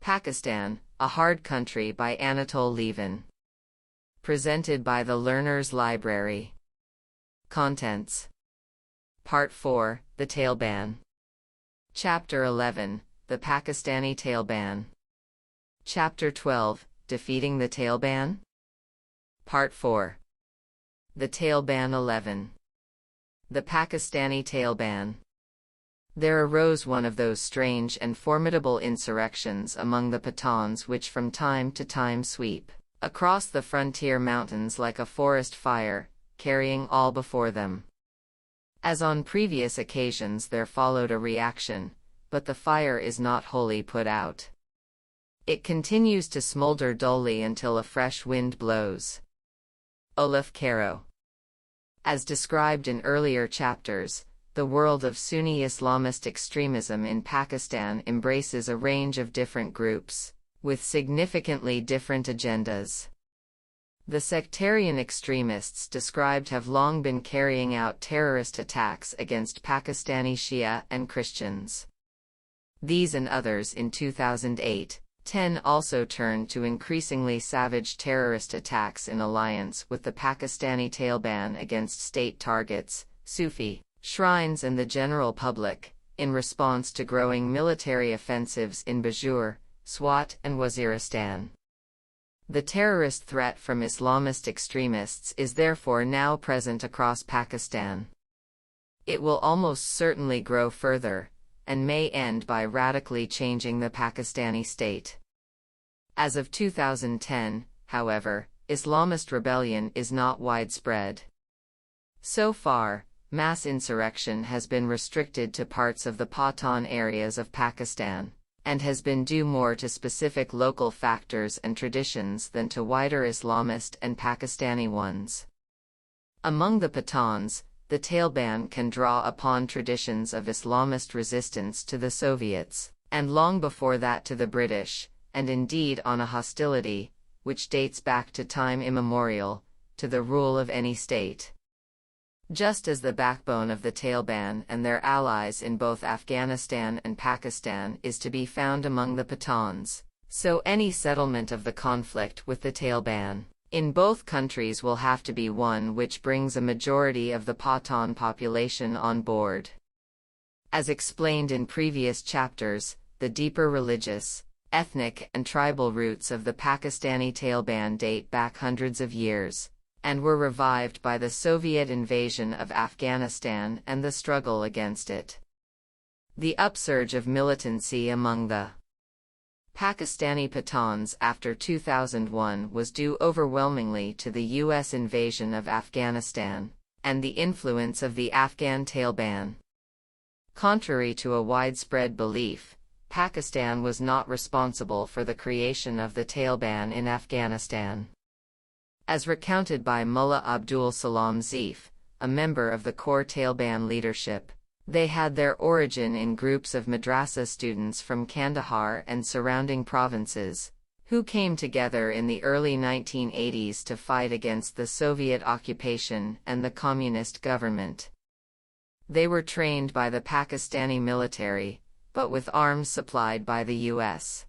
Pakistan, A Hard Country by Anatol Lieven. Presented by the Learner's Library. Contents. Part 4, The Taleban. Chapter 11, The Pakistani Taleban. Chapter 12, Defeating the Taleban. Part 4. The Taleban 11. The Pakistani Taleban. There arose one of those strange and formidable insurrections among the Pathans which from time to time sweep across the frontier mountains like a forest fire, carrying all before them. As on previous occasions there followed a reaction, but the fire is not wholly put out. It continues to smolder dully until a fresh wind blows. Olaf Caro. As described in earlier chapters, the world of Sunni Islamist extremism in Pakistan embraces a range of different groups, with significantly different agendas. The sectarian extremists described have long been carrying out terrorist attacks against Pakistani Shia and Christians. These and others in 2008-10 also turned to increasingly savage terrorist attacks in alliance with the Pakistani Taleban against state targets, Sufi shrines and the general public, in response to growing military offensives in Bajour, Swat and Waziristan. The terrorist threat from Islamist extremists is therefore now present across Pakistan. It will almost certainly grow further, and may end by radically changing the Pakistani state. As of 2010, however, Islamist rebellion is not widespread. So far, mass insurrection has been restricted to parts of the Pathan areas of Pakistan, and has been due more to specific local factors and traditions than to wider Islamist and Pakistani ones. Among the Pathans, the Taliban can draw upon traditions of Islamist resistance to the Soviets, and long before that to the British, and indeed on a hostility, which dates back to time immemorial, to the rule of any state. Just as the backbone of the Taliban and their allies in both Afghanistan and Pakistan is to be found among the Pathans, so any settlement of the conflict with the Taliban in both countries will have to be one which brings a majority of the Pathan population on board. As explained in previous chapters, the deeper religious, ethnic and tribal roots of the Pakistani Taliban date back hundreds of years, and were revived by the Soviet invasion of Afghanistan and the struggle against it. The upsurge of militancy among the Pakistani Pathans after 2001 was due overwhelmingly to the U.S. invasion of Afghanistan, and the influence of the Afghan Taliban. Contrary to a widespread belief, Pakistan was not responsible for the creation of the Taliban in Afghanistan. As recounted by Mullah Abdul Salam Zif, a member of the core Taliban leadership, they had their origin in groups of madrasa students from Kandahar and surrounding provinces, who came together in the early 1980s to fight against the Soviet occupation and the communist government. They were trained by the Pakistani military, but with arms supplied by the U.S.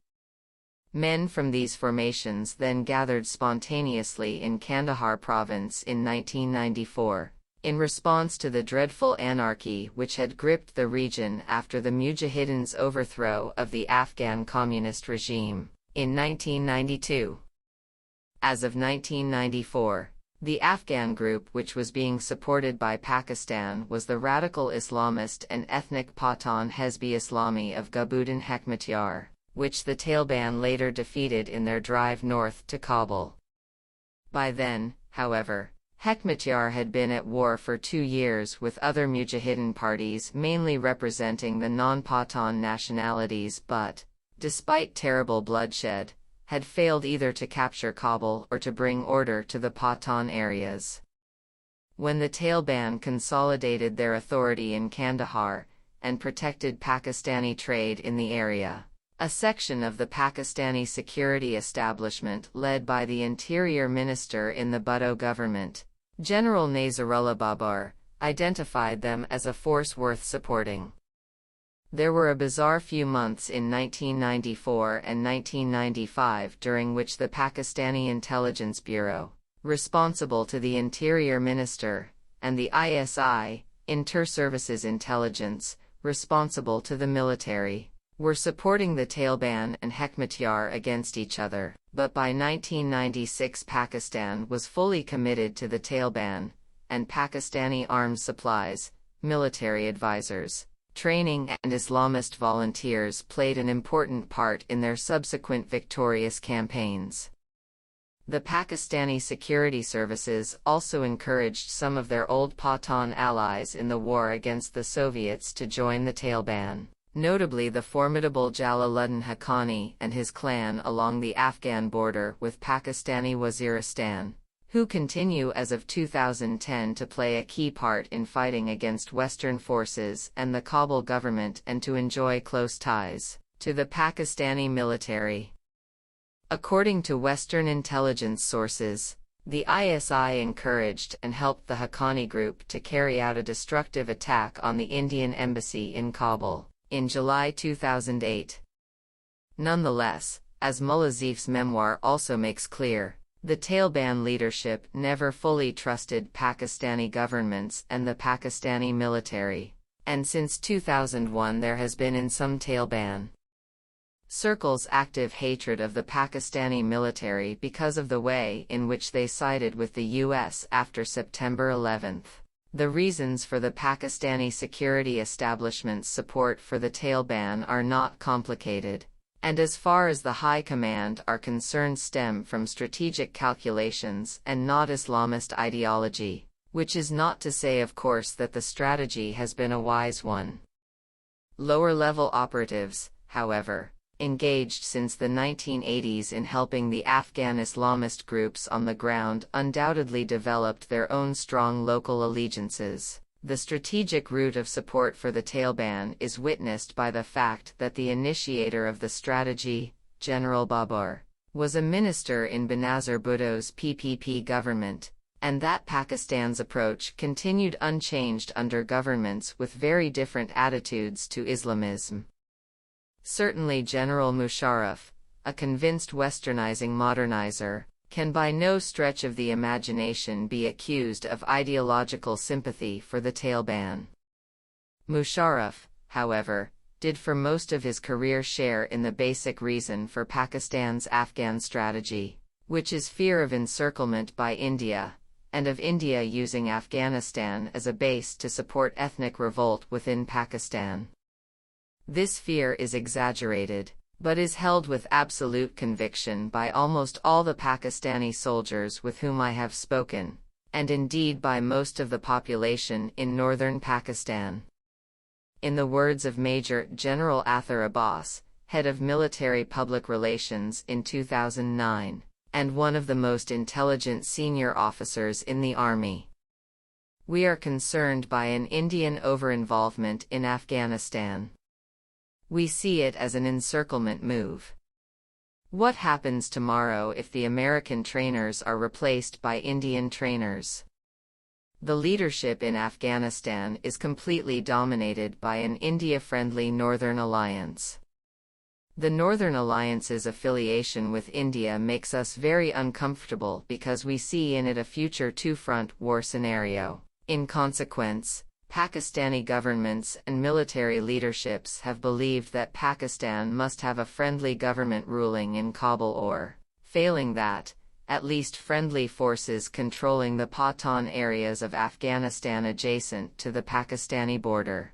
Men from these formations then gathered spontaneously in Kandahar province in 1994, in response to the dreadful anarchy which had gripped the region after the Mujahideen's overthrow of the Afghan communist regime in 1992. As of 1994, the Afghan group which was being supported by Pakistan was the radical Islamist and ethnic Pathan Hezb-e Islami of Gulbuddin Hekmatyar, which the Taliban later defeated in their drive north to Kabul. By then, however, Hekmatyar had been at war for 2 years with other Mujahideen parties mainly representing the non-Pathan nationalities but, despite terrible bloodshed, had failed either to capture Kabul or to bring order to the Pathan areas. When the Taliban consolidated their authority in Kandahar, and protected Pakistani trade in the area, a section of the Pakistani security establishment led by the Interior Minister in the Bhutto government, General Nazarullah Babar, identified them as a force worth supporting. There were a bizarre few months in 1994 and 1995 during which the Pakistani Intelligence Bureau, responsible to the Interior Minister, and the ISI, Inter-Services Intelligence, responsible to the military, were supporting the Taliban and Hekmatyar against each other. But by 1996 Pakistan was fully committed to the Taliban, and Pakistani arms supplies, military advisors, training and Islamist volunteers played an important part in their subsequent victorious campaigns. The Pakistani security services also encouraged some of their old Pathan allies in the war against the Soviets to join the Taliban, notably the formidable Jalaluddin Haqqani and his clan along the Afghan border with Pakistani Waziristan, who continue as of 2010 to play a key part in fighting against Western forces and the Kabul government and to enjoy close ties to the Pakistani military. According to Western intelligence sources, the ISI encouraged and helped the Haqqani group to carry out a destructive attack on the Indian embassy in Kabul in July 2008. Nonetheless, as Mullazif's memoir also makes clear, the Taliban leadership never fully trusted Pakistani governments and the Pakistani military, and since 2001 there has been in some Taliban circles active hatred of the Pakistani military because of the way in which they sided with the US after September 11. The reasons for the Pakistani security establishment's support for the Taliban are not complicated, and as far as the High Command are concerned stem from strategic calculations and not Islamist ideology, which is not to say of course that the strategy has been a wise one. Lower-level operatives, however, engaged since the 1980s in helping the Afghan Islamist groups on the ground undoubtedly developed their own strong local allegiances. The strategic route of support for the Taliban is witnessed by the fact that the initiator of the strategy, General Babur, was a minister in Benazir Bhutto's PPP government, and that Pakistan's approach continued unchanged under governments with very different attitudes to Islamism. Certainly General Musharraf, a convinced westernizing modernizer, can by no stretch of the imagination be accused of ideological sympathy for the Taliban. Musharraf, however, did for most of his career share in the basic reason for Pakistan's Afghan strategy, which is fear of encirclement by India, and of India using Afghanistan as a base to support ethnic revolt within Pakistan. This fear is exaggerated, but is held with absolute conviction by almost all the Pakistani soldiers with whom I have spoken, and indeed by most of the population in northern Pakistan. In the words of Major General Athar Abbas, head of military public relations in 2009, and one of the most intelligent senior officers in the army, "We are concerned by an Indian over-involvement in Afghanistan. We see it as an encirclement move. What happens tomorrow if the American trainers are replaced by Indian trainers? The leadership in Afghanistan is completely dominated by an India-friendly Northern Alliance. The Northern Alliance's affiliation with India makes us very uncomfortable because we see in it a future two-front war scenario. In consequence, Pakistani governments and military leaderships have believed that Pakistan must have a friendly government ruling in Kabul or, failing that, at least friendly forces controlling the Pathan areas of Afghanistan adjacent to the Pakistani border.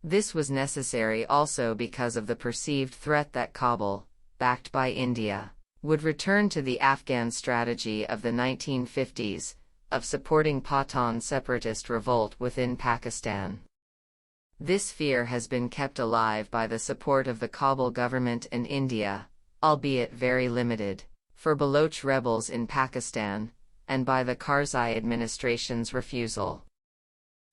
This was necessary also because of the perceived threat that Kabul, backed by India, would return to the Afghan strategy of the 1950s, of supporting Pathan separatist revolt within Pakistan. This fear has been kept alive by the support of the Kabul government and India, albeit very limited, for Baloch rebels in Pakistan, and by the Karzai administration's refusal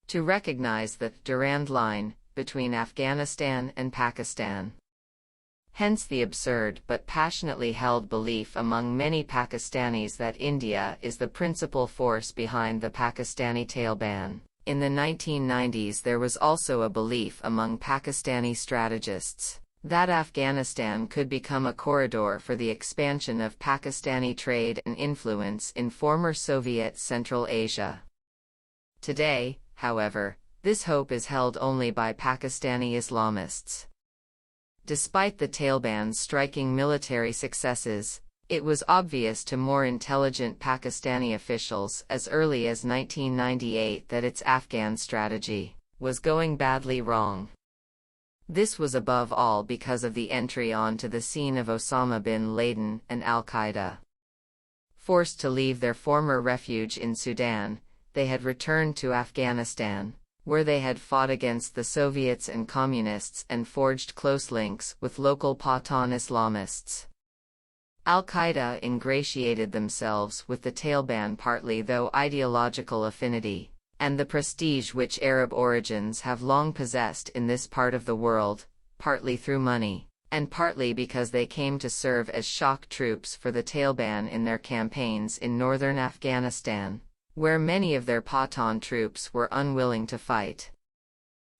to recognize the Durand Line between Afghanistan and Pakistan. Hence the absurd but passionately held belief among many Pakistanis that India is the principal force behind the Pakistani Taliban. In the 1990s, there was also a belief among Pakistani strategists that Afghanistan could become a corridor for the expansion of Pakistani trade and influence in former Soviet Central Asia. Today, however, this hope is held only by Pakistani Islamists. Despite the Taliban's striking military successes, it was obvious to more intelligent Pakistani officials as early as 1998 that its Afghan strategy was going badly wrong. This was above all because of the entry onto the scene of Osama bin Laden and al-Qaeda. Forced to leave their former refuge in Sudan, they had returned to Afghanistan, where they had fought against the Soviets and Communists and forged close links with local Pathan Islamists. Al-Qaeda ingratiated themselves with the Taliban partly through ideological affinity, and the prestige which Arab origins have long possessed in this part of the world, partly through money, and partly because they came to serve as shock troops for the Taliban in their campaigns in northern Afghanistan, where many of their Pathan troops were unwilling to fight.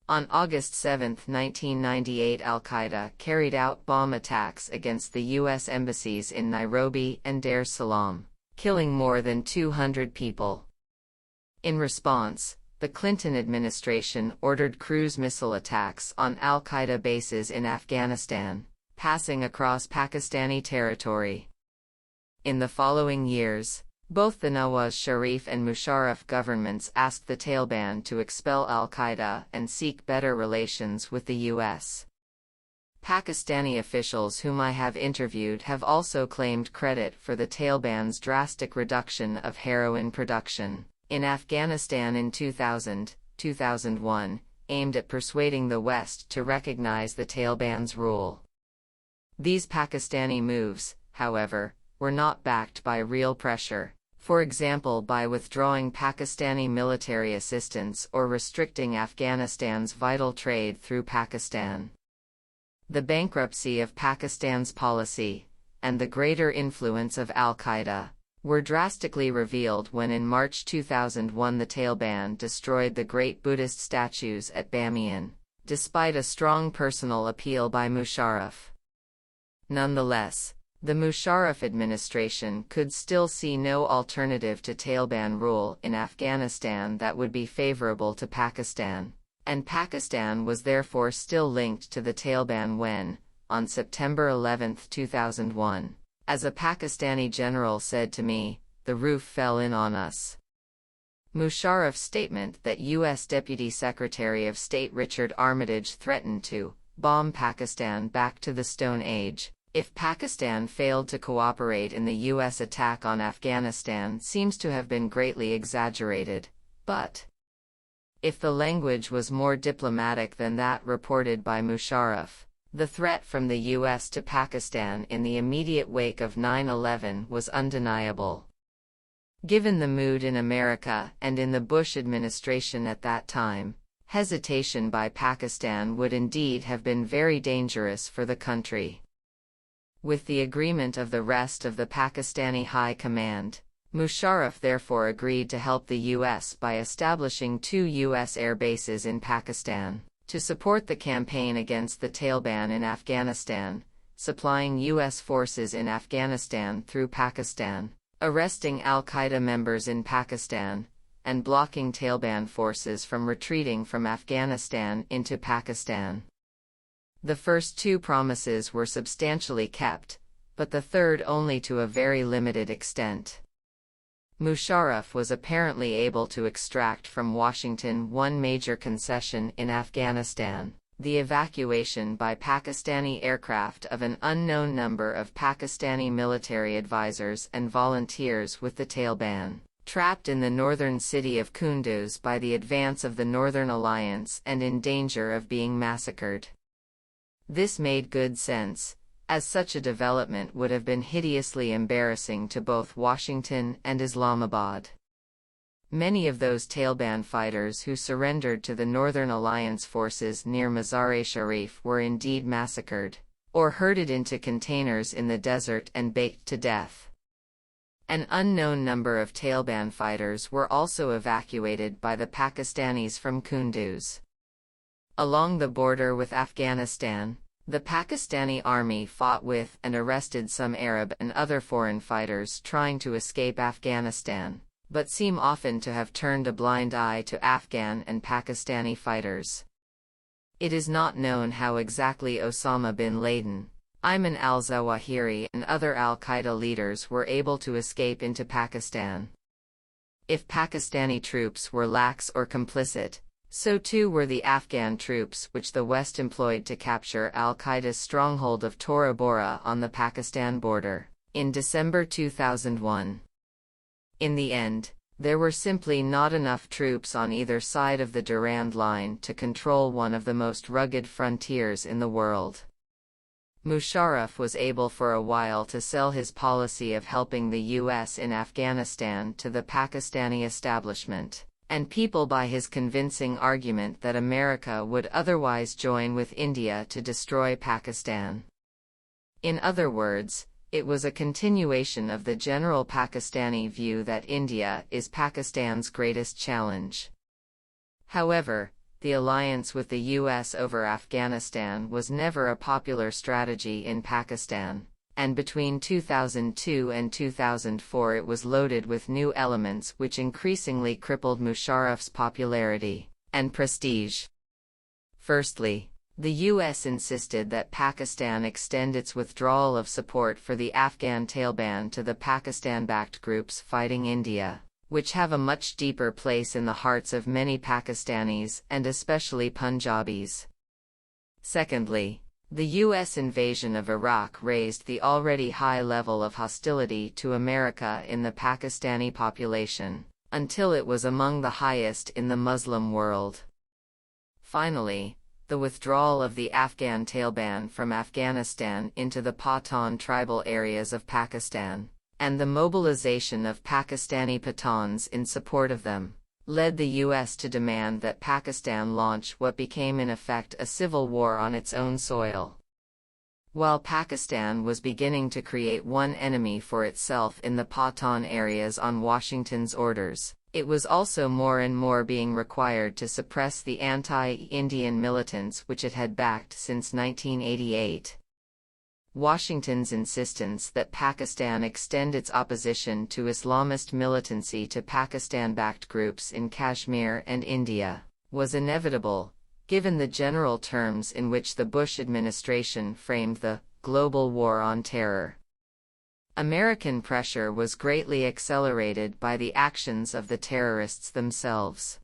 On August 7, 1998, al-Qaeda carried out bomb attacks against the U.S. embassies in Nairobi and Dar es Salaam, killing more than 200 people. In response, the Clinton administration ordered cruise missile attacks on al-Qaeda bases in Afghanistan, passing across Pakistani territory. In the following years, both the Nawaz Sharif and Musharraf governments asked the Taliban to expel al-Qaeda and seek better relations with the U.S. Pakistani officials whom I have interviewed have also claimed credit for the Taliban's drastic reduction of heroin production in Afghanistan in 2000-2001, aimed at persuading the West to recognize the Taliban's rule. These Pakistani moves, however, were not backed by real pressure, for example by withdrawing Pakistani military assistance or restricting Afghanistan's vital trade through Pakistan. The bankruptcy of Pakistan's policy, and the greater influence of al-Qaeda, were drastically revealed when in March 2001 the Taliban destroyed the great Buddhist statues at Bamiyan, despite a strong personal appeal by Musharraf. Nonetheless, the Musharraf administration could still see no alternative to Taliban rule in Afghanistan that would be favorable to Pakistan, and Pakistan was therefore still linked to the Taliban when, on September 11, 2001, as a Pakistani general said to me, "The roof fell in on us." Musharraf's statement that U.S. Deputy Secretary of State Richard Armitage threatened to bomb Pakistan back to the Stone Age if Pakistan failed to cooperate in the U.S. attack on Afghanistan seems to have been greatly exaggerated, but if the language was more diplomatic than that reported by Musharraf, the threat from the U.S. to Pakistan in the immediate wake of 9/11 was undeniable. Given the mood in America and in the Bush administration at that time, hesitation by Pakistan would indeed have been very dangerous for the country. With the agreement of the rest of the Pakistani High Command, Musharraf therefore agreed to help the U.S. by establishing 2 U.S. air bases in Pakistan, to support the campaign against the Taliban in Afghanistan, supplying U.S. forces in Afghanistan through Pakistan, arresting al-Qaeda members in Pakistan, and blocking Taliban forces from retreating from Afghanistan into Pakistan. The first 2 promises were substantially kept, but the third only to a very limited extent. Musharraf was apparently able to extract from Washington one major concession in Afghanistan: the evacuation by Pakistani aircraft of an unknown number of Pakistani military advisors and volunteers with the Taliban, trapped in the northern city of Kunduz by the advance of the Northern Alliance and in danger of being massacred. This made good sense, as such a development would have been hideously embarrassing to both Washington and Islamabad. Many of those Taliban fighters who surrendered to the Northern Alliance forces near Mazar-e-Sharif were indeed massacred, or herded into containers in the desert and baked to death. An unknown number of Taliban fighters were also evacuated by the Pakistanis from Kunduz. Along the border with Afghanistan, the Pakistani army fought with and arrested some Arab and other foreign fighters trying to escape Afghanistan, but seem often to have turned a blind eye to Afghan and Pakistani fighters. It is not known how exactly Osama bin Laden, Ayman al-Zawahiri and other al-Qaeda leaders were able to escape into Pakistan. If Pakistani troops were lax or complicit, so too were the Afghan troops which the West employed to capture al-Qaeda's stronghold of Tora Bora on the Pakistan border, in December 2001. In the end, there were simply not enough troops on either side of the Durand Line to control one of the most rugged frontiers in the world. Musharraf was able for a while to sell his policy of helping the U.S. in Afghanistan to the Pakistani establishment and people by his convincing argument that America would otherwise join with India to destroy Pakistan. In other words, it was a continuation of the general Pakistani view that India is Pakistan's greatest challenge. However, the alliance with the U.S. over Afghanistan was never a popular strategy in Pakistan, and between 2002 and 2004 it was loaded with new elements which increasingly crippled Musharraf's popularity and prestige. Firstly, the U.S. insisted that Pakistan extend its withdrawal of support for the Afghan Taliban to the Pakistan-backed groups fighting India, which have a much deeper place in the hearts of many Pakistanis and especially Punjabis. Secondly, the U.S. invasion of Iraq raised the already high level of hostility to America in the Pakistani population, until it was among the highest in the Muslim world. Finally, the withdrawal of the Afghan Taliban from Afghanistan into the Pathan tribal areas of Pakistan, and the mobilization of Pakistani Pathans in support of them, led the U.S. to demand that Pakistan launch what became in effect a civil war on its own soil. While Pakistan was beginning to create one enemy for itself in the Pathan areas on Washington's orders, it was also more and more being required to suppress the anti-Indian militants which it had backed since 1988. Washington's insistence that Pakistan extend its opposition to Islamist militancy to Pakistan-backed groups in Kashmir and India was inevitable, given the general terms in which the Bush administration framed the global war on terror. American pressure was greatly accelerated by the actions of the terrorists themselves.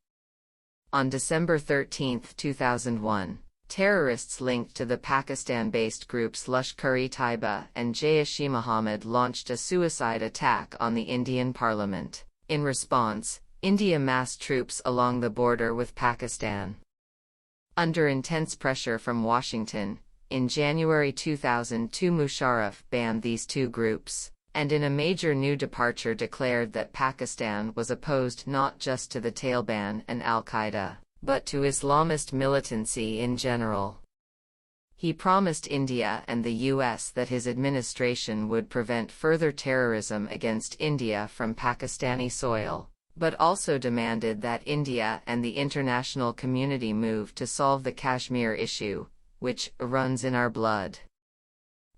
On December 13, 2001, terrorists linked to the Pakistan-based groups Lashkar-e-Taiba and Jaish-e-Mohammed launched a suicide attack on the Indian parliament. In response, India massed troops along the border with Pakistan. Under intense pressure from Washington, in January 2002 Musharraf banned these two groups, and in a major new departure declared that Pakistan was opposed not just to the Taliban and al-Qaeda, but to Islamist militancy in general. He promised India and the U.S. that his administration would prevent further terrorism against India from Pakistani soil, but also demanded that India and the international community move to solve the Kashmir issue, which runs in our blood.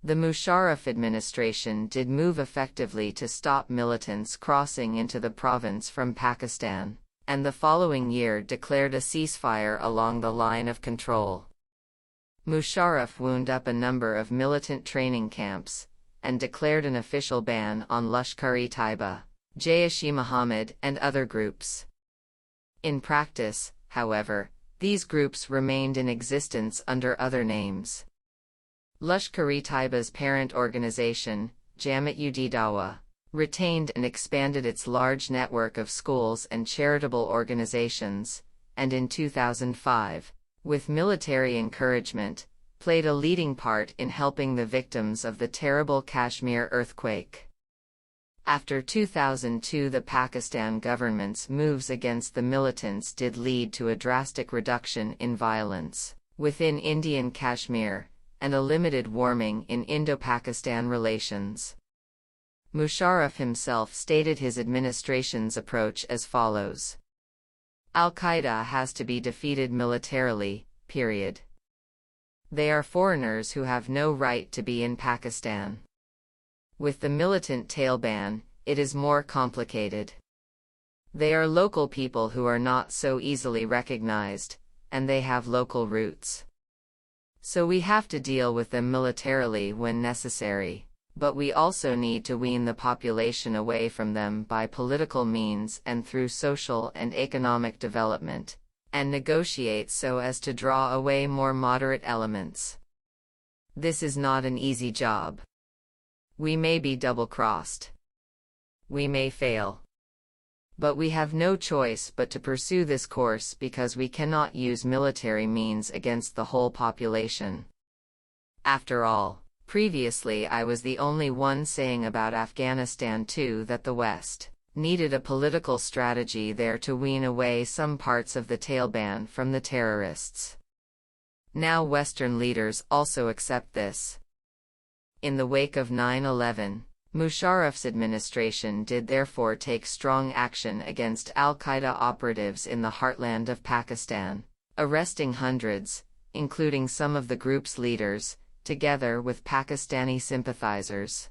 The Musharraf administration did move effectively to stop militants crossing into the province from Pakistan, and the following year declared a ceasefire along the line of control. Musharraf wound up a number of militant training camps, and declared an official ban on Lashkar-e-Taiba, Jaish-e-Mohammed and other groups. In practice, however, these groups remained in existence under other names. Lashkar-e-Taiba's parent organization, Jamiat-ud-Dawa, retained and expanded its large network of schools and charitable organizations, and in 2005, with military encouragement, played a leading part in helping the victims of the terrible Kashmir earthquake. After 2002, the Pakistan government's moves against the militants did lead to a drastic reduction in violence within Indian Kashmir, and a limited warming in Indo-Pakistan relations. Musharraf himself stated his administration's approach as follows. Al-Qaeda has to be defeated militarily, period. They are foreigners who have no right to be in Pakistan. With the militant Taliban, it is more complicated. They are local people who are not so easily recognized, and they have local roots. So we have to deal with them militarily when necessary, but we also need to wean the population away from them by political means and through social and economic development, and negotiate so as to draw away more moderate elements. This is not an easy job. We may be double-crossed. We may fail. But we have no choice but to pursue this course because we cannot use military means against the whole population. After all, previously I was the only one saying about Afghanistan too that the West needed a political strategy there to wean away some parts of the Taliban from the terrorists. Now Western leaders also accept this. In the wake of 9/11, Musharraf's administration did therefore take strong action against al-Qaeda operatives in the heartland of Pakistan, arresting hundreds, including some of the group's leaders, together with Pakistani sympathizers.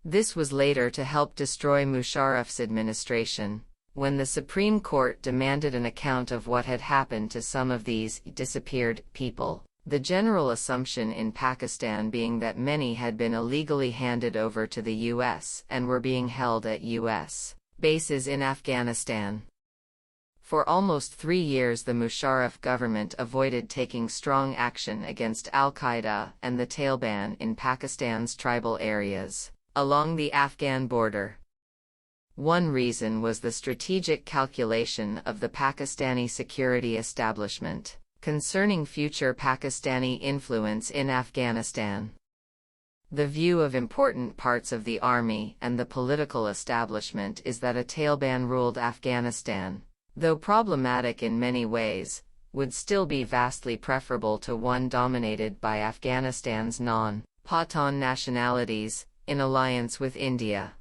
This was later to help destroy Musharraf's administration, when the Supreme Court demanded an account of what had happened to some of these disappeared people. The general assumption in Pakistan being that many had been illegally handed over to the U.S. and were being held at U.S. bases in Afghanistan. For almost 3 years the Musharraf government avoided taking strong action against al-Qaeda and the Taliban in Pakistan's tribal areas, along the Afghan border. One reason was the strategic calculation of the Pakistani security establishment concerning future Pakistani influence in Afghanistan. The view of important parts of the army and the political establishment is that a Taliban-ruled Afghanistan, though problematic in many ways, would still be vastly preferable to one dominated by Afghanistan's non-Pathan nationalities, in alliance with India.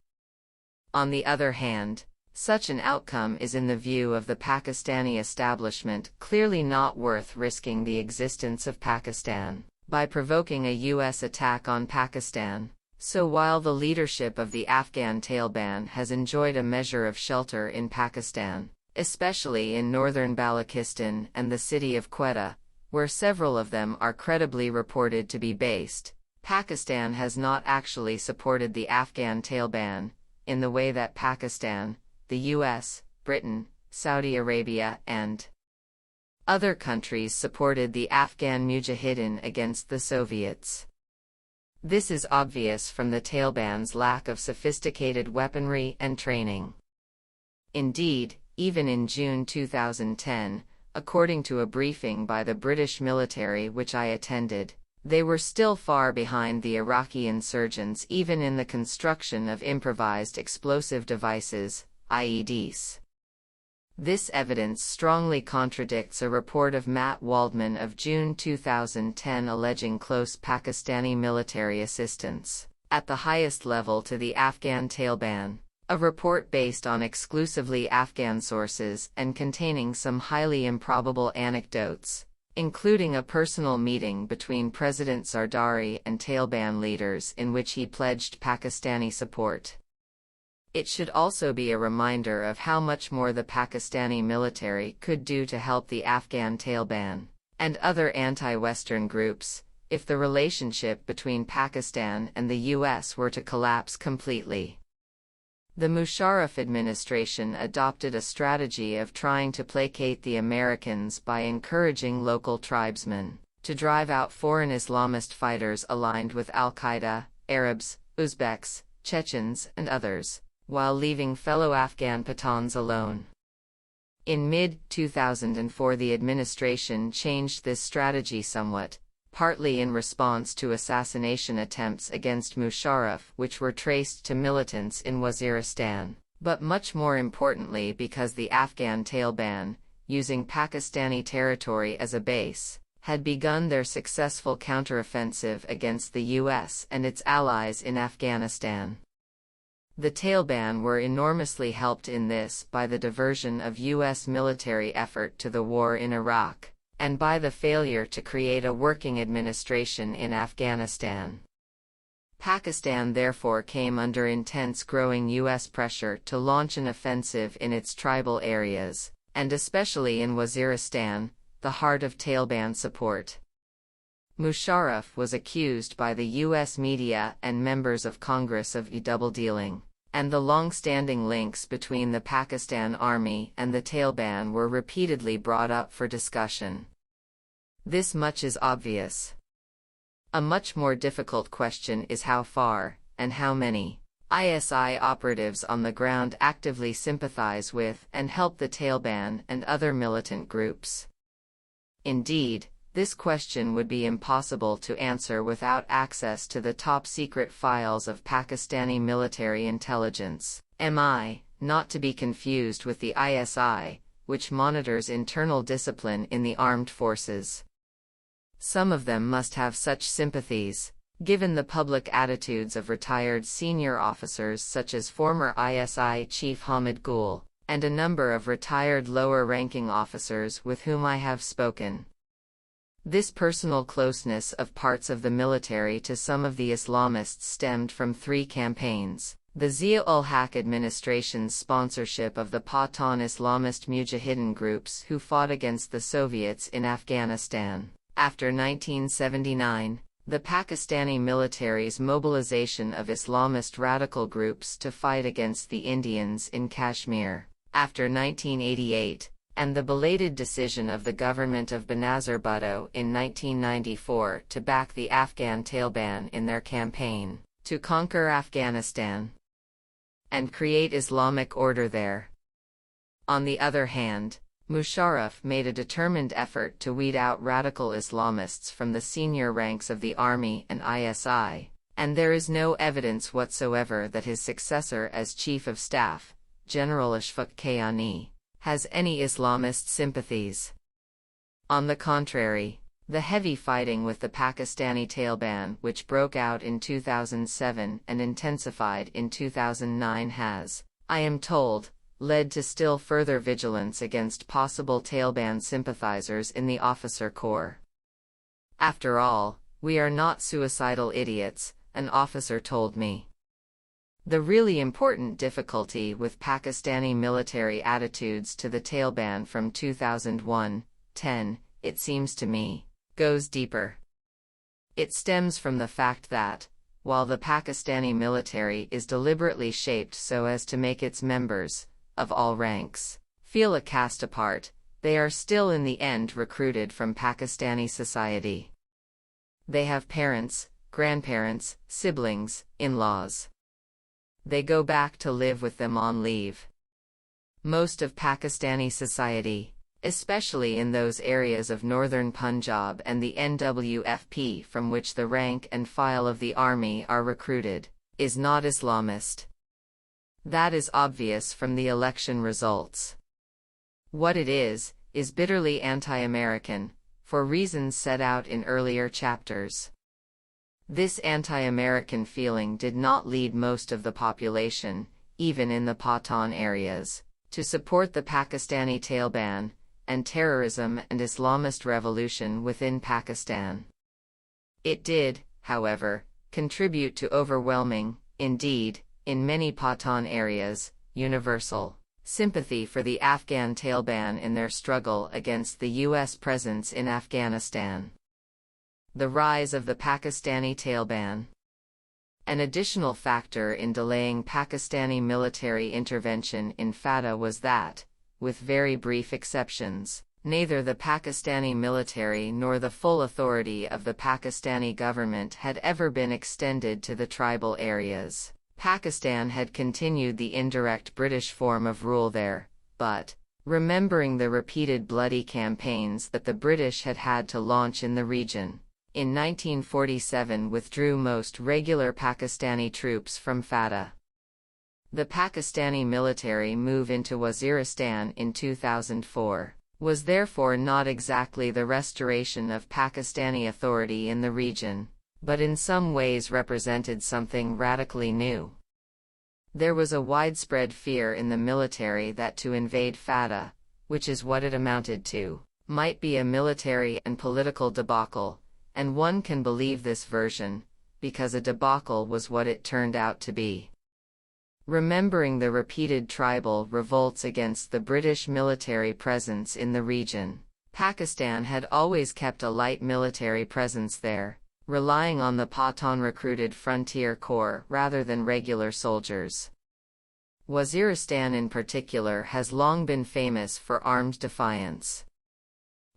On the other hand, such an outcome is in the view of the Pakistani establishment clearly not worth risking the existence of Pakistan by provoking a U.S. attack on Pakistan. So while the leadership of the Afghan Taliban has enjoyed a measure of shelter in Pakistan, especially in northern Balochistan and the city of Quetta, where several of them are credibly reported to be based, Pakistan has not actually supported the Afghan Taliban in the way that Pakistan, the US, Britain, Saudi Arabia, and other countries supported the Afghan Mujahideen against the Soviets. This is obvious from the Taliban's lack of sophisticated weaponry and training. Indeed, even in June 2010, according to a briefing by the British military which I attended, they were still far behind the Iraqi insurgents even in the construction of improvised explosive devices, IEDs. This evidence strongly contradicts a report of Matt Waldman of June 2010 alleging close Pakistani military assistance, at the highest level to the Afghan Taliban, a report based on exclusively Afghan sources and containing some highly improbable anecdotes, including a personal meeting between President Zardari and Taliban leaders in which he pledged Pakistani support. It should also be a reminder of how much more the Pakistani military could do to help the Afghan Taliban and other anti-Western groups if the relationship between Pakistan and the U.S. were to collapse completely. The Musharraf administration adopted a strategy of trying to placate the Americans by encouraging local tribesmen to drive out foreign Islamist fighters aligned with al-Qaeda, Arabs, Uzbeks, Chechens, and others, while leaving fellow Afghan Pathans alone. In mid-2004 the administration changed this strategy somewhat, partly in response to assassination attempts against Musharraf which were traced to militants in Waziristan, but much more importantly because the Afghan Taliban, using Pakistani territory as a base, had begun their successful counteroffensive against the U.S. and its allies in Afghanistan. The Taliban were enormously helped in this by the diversion of U.S. military effort to the war in Iraq, and by the failure to create a working administration in Afghanistan. Pakistan therefore came under intense growing U.S. pressure to launch an offensive in its tribal areas, and especially in Waziristan, the heart of Taliban support. Musharraf was accused by the U.S. media and members of Congress of double-dealing, and the long-standing links between the Pakistan Army and the Taliban were repeatedly brought up for discussion. This much is obvious. A much more difficult question is how far, and how many, ISI operatives on the ground actively sympathize with and help the Taliban and other militant groups. Indeed, this question would be impossible to answer without access to the top-secret files of Pakistani military intelligence, MI, not to be confused with the ISI, which monitors internal discipline in the armed forces. Some of them must have such sympathies, given the public attitudes of retired senior officers such as former ISI Chief Hamid Gul, and a number of retired lower-ranking officers with whom I have spoken. This personal closeness of parts of the military to some of the Islamists stemmed from three campaigns: the Zia-ul-Haq administration's sponsorship of the Pathan Islamist Mujahideen groups who fought against the Soviets in Afghanistan after 1979, the Pakistani military's mobilization of Islamist radical groups to fight against the Indians in Kashmir after 1988, and the belated decision of the government of Benazir Bhutto in 1994 to back the Afghan Taliban in their campaign to conquer Afghanistan and create Islamic order there. On the other hand, Musharraf made a determined effort to weed out radical Islamists from the senior ranks of the army and ISI, and there is no evidence whatsoever that his successor as Chief of Staff, General Ashfaq Kayani, has any Islamist sympathies. On the contrary, the heavy fighting with the Pakistani Taliban, which broke out in 2007 and intensified in 2009, has, I am told, led to still further vigilance against possible Taliban sympathizers in the officer corps. After all, we are not suicidal idiots, an officer told me. The really important difficulty with Pakistani military attitudes to the Taliban from 2001-10, it seems to me, goes deeper. It stems from the fact that, while the Pakistani military is deliberately shaped so as to make its members, of all ranks, feel a caste apart, they are still in the end recruited from Pakistani society. They have parents, grandparents, siblings, in-laws. They go back to live with them on leave. Most of Pakistani society, especially in those areas of northern Punjab and the NWFP from which the rank and file of the army are recruited, is not Islamist. That is obvious from the election results. What it is bitterly anti-American, for reasons set out in earlier chapters. This anti-American feeling did not lead most of the population, even in the Pathan areas, to support the Pakistani Taliban, and terrorism and Islamist revolution within Pakistan. It did, however, contribute to overwhelming, indeed, in many Pathan areas, universal sympathy for the Afghan Taliban in their struggle against the U.S. presence in Afghanistan. The rise of the Pakistani Taliban. An additional factor in delaying Pakistani military intervention in FATA was that, with very brief exceptions, neither the Pakistani military nor the full authority of the Pakistani government had ever been extended to the tribal areas. Pakistan had continued the indirect British form of rule there, but, remembering the repeated bloody campaigns that the British had had to launch in the region, in 1947 withdrew most regular Pakistani troops from FATA. The Pakistani military move into Waziristan in 2004 was therefore not exactly the restoration of Pakistani authority in the region, but in some ways represented something radically new. There was a widespread fear in the military that to invade Fata, which is what it amounted to, might be a military and political debacle, and one can believe this version, because a debacle was what it turned out to be. Remembering the repeated tribal revolts against the British military presence in the region, Pakistan had always kept a light military presence there, relying on the Pathan-recruited frontier corps rather than regular soldiers. Waziristan in particular has long been famous for armed defiance.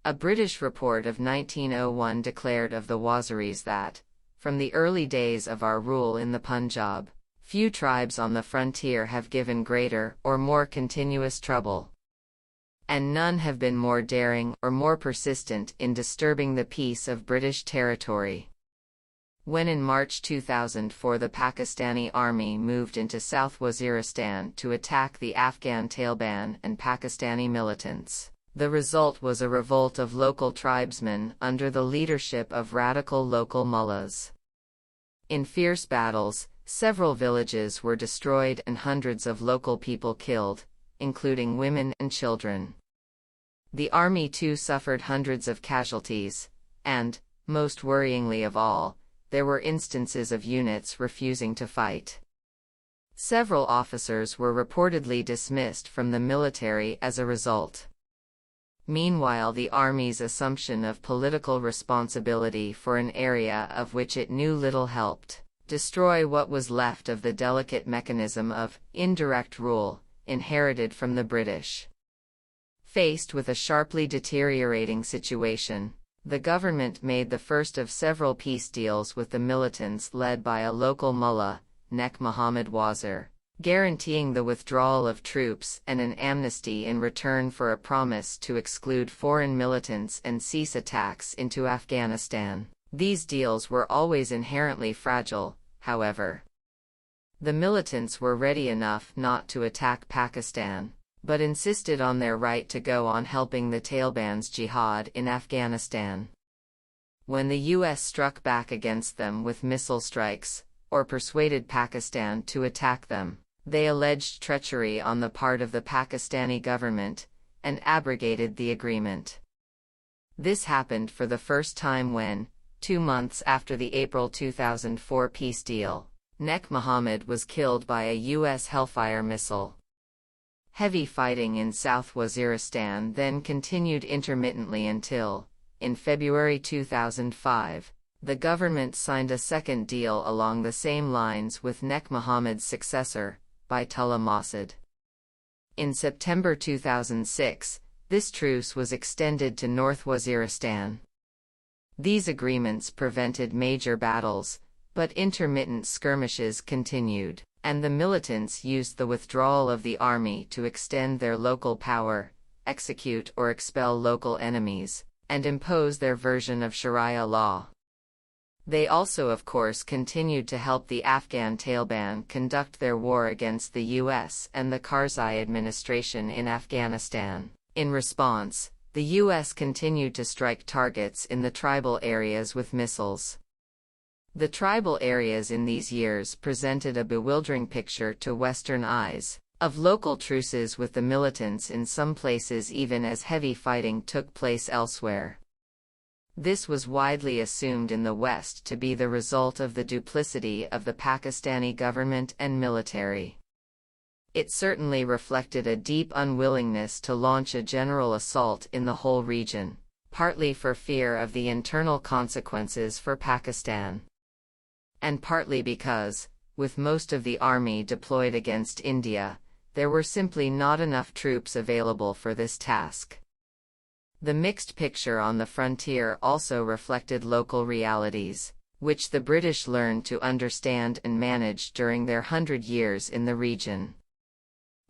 A British report of 1901 declared of the Waziris that, from the early days of our rule in the Punjab, few tribes on the frontier have given greater or more continuous trouble, and none have been more daring or more persistent in disturbing the peace of British territory. When in March 2004 the Pakistani army moved into South Waziristan to attack the Afghan Taliban and Pakistani militants, the result was a revolt of local tribesmen under the leadership of radical local mullahs. In fierce battles, several villages were destroyed and hundreds of local people killed, including women and children. The army too suffered hundreds of casualties, and, most worryingly of all, there were instances of units refusing to fight. Several officers were reportedly dismissed from the military as a result. Meanwhile, the army's assumption of political responsibility for an area of which it knew little helped destroy what was left of the delicate mechanism of indirect rule inherited from the British. Faced with a sharply deteriorating situation, the government made the first of several peace deals with the militants led by a local mullah, Nek Muhammad Wazir, guaranteeing the withdrawal of troops and an amnesty in return for a promise to exclude foreign militants and cease attacks into Afghanistan. These deals were always inherently fragile, however. The militants were ready enough not to attack Pakistan, but insisted on their right to go on helping the Taliban's jihad in Afghanistan. When the U.S. struck back against them with missile strikes, or persuaded Pakistan to attack them, they alleged treachery on the part of the Pakistani government, and abrogated the agreement. This happened for the first time when, 2 months after the April 2004 peace deal, Nek Muhammad was killed by a U.S. Hellfire missile. Heavy fighting in South Waziristan then continued intermittently until, in February 2005, the government signed a second deal along the same lines with Nek Muhammad's successor, Baitullah Masud. In September 2006, this truce was extended to North Waziristan. These agreements prevented major battles, but intermittent skirmishes continued, and the militants used the withdrawal of the army to extend their local power, execute or expel local enemies, and impose their version of Sharia law. They also, of course, continued to help the Afghan Taliban conduct their war against the U.S. and the Karzai administration in Afghanistan. In response, the U.S. continued to strike targets in the tribal areas with missiles. The tribal areas in these years presented a bewildering picture to Western eyes, of local truces with the militants in some places even as heavy fighting took place elsewhere. This was widely assumed in the West to be the result of the duplicity of the Pakistani government and military. It certainly reflected a deep unwillingness to launch a general assault in the whole region, partly for fear of the internal consequences for Pakistan, and partly because, with most of the army deployed against India, there were simply not enough troops available for this task. The mixed picture on the frontier also reflected local realities, which the British learned to understand and manage during their 100 years in the region.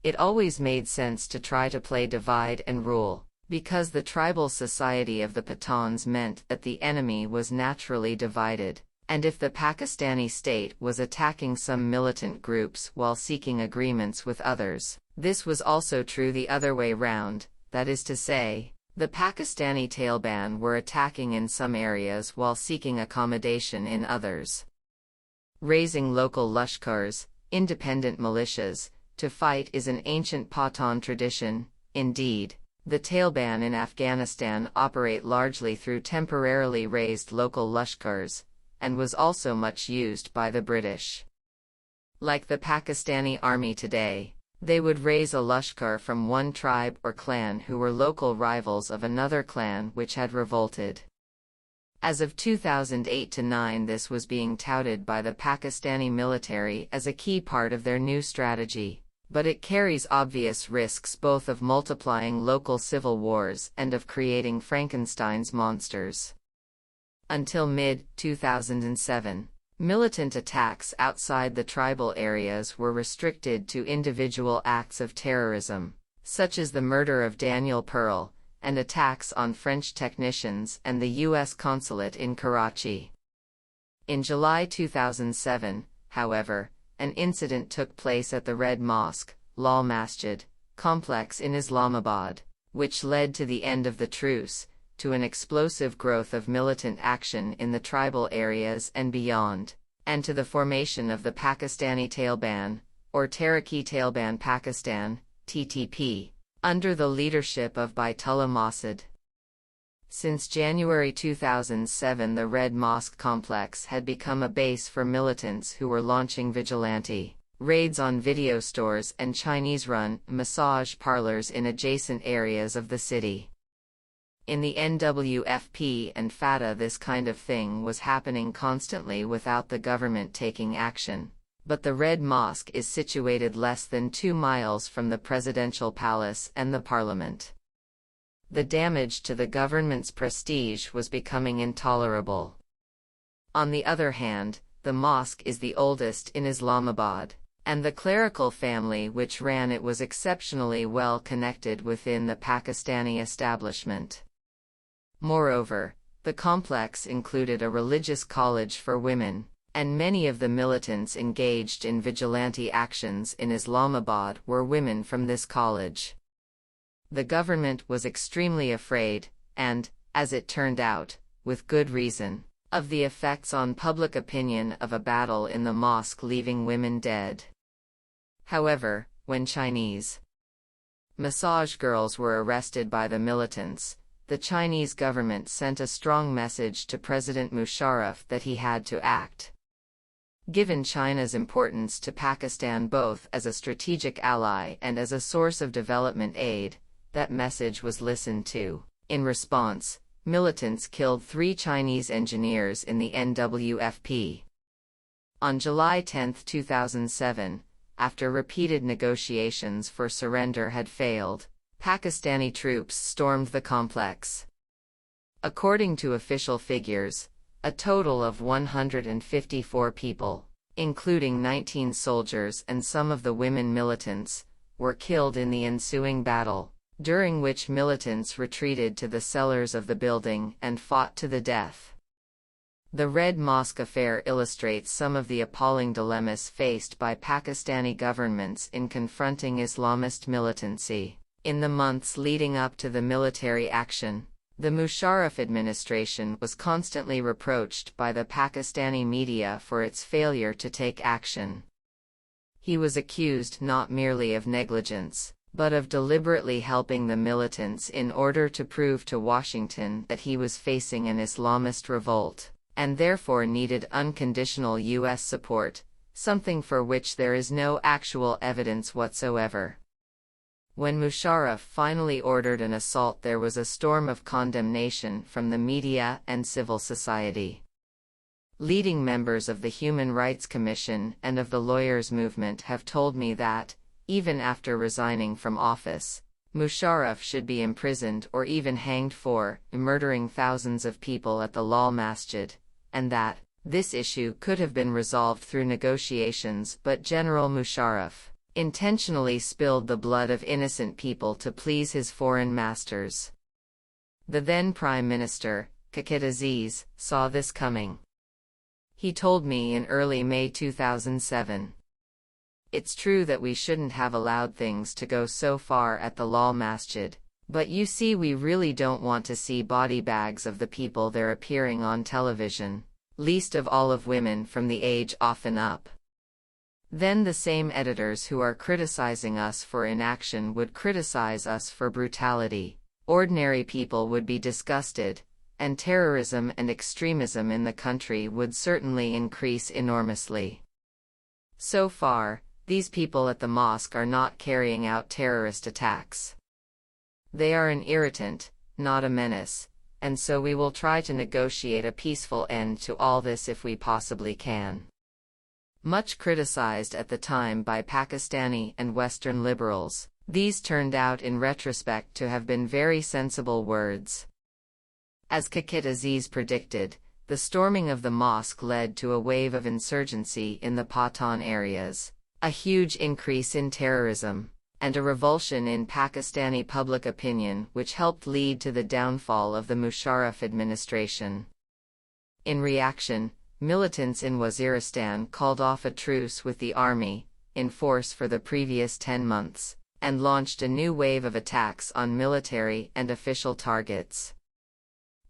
It always made sense to try to play divide and rule, because the tribal society of the Pathans meant that the enemy was naturally divided, and if the Pakistani state was attacking some militant groups while seeking agreements with others, this was also true the other way round, that is to say, the Pakistani Taliban were attacking in some areas while seeking accommodation in others. Raising local Lashkars, independent militias, to fight is an ancient Pathan tradition. Indeed, the Taliban in Afghanistan operate largely through temporarily raised local lashkars, and was also much used by the British. Like the Pakistani army today, they would raise a lashkar from one tribe or clan who were local rivals of another clan which had revolted. As of 2008-9, this was being touted by the Pakistani military as a key part of their new strategy, but it carries obvious risks both of multiplying local civil wars and of creating Frankenstein's monsters. Until mid-2007, militant attacks outside the tribal areas were restricted to individual acts of terrorism, such as the murder of Daniel Pearl, and attacks on French technicians and the U.S. consulate in Karachi. In July 2007, however, an incident took place at the Red Mosque, Lal Masjid, complex in Islamabad, which led to the end of the truce, to an explosive growth of militant action in the tribal areas and beyond, and to the formation of the Pakistani Taleban, or Tehrik-i-Taliban Pakistan, TTP, under the leadership of Baitullah Masud. Since January 2007, the Red Mosque complex had become a base for militants who were launching vigilante raids on video stores and Chinese-run massage parlors in adjacent areas of the city. In the NWFP and FATA, this kind of thing was happening constantly without the government taking action. But the Red Mosque is situated less than 2 miles from the presidential palace and the parliament. The damage to the government's prestige was becoming intolerable. On the other hand, the mosque is the oldest in Islamabad, and the clerical family which ran it was exceptionally well connected within the Pakistani establishment. Moreover, the complex included a religious college for women, and many of the militants engaged in vigilante actions in Islamabad were women from this college. The government was extremely afraid, and, as it turned out, with good reason, of the effects on public opinion of a battle in the mosque leaving women dead. However, when Chinese massage girls were arrested by the militants, the Chinese government sent a strong message to President Musharraf that he had to act. Given China's importance to Pakistan both as a strategic ally and as a source of development aid, that message was listened to. In response, militants killed 3 Chinese engineers in the NWFP. On July 10, 2007, after repeated negotiations for surrender had failed, Pakistani troops stormed the complex. According to official figures, a total of 154 people, including 19 soldiers and some of the women militants, were killed in the ensuing battle, during which militants retreated to the cellars of the building and fought to the death. The Red Mosque affair illustrates some of the appalling dilemmas faced by Pakistani governments in confronting Islamist militancy. In the months leading up to the military action, the Musharraf administration was constantly reproached by the Pakistani media for its failure to take action. He was accused not merely of negligence, but of deliberately helping the militants in order to prove to Washington that he was facing an Islamist revolt, and therefore needed unconditional U.S. support, something for which there is no actual evidence whatsoever. When Musharraf finally ordered an assault, there was a storm of condemnation from the media and civil society. Leading members of the Human Rights Commission and of the lawyers' movement have told me that, even after resigning from office, Musharraf should be imprisoned or even hanged for murdering thousands of people at the Lal Masjid, and that this issue could have been resolved through negotiations, but General Musharraf intentionally spilled the blood of innocent people to please his foreign masters. The then Prime Minister, Khalid Aziz, saw this coming. He told me in early May 2007. It's true that we shouldn't have allowed things to go so far at the Lal Masjid, but you see, we really don't want to see body bags of the people there appearing on television, least of all of women from the age of and up. Then the same editors who are criticizing us for inaction would criticize us for brutality. Ordinary people would be disgusted, and terrorism and extremism in the country would certainly increase enormously. So far, these people at the mosque are not carrying out terrorist attacks. They are an irritant, not a menace, and so we will try to negotiate a peaceful end to all this if we possibly can. Much criticized at the time by Pakistani and Western liberals, these turned out in retrospect to have been very sensible words. As Kakit Aziz predicted, the storming of the mosque led to a wave of insurgency in the Pathan areas, a huge increase in terrorism, and a revulsion in Pakistani public opinion which helped lead to the downfall of the Musharraf administration. In reaction, militants in Waziristan called off a truce with the army, in force for the previous 10 months, and launched a new wave of attacks on military and official targets.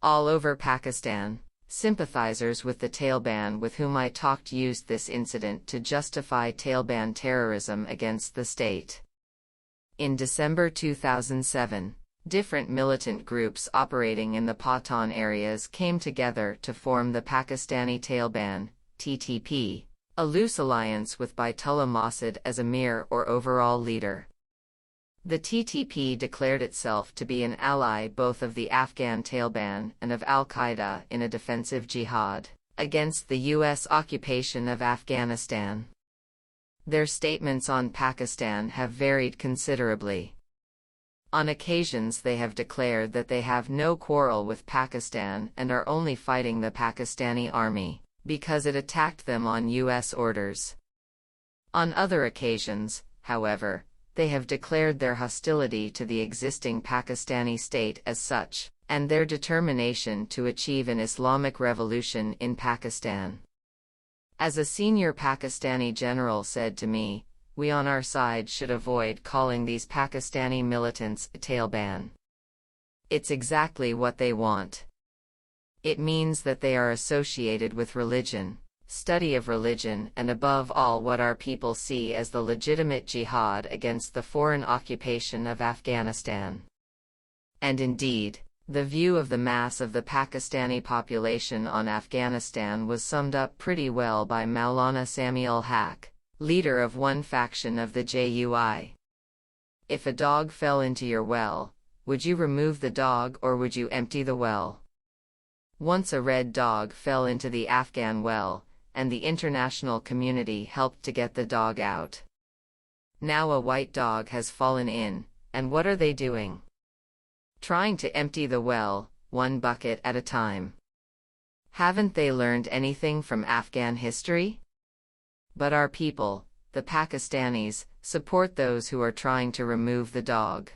All over Pakistan, sympathizers with the Taliban with whom I talked used this incident to justify Taliban terrorism against the state. In December 2007, different militant groups operating in the Pathan areas came together to form the Pakistani Taleban, TTP, a loose alliance with Baitullah Masud as emir or overall leader. The TTP declared itself to be an ally both of the Afghan Taliban and of al-Qaeda in a defensive jihad against the U.S. occupation of Afghanistan. Their statements on Pakistan have varied considerably. On occasions they have declared that they have no quarrel with Pakistan and are only fighting the Pakistani army because it attacked them on U.S. orders. On other occasions, however, they have declared their hostility to the existing Pakistani state as such, and their determination to achieve an Islamic revolution in Pakistan. As a senior Pakistani general said to me, we on our side should avoid calling these Pakistani militants Taliban. It's exactly what they want. It means that they are associated with religion, study of religion, and above all what our people see as the legitimate jihad against the foreign occupation of Afghanistan. And indeed, the view of the mass of the Pakistani population on Afghanistan was summed up pretty well by Maulana Sami-ul Haq, leader of one faction of the JUI. If a dog fell into your well, would you remove the dog or would you empty the well? Once a red dog fell into the Afghan well, and the international community helped to get the dog out. Now a white dog has fallen in, and what are they doing? Trying to empty the well, one bucket at a time. Haven't they learned anything from Afghan history? But our people, the Pakistanis, support those who are trying to remove the dog.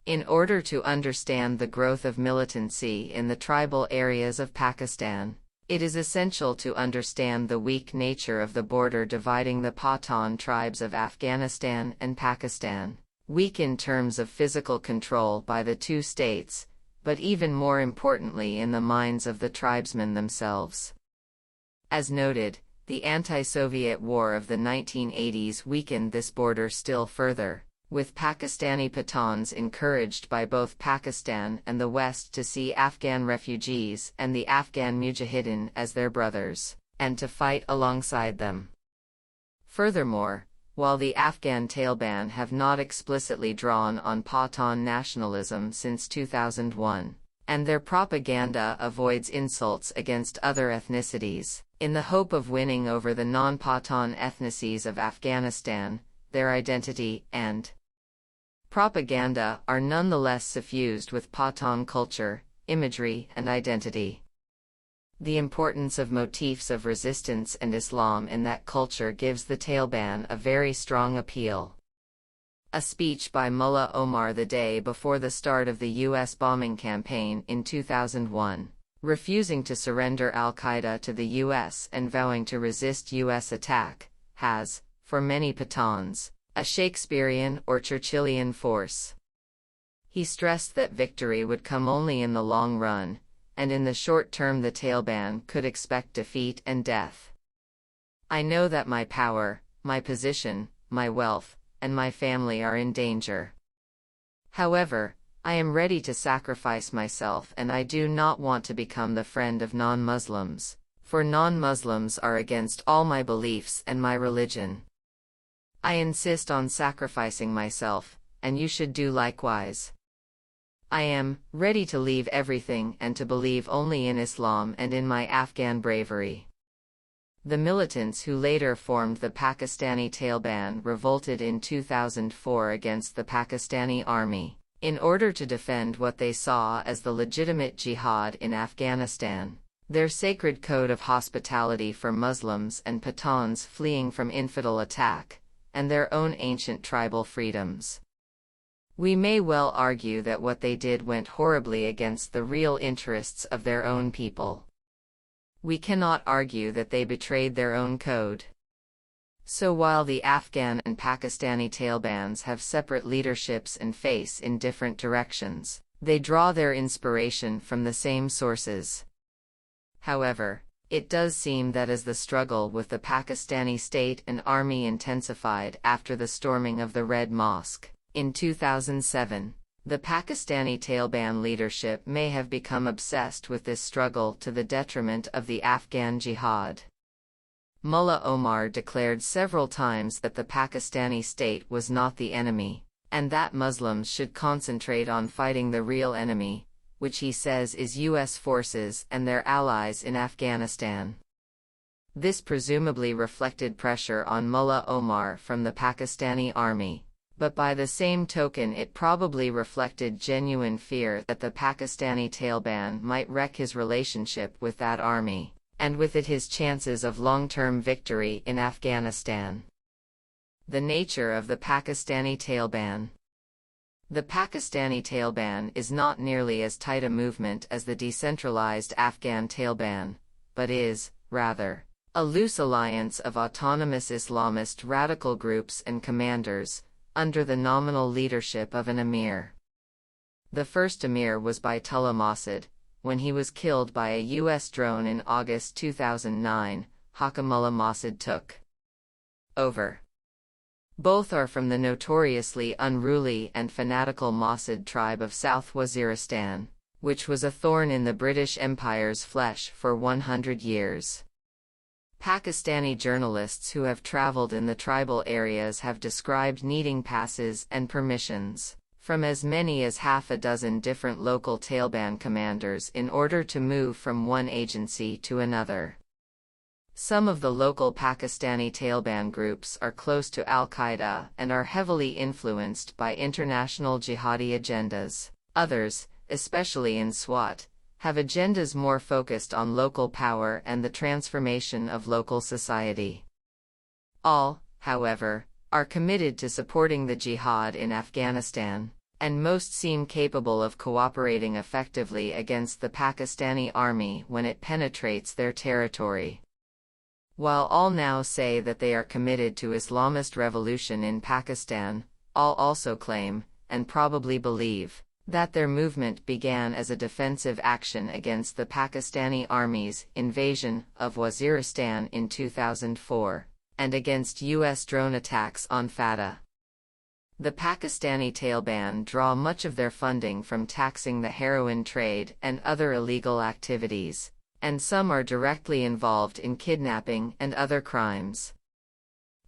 In order to understand the growth of militancy in the tribal areas of Pakistan, it is essential to understand the weak nature of the border dividing the Pathan tribes of Afghanistan and Pakistan, weak in terms of physical control by the two states, but even more importantly in the minds of the tribesmen themselves. As noted, the anti-Soviet war of the 1980s weakened this border still further, with Pakistani Pathans encouraged by both Pakistan and the West to see Afghan refugees and the Afghan Mujahideen as their brothers, and to fight alongside them. Furthermore, while the Afghan Taliban have not explicitly drawn on Pathan nationalism since 2001, and their propaganda avoids insults against other ethnicities, in the hope of winning over the non-Pathan ethnicities of Afghanistan, their identity and propaganda are nonetheless suffused with Pathan culture, imagery, and identity. The importance of motifs of resistance and Islam in that culture gives the Taliban a very strong appeal. A speech by Mullah Omar the day before the start of the U.S. bombing campaign in 2001, refusing to surrender al-Qaeda to the U.S. and vowing to resist U.S. attack, has, for many Pathans, a Shakespearean or Churchillian force. He stressed that victory would come only in the long run, and in the short term the Taliban could expect defeat and death. I know that my power, my position, my wealth, and my family are in danger. However, I am ready to sacrifice myself, and I do not want to become the friend of non-Muslims, for non-Muslims are against all my beliefs and my religion. I insist on sacrificing myself, and you should do likewise. I am ready to leave everything and to believe only in Islam and in my Afghan bravery. The militants who later formed the Pakistani Taleban revolted in 2004 against the Pakistani army, in order to defend what they saw as the legitimate jihad in Afghanistan, their sacred code of hospitality for Muslims and Pathans fleeing from infidel attack, and their own ancient tribal freedoms. We may well argue that what they did went horribly against the real interests of their own people. We cannot argue that they betrayed their own code. So while the Afghan and Pakistani Talebans have separate leaderships and face in different directions, they draw their inspiration from the same sources. However, it does seem that as the struggle with the Pakistani state and army intensified after the storming of the Red Mosque in 2007, the Pakistani Taleban leadership may have become obsessed with this struggle to the detriment of the Afghan jihad. Mullah Omar declared several times that the Pakistani state was not the enemy, and that Muslims should concentrate on fighting the real enemy, which he says is U.S. forces and their allies in Afghanistan. This presumably reflected pressure on Mullah Omar from the Pakistani army, but by the same token it probably reflected genuine fear that the Pakistani Taleban might wreck his relationship with that army, and with it his chances of long-term victory in Afghanistan. The nature of the Pakistani Taleban. The Pakistani Taleban is not nearly as tight a movement as the decentralized Afghan Taleban, but is, rather, a loose alliance of autonomous Islamist radical groups and commanders, under the nominal leadership of an emir. The first emir was Bayatullah Masud. When he was killed by a U.S. drone in August 2009, Hakamullah Masud took over. Both are from the notoriously unruly and fanatical Masud tribe of South Waziristan, which was a thorn in the British Empire's flesh for 100 years. Pakistani journalists who have traveled in the tribal areas have described needing passes and permissions from as many as half a dozen different local Taliban commanders in order to move from one agency to another. Some of the local Pakistani Taliban groups are close to al-Qaeda and are heavily influenced by international jihadi agendas. Others, especially in Swat, have agendas more focused on local power and the transformation of local society. All, however, are committed to supporting the jihad in Afghanistan, and most seem capable of cooperating effectively against the Pakistani army when it penetrates their territory. While all now say that they are committed to Islamist revolution in Pakistan, all also claim, and probably believe, that their movement began as a defensive action against the Pakistani army's invasion of Waziristan in 2004, and against U.S. drone attacks on FATA. The Pakistani Taleban draw much of their funding from taxing the heroin trade and other illegal activities, and some are directly involved in kidnapping and other crimes.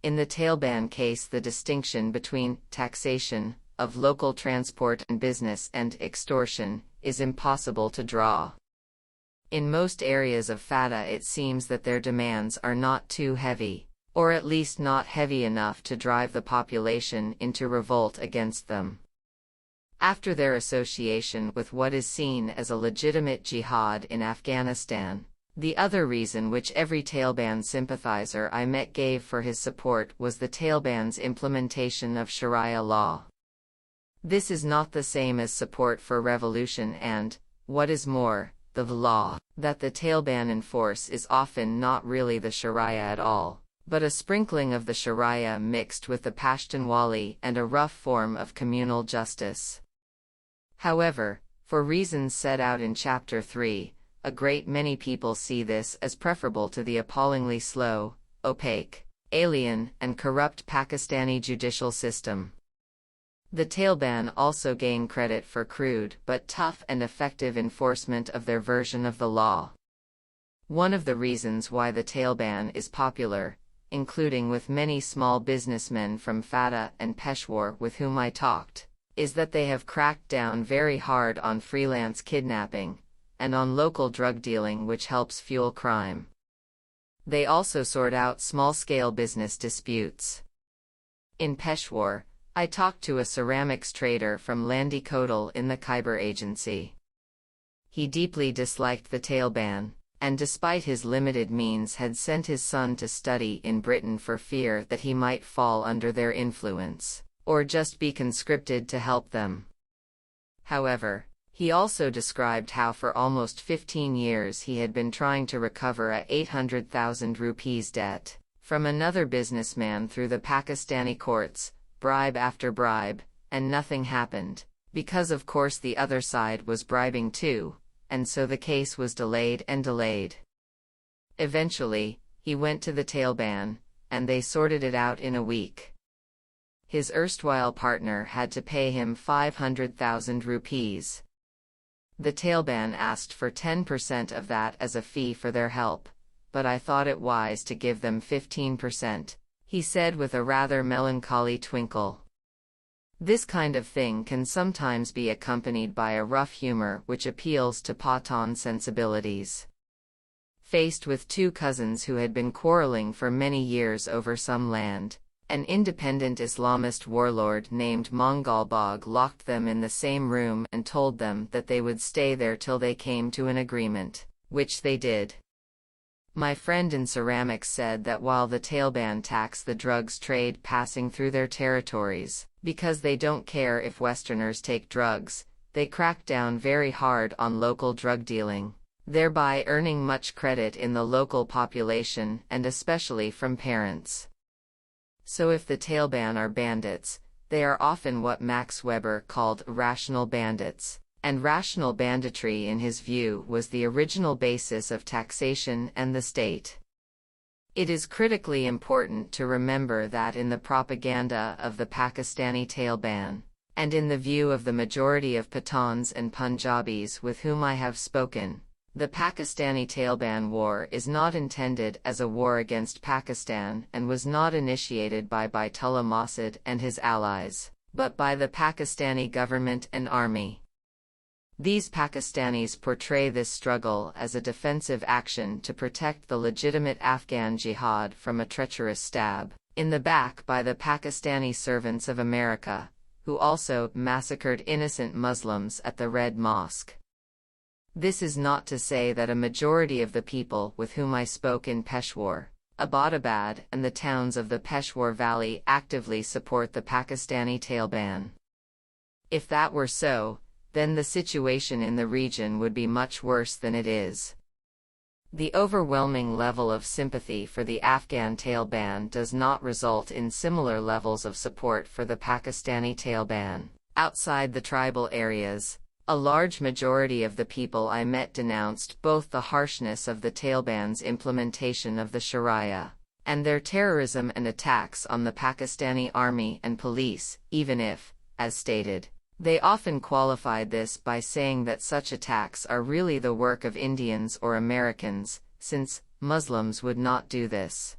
In the Taleban case, the distinction between taxation of local transport and business and extortion is impossible to draw. In most areas of FATA it seems that their demands are not too heavy, or at least not heavy enough to drive the population into revolt against them. After their association with what is seen as a legitimate jihad in Afghanistan, the other reason which every Taliban sympathizer I met gave for his support was the Taliban's implementation of Sharia law. This is not the same as support for revolution and, what is more, the law that the Taliban enforce is often not really the Sharia at all, but a sprinkling of the Sharia mixed with the Pashtunwali and a rough form of communal justice. However, for reasons set out in Chapter 3, a great many people see this as preferable to the appallingly slow, opaque, alien, and corrupt Pakistani judicial system. The Taliban also gain credit for crude but tough and effective enforcement of their version of the law. One of the reasons why the Taliban is popular, including with many small businessmen from Fatah and Peshawar with whom I talked, is that they have cracked down very hard on freelance kidnapping and on local drug dealing, which helps fuel crime. They also sort out small-scale business disputes. In Peshawar, I talked to a ceramics trader from Landi Kodal in the Khyber Agency. He deeply disliked the Taliban, and despite his limited means had sent his son to study in Britain for fear that he might fall under their influence, or just be conscripted to help them. However, he also described how for almost 15 years he had been trying to recover a 800,000 rupees debt from another businessman through the Pakistani courts, bribe after bribe, and nothing happened, because of course the other side was bribing too, and so the case was delayed and delayed. Eventually, he went to the Taliban, and they sorted it out in a week. His erstwhile partner had to pay him 500,000 rupees. The Taliban asked for 10% of that as a fee for their help, but I thought it wise to give them 15%, he said with a rather melancholy twinkle. This kind of thing can sometimes be accompanied by a rough humor which appeals to Pathan sensibilities. Faced with two cousins who had been quarreling for many years over some land, an independent Islamist warlord named Mongolbog locked them in the same room and told them that they would stay there till they came to an agreement, which they did. My friend in ceramics said that while the Taliban tax the drugs trade passing through their territories, because they don't care if Westerners take drugs, they crack down very hard on local drug dealing, thereby earning much credit in the local population and especially from parents. So if the Taliban are bandits, they are often what Max Weber called rational bandits. And rational banditry in his view was the original basis of taxation and the state. It is critically important to remember that in the propaganda of the Pakistani Taliban, and in the view of the majority of Pathans and Punjabis with whom I have spoken, the Pakistani Taliban war is not intended as a war against Pakistan and was not initiated by Baitullah Masud and his allies, but by the Pakistani government and army. These Pakistanis portray this struggle as a defensive action to protect the legitimate Afghan jihad from a treacherous stab in the back by the Pakistani servants of America, who also massacred innocent Muslims at the Red Mosque. This is not to say that a majority of the people with whom I spoke in Peshawar, Abbottabad, and the towns of the Peshawar Valley actively support the Pakistani Taliban. If that were so, then the situation in the region would be much worse than it is. The overwhelming level of sympathy for the Afghan Taliban does not result in similar levels of support for the Pakistani Taliban. Outside the tribal areas, a large majority of the people I met denounced both the harshness of the Taliban's implementation of the Sharia, and their terrorism and attacks on the Pakistani army and police, even if, as stated, they often qualified this by saying that such attacks are really the work of Indians or Americans, since Muslims would not do this.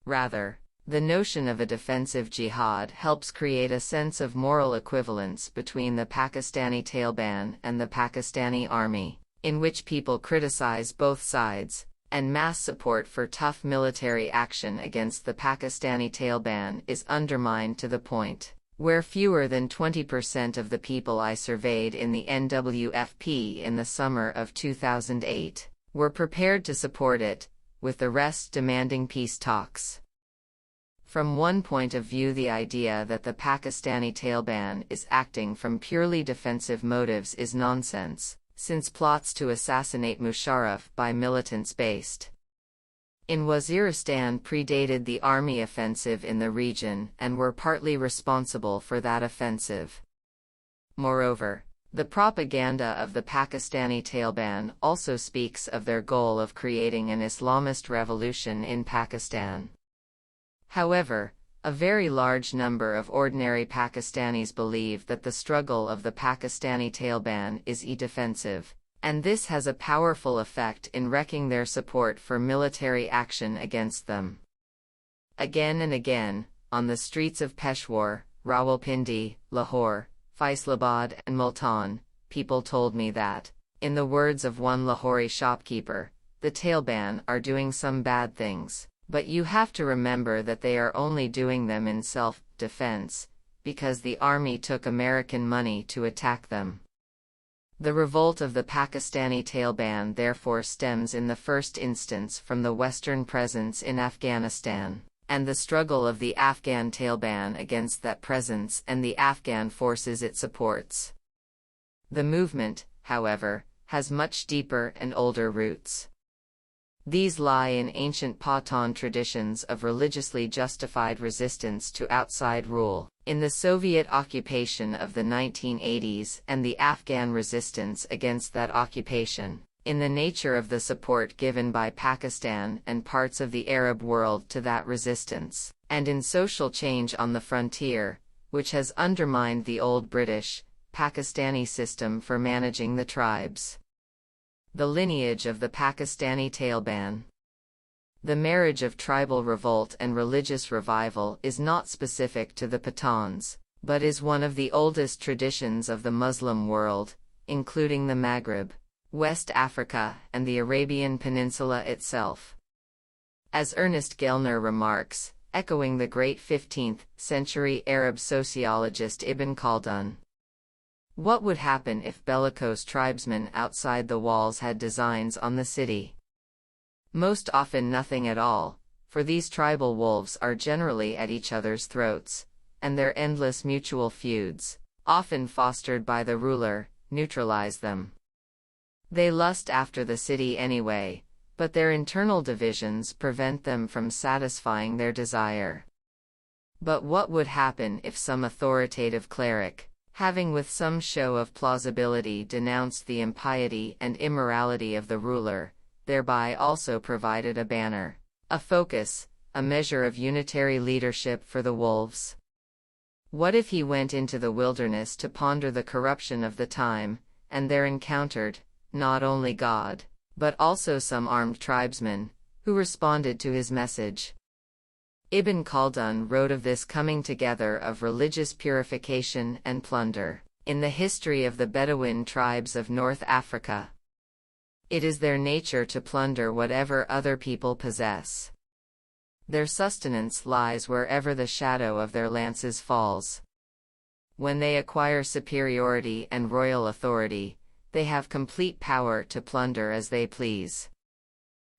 Rather, the notion of a defensive jihad helps create a sense of moral equivalence between the Pakistani Taliban and the Pakistani army, in which people criticize both sides, and mass support for tough military action against the Pakistani Taliban is undermined to the point where fewer than 20% of the people I surveyed in the NWFP in the summer of 2008 were prepared to support it, with the rest demanding peace talks. From one point of view, the idea that the Pakistani Taliban is acting from purely defensive motives is nonsense, since plots to assassinate Musharraf by militants based in Waziristan predated the army offensive in the region and were partly responsible for that offensive. Moreover, the propaganda of the Pakistani Taliban also speaks of their goal of creating an Islamist revolution in Pakistan. However, a very large number of ordinary Pakistanis believe that the struggle of the Pakistani Taleban is defensive, and this has a powerful effect in wrecking their support for military action against them. Again and again, on the streets of Peshawar, Rawalpindi, Lahore, Faisalabad and Multan, people told me that, in the words of one Lahori shopkeeper, the Taleban are doing some bad things, but you have to remember that they are only doing them in self-defense, because the army took American money to attack them. The revolt of the Pakistani Taleban therefore stems in the first instance from the Western presence in Afghanistan, and the struggle of the Afghan Taleban against that presence and the Afghan forces it supports. The movement, however, has much deeper and older roots. These lie in ancient Pathan traditions of religiously justified resistance to outside rule, in the Soviet occupation of the 1980s and the Afghan resistance against that occupation, in the nature of the support given by Pakistan and parts of the Arab world to that resistance, and in social change on the frontier, which has undermined the old British, Pakistani system for managing the tribes. The lineage of the Pakistani Taleban. The marriage of tribal revolt and religious revival is not specific to the Pathans, but is one of the oldest traditions of the Muslim world, including the Maghreb, West Africa, and the Arabian Peninsula itself. As Ernest Gellner remarks, echoing the great 15th-century Arab sociologist Ibn Khaldun, what would happen if bellicose tribesmen outside the walls had designs on the city? Most often nothing at all, for these tribal wolves are generally at each other's throats, and their endless mutual feuds, often fostered by the ruler, neutralize them. They lust after the city anyway, but their internal divisions prevent them from satisfying their desire. But what would happen if some authoritative cleric, having with some show of plausibility denounced the impiety and immorality of the ruler, thereby also provided a banner, a focus, a measure of unitary leadership for the wolves? What if he went into the wilderness to ponder the corruption of the time, and there encountered, not only God, but also some armed tribesmen, who responded to his message? Ibn Khaldun wrote of this coming together of religious purification and plunder, in the history of the Bedouin tribes of North Africa. It is their nature to plunder whatever other people possess. Their sustenance lies wherever the shadow of their lances falls. When they acquire superiority and royal authority, they have complete power to plunder as they please.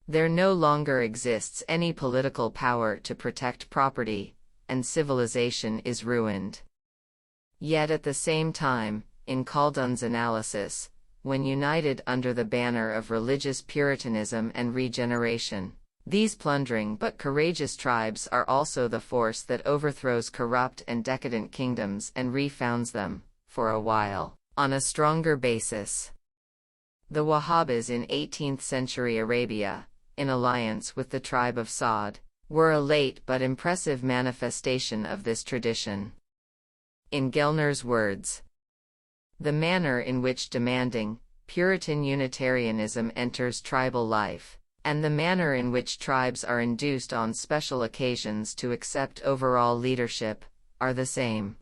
There no longer exists any political power to protect property, and civilization is ruined. Yet at the same time, in Khaldun's analysis, when united under the banner of religious puritanism and regeneration, these plundering but courageous tribes are also the force that overthrows corrupt and decadent kingdoms and refounds them, for a while, on a stronger basis. The Wahhabis in 18th-century Arabia, in alliance with the tribe of Saud, were a late but impressive manifestation of this tradition. In Gellner's words, the manner in which demanding, Puritan Unitarianism enters tribal life, and the manner in which tribes are induced on special occasions to accept overall leadership, are the same.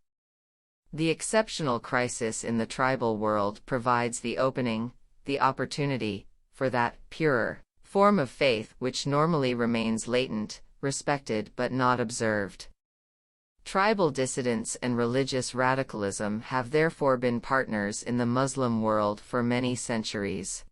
The exceptional crisis in the tribal world provides the opening, the opportunity, for that purer form of faith which normally remains latent, respected but not observed. Tribal dissidence and religious radicalism have therefore been partners in the Muslim world for many centuries.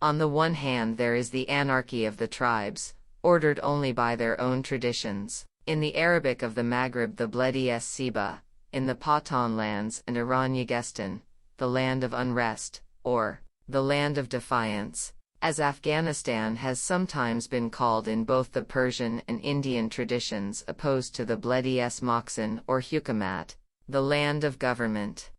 On the one hand there is the anarchy of the tribes, ordered only by their own traditions, in the Arabic of the Maghreb the Bledi Siba, in the Pathan lands and Iran Yagistan, the land of unrest, or the land of defiance, as Afghanistan has sometimes been called in both the Persian and Indian traditions, opposed to the Bledi Moxin or Hukamat, the land of government.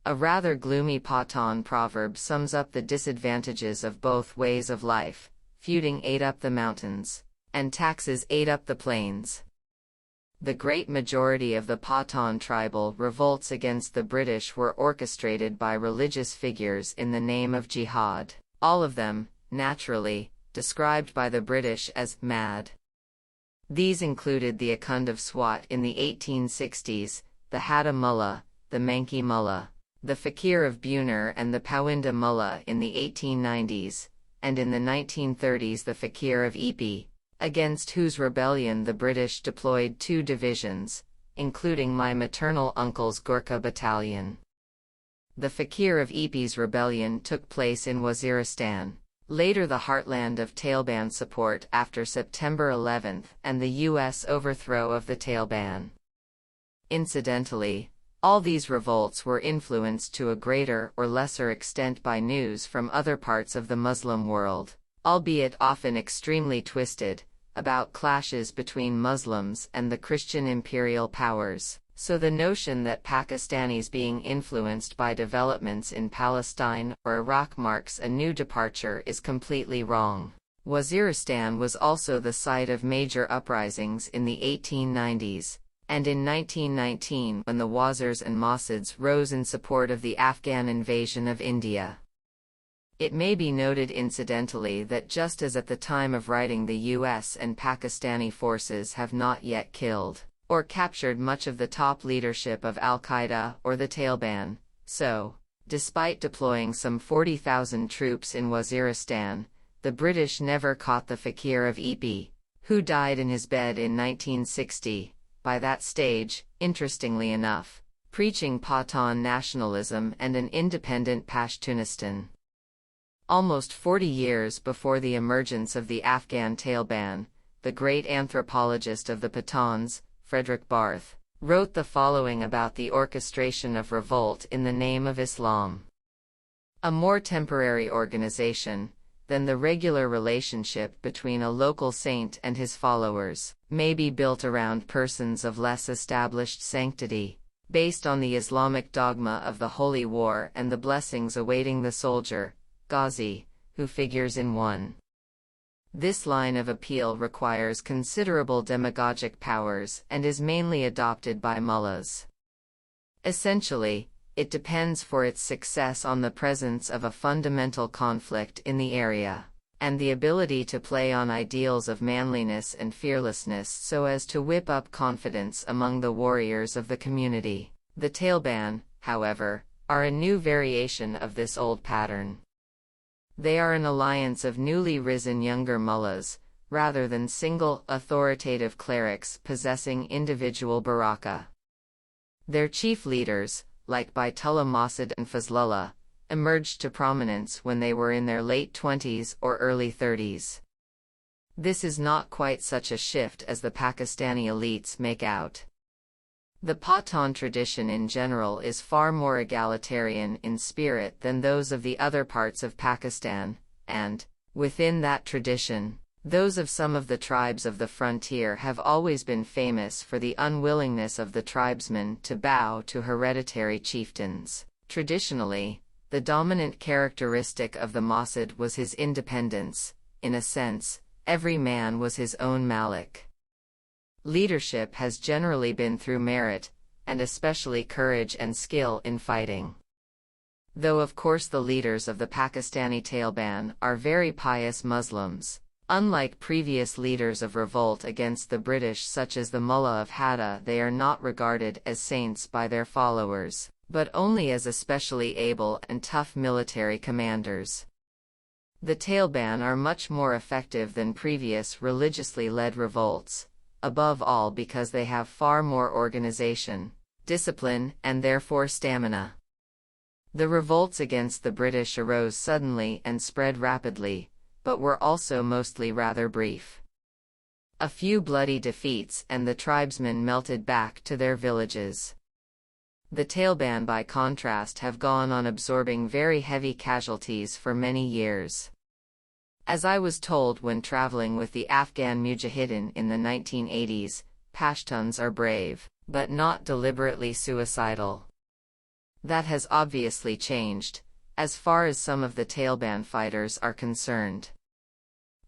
A rather gloomy Pathan proverb sums up the disadvantages of both ways of life: feuding ate up the mountains, and taxes ate up the plains. The great majority of the Pathan tribal revolts against the British were orchestrated by religious figures in the name of jihad, all of them, naturally, described by the British as mad. These included the Akhund of Swat in the 1860s, the Hatta Mullah, the Manki Mullah, the Fakir of Buner and the Pawinda Mullah in the 1890s, and in the 1930s the Fakir of Ipi, against whose rebellion the British deployed 2 divisions, including my maternal uncle's Gurkha battalion. The Fakir of Ipi's rebellion took place in Waziristan, later the heartland of Taliban support after September 11 and the U.S. overthrow of the Taliban. Incidentally, all these revolts were influenced to a greater or lesser extent by news from other parts of the Muslim world, albeit often extremely twisted, about clashes between Muslims and the Christian imperial powers. So the notion that Pakistanis being influenced by developments in Palestine or Iraq marks a new departure is completely wrong. Waziristan was also the site of major uprisings in the 1890s, and in 1919 when the Wazirs and Masids rose in support of the Afghan invasion of India. It may be noted incidentally that just as at the time of writing the US and Pakistani forces have not yet killed or captured much of the top leadership of al-Qaeda or the Taliban, so, despite deploying some 40,000 troops in Waziristan, the British never caught the Fakir of Ipi, who died in his bed in 1960, by that stage, interestingly enough, preaching Pathan nationalism and an independent Pashtunistan. Almost 40 years before the emergence of the Afghan Taliban, the great anthropologist of the Pathans, Frederick Barth, wrote the following about the orchestration of revolt in the name of Islam. A more temporary organization than the regular relationship between a local saint and his followers may be built around persons of less established sanctity, based on the Islamic dogma of the holy war and the blessings awaiting the soldier, Ghazi, who figures in 1. This line of appeal requires considerable demagogic powers and is mainly adopted by mullahs. Essentially, it depends for its success on the presence of a fundamental conflict in the area, and the ability to play on ideals of manliness and fearlessness so as to whip up confidence among the warriors of the community. The Taliban, however, are a new variation of this old pattern. They are an alliance of newly risen younger mullahs, rather than single, authoritative clerics possessing individual baraka. Their chief leaders, like Baitullah Masid and Fazlullah, emerged to prominence when they were in their late 20s or early 30s. This is not quite such a shift as the Pakistani elites make out. The Pathan tradition in general is far more egalitarian in spirit than those of the other parts of Pakistan, and, within that tradition, those of some of the tribes of the frontier have always been famous for the unwillingness of the tribesmen to bow to hereditary chieftains. Traditionally, the dominant characteristic of the Masid was his independence. In a sense, every man was his own Malik. Leadership has generally been through merit, and especially courage and skill in fighting. Though of course the leaders of the Pakistani Taliban are very pious Muslims, unlike previous leaders of revolt against the British such as the Mullah of Hatta, they are not regarded as saints by their followers, but only as especially able and tough military commanders. The Taliban are much more effective than previous religiously led revolts, above all because they have far more organization, discipline, and therefore stamina. The revolts against the British arose suddenly and spread rapidly, but were also mostly rather brief. A few bloody defeats and the tribesmen melted back to their villages. The Taliban by contrast have gone on absorbing very heavy casualties for many years. As I was told when traveling with the Afghan Mujahideen in the 1980s, Pashtuns are brave, but not deliberately suicidal. That has obviously changed, as far as some of the Taliban fighters are concerned.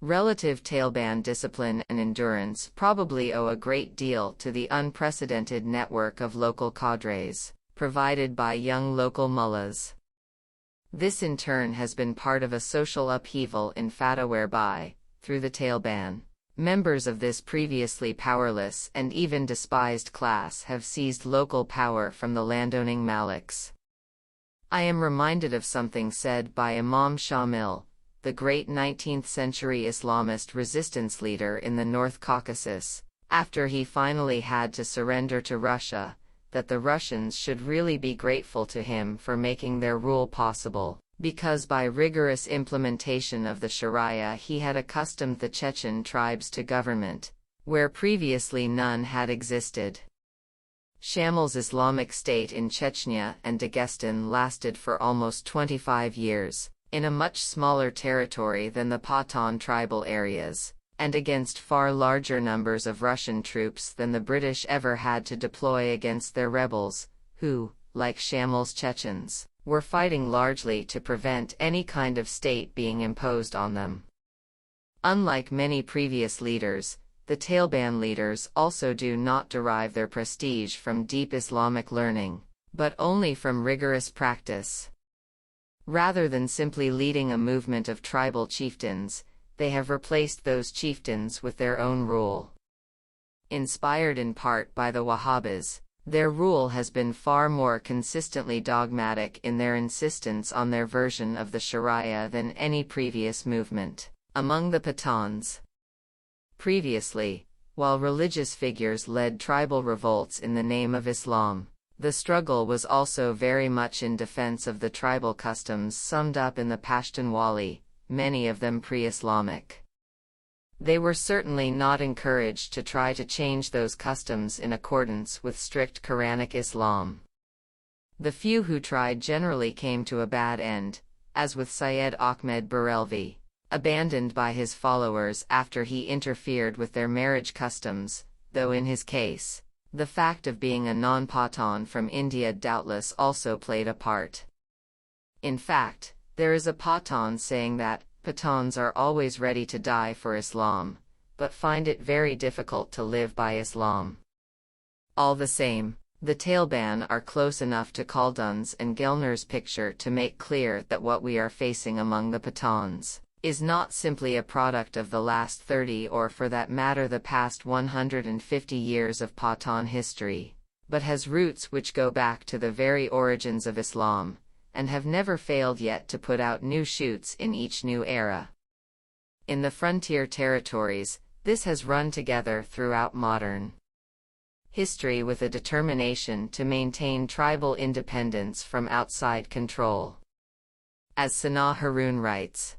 Relative Taliban discipline and endurance probably owe a great deal to the unprecedented network of local cadres, provided by young local mullahs. This in turn has been part of a social upheaval in Fatah whereby, through the Taliban, members of this previously powerless and even despised class have seized local power from the landowning Maliks. I am reminded of something said by Imam Shamil, the great 19th-century Islamist resistance leader in the North Caucasus, after he finally had to surrender to Russia, that the Russians should really be grateful to him for making their rule possible, because by rigorous implementation of the Sharia he had accustomed the Chechen tribes to government, where previously none had existed. Shamil's Islamic State in Chechnya and Dagestan lasted for almost 25 years, in a much smaller territory than the Pathan tribal areas, and against far larger numbers of Russian troops than the British ever had to deploy against their rebels, who, like Shamil's Chechens, were fighting largely to prevent any kind of state being imposed on them. Unlike many previous leaders, the Taliban leaders also do not derive their prestige from deep Islamic learning, but only from rigorous practice. Rather than simply leading a movement of tribal chieftains, they have replaced those chieftains with their own rule. Inspired in part by the Wahhabis, their rule has been far more consistently dogmatic in their insistence on their version of the Sharia than any previous movement. Among the Pathans, previously, while religious figures led tribal revolts in the name of Islam, the struggle was also very much in defense of the tribal customs summed up in the Pashtunwali, many of them pre-Islamic. They were certainly not encouraged to try to change those customs in accordance with strict Quranic Islam. The few who tried generally came to a bad end, as with Syed Ahmed Barelvi, abandoned by his followers after he interfered with their marriage customs, though in his case, the fact of being a non-Pathan from India doubtless also played a part. In fact, there is a Pathan saying that Pathans are always ready to die for Islam, but find it very difficult to live by Islam. All the same, the Taliban are close enough to Khaldun's and Gellner's picture to make clear that what we are facing among the Pathans is not simply a product of the last 30 or for that matter the past 150 years of Pathan history, but has roots which go back to the very origins of Islam, and have never failed yet to put out new shoots in each new era. In the frontier territories, this has run together throughout modern history with a determination to maintain tribal independence from outside control. As Sana Harun writes,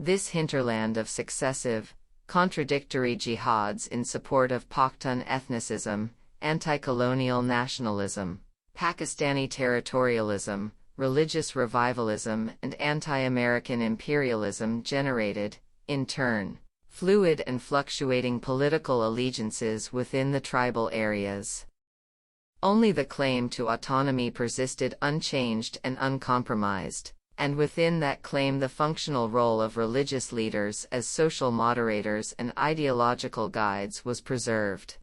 this hinterland of successive, contradictory jihads in support of Pakhtun ethnicism, anti-colonial nationalism, Pakistani territorialism, religious revivalism and anti-American imperialism generated, in turn, fluid and fluctuating political allegiances within the tribal areas. Only the claim to autonomy persisted unchanged and uncompromised, and within that claim the functional role of religious leaders as social moderators and ideological guides was preserved.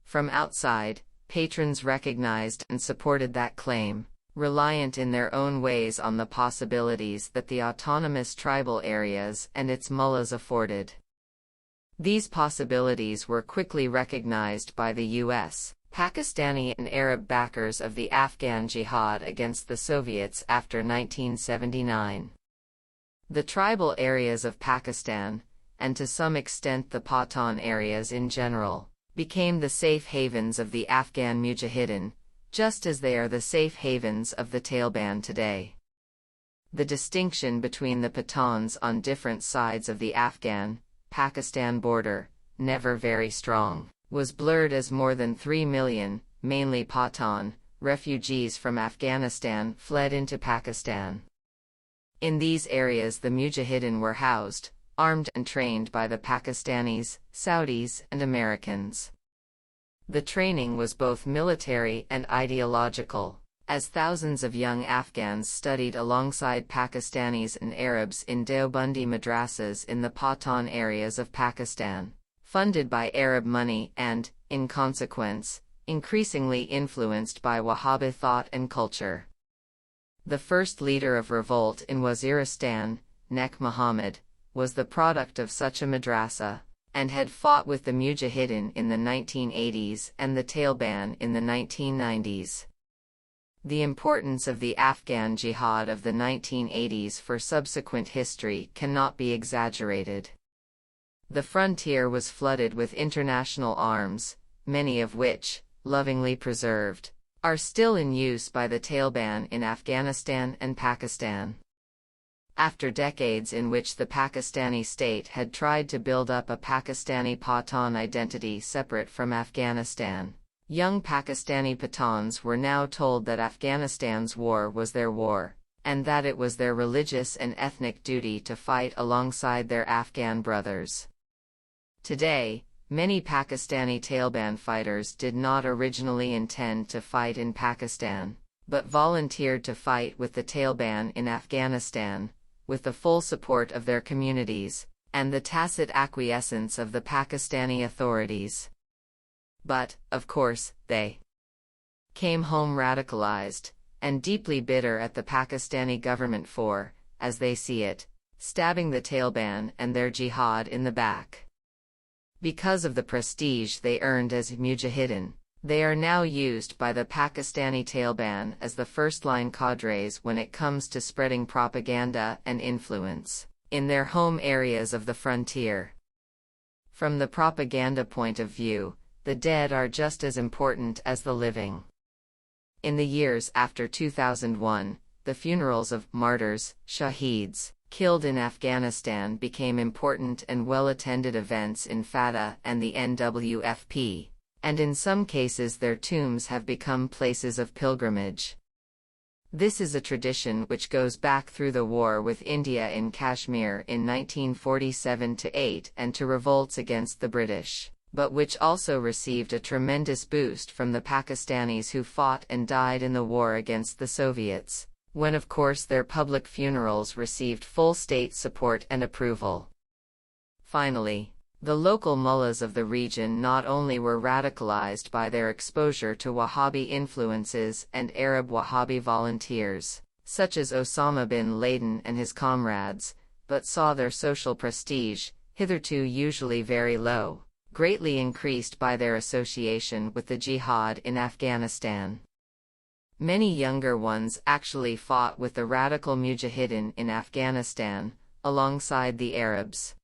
From outside, patrons recognized and supported that claim, reliant in their own ways on the possibilities that the autonomous tribal areas and its mullahs afforded. These possibilities were quickly recognized by the U.S., Pakistani and Arab backers of the Afghan jihad against the Soviets after 1979. The tribal areas of Pakistan, and to some extent the Pathan areas in general, became the safe havens of the Afghan Mujahideen, just as they are the safe havens of the Taliban today. The distinction between the Pathans on different sides of the Afghan-Pakistan border, never very strong, was blurred as more than 3 million, mainly Pathan, refugees from Afghanistan fled into Pakistan. In these areas the Mujahideen were housed, armed and trained by the Pakistanis, Saudis and Americans. The training was both military and ideological, as thousands of young Afghans studied alongside Pakistanis and Arabs in Deobandi madrasas in the Pathan areas of Pakistan, funded by Arab money and, in consequence, increasingly influenced by Wahhabi thought and culture. The first leader of revolt in Waziristan, Nek Muhammad, was the product of such a madrasa, and had fought with the Mujahideen in the 1980s and the Taliban in the 1990s. The importance of the Afghan jihad of the 1980s for subsequent history cannot be exaggerated. The frontier was flooded with international arms, many of which, lovingly preserved, are still in use by the Taliban in Afghanistan and Pakistan. After decades in which the Pakistani state had tried to build up a Pakistani Pathan identity separate from Afghanistan, young Pakistani Pathans were now told that Afghanistan's war was their war, and that it was their religious and ethnic duty to fight alongside their Afghan brothers. Today, many Pakistani Taliban fighters did not originally intend to fight in Pakistan, but volunteered to fight with the Taliban in Afghanistan, with the full support of their communities, and the tacit acquiescence of the Pakistani authorities. But, of course, they came home radicalized, and deeply bitter at the Pakistani government for, as they see it, stabbing the Taliban and their jihad in the back. Because of the prestige they earned as Mujahideen, they are now used by the Pakistani Taliban as the first-line cadres when it comes to spreading propaganda and influence in their home areas of the frontier. From the propaganda point of view, the dead are just as important as the living. In the years after 2001, the funerals of martyrs, shaheeds, killed in Afghanistan became important and well-attended events in FATA and the NWFP, and in some cases their tombs have become places of pilgrimage. This is a tradition which goes back through the war with India in Kashmir in 1947-8 and to revolts against the British, but which also received a tremendous boost from the Pakistanis who fought and died in the war against the Soviets, when of course their public funerals received full state support and approval. Finally, the local mullahs of the region not only were radicalized by their exposure to Wahhabi influences and Arab Wahhabi volunteers, such as Osama bin Laden and his comrades, but saw their social prestige, hitherto usually very low, greatly increased by their association with the jihad in Afghanistan. Many younger ones actually fought with the radical Mujahideen in Afghanistan, alongside the Arabs.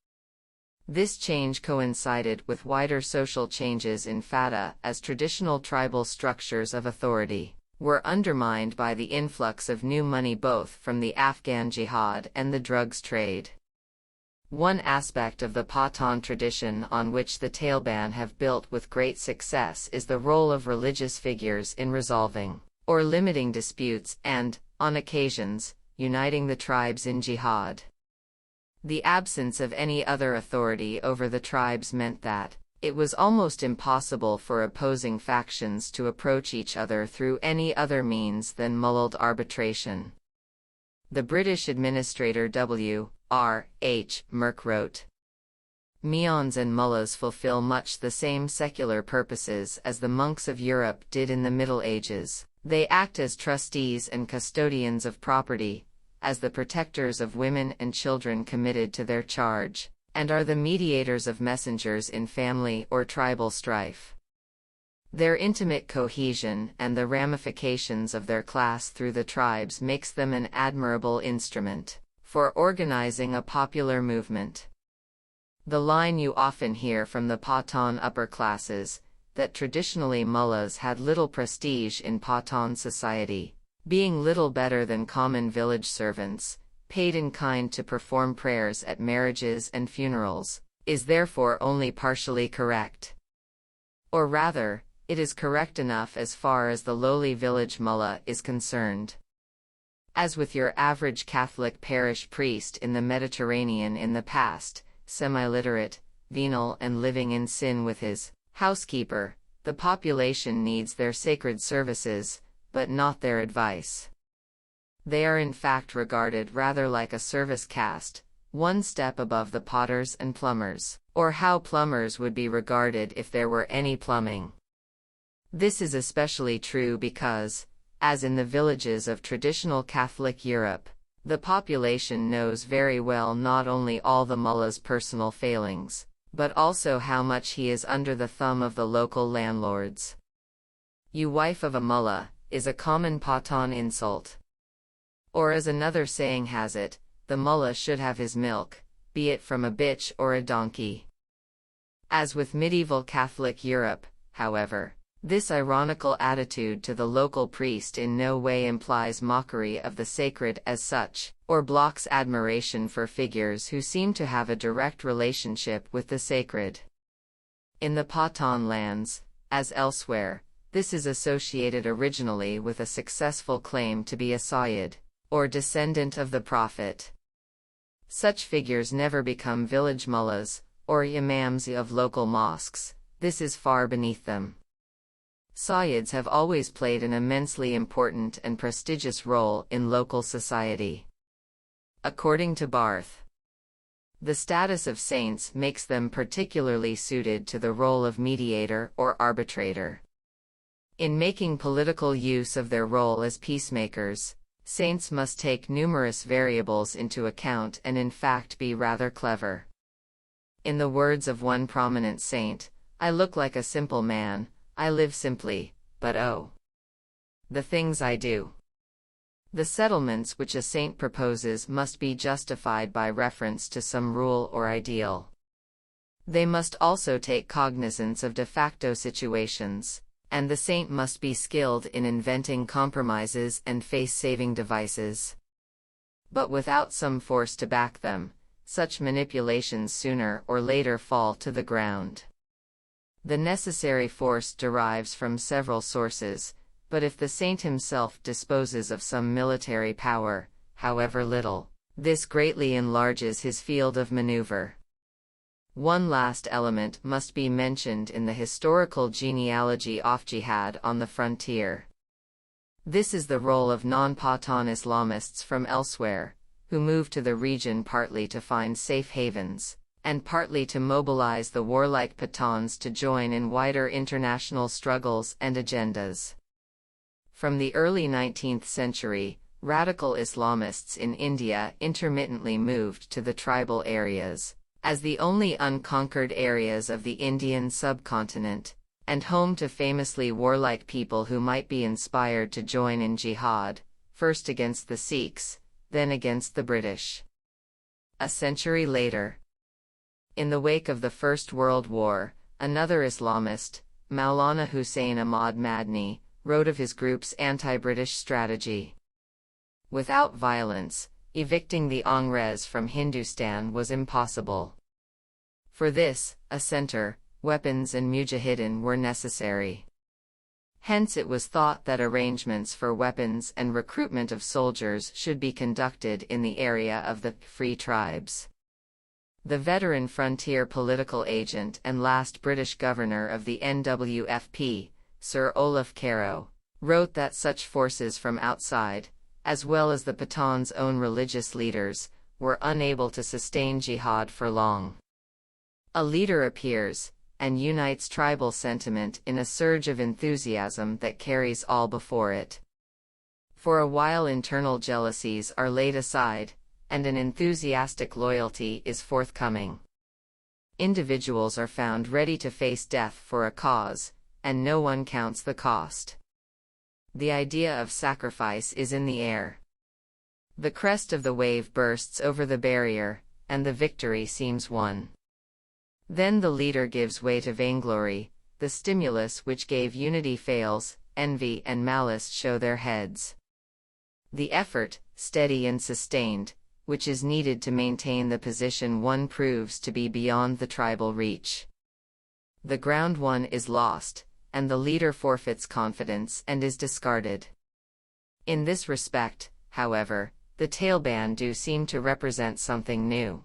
This change coincided with wider social changes in FATA as traditional tribal structures of authority were undermined by the influx of new money both from the Afghan jihad and the drugs trade. One aspect of the Pathan tradition on which the Taliban have built with great success is the role of religious figures in resolving or limiting disputes and, on occasions, uniting the tribes in jihad. The absence of any other authority over the tribes meant that it was almost impossible for opposing factions to approach each other through any other means than mullahd arbitration. The British administrator W. R. H. Merck wrote, "Mians and mullahs fulfill much the same secular purposes as the monks of Europe did in the Middle Ages. They act as trustees and custodians of property, as the protectors of women and children committed to their charge, and are the mediators of messengers in family or tribal strife. Their intimate cohesion and the ramifications of their class through the tribes makes them an admirable instrument for organizing a popular movement." The line you often hear from the Pathan upper classes, that traditionally mullahs had little prestige in Pathan society, being little better than common village servants, paid in kind to perform prayers at marriages and funerals, is therefore only partially correct. Or rather, it is correct enough as far as the lowly village mullah is concerned. As with your average Catholic parish priest in the Mediterranean in the past, semi-literate, venal and living in sin with his housekeeper, the population needs their sacred services, but not their advice. They are in fact regarded rather like a service caste, one step above the potters and plumbers, or how plumbers would be regarded if there were any plumbing. This is especially true because, as in the villages of traditional Catholic Europe, the population knows very well not only all the mullah's personal failings, but also how much he is under the thumb of the local landlords. "You wife of a mullah" is a common Pathan insult. Or as another saying has it, the mullah should have his milk, be it from a bitch or a donkey. As with medieval Catholic Europe, however, this ironical attitude to the local priest in no way implies mockery of the sacred as such, or blocks admiration for figures who seem to have a direct relationship with the sacred. In the Pathan lands, as elsewhere, this is associated originally with a successful claim to be a Sayyid, or descendant of the Prophet. Such figures never become village mullahs, or imams of local mosques. This is far beneath them. Sayyids have always played an immensely important and prestigious role in local society. According to Barth, the status of saints makes them particularly suited to the role of mediator or arbitrator. In making political use of their role as peacemakers, saints must take numerous variables into account and in fact be rather clever. In the words of one prominent saint, "I look like a simple man, I live simply, but oh, the things I do." The settlements which a saint proposes must be justified by reference to some rule or ideal. They must also take cognizance of de facto situations, and the saint must be skilled in inventing compromises and face-saving devices. But without some force to back them, such manipulations sooner or later fall to the ground. The necessary force derives from several sources, but if the saint himself disposes of some military power, however little, this greatly enlarges his field of maneuver. One last element must be mentioned in the historical genealogy of jihad on the frontier. This is the role of non-Pathan Islamists from elsewhere, who move to the region partly to find safe havens, and partly to mobilize the warlike Pathans to join in wider international struggles and agendas. From the early 19th century, radical Islamists in India intermittently moved to the tribal areas, as the only unconquered areas of the Indian subcontinent, and home to famously warlike people who might be inspired to join in jihad, first against the Sikhs, then against the British. A century later, in the wake of the First World War, another Islamist, Maulana Hussain Ahmad Madni, wrote of his group's anti-British strategy. Without violence, evicting the Angrez from Hindustan was impossible. For this, a center, weapons and mujahideen were necessary. Hence it was thought that arrangements for weapons and recruitment of soldiers should be conducted in the area of the Free Tribes. The veteran frontier political agent and last British governor of the NWFP, Sir Olaf Carow, wrote that such forces from outside, as well as the Pathans' own religious leaders, were unable to sustain jihad for long. A leader appears, and unites tribal sentiment in a surge of enthusiasm that carries all before it. For a while internal jealousies are laid aside, and an enthusiastic loyalty is forthcoming. Individuals are found ready to face death for a cause, and no one counts the cost. The idea of sacrifice is in the air. The crest of the wave bursts over the barrier, and the victory seems won. Then the leader gives way to vainglory, the stimulus which gave unity fails, envy and malice show their heads. The effort, steady and sustained, which is needed to maintain the position won proves to be beyond the tribal reach. The ground won is lost, and the leader forfeits confidence and is discarded. In this respect, however, the Taleban do seem to represent something new.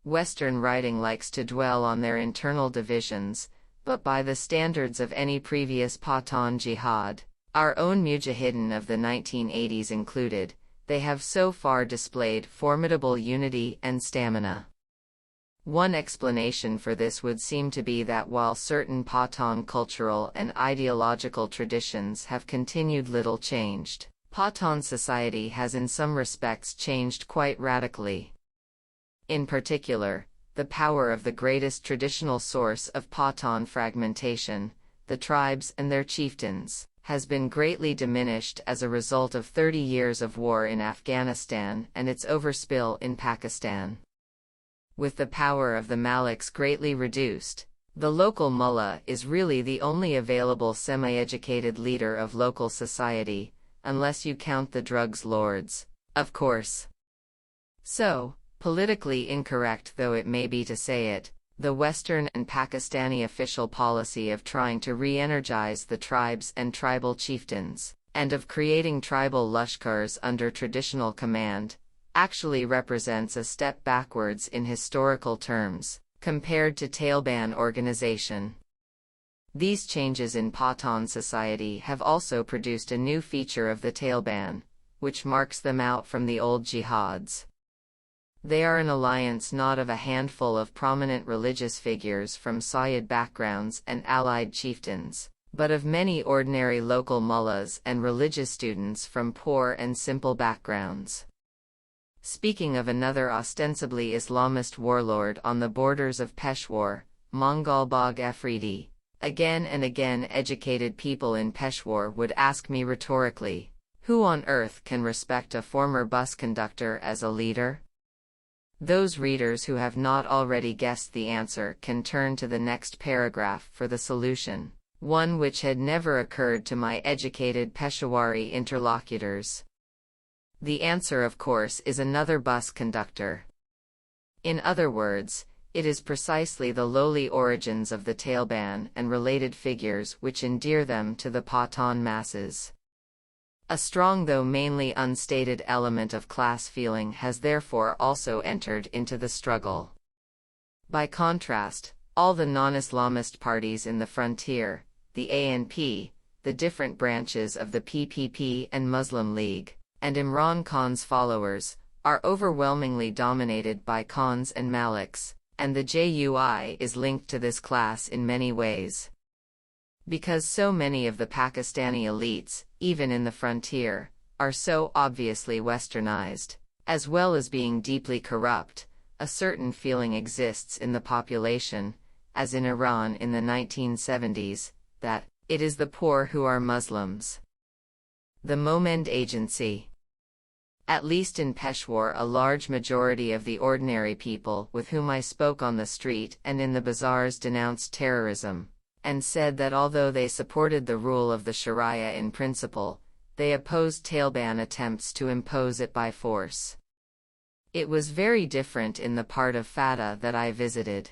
Western writing likes to dwell on their internal divisions, but by the standards of any previous Pathan jihad, Our own mujahideen of the 1980s included, they have so far displayed formidable unity and stamina. One explanation for this would seem to be that while certain Pathan cultural and ideological traditions have continued little changed, Pathan society has in some respects changed quite radically. In particular, the power of the greatest traditional source of Pathan fragmentation, the tribes and their chieftains, has been greatly diminished as a result of 30 years of war in Afghanistan and its overspill in Pakistan. With the power of the Maliks greatly reduced, the local mullah is really the only available semi-educated leader of local society, unless you count the drugs lords, of course. So, politically incorrect though it may be to say it, the Western and Pakistani official policy of trying to re-energize the tribes and tribal chieftains, and of creating tribal lashkars under traditional command, actually represents a step backwards in historical terms, compared to Taliban organization. These changes in Pathan society have also produced a new feature of the Taliban, which marks them out from the old jihads. They are an alliance not of a handful of prominent religious figures from Sayyid backgrounds and allied chieftains, but of many ordinary local mullahs and religious students from poor and simple backgrounds. Speaking of another ostensibly Islamist warlord on the borders of Peshawar, Mongolbag Afridi, again and again educated people in Peshawar would ask me rhetorically, who on earth can respect a former bus conductor as a leader? Those readers who have not already guessed the answer can turn to the next paragraph for the solution, one which had never occurred to my educated Peshawari interlocutors. The answer, of course, is another bus conductor. In other words, it is precisely the lowly origins of the Taliban and related figures which endear them to the Pathan masses. A strong though mainly unstated element of class feeling has therefore also entered into the struggle. By contrast, all the non-Islamist parties in the frontier, the ANP, the different branches of the PPP and Muslim League, and Imran Khan's followers, are overwhelmingly dominated by Khans and Maliks, and the JUI is linked to this class in many ways. Because so many of the Pakistani elites, even in the frontier, are so obviously westernized, as well as being deeply corrupt, a certain feeling exists in the population, as in Iran in the 1970s, that it is the poor who are Muslims. The Momend Agency. At least in Peshawar, a large majority of the ordinary people with whom I spoke on the street and in the bazaars denounced terrorism, and said that although they supported the rule of the Sharia in principle, they opposed Taliban attempts to impose it by force. It was very different in the part of FATA that I visited.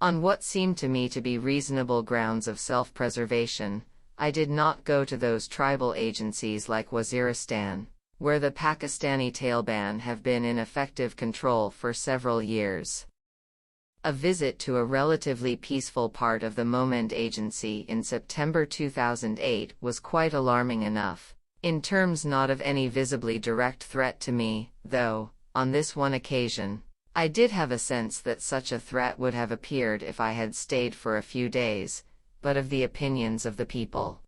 On what seemed to me to be reasonable grounds of self-preservation, I did not go to those tribal agencies like Waziristan, where the Pakistani Taliban have been in effective control for several years. A visit to a relatively peaceful part of the Momend Agency in September 2008 was quite alarming enough, in terms not of any visibly direct threat to me, though, on this one occasion, I did have a sense that such a threat would have appeared if I had stayed for a few days, but of the opinions of the people.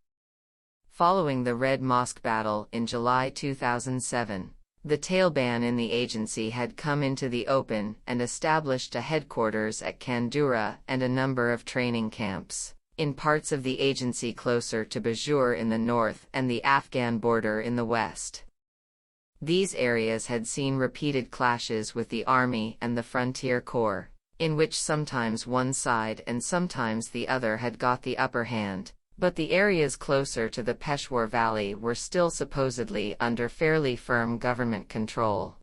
Following the Red Mosque battle in July 2007, the Taliban in the agency had come into the open and established a headquarters at Kandura and a number of training camps, in parts of the agency closer to Bajur in the north and the Afghan border in the west. These areas had seen repeated clashes with the army and the frontier corps, in which sometimes one side and sometimes the other had got the upper hand, but the areas closer to the Peshawar Valley were still supposedly under fairly firm government control.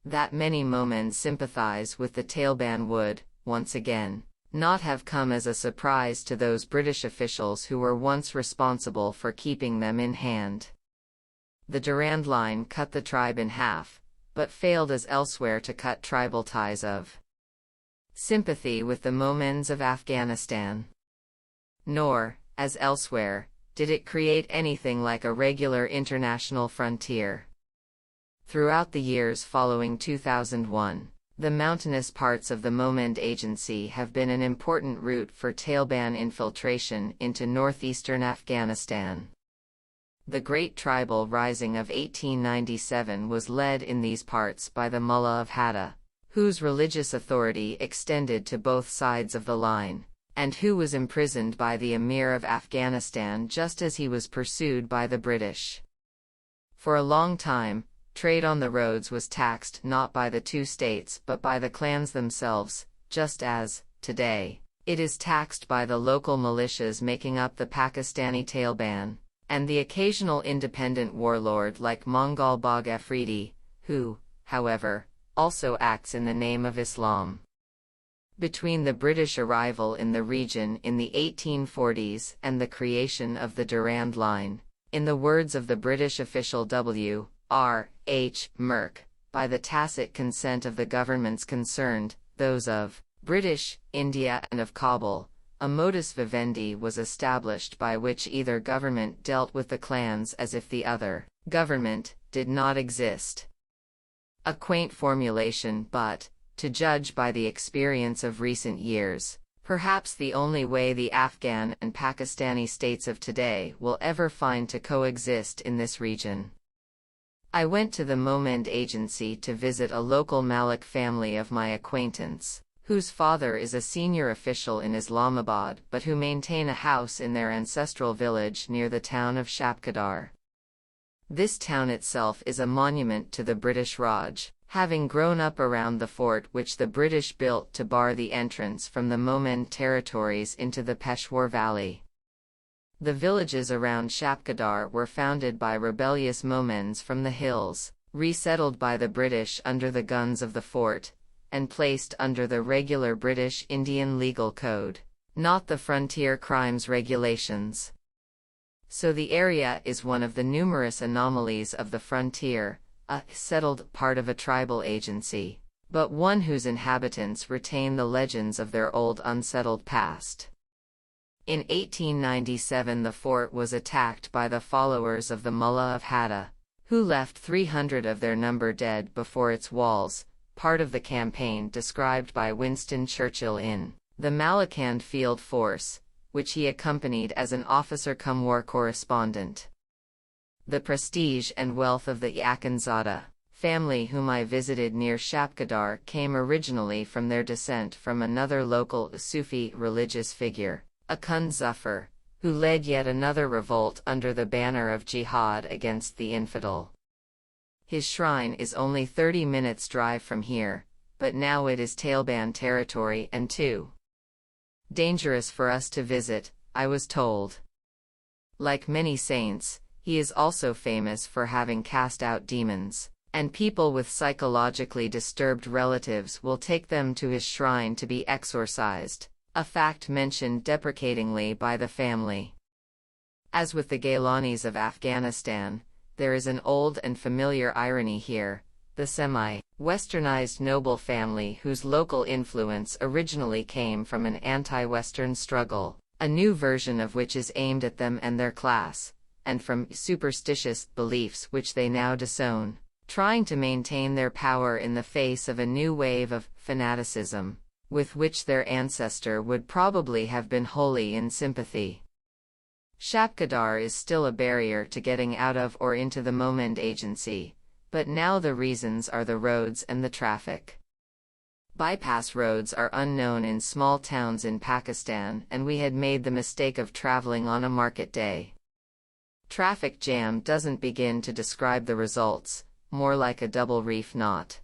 That many Momends sympathize with the Taliban would, once again, not have come as a surprise to those British officials who were once responsible for keeping them in hand. The Durand Line cut the tribe in half, but failed as elsewhere to cut tribal ties of sympathy with the Momends of Afghanistan. Nor, as elsewhere, did it create anything like a regular international frontier. Throughout the years following 2001, the mountainous parts of the Mohmand Agency have been an important route for Taliban infiltration into northeastern Afghanistan. The Great Tribal Rising of 1897 was led in these parts by the Mullah of Hatta, whose religious authority extended to both sides of the line, and who was imprisoned by the Emir of Afghanistan just as he was pursued by the British. For a long time, trade on the roads was taxed not by the two states but by the clans themselves, just as, today, it is taxed by the local militias making up the Pakistani Taleban, and the occasional independent warlord like Mongol Bagh Afridi, who, however, also acts in the name of Islam. Between the British arrival in the region in the 1840s and the creation of the Durand Line, in the words of the British official W. R. H. Merck, by the tacit consent of the governments concerned, those of British India and of Kabul, a modus vivendi was established by which either government dealt with the clans as if the other government did not exist. A quaint formulation, but, to judge by the experience of recent years, perhaps the only way the Afghan and Pakistani states of today will ever find to coexist in this region. I went to the Mohmand Agency to visit a local Malik family of my acquaintance, whose father is a senior official in Islamabad but who maintain a house in their ancestral village near the town of Shapkadar. This town itself is a monument to the British Raj, having grown up around the fort which the British built to bar the entrance from the Mohmand territories into the Peshawar Valley. The villages around Shapkadar were founded by rebellious Mohmands from the hills, resettled by the British under the guns of the fort, and placed under the regular British Indian legal code, not the frontier crimes regulations. So the area is one of the numerous anomalies of the frontier, a settled part of a tribal agency, but one whose inhabitants retain the legends of their old unsettled past. In 1897 the fort was attacked by the followers of the Mullah of Hatta, who left 300 of their number dead before its walls, part of the campaign described by Winston Churchill in The Malakand Field Force, which he accompanied as an officer-cum-war correspondent. The prestige and wealth of the Akhundzada family whom I visited near Shapkadar came originally from their descent from another local Sufi religious figure, Akhund Zufar, who led yet another revolt under the banner of jihad against the infidel. His shrine is only 30 minutes' drive from here, but now it is Taliban territory and too dangerous for us to visit, I was told. Like many saints, he is also famous for having cast out demons, and people with psychologically disturbed relatives will take them to his shrine to be exorcised, a fact mentioned deprecatingly by the family. As with the Gailanis of Afghanistan, there is an old and familiar irony here: the semi-westernized noble family whose local influence originally came from an anti-Western struggle, a new version of which is aimed at them and their class, and from superstitious beliefs which they now disown, trying to maintain their power in the face of a new wave of fanaticism, with which their ancestor would probably have been wholly in sympathy. Shapkadar is still a barrier to getting out of or into the Mohmand Agency, but now the reasons are the roads and the traffic. Bypass roads are unknown in small towns in Pakistan, and we had made the mistake of traveling on a market day. Traffic jam doesn't begin to describe the results, more like a double reef knot.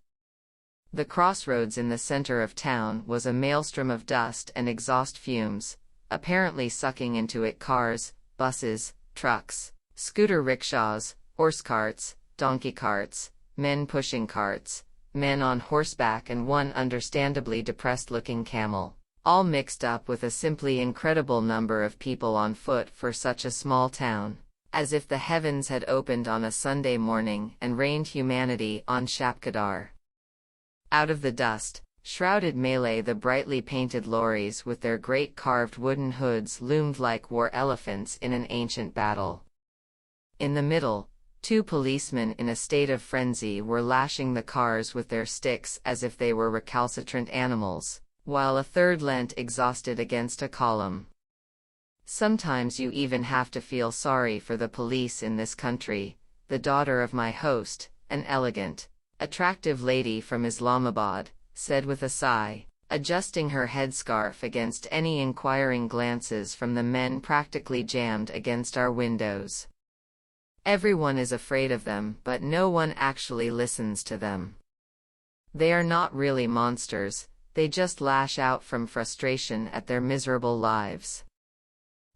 The crossroads in the center of town was a maelstrom of dust and exhaust fumes, apparently sucking into it cars, buses, trucks, scooter rickshaws, horse carts, donkey carts, men pushing carts, men on horseback and one understandably depressed-looking camel, all mixed up with a simply incredible number of people on foot for such a small town, as if the heavens had opened on a Sunday morning and rained humanity on Shapkadar. Out of the dust, Shrouded melee, the brightly painted lorries with their great carved wooden hoods loomed like war elephants in an ancient battle. In the middle, two policemen in a state of frenzy were lashing the cars with their sticks as if they were recalcitrant animals, while a third leant exhausted against a column. Sometimes you even have to feel sorry for the police in this country, the daughter of my host, an elegant, attractive lady from Islamabad, said with a sigh, adjusting her headscarf against any inquiring glances from the men practically jammed against our windows. Everyone is afraid of them, but no one actually listens to them. They are not really monsters, they just lash out from frustration at their miserable lives.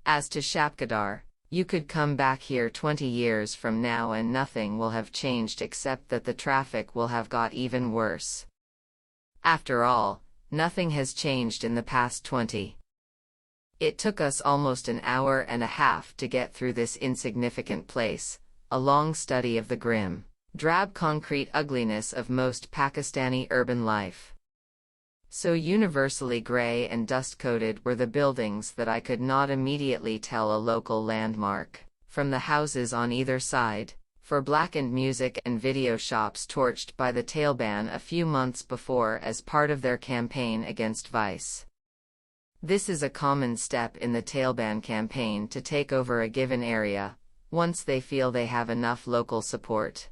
As to Shapkadar, you could come back here 20 years from now and nothing will have changed except that the traffic will have got even worse. After all, nothing has changed in the past 20. It took us almost an hour and a half to get through this insignificant place, a long study of the grim, drab concrete ugliness of most Pakistani urban life. So universally gray and dust-coated were the buildings that I could not immediately tell a local landmark from the houses on either side, for blackened music and video shops torched by the Taleban a few months before as part of their campaign against vice. This is a common step in the Taleban campaign to take over a given area, once they feel they have enough local support.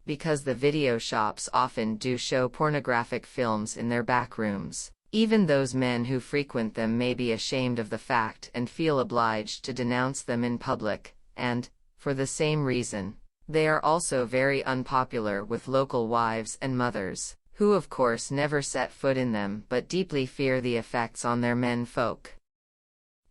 Because the video shops often do show pornographic films in their back rooms, even those men who frequent them may be ashamed of the fact and feel obliged to denounce them in public, and, for the same reason, they are also very unpopular with local wives and mothers, who of course never set foot in them but deeply fear the effects on their men folk.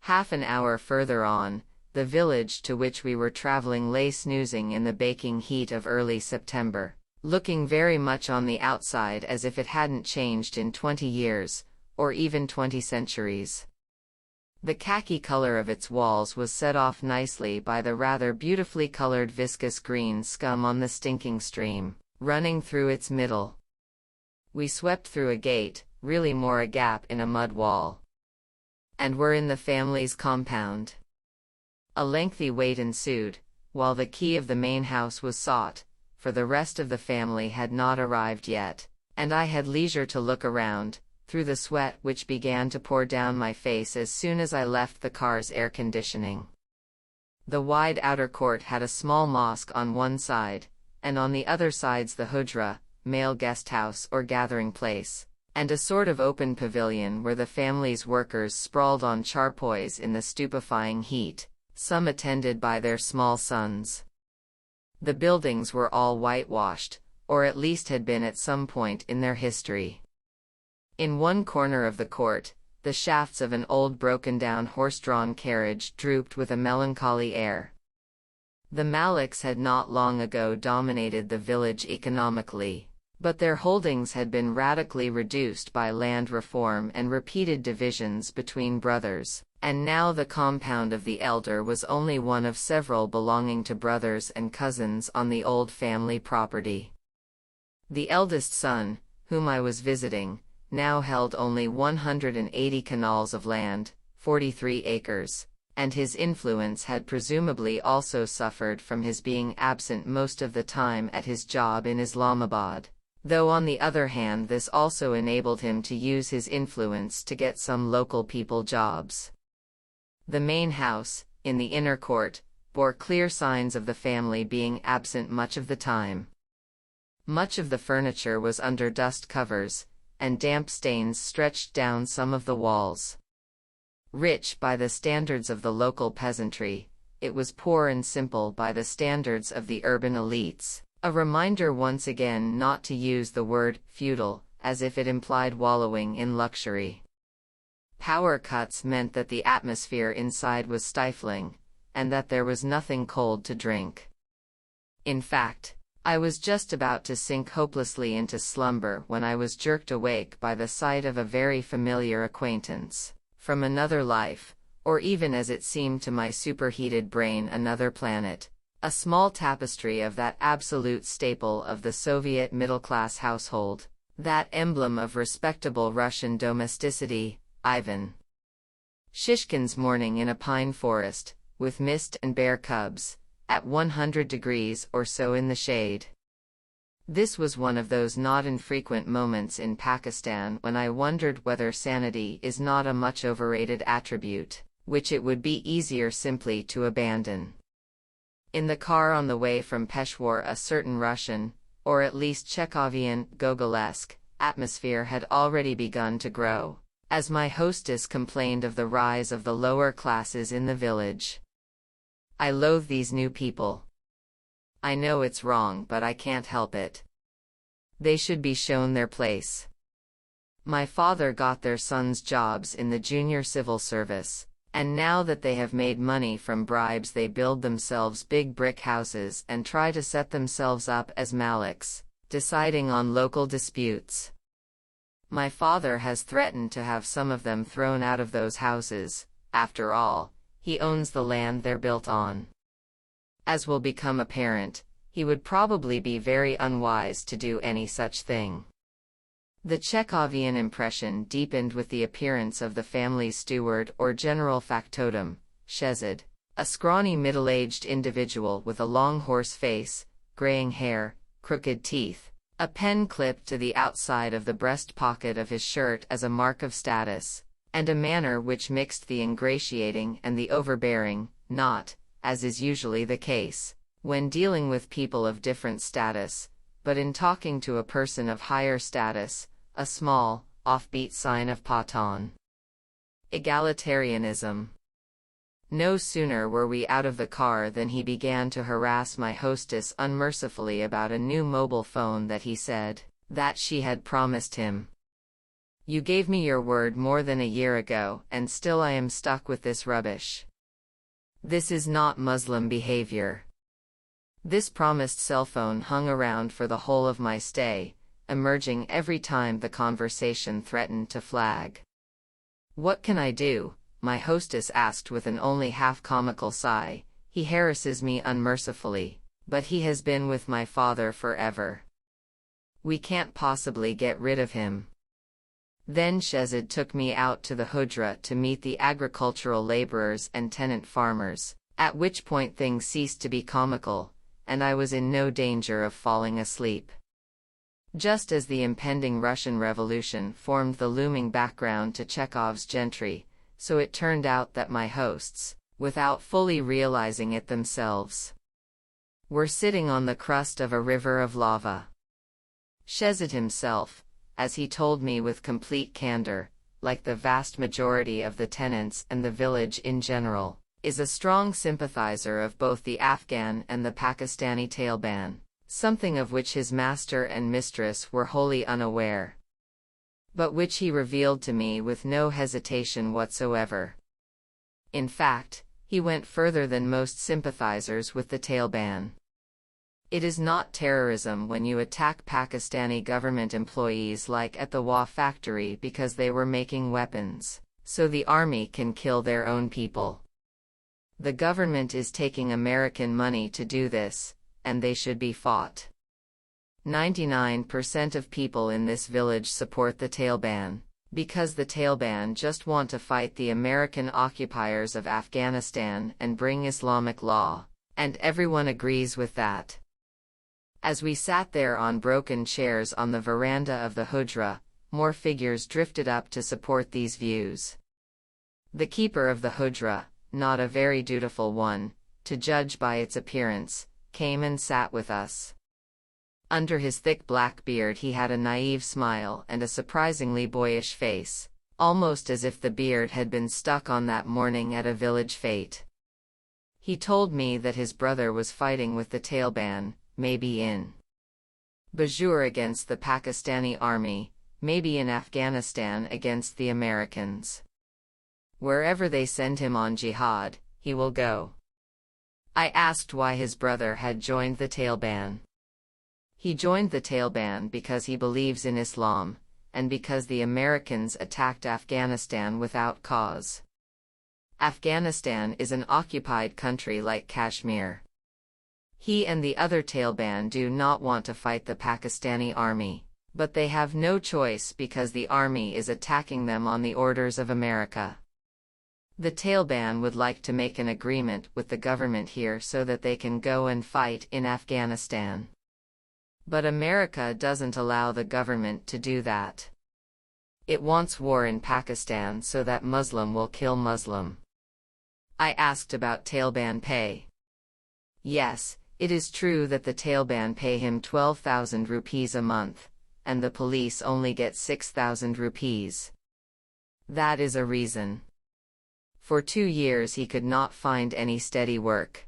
Half an hour further on, the village to which we were traveling lay snoozing in the baking heat of early September, looking very much on the outside as if it hadn't changed in 20 years, or even 20 centuries. The khaki color of its walls was set off nicely by the rather beautifully colored viscous green scum on the stinking stream, running through its middle. We swept through a gate, really more a gap in a mud wall, and were in the family's compound. A lengthy wait ensued, while the key of the main house was sought, for the rest of the family had not arrived yet, and I had leisure to look around, through the sweat which began to pour down my face as soon as I left the car's air conditioning. The wide outer court had a small mosque on one side, and on the other sides the hujra, male guest house or gathering place, and a sort of open pavilion where the family's workers sprawled on charpoys in the stupefying heat, some attended by their small sons. The buildings were all whitewashed, or at least had been at some point in their history. In one corner of the court, the shafts of an old broken-down horse-drawn carriage drooped with a melancholy air. The Maliks had not long ago dominated the village economically, but their holdings had been radically reduced by land reform and repeated divisions between brothers, and now the compound of the elder was only one of several belonging to brothers and cousins on the old family property. The eldest son, whom I was visiting, now held only 180 canals of land, 43 acres, and his influence had presumably also suffered from his being absent most of the time at his job in Islamabad, though on the other hand this also enabled him to use his influence to get some local people jobs. The main house, in the inner court, bore clear signs of the family being absent much of the time. Much of the furniture was under dust covers, and damp stains stretched down some of the walls. Rich by the standards of the local peasantry, it was poor and simple by the standards of the urban elites, a reminder once again not to use the word feudal, as if it implied wallowing in luxury. Power cuts meant that the atmosphere inside was stifling, and that there was nothing cold to drink. In fact, I was just about to sink hopelessly into slumber when I was jerked awake by the sight of a very familiar acquaintance, from another life, or even as it seemed to my superheated brain another planet, a small tapestry of that absolute staple of the Soviet middle-class household, That emblem of respectable Russian domesticity, Ivan. Shishkin's morning in a pine forest, with mist and bear cubs, at 100 degrees or so in the shade. This was one of those not infrequent moments in Pakistan when I wondered whether sanity is not a much overrated attribute, which it would be easier simply to abandon. In the car on the way from Peshawar, a certain Russian, or at least Chekhovian, Gogolesque, atmosphere had already begun to grow, as my hostess complained of the rise of the lower classes in the village. I loathe these new people. I know it's wrong, but I can't help it. They should be shown their place. My father got their sons jobs in the junior civil service, and now that they have made money from bribes, they build themselves big brick houses and try to set themselves up as maliks, deciding on local disputes. My father has threatened to have some of them thrown out of those houses. After all, he owns the land they're built on. As will become apparent, he would probably be very unwise to do any such thing. The Chekhovian impression deepened with the appearance of the family's steward or general factotum, Shezad, a scrawny middle-aged individual with a long horse face, graying hair, crooked teeth, a pen clipped to the outside of the breast pocket of his shirt as a mark of status, and a manner which mixed the ingratiating and the overbearing, not, as is usually the case, when dealing with people of different status, but in talking to a person of higher status, a small, offbeat sign of Patan. Egalitarianism. No sooner were we out of the car than he began to harass my hostess unmercifully about a new mobile phone that he said that she had promised him. You gave me your word more than a year ago, and still I am stuck with this rubbish. This is not Muslim behavior. This promised cell phone hung around for the whole of my stay, emerging every time the conversation threatened to flag. What can I do? My hostess asked with an only half-comical sigh. He harasses me unmercifully, but he has been with my father forever. We can't possibly get rid of him. Then Shezad took me out to the Hudra to meet the agricultural laborers and tenant farmers, at which point things ceased to be comical, and I was in no danger of falling asleep. Just as the impending Russian Revolution formed the looming background to Chekhov's gentry, so it turned out that my hosts, without fully realizing it themselves, were sitting on the crust of a river of lava. Shezad himself, as he told me with complete candor, like the vast majority of the tenants and the village in general, is a strong sympathizer of both the Afghan and the Pakistani Taleban, something of which his master and mistress were wholly unaware, but which he revealed to me with no hesitation whatsoever. In fact, he went further than most sympathizers with the Taliban. It is not terrorism when you attack Pakistani government employees like at the Wa factory because they were making weapons, so the army can kill their own people. The government is taking American money to do this, and they should be fought. 99% of people in this village support the Taliban, because the Taliban just want to fight the American occupiers of Afghanistan and bring Islamic law, and everyone agrees with that. As we sat there on broken chairs on the veranda of the Hudra, more figures drifted up to support these views. The keeper of the Hudra, not a very dutiful one, to judge by its appearance, came and sat with us. Under his thick black beard he had a naive smile and a surprisingly boyish face, almost as if the beard had been stuck on that morning at a village fete. He told me that his brother was fighting with the Taliban, maybe in Bajur against the Pakistani army, maybe in Afghanistan against the Americans. Wherever they send him on jihad, he will go. I asked why his brother had joined the Taliban. He joined the Taliban because he believes in Islam, and because the Americans attacked Afghanistan without cause. Afghanistan is an occupied country like Kashmir. He and the other Taliban do not want to fight the Pakistani army, But they have no choice because the army is attacking them on the orders of America. The Taliban would like to make an agreement with the government here so that they can go and fight in Afghanistan. But America doesn't allow the government to do that. It wants war in Pakistan so that Muslim will kill Muslim. I asked about Taliban pay. Yes, it is true that the Taliban pay him 12,000 rupees a month, and the police only get 6,000 rupees. That is a reason. For 2 years he could not find any steady work.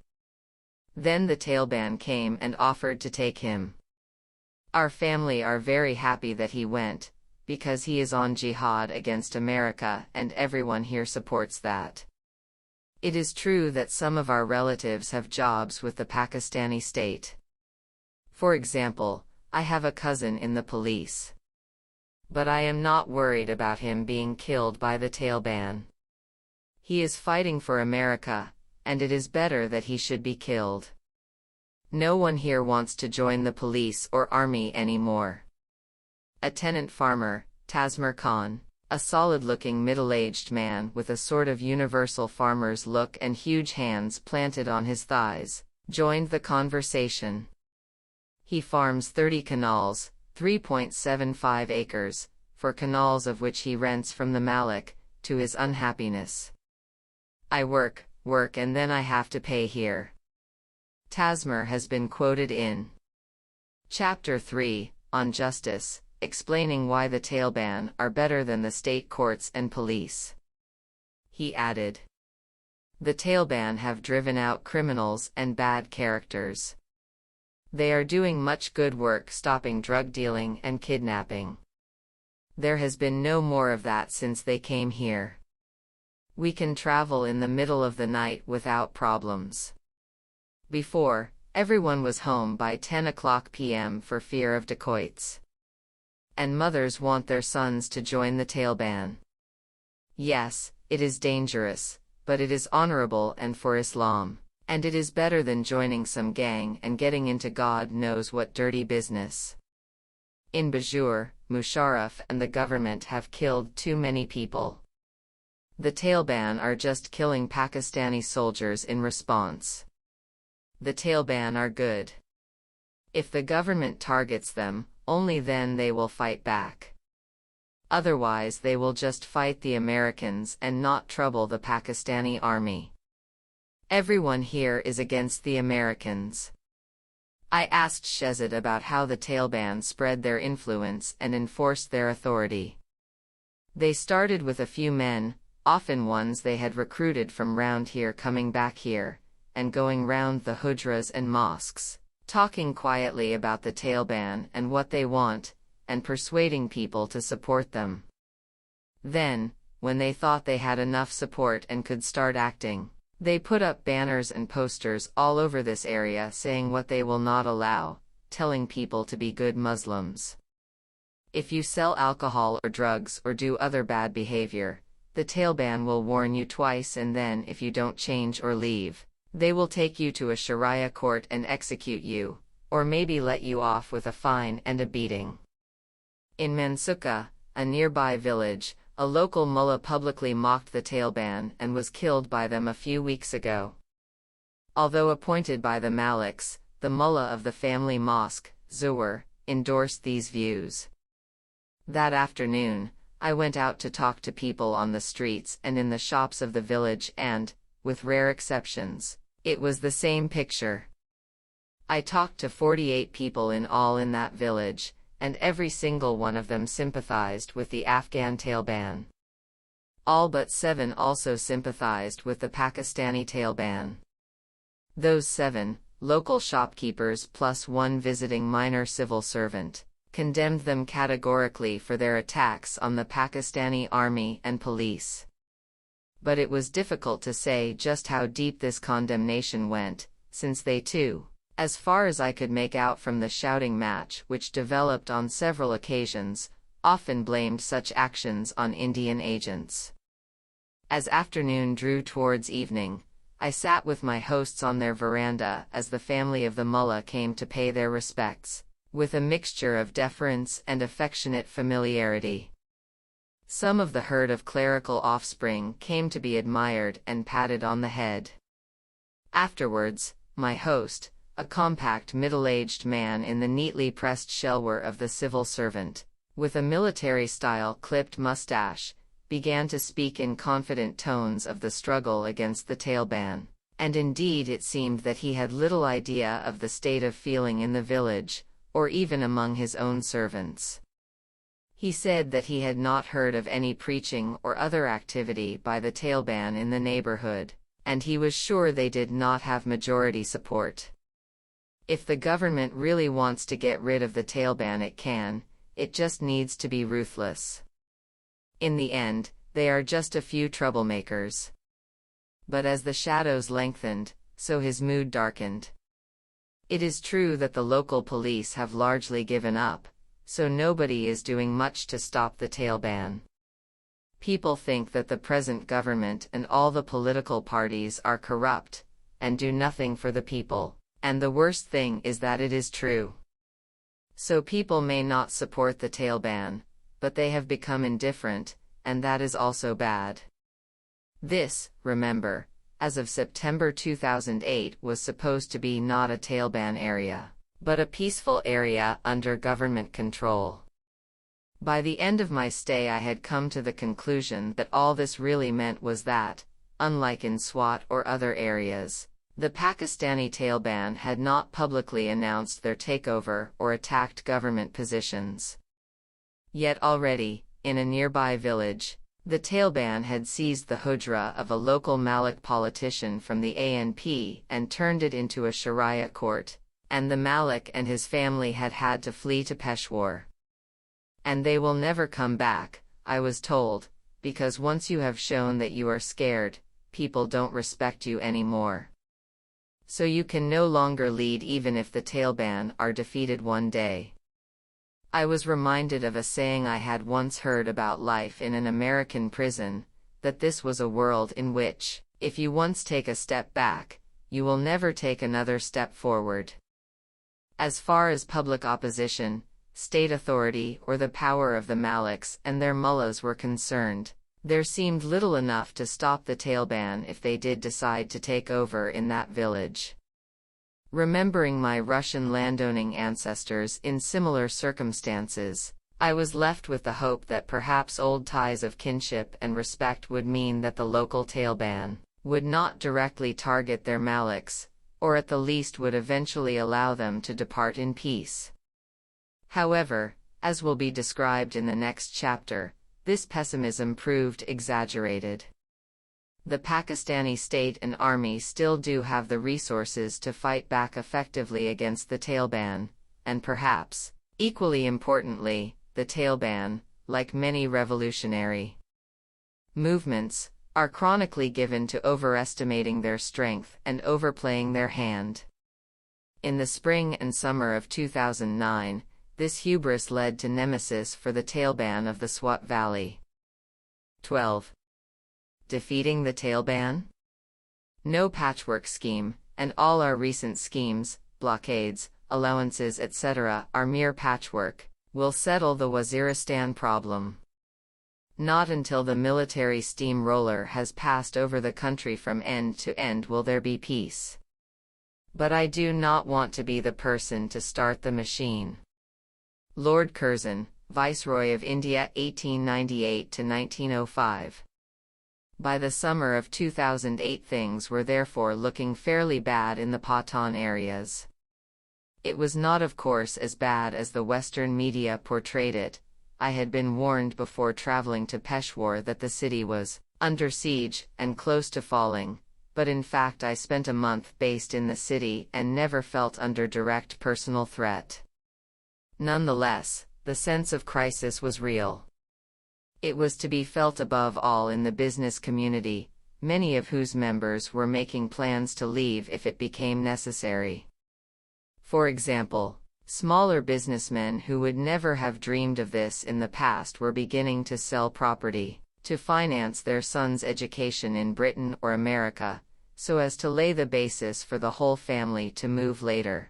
Then the Taliban came and offered to take him. Our family are very happy that he went, because he is on jihad against America and everyone here supports that. It is true that some of our relatives have jobs with the Pakistani state. For example, I have a cousin in the police. But I am not worried about him being killed by the Taliban. He is fighting for America, and it is better that he should be killed. No one here wants to join the police or army anymore. A tenant farmer, Tasmer Khan, a solid-looking middle-aged man with a sort of universal farmer's look and huge hands planted on his thighs, joined the conversation. He farms 30 canals, 3.75 acres, for canals of which he rents from the Malik, to his unhappiness. I work, and then I have to pay here. Tasmer has been quoted in Chapter 3, on Justice, explaining why the Taliban are better than the state courts and police. He added, "The Taliban have driven out criminals and bad characters. They are doing much good work stopping drug dealing and kidnapping. There has been no more of that since they came here. We can travel in the middle of the night without problems. Before, everyone was home by 10 o'clock p.m. for fear of dacoits. And mothers want their sons to join the Taliban. Yes, it is dangerous, but it is honorable and for Islam, and it is better than joining some gang and getting into God knows what dirty business. In Bajur, Musharraf and the government have killed too many people. The Taliban are just killing Pakistani soldiers in response. The Taliban are good. If the government targets them, only then they will fight back. Otherwise they will just fight the Americans and not trouble the Pakistani army. Everyone here is against the Americans." I asked Shezad about how the Taliban spread their influence and enforced their authority. They started with a few men, often ones they had recruited from round here coming back here, and going round the hujras and mosques, talking quietly about the Taliban and what they want, and persuading people to support them. Then, when they thought they had enough support and could start acting, they put up banners and posters all over this area saying what they will not allow, telling people to be good Muslims. If you sell alcohol or drugs or do other bad behavior, the Taliban will warn you twice, and then if you don't change or leave, they will take you to a Sharia court and execute you, or maybe let you off with a fine and a beating. In Mansuka, a nearby village, a local mullah publicly mocked the Taliban and was killed by them a few weeks ago. Although appointed by the Maliks, the mullah of the family mosque, Zuhur, endorsed these views. That afternoon, I went out to talk to people on the streets and in the shops of the village and, with rare exceptions, it was the same picture. I talked to 48 people in all in that village, and every single one of them sympathized with the Afghan Taliban. All but 7 also sympathized with the Pakistani Taliban. Those 7, local shopkeepers plus 1 visiting minor civil servant, condemned them categorically for their attacks on the Pakistani army and police. But it was difficult to say just how deep this condemnation went, since they too, as far as I could make out from the shouting match which developed on several occasions, often blamed such actions on Indian agents. As afternoon drew towards evening, I sat with my hosts on their veranda as the family of the mullah came to pay their respects, with a mixture of deference and affectionate familiarity. Some of the herd of clerical offspring came to be admired and patted on the head. Afterwards, my host, a compact middle-aged man in the neatly pressed shelter of the civil servant, with a military-style clipped mustache, began to speak in confident tones of the struggle against the Taliban, and indeed it seemed that he had little idea of the state of feeling in the village, or even among his own servants. He said that he had not heard of any preaching or other activity by the Taliban in the neighborhood, and he was sure they did not have majority support. If the government really wants to get rid of the Taliban, it can, it just needs to be ruthless. In the end, they are just a few troublemakers. But as the shadows lengthened, so his mood darkened. It is true that the local police have largely given up, so nobody is doing much to stop the Taliban. People think that the present government and all the political parties are corrupt, and do nothing for the people, and the worst thing is that it is true. So people may not support the Taliban, but they have become indifferent, and that is also bad. This, remember, as of September 2008 was supposed to be not a Taliban area, but a peaceful area under government control. By the end of my stay I had come to the conclusion that all this really meant was that, unlike in Swat or other areas, the Pakistani Taliban had not publicly announced their takeover or attacked government positions. Yet already, in a nearby village, the Taliban had seized the hujra of a local Malik politician from the ANP and turned it into a Sharia court, and the Malik and his family had had to flee to Peshawar. And they will never come back, I was told, because once you have shown that you are scared, people don't respect you anymore. So you can no longer lead even if the Taliban are defeated one day. I was reminded of a saying I had once heard about life in an American prison, that this was a world in which, if you once take a step back, you will never take another step forward. As far as public opposition, state authority or the power of the Maliks and their mullahs were concerned, there seemed little enough to stop the Taliban if they did decide to take over in that village. Remembering my Russian landowning ancestors in similar circumstances, I was left with the hope that perhaps old ties of kinship and respect would mean that the local Taliban would not directly target their Maliks, or at the least would eventually allow them to depart in peace. However, as will be described in the next chapter, this pessimism proved exaggerated. The Pakistani state and army still do have the resources to fight back effectively against the Taliban, and perhaps, equally importantly, the Taliban, like many revolutionary movements, are chronically given to overestimating their strength and overplaying their hand. In the spring and summer of 2009, this hubris led to nemesis for the Taliban of the Swat Valley. 12. Defeating the Taliban? No patchwork scheme, and all our recent schemes, blockades, allowances etc. are mere patchwork, will settle the Waziristan problem. Not until the military steamroller has passed over the country from end to end will there be peace. But I do not want to be the person to start the machine. Lord Curzon, Viceroy of India 1898 to 1905. By the summer of 2008 things were therefore looking fairly bad in the Pathan areas. It was not of course as bad as the Western media portrayed it. I had been warned before traveling to Peshawar that the city was under siege and close to falling, but in fact I spent a month based in the city and never felt under direct personal threat. Nonetheless, the sense of crisis was real. It was to be felt above all in the business community, many of whose members were making plans to leave if it became necessary. For example, smaller businessmen who would never have dreamed of this in the past were beginning to sell property to finance their sons' education in Britain or America, so as to lay the basis for the whole family to move later.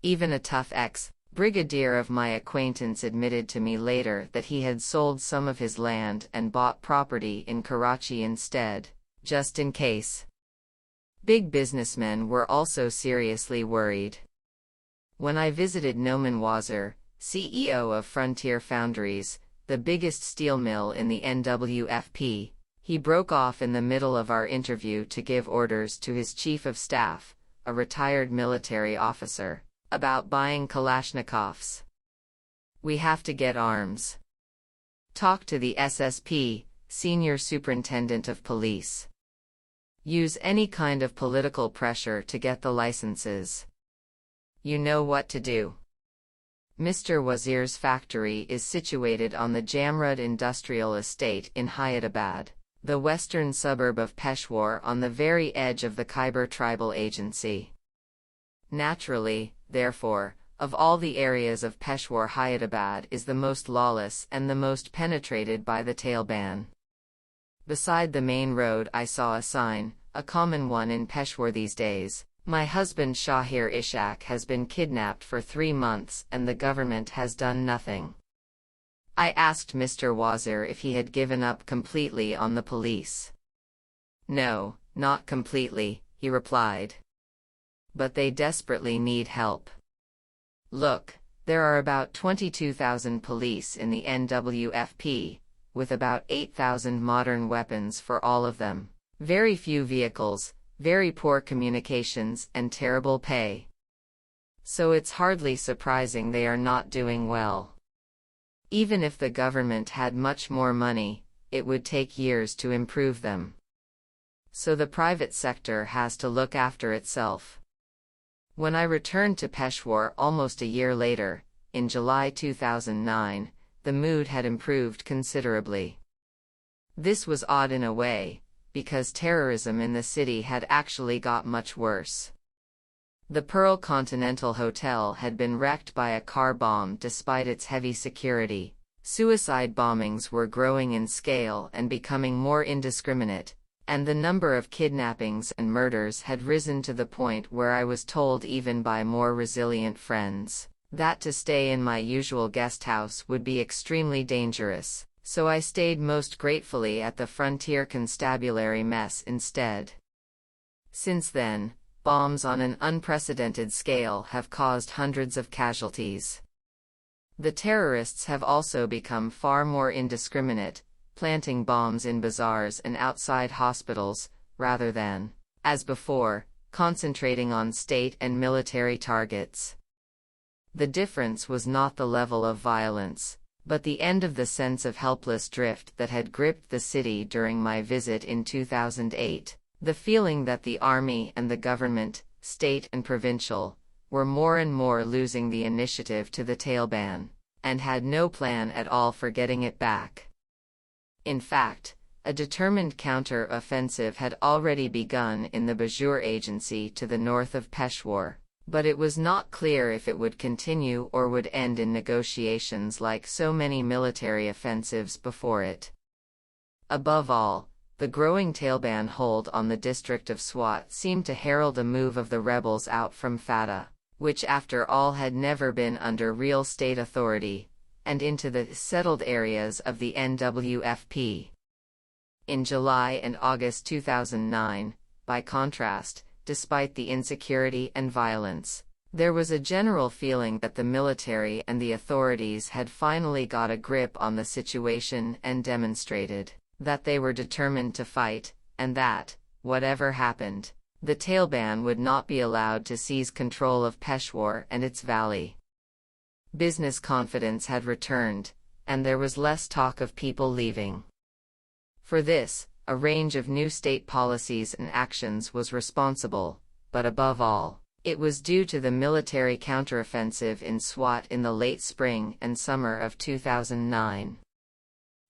Even a tough Brigadier of my acquaintance admitted to me later that he had sold some of his land and bought property in Karachi instead, just in case. Big businessmen were also seriously worried. When I visited Noman Wazir, CEO of Frontier Foundries, the biggest steel mill in the NWFP, he broke off in the middle of our interview to give orders to his chief of staff, a retired military officer, about buying Kalashnikovs. "We have to get arms. Talk to the SSP, Senior Superintendent of Police. Use any kind of political pressure to get the licenses. You know what to do." Mr. Wazir's factory is situated on the Jamrud Industrial Estate in Hyderabad, the western suburb of Peshawar on the very edge of the Khyber Tribal Agency. Naturally, therefore, of all the areas of Peshawar, Hyderabad is the most lawless and the most penetrated by the Taleban. Beside the main road I saw a sign, a common one in Peshawar these days: "My husband Shahir Ishaq has been kidnapped for 3 months and the government has done nothing." I asked Mr. Wazir if he had given up completely on the police. "No, not completely," he replied. "But they desperately need help. Look, there are about 22,000 police in the NWFP, with about 8,000 modern weapons for all of them, very few vehicles, very poor communications and terrible pay. So it's hardly surprising they are not doing well. Even if the government had much more money, it would take years to improve them. So the private sector has to look after itself." When I returned to Peshawar almost a year later, in July 2009, the mood had improved considerably. This was odd in a way, because terrorism in the city had actually got much worse. The Pearl Continental Hotel had been wrecked by a car bomb despite its heavy security. Suicide bombings were growing in scale and becoming more indiscriminate, and the number of kidnappings and murders had risen to the point where I was told, even by more resilient friends, that to stay in my usual guest house would be extremely dangerous, so I stayed most gratefully at the Frontier Constabulary Mess instead. Since then, bombs on an unprecedented scale have caused hundreds of casualties. The terrorists have also become far more indiscriminate, planting bombs in bazaars and outside hospitals, rather than, as before, concentrating on state and military targets. The difference was not the level of violence, but the end of the sense of helpless drift that had gripped the city during my visit in 2008. The feeling that the army and the government, state and provincial, were more and more losing the initiative to the Taleban, and had no plan at all for getting it back. In fact, a determined counter-offensive had already begun in the Bajour Agency to the north of Peshawar, but it was not clear if it would continue or would end in negotiations like so many military offensives before it. Above all, the growing Taliban hold on the district of Swat seemed to herald a move of the rebels out from FATA, which after all had never been under real state authority, and into the settled areas of the NWFP. In July and August 2009, by contrast, despite the insecurity and violence, there was a general feeling that the military and the authorities had finally got a grip on the situation and demonstrated that they were determined to fight, and that, whatever happened, the Taliban would not be allowed to seize control of Peshawar and its valley. Business confidence had returned, and there was less talk of people leaving. For this, a range of new state policies and actions was responsible, but above all, it was due to the military counteroffensive in Swat in the late spring and summer of 2009.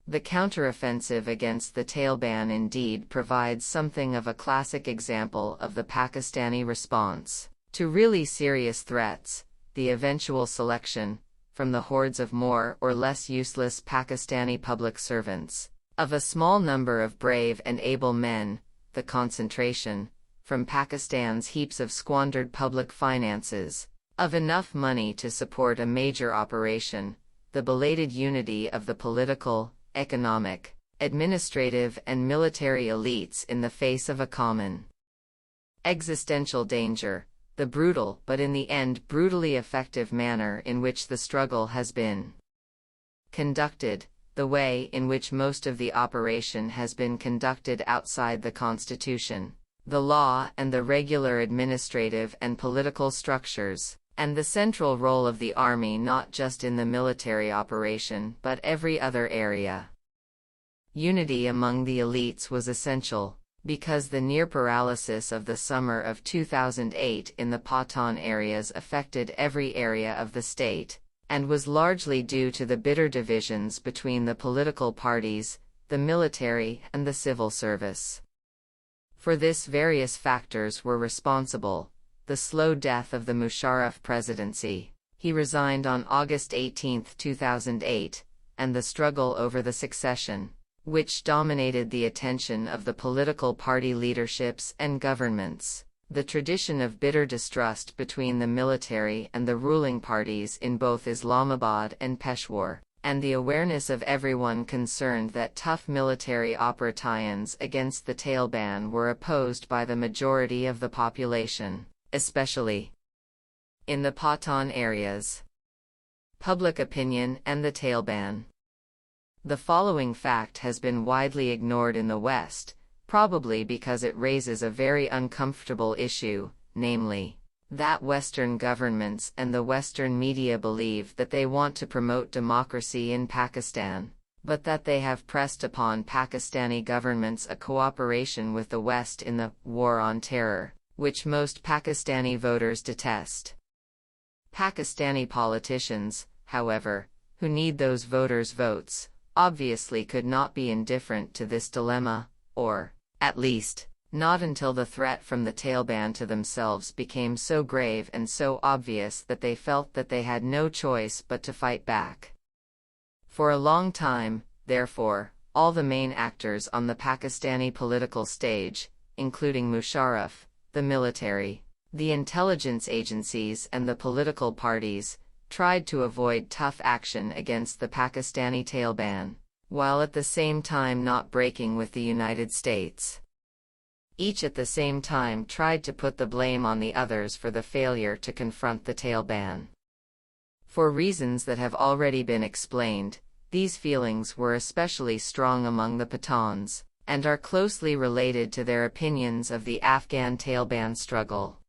The counteroffensive against the Taliban indeed provides something of a classic example of the Pakistani response to really serious threats, the eventual selection, from the hordes of more or less useless Pakistani public servants, of a small number of brave and able men, the concentration, from Pakistan's heaps of squandered public finances, of enough money to support a major operation, the belated unity of the political, economic, administrative and military elites in the face of a common existential danger, the brutal but in the end brutally effective manner in which the struggle has been conducted, the way in which most of the operation has been conducted outside the Constitution, the law and the regular administrative and political structures, and the central role of the army not just in the military operation but every other area. Unity among the elites was essential, because the near paralysis of the summer of 2008 in the Pathan areas affected every area of the state, and was largely due to the bitter divisions between the political parties, the military and the civil service. For this various factors were responsible: the slow death of the Musharraf presidency, he resigned on August 18, 2008, and the struggle over the succession, which dominated the attention of the political party leaderships and governments, the tradition of bitter distrust between the military and the ruling parties in both Islamabad and Peshawar, and the awareness of everyone concerned that tough military operations against the Taliban were opposed by the majority of the population, especially in the Pathan areas. Public opinion and the Taliban. The following fact has been widely ignored in the West, probably because it raises a very uncomfortable issue, namely, that Western governments and the Western media believe that they want to promote democracy in Pakistan, but that they have pressed upon Pakistani governments a cooperation with the West in the war on terror, which most Pakistani voters detest. Pakistani politicians, however, who need those voters' votes, obviously could not be indifferent to this dilemma, or, at least, not until the threat from the Taliban to themselves became so grave and so obvious that they felt that they had no choice but to fight back. For a long time, therefore, all the main actors on the Pakistani political stage, including Musharraf, the military, the intelligence agencies and the political parties, tried to avoid tough action against the Pakistani Taliban, while at the same time not breaking with the United States. Each at the same time tried to put the blame on the others for the failure to confront the Taliban. For reasons that have already been explained, these feelings were especially strong among the Pathans, and are closely related to their opinions of the Afghan Taliban struggle.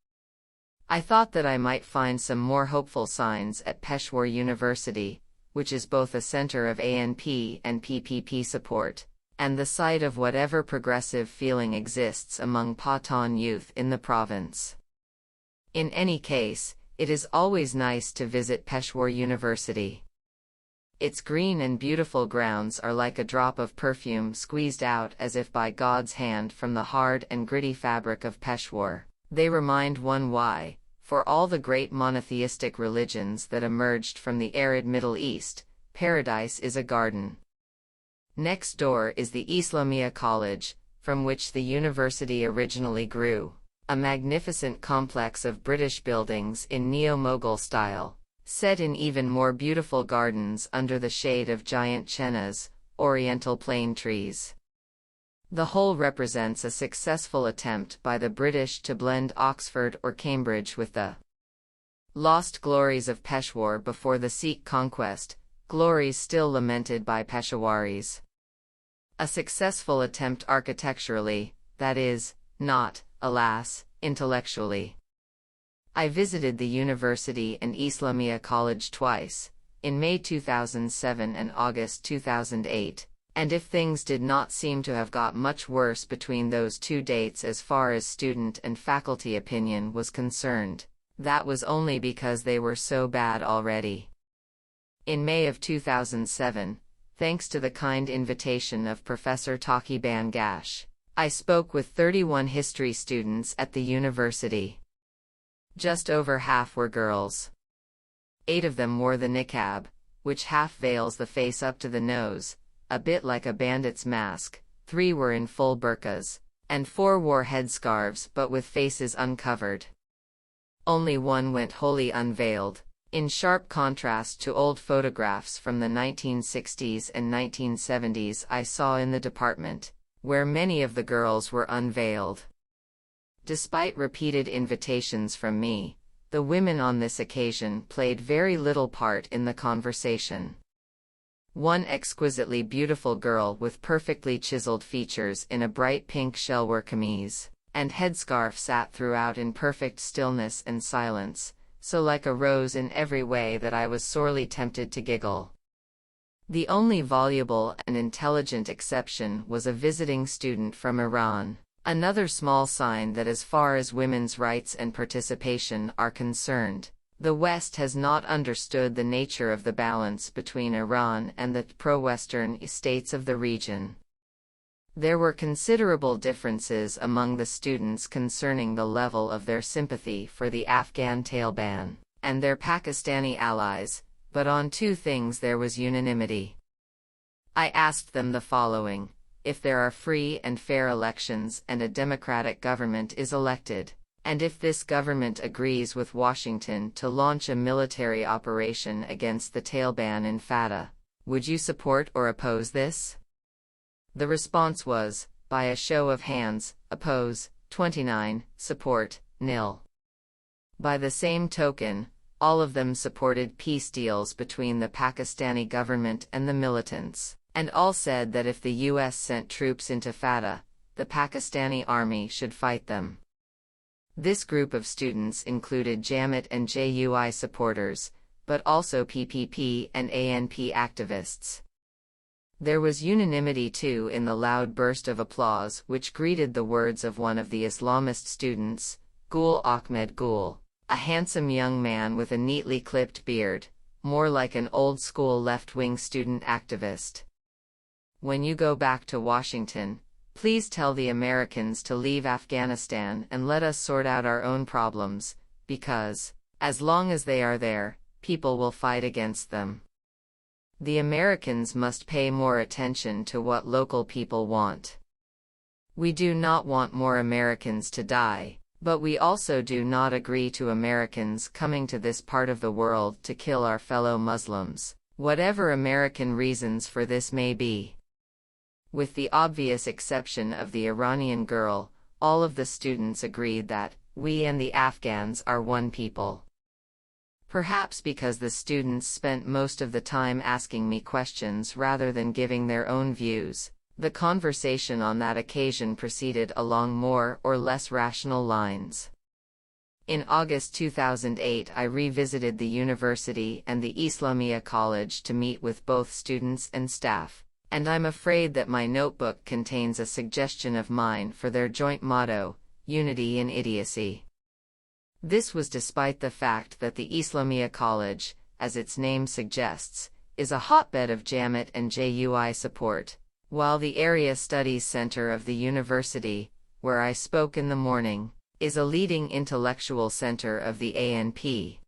I thought that I might find some more hopeful signs at Peshawar University, which is both a center of ANP and PPP support, and the site of whatever progressive feeling exists among Pathan youth in the province. In any case, it is always nice to visit Peshawar University. Its green and beautiful grounds are like a drop of perfume squeezed out as if by God's hand from the hard and gritty fabric of Peshawar. They remind one why, for all the great monotheistic religions that emerged from the arid Middle East, paradise is a garden. Next door is the Islamia College, from which the university originally grew, a magnificent complex of British buildings in neo-Mughal style, set in even more beautiful gardens under the shade of giant chennas, oriental plane trees. The whole represents a successful attempt by the British to blend Oxford or Cambridge with the lost glories of Peshawar before the Sikh conquest, glories still lamented by Peshawaris. A successful attempt architecturally, that is, not, alas, intellectually. I visited the university and Islamia College twice, in May 2007 and August 2008. And if things did not seem to have got much worse between those two dates as far as student and faculty opinion was concerned, that was only because they were so bad already. In May of 2007, thanks to the kind invitation of Professor Taki Bangash, I spoke with 31 history students at the university. Just over half were girls. 8 of them wore the niqab, which half veils the face up to the nose, a bit like a bandit's mask, 3 were in full burqas, and 4 wore headscarves but with faces uncovered. Only one went wholly unveiled, in sharp contrast to old photographs from the 1960s and 1970s I saw in the department, where many of the girls were unveiled. Despite repeated invitations from me, the women on this occasion played very little part in the conversation. One exquisitely beautiful girl with perfectly chiseled features in a bright pink shelware camise and headscarf sat throughout in perfect stillness and silence, so like a rose in every way that I was sorely tempted to giggle. The only voluble and intelligent exception was a visiting student from Iran, another small sign that as far as women's rights and participation are concerned, the West has not understood the nature of the balance between Iran and the pro-Western states of the region. There were considerable differences among the students concerning the level of their sympathy for the Afghan Taliban and their Pakistani allies, but on two things there was unanimity. I asked them the following: if there are free and fair elections and a democratic government is elected, and if this government agrees with Washington to launch a military operation against the Taliban in Fatah, would you support or oppose this? The response was, by a show of hands, oppose, 29, support, 0. By the same token, all of them supported peace deals between the Pakistani government and the militants, and all said that if the U.S. sent troops into Fatah, the Pakistani army should fight them. This group of students included Jamaat and JUI supporters, but also PPP and ANP activists. There was unanimity too in the loud burst of applause which greeted the words of one of the Islamist students, Gul Ahmed Gul, a handsome young man with a neatly clipped beard, more like an old-school left-wing student activist. When you go back to Washington, please tell the Americans to leave Afghanistan and let us sort out our own problems, because, as long as they are there, people will fight against them. The Americans must pay more attention to what local people want. We do not want more Americans to die, but we also do not agree to Americans coming to this part of the world to kill our fellow Muslims, whatever American reasons for this may be. With the obvious exception of the Iranian girl, all of the students agreed that we and the Afghans are one people. Perhaps because the students spent most of the time asking me questions rather than giving their own views, the conversation on that occasion proceeded along more or less rational lines. In August 2008, I revisited the university and the Islamia College to meet with both students and staff, and I'm afraid that my notebook contains a suggestion of mine for their joint motto, Unity in Idiocy. This was despite the fact that the Islamia College, as its name suggests, is a hotbed of Jamaat and JUI support, while the Area Studies Center of the university, where I spoke in the morning, is a leading intellectual center of the ANP.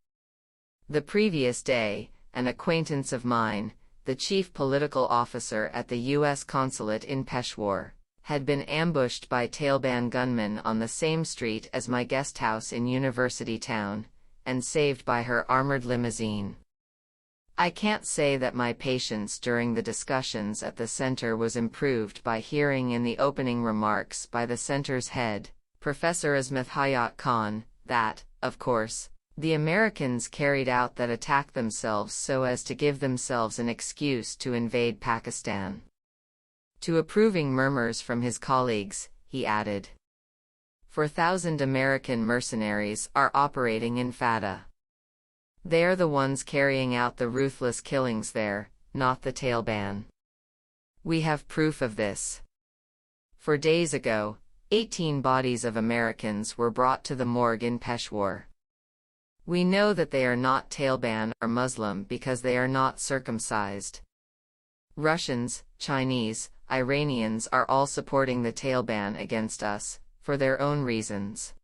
The previous day, an acquaintance of mine, the chief political officer at the U.S. consulate in Peshawar, had been ambushed by Taliban gunmen on the same street as my guest house in University Town, and saved by her armored limousine. I can't say that my patience during the discussions at the center was improved by hearing in the opening remarks by the center's head, Professor Azmath Hayat Khan, that, of course, the Americans carried out that attack themselves so as to give themselves an excuse to invade Pakistan. To approving murmurs from his colleagues, he added, 4,000 American mercenaries are operating in Fatah. They are the ones carrying out the ruthless killings there, not the Taliban. We have proof of this. 4 days ago, 18 bodies of Americans were brought to the morgue in Peshawar. We know that they are not Taliban or Muslim because they are not circumcised. Russians, Chinese, Iranians are all supporting the Taliban against us, for their own reasons.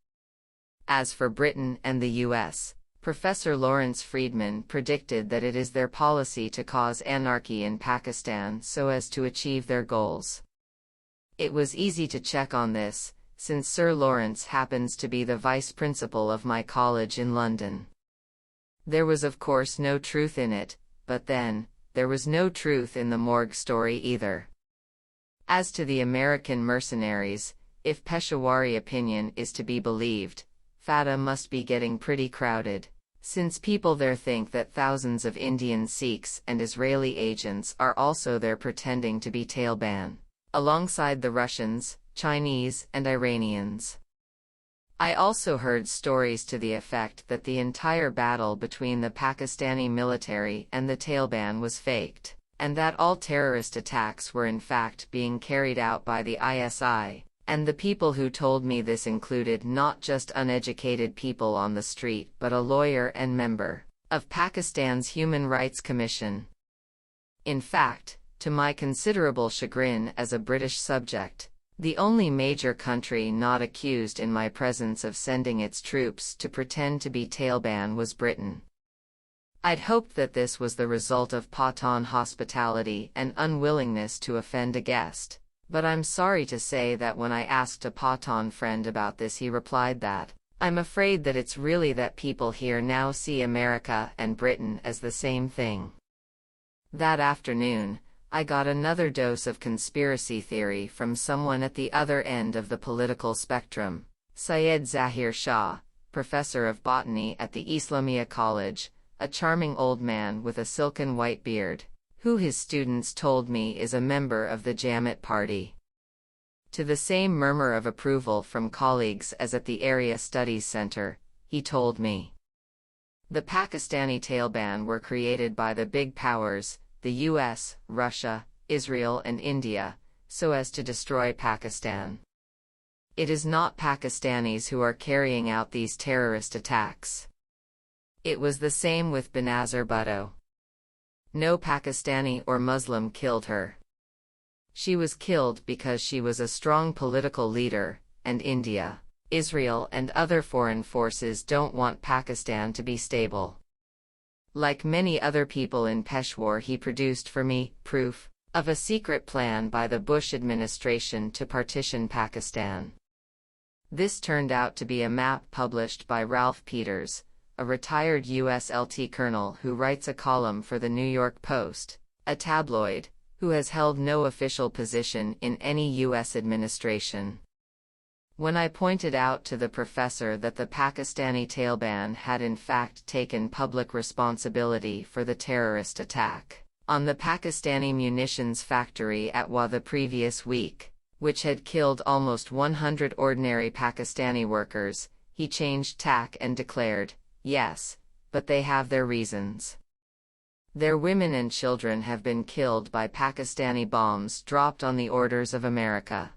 As for Britain and the US, Professor Lawrence Friedman predicted that it is their policy to cause anarchy in Pakistan so as to achieve their goals. It was easy to check on this, since Sir Lawrence happens to be the vice principal of my college in London. There was of course no truth in it, but then, there was no truth in the morgue story either. As to the American mercenaries, if Peshawari opinion is to be believed, FATA must be getting pretty crowded, since people there think that thousands of Indian Sikhs and Israeli agents are also there pretending to be Taliban, alongside the Russians, Chinese, and Iranians. I also heard stories to the effect that the entire battle between the Pakistani military and the Taliban was faked, and that all terrorist attacks were in fact being carried out by the ISI, and the people who told me this included not just uneducated people on the street but a lawyer and member of Pakistan's Human Rights Commission. In fact, to my considerable chagrin as a British subject, the only major country not accused in my presence of sending its troops to pretend to be Taliban was Britain. I'd hoped that this was the result of Pathan hospitality and unwillingness to offend a guest, but I'm sorry to say that when I asked a Pathan friend about this, he replied that, "I'm afraid that it's really that people here now see America and Britain as the same thing." That afternoon, I got another dose of conspiracy theory from someone at the other end of the political spectrum, Syed Zahir Shah, professor of botany at the Islamia College, a charming old man with a silken white beard, who his students told me is a member of the Jamaat Party. To the same murmur of approval from colleagues as at the Area Studies Center, he told me. The Pakistani Taliban were created by the big powers, the US, Russia, Israel and India, so as to destroy Pakistan. It is not Pakistanis who are carrying out these terrorist attacks. It was the same with Benazir Bhutto. No Pakistani or Muslim killed her. She was killed because she was a strong political leader, and India, Israel and other foreign forces don't want Pakistan to be stable. Like many other people in Peshawar, he produced for me proof of a secret plan by the Bush administration to partition Pakistan. This turned out to be a map published by Ralph Peters, a retired US LT colonel who writes a column for the New York Post, a tabloid, who has held no official position in any US administration. When I pointed out to the professor that the Pakistani Taliban had in fact taken public responsibility for the terrorist attack on the Pakistani munitions factory at Wa the previous week, which had killed almost 100 ordinary Pakistani workers, he changed tack and declared, "Yes, but they have their reasons. Their women and children have been killed by Pakistani bombs dropped on the orders of America."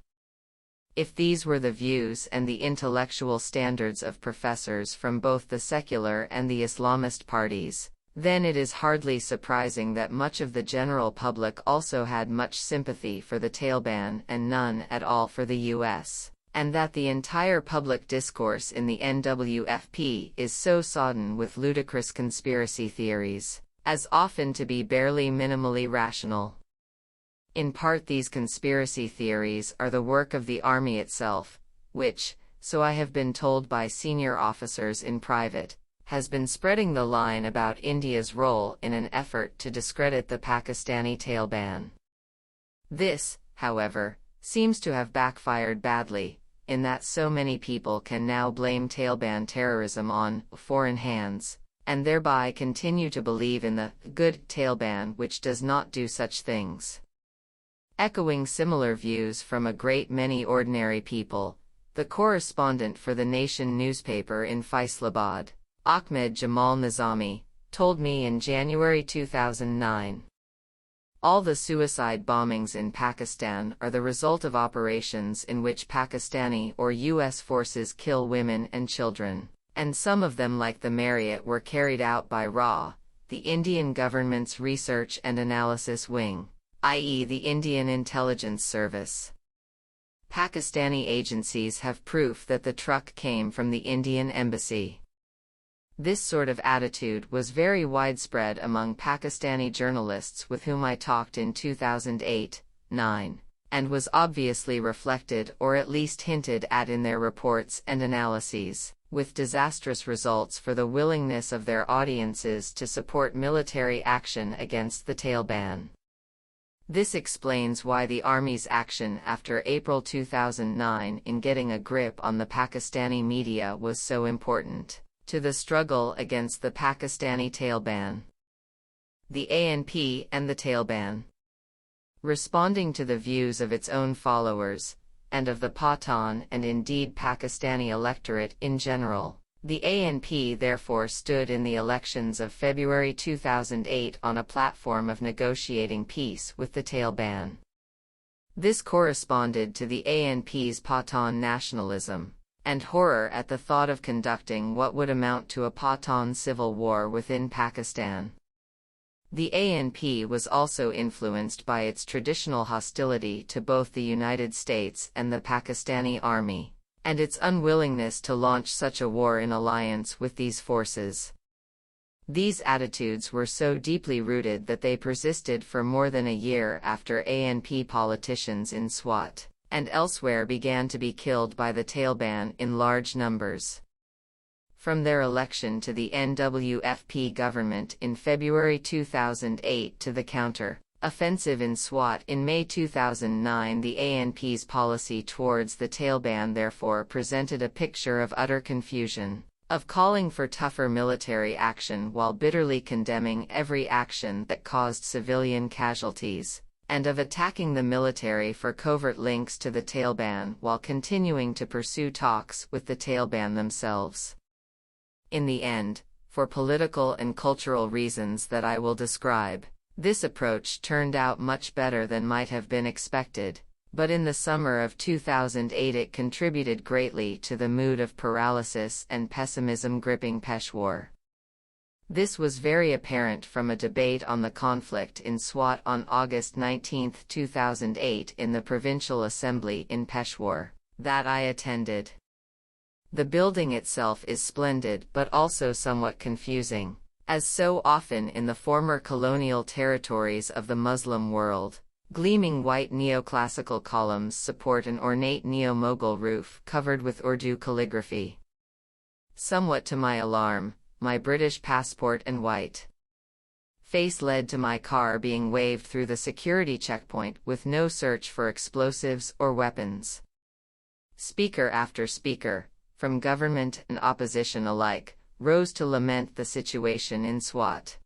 If these were the views and the intellectual standards of professors from both the secular and the Islamist parties, then it is hardly surprising that much of the general public also had much sympathy for the Taliban and none at all for the US, and that the entire public discourse in the NWFP is so sodden with ludicrous conspiracy theories, as often to be barely minimally rational. In part, these conspiracy theories are the work of the army itself, which, so I have been told by senior officers in private, has been spreading the line about India's role in an effort to discredit the Pakistani Taliban. This, however, seems to have backfired badly, in that so many people can now blame Taliban terrorism on foreign hands, and thereby continue to believe in the good Taliban, which does not do such things. Echoing similar views from a great many ordinary people, the correspondent for the Nation newspaper in Faisalabad, Ahmed Jamal Nizami, told me in January 2009. All the suicide bombings in Pakistan are the result of operations in which Pakistani or US forces kill women and children, and some of them, like the Marriott, were carried out by RAW, the Indian government's research and analysis wing, i.e. the Indian Intelligence Service. Pakistani agencies have proof that the truck came from the Indian embassy. This sort of attitude was very widespread among Pakistani journalists with whom I talked in 2008-9, and was obviously reflected or at least hinted at in their reports and analyses, with disastrous results for the willingness of their audiences to support military action against the Taliban. This explains why the Army's action after April 2009 in getting a grip on the Pakistani media was so important to the struggle against the Pakistani Taleban. The ANP and the Taliban. Responding to the views of its own followers, and of the Pathan and indeed Pakistani electorate in general, the ANP therefore stood in the elections of February 2008 on a platform of negotiating peace with the Taliban. This corresponded to the ANP's Pathan nationalism, and horror at the thought of conducting what would amount to a Pathan civil war within Pakistan. The ANP was also influenced by its traditional hostility to both the United States and the Pakistani army, and its unwillingness to launch such a war in alliance with these forces. These attitudes were so deeply rooted that they persisted for more than a year after ANP politicians in Swat and elsewhere began to be killed by the Taliban in large numbers. From their election to the NWFP government in February 2008 to the counter-offensive in Swat in May 2009, the ANP's policy towards the Taliban therefore presented a picture of utter confusion, of calling for tougher military action while bitterly condemning every action that caused civilian casualties, and of attacking the military for covert links to the Taliban while continuing to pursue talks with the Taliban themselves. In the end, for political and cultural reasons that I will describe, this approach turned out much better than might have been expected, but in the summer of 2008 it contributed greatly to the mood of paralysis and pessimism gripping Peshawar. This was very apparent from a debate on the conflict in Swat on August 19, 2008 in the Provincial Assembly in Peshawar that I attended. The building itself is splendid but also somewhat confusing, as so often in the former colonial territories of the Muslim world. Gleaming white neoclassical columns support an ornate neo-Mughal roof covered with Urdu calligraphy. Somewhat to my alarm, my British passport and white face led to my car being waved through the security checkpoint with no search for explosives or weapons. Speaker after speaker, from government and opposition alike, rose to lament the situation in Swat.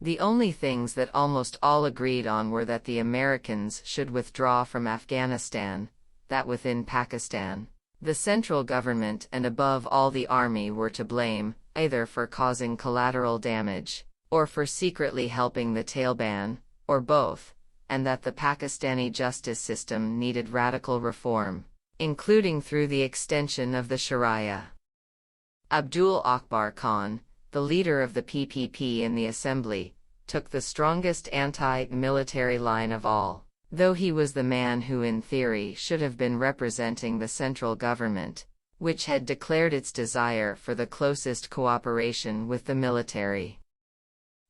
The only things that almost all agreed on were that the Americans should withdraw from Afghanistan, that within Pakistan, the central government and above all the army were to blame, either for causing collateral damage, or for secretly helping the Taliban, or both, and that the Pakistani justice system needed radical reform, including through the extension of the Sharia. Abdul Akbar Khan, the leader of the PPP in the assembly, took the strongest anti-military line of all, though he was the man who in theory should have been representing the central government, which had declared its desire for the closest cooperation with the military.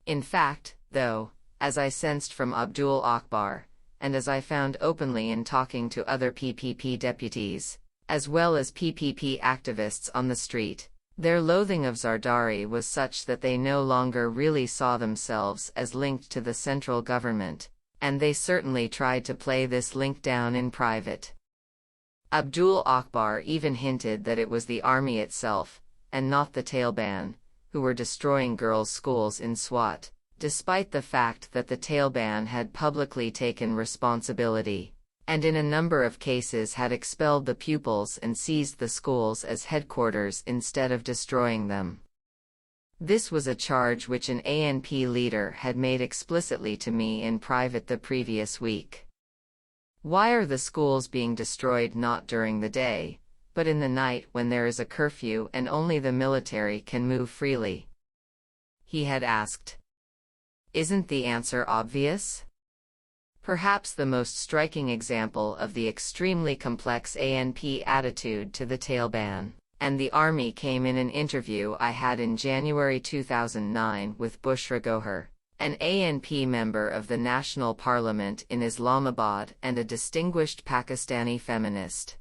In fact, though, as I sensed from Abdul Akbar, and as I found openly in talking to other PPP deputies, as well as PPP activists on the street, their loathing of Zardari was such that they no longer really saw themselves as linked to the central government, and they certainly tried to play this link down in private. Abdul Akbar even hinted that it was the army itself, and not the Taliban, who were destroying girls' schools in Swat, despite the fact that the Taliban had publicly taken responsibility, and in a number of cases had expelled the pupils and seized the schools as headquarters instead of destroying them. This was a charge which an ANP leader had made explicitly to me in private the previous week. Why are the schools being destroyed not during the day, but in the night when there is a curfew and only the military can move freely? He had asked. Isn't the answer obvious? Perhaps the most striking example of the extremely complex ANP attitude to the Taliban and the army came in an interview I had in January 2009 with Bushra Gohar, an ANP member of the National Parliament in Islamabad and a distinguished Pakistani feminist.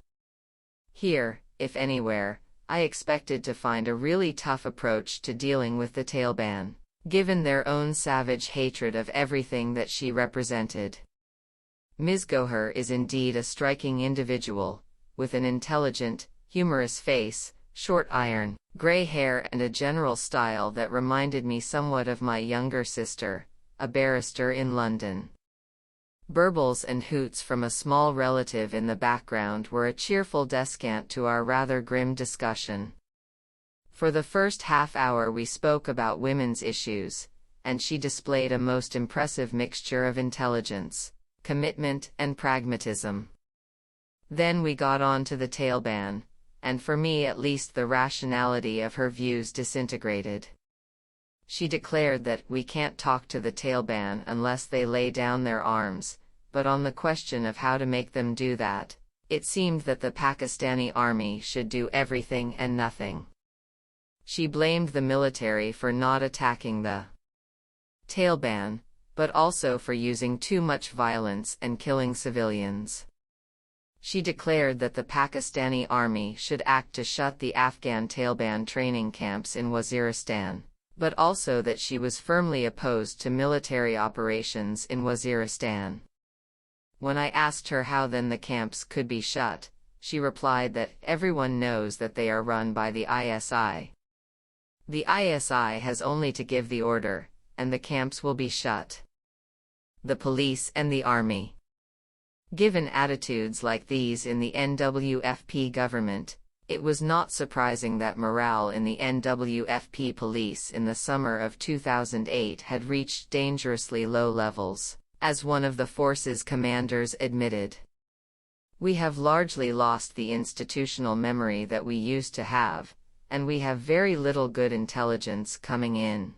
Here, if anywhere, I expected to find a really tough approach to dealing with the Taleban, given their own savage hatred of everything that she represented. Ms. Gohar is indeed a striking individual, with an intelligent, humorous face, short iron, gray hair and a general style that reminded me somewhat of my younger sister, a barrister in London. Burbles and hoots from a small relative in the background were a cheerful descant to our rather grim discussion. For the first half hour we spoke about women's issues, and she displayed a most impressive mixture of intelligence, commitment and pragmatism. Then we got on to the Taleban, and for me at least the rationality of her views disintegrated. She declared that we can't talk to the Taleban unless they lay down their arms, but on the question of how to make them do that, it seemed that the Pakistani army should do everything and nothing. She blamed the military for not attacking the Taleban, but also for using too much violence and killing civilians. She declared that the Pakistani army should act to shut the Afghan Taliban training camps in Waziristan, but also that she was firmly opposed to military operations in Waziristan. When I asked her how then the camps could be shut, she replied that everyone knows that they are run by the ISI. The ISI has only to give the order, and the camps will be shut. The police and the army. Given attitudes like these in the NWFP government, it was not surprising that morale in the NWFP police in the summer of 2008 had reached dangerously low levels, as one of the force's commanders admitted. We have largely lost the institutional memory that we used to have, and we have very little good intelligence coming in.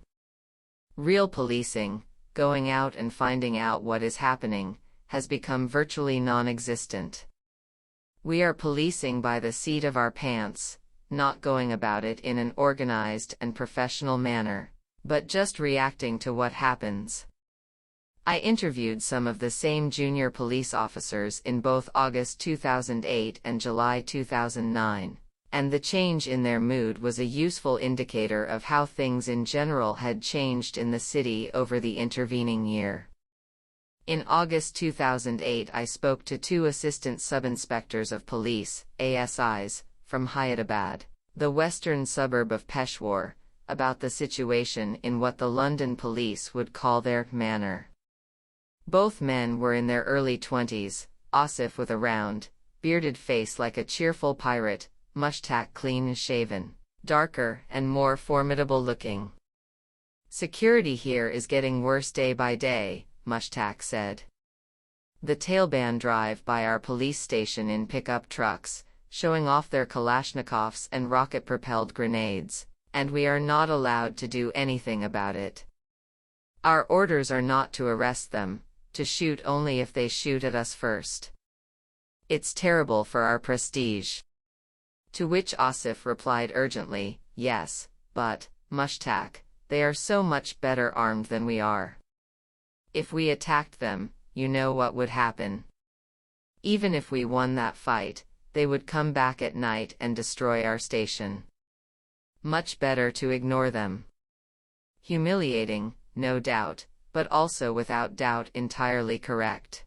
Real policing, going out and finding out what is happening, has become virtually non-existent. We are policing by the seat of our pants, not going about it in an organized and professional manner, but just reacting to what happens. I interviewed some of the same junior police officers in both August 2008 and July 2009. And the change in their mood was a useful indicator of how things in general had changed in the city over the intervening year. In August 2008 I spoke to two assistant sub-inspectors of police, ASIs, from Hyderabad, the western suburb of Peshawar, about the situation in what the London police would call their manor. Both men were in their early 20s, Asif with a round, bearded face like a cheerful pirate, Mushtaq clean-shaven, darker and more formidable looking. Security here is getting worse day by day, Mushtaq said. The Taliban drive by our police station in pickup trucks, showing off their Kalashnikovs and rocket-propelled grenades, and we are not allowed to do anything about it. Our orders are not to arrest them, to shoot only if they shoot at us first. It's terrible for our prestige. To which Asif replied urgently, yes, but, Mushtaq, they are so much better armed than we are. If we attacked them, you know what would happen. Even if we won that fight, they would come back at night and destroy our station. Much better to ignore them. Humiliating, no doubt, but also without doubt entirely correct.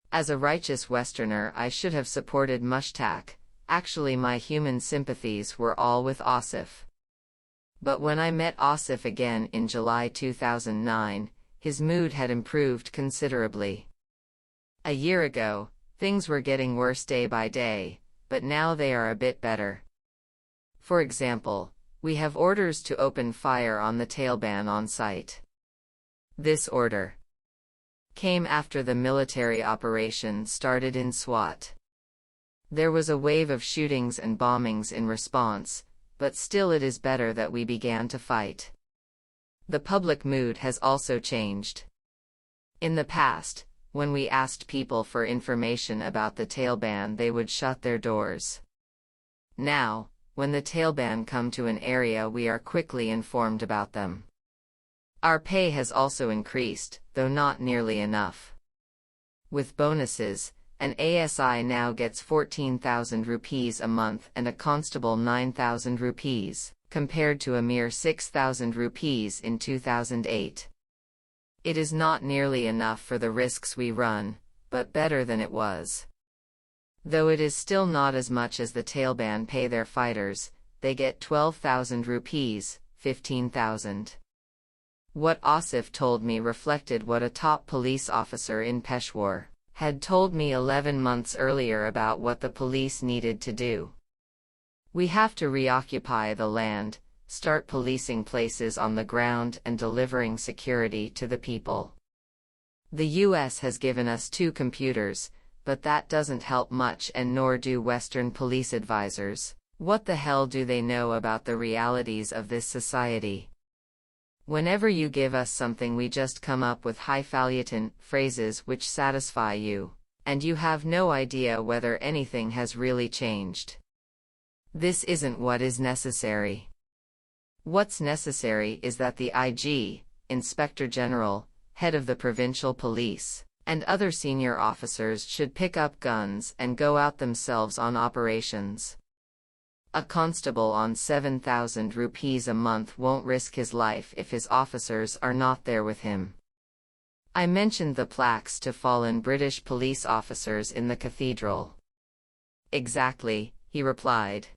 As a righteous Westerner I should have supported Mushtaq. Actually my human sympathies were all with Asif. But when I met Asif again in July 2009, his mood had improved considerably. A year ago, things were getting worse day by day, but now they are a bit better. For example, we have orders to open fire on the Taliban on site. This order came after the military operation started in Swat. There was a wave of shootings and bombings in response, but still it is better that we began to fight. The public mood has also changed. In the past, when we asked people for information about the Taliban they would shut their doors. Now, when the Taliban come to an area we are quickly informed about them. Our pay has also increased, though not nearly enough. With bonuses, an ASI now gets 14,000 rupees a month and a constable 9,000 rupees, compared to a mere 6,000 rupees in 2008. It is not nearly enough for the risks we run, but better than it was. Though it is still not as much as the Taliban pay their fighters, they get 12,000 rupees, 15,000. What Asif told me reflected what a top police officer in Peshawar had told me 11 months earlier about what the police needed to do. We have to reoccupy the land, start policing places on the ground and delivering security to the people. The US has given us 2 computers, but that doesn't help much, and nor do Western police advisors. What the hell do they know about the realities of this society? Whenever you give us something, we just come up with highfalutin phrases which satisfy you, and you have no idea whether anything has really changed. This isn't what is necessary. What's necessary is that the IG, Inspector General, head of the provincial police, and other senior officers should pick up guns and go out themselves on operations. A constable on 7,000 rupees a month won't risk his life if his officers are not there with him. I mentioned the plaques to fallen British police officers in the cathedral. Exactly, he replied.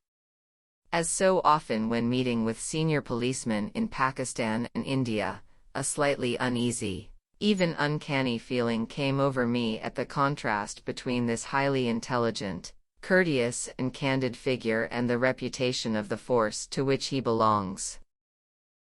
As so often when meeting with senior policemen in Pakistan and India, a slightly uneasy, even uncanny feeling came over me at the contrast between this highly intelligent, courteous and candid figure and the reputation of the force to which he belongs.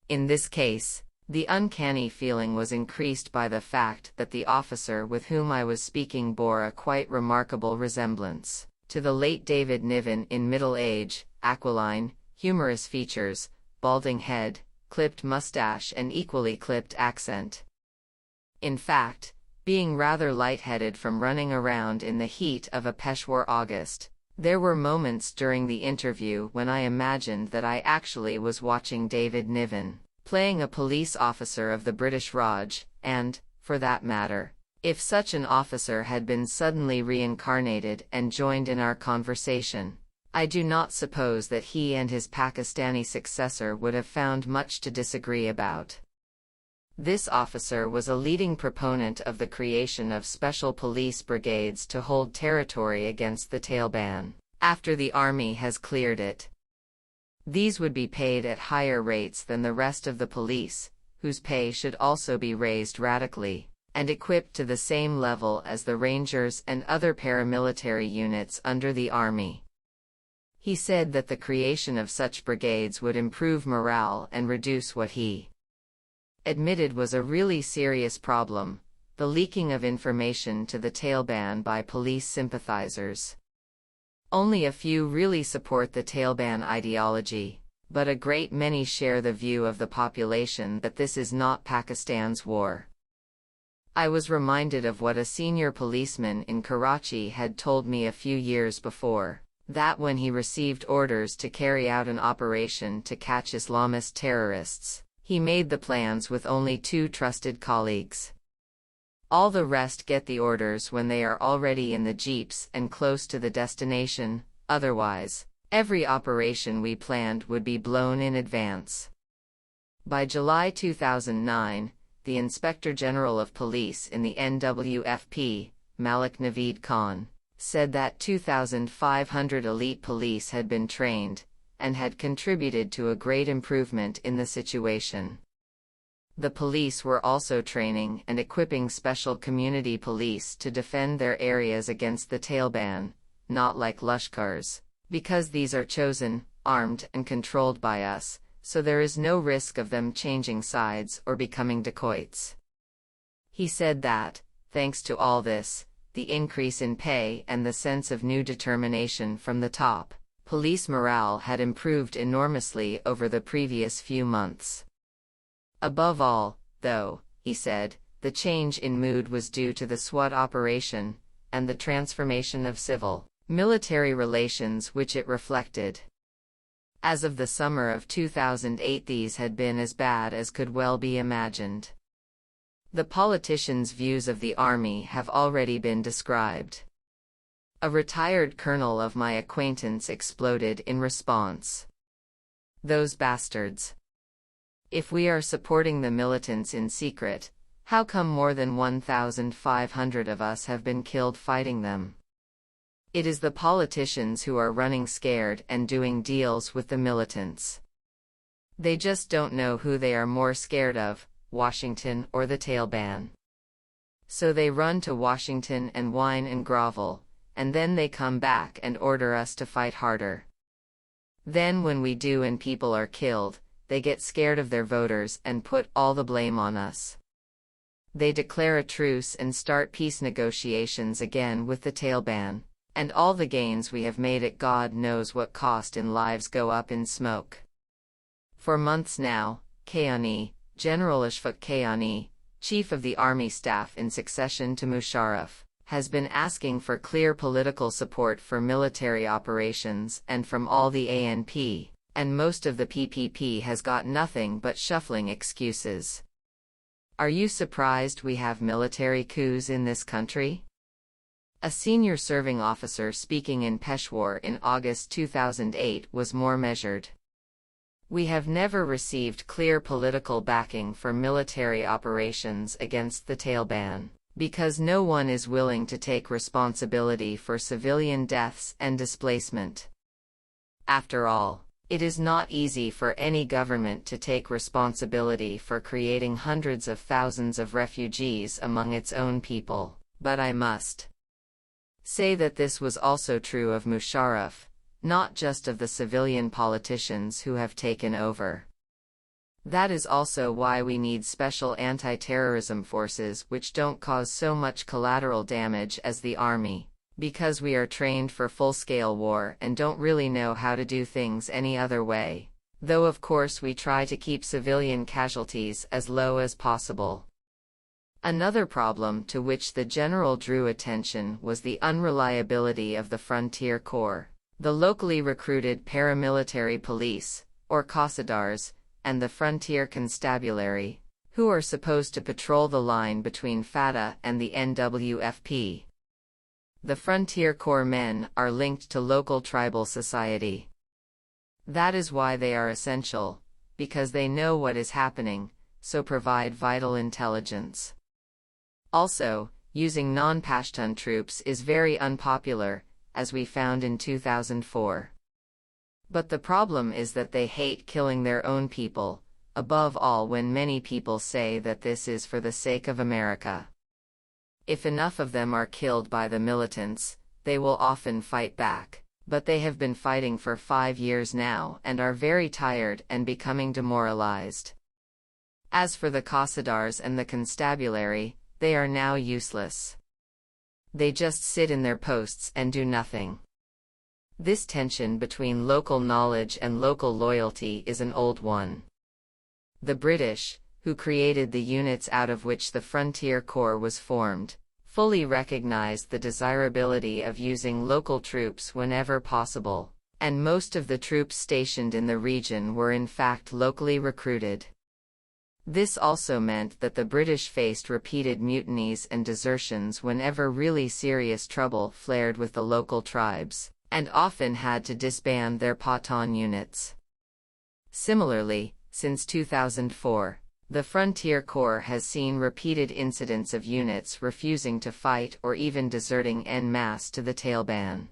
In this case, the uncanny feeling was increased by the fact that the officer with whom I was speaking bore a quite remarkable resemblance to the late David Niven in middle age, aquiline, humorous features, balding head, clipped mustache and equally clipped accent. In fact, being rather lightheaded from running around in the heat of a Peshawar August, there were moments during the interview when I imagined that I actually was watching David Niven, playing a police officer of the British Raj, and, for that matter, if such an officer had been suddenly reincarnated and joined in our conversation, I do not suppose that he and his Pakistani successor would have found much to disagree about. This officer was a leading proponent of the creation of special police brigades to hold territory against the Taliban, after the army has cleared it. These would be paid at higher rates than the rest of the police, whose pay should also be raised radically, and equipped to the same level as the Rangers and other paramilitary units under the army. He said that the creation of such brigades would improve morale and reduce what he admitted was a really serious problem, the leaking of information to the Taliban by police sympathizers. Only a few really support the Taliban ideology, but a great many share the view of the population that this is not Pakistan's war. I was reminded of what a senior policeman in Karachi had told me a few years before, that when he received orders to carry out an operation to catch Islamist terrorists, he made the plans with only 2 trusted colleagues. All the rest get the orders when they are already in the jeeps and close to the destination, otherwise, every operation we planned would be blown in advance. By July 2009, the Inspector General of Police in the NWFP, Malik Naveed Khan, said that 2,500 elite police had been trained, and had contributed to a great improvement in the situation. The police were also training and equipping special community police to defend their areas against the Taliban, not like Lashkars, because these are chosen, armed and controlled by us, so there is no risk of them changing sides or becoming dacoits. He said that, thanks to all this, the increase in pay and the sense of new determination from the top, police morale had improved enormously over the previous few months. Above all, though, he said, the change in mood was due to the SWAT operation, and the transformation of civil-military relations which it reflected. As of the summer of 2008, these had been as bad as could well be imagined. The politicians' views of the army have already been described. A retired colonel of my acquaintance exploded in response. "Those bastards. If we are supporting the militants in secret, how come more than 1,500 of us have been killed fighting them? It is the politicians who are running scared and doing deals with the militants. They just don't know who they are more scared of, Washington or the Taliban. So they run to Washington and whine and grovel, and then they come back and order us to fight harder. Then when we do and people are killed, they get scared of their voters and put all the blame on us. They declare a truce and start peace negotiations again with the Taliban, and all the gains we have made at God knows what cost in lives go up in smoke. For months now, Kayani, General Ashfaq Kayani, Chief of the Army Staff in succession to Musharraf, has been asking for clear political support for military operations and from all the ANP, and most of the PPP has got nothing but shuffling excuses. Are you surprised we have military coups in this country? A senior serving officer speaking in Peshawar in August 2008 was more measured. "We have never received clear political backing for military operations against the Taliban, because no one is willing to take responsibility for civilian deaths and displacement. After all, it is not easy for any government to take responsibility for creating hundreds of thousands of refugees among its own people, but I must say that this was also true of Musharraf, not just of the civilian politicians who have taken over. That is also why we need special anti-terrorism forces which don't cause so much collateral damage as the army, because we are trained for full-scale war and don't really know how to do things any other way, though of course we try to keep civilian casualties as low as possible." Another problem to which the general drew attention was the unreliability of the Frontier Corps, the locally recruited paramilitary police, or Qasidars, and the Frontier Constabulary, who are supposed to patrol the line between FATA and the NWFP. The Frontier Corps men are linked to local tribal society. That is why they are essential, because they know what is happening, so provide vital intelligence. Also, using non-Pashtun troops is very unpopular, as we found in 2004. But the problem is that they hate killing their own people, above all when many people say that this is for the sake of America. If enough of them are killed by the militants, they will often fight back, but they have been fighting for 5 years now and are very tired and becoming demoralized. As for the Qasidars and the Constabulary, they are now useless. They just sit in their posts and do nothing. This tension between local knowledge and local loyalty is an old one. The British, who created the units out of which the Frontier Corps was formed, fully recognized the desirability of using local troops whenever possible, and most of the troops stationed in the region were in fact locally recruited. This also meant that the British faced repeated mutinies and desertions whenever really serious trouble flared with the local tribes, and often had to disband their Pathan units. Similarly, since 2004, the Frontier Corps has seen repeated incidents of units refusing to fight or even deserting en masse to the Taliban.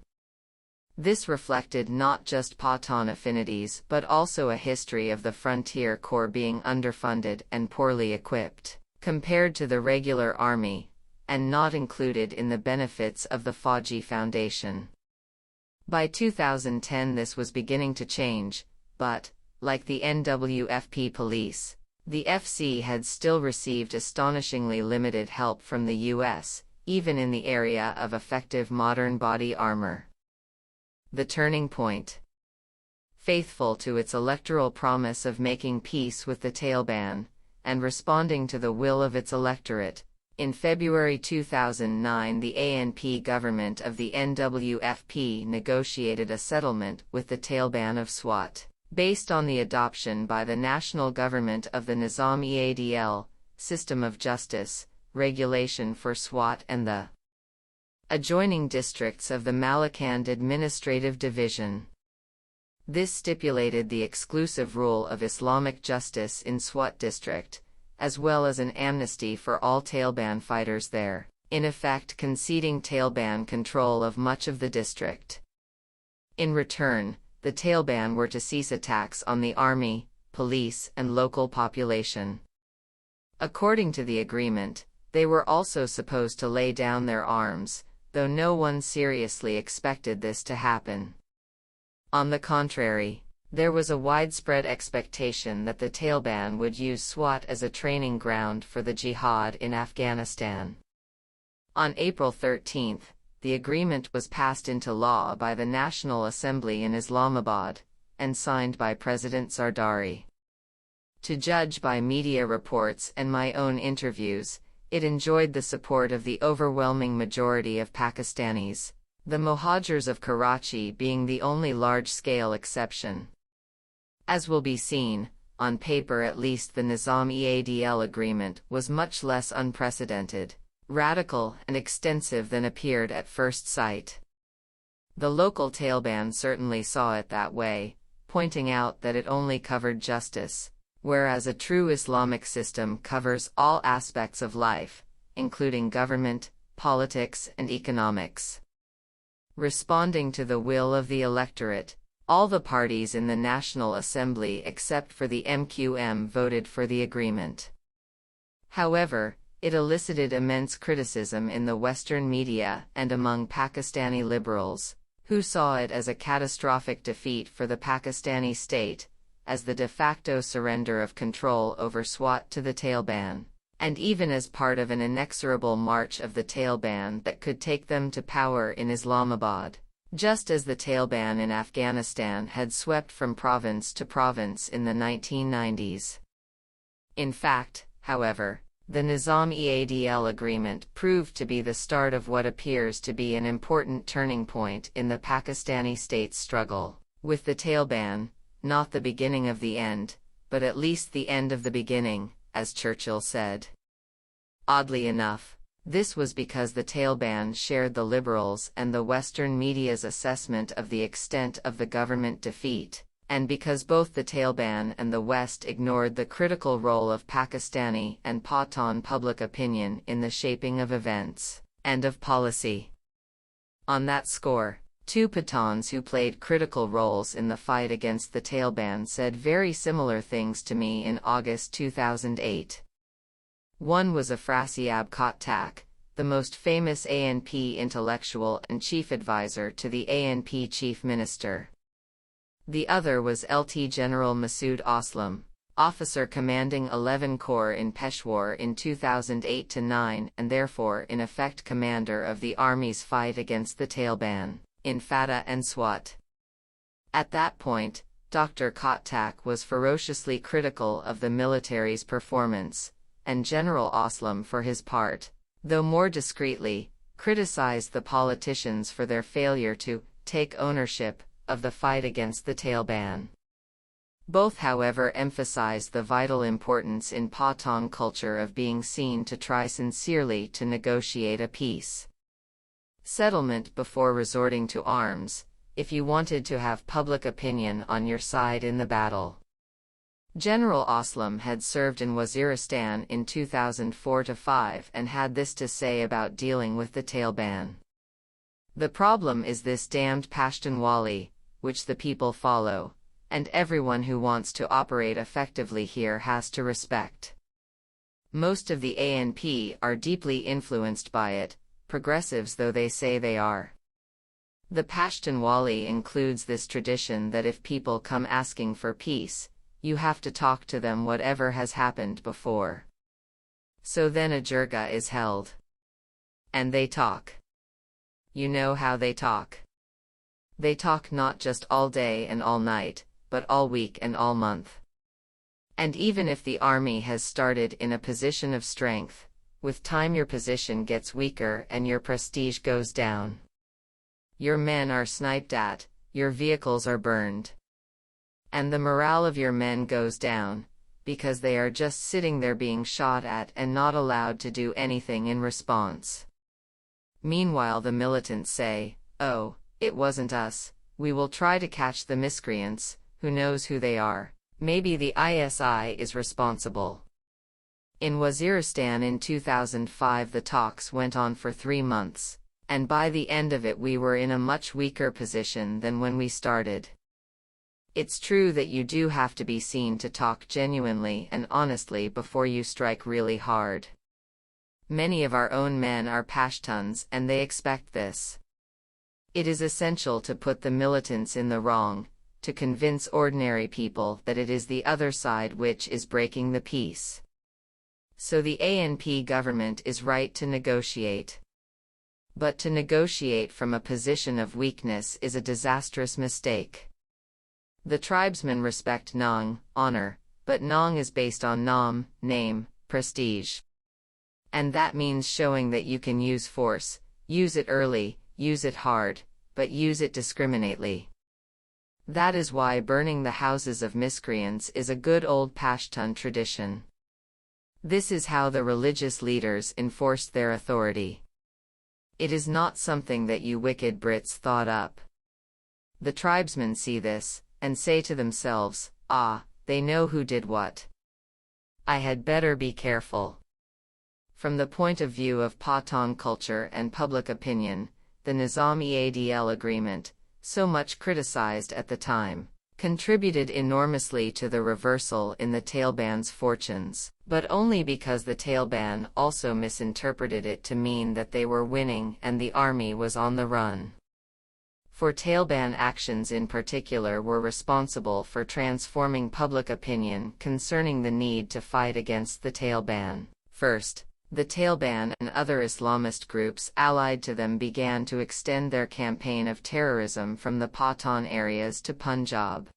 This reflected not just Pathan affinities but also a history of the Frontier Corps being underfunded and poorly equipped, compared to the regular army, and not included in the benefits of the Fauji Foundation. By 2010 this was beginning to change, but, like the NWFP police, the FC had still received astonishingly limited help from the US, even in the area of effective modern body armor. The turning point. Faithful to its electoral promise of making peace with the Taliban, and responding to the will of its electorate, in February 2009 the ANP government of the NWFP negotiated a settlement with the Taliban of Swat, based on the adoption by the national government of the Nizam-e-Adl system of justice, regulation for Swat and the adjoining districts of the Malakand Administrative Division. This stipulated the exclusive rule of Islamic justice in Swat district, as well as an amnesty for all Taliban fighters there, in effect conceding Taliban control of much of the district. In return, the Taliban were to cease attacks on the army, police, and local population. According to the agreement, they were also supposed to lay down their arms, though no one seriously expected this to happen. On the contrary, there was a widespread expectation that the Taliban would use Swat as a training ground for the jihad in Afghanistan. On April 13, the agreement was passed into law by the National Assembly in Islamabad, and signed by President Zardari. To judge by media reports and my own interviews, it enjoyed the support of the overwhelming majority of Pakistanis, the Muhajirs of Karachi being the only large-scale exception. As will be seen, on paper at least the Nizam-e-Adl agreement was much less unprecedented, radical and extensive than appeared at first sight. The local Taliban certainly saw it that way, pointing out that it only covered justice, whereas a true Islamic system covers all aspects of life, including government, politics, and economics. Responding to the will of the electorate, all the parties in the National Assembly except for the MQM voted for the agreement. However, it elicited immense criticism in the Western media and among Pakistani liberals, who saw it as a catastrophic defeat for the Pakistani state, as the de facto surrender of control over Swat to the Taliban, and even as part of an inexorable march of the Taliban that could take them to power in Islamabad, just as the Taliban in Afghanistan had swept from province to province in the 1990s. In fact, however, the Nizam-e-Adl agreement proved to be the start of what appears to be an important turning point in the Pakistani state's struggle with the Taliban, not the beginning of the end, but at least the end of the beginning, as Churchill said. Oddly enough, this was because the Taliban shared the liberals' and the Western media's assessment of the extent of the government defeat, and because both the Taliban and the West ignored the critical role of Pakistani and Pathan public opinion in the shaping of events and of policy. On that score, two Pathans who played critical roles in the fight against the Taliban said very similar things to me in August 2008. One was Afrasiab Khattak, the most famous ANP intellectual and chief advisor to the ANP chief minister. The other was Lt. General Masood Aslam, officer commanding 11 Corps in Peshawar in 2008-9 and therefore in effect commander of the army's fight against the Taliban in Fatah and Swat. At that point, Dr. Khattak was ferociously critical of the military's performance, and General Aslam for his part, though more discreetly, criticized the politicians for their failure to take ownership of the fight against the Taliban. Both, however, emphasized the vital importance in Pathan culture of being seen to try sincerely to negotiate a peace settlement before resorting to arms, if you wanted to have public opinion on your side in the battle. General Aslam had served in Waziristan in 2004-5 and had this to say about dealing with the Taliban. The problem is this damned Pashtunwali, which the people follow, and everyone who wants to operate effectively here has to respect. Most of the ANP are deeply influenced by it, progressives though they say they are. The Pashtunwali includes this tradition that if people come asking for peace, you have to talk to them whatever has happened before. So then a jirga is held. And they talk. You know how they talk. They talk not just all day and all night, but all week and all month. And even if the army has started in a position of strength, with time your position gets weaker and your prestige goes down. Your men are sniped at, your vehicles are burned. And the morale of your men goes down, because they are just sitting there being shot at and not allowed to do anything in response. Meanwhile the militants say, "Oh, it wasn't us, we will try to catch the miscreants, who knows who they are, maybe the ISI is responsible." In Waziristan in 2005 the talks went on for 3 months, and by the end of it we were in a much weaker position than when we started. It's true that you do have to be seen to talk genuinely and honestly before you strike really hard. Many of our own men are Pashtuns and they expect this. It is essential to put the militants in the wrong, to convince ordinary people that it is the other side which is breaking the peace. So the ANP government is right to negotiate. But to negotiate from a position of weakness is a disastrous mistake. The tribesmen respect Nong, honor, but Nong is based on Nam, name, prestige. And that means showing that you can use force, use it early, use it hard, but use it discriminately. That is why burning the houses of miscreants is a good old Pashtun tradition. This is how the religious leaders enforced their authority. It is not something that you wicked Brits thought up. The tribesmen see this, and say to themselves, "Ah, they know who did what. I had better be careful." From the point of view of Pathan culture and public opinion, the Nizam-e-Adl agreement, so much criticized at the time, contributed enormously to the reversal in the Taliban's fortunes, but only because the Taliban also misinterpreted it to mean that they were winning and the army was on the run. For Taliban actions in particular were responsible for transforming public opinion concerning the need to fight against the Taliban. First, the Taliban and other Islamist groups allied to them began to extend their campaign of terrorism from the Pathan areas to Punjab.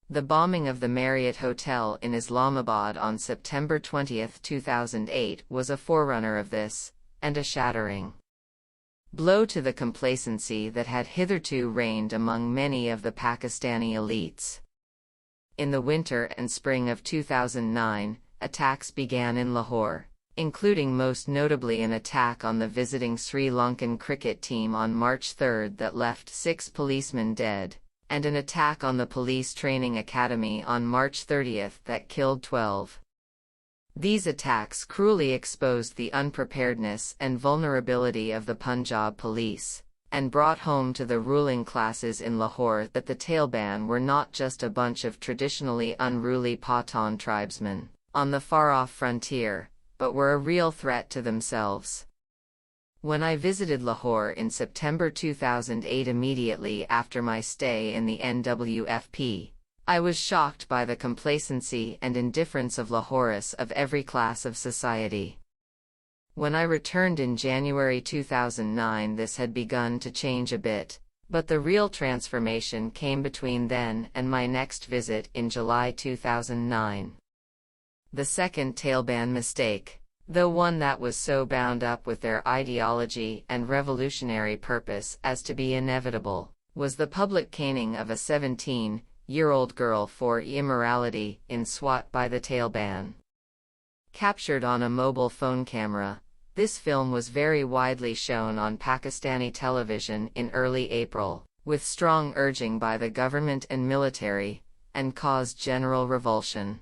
The bombing of the Marriott Hotel in Islamabad on September 20, 2008 was a forerunner of this, and a shattering blow to the complacency that had hitherto reigned among many of the Pakistani elites. In the winter and spring of 2009, attacks began in Lahore, including most notably an attack on the visiting Sri Lankan cricket team on March 3 that left 6 policemen dead, and an attack on the police training academy on March 30 that killed 12. These attacks cruelly exposed the unpreparedness and vulnerability of the Punjab police, and brought home to the ruling classes in Lahore that the Taliban were not just a bunch of traditionally unruly Pathan tribesmen on the far-off frontier, but were a real threat to themselves. When I visited Lahore in September 2008 immediately after my stay in the NWFP, I was shocked by the complacency and indifference of Lahoris of every class of society. When I returned in January 2009 this had begun to change a bit, but the real transformation came between then and my next visit in July 2009. The second Taliban mistake, though one that was so bound up with their ideology and revolutionary purpose as to be inevitable, was the public caning of a 17-year-old girl for immorality in Swat by the Taliban. Captured on a mobile phone camera, this film was very widely shown on Pakistani television in early April, with strong urging by the government and military, and caused general revulsion.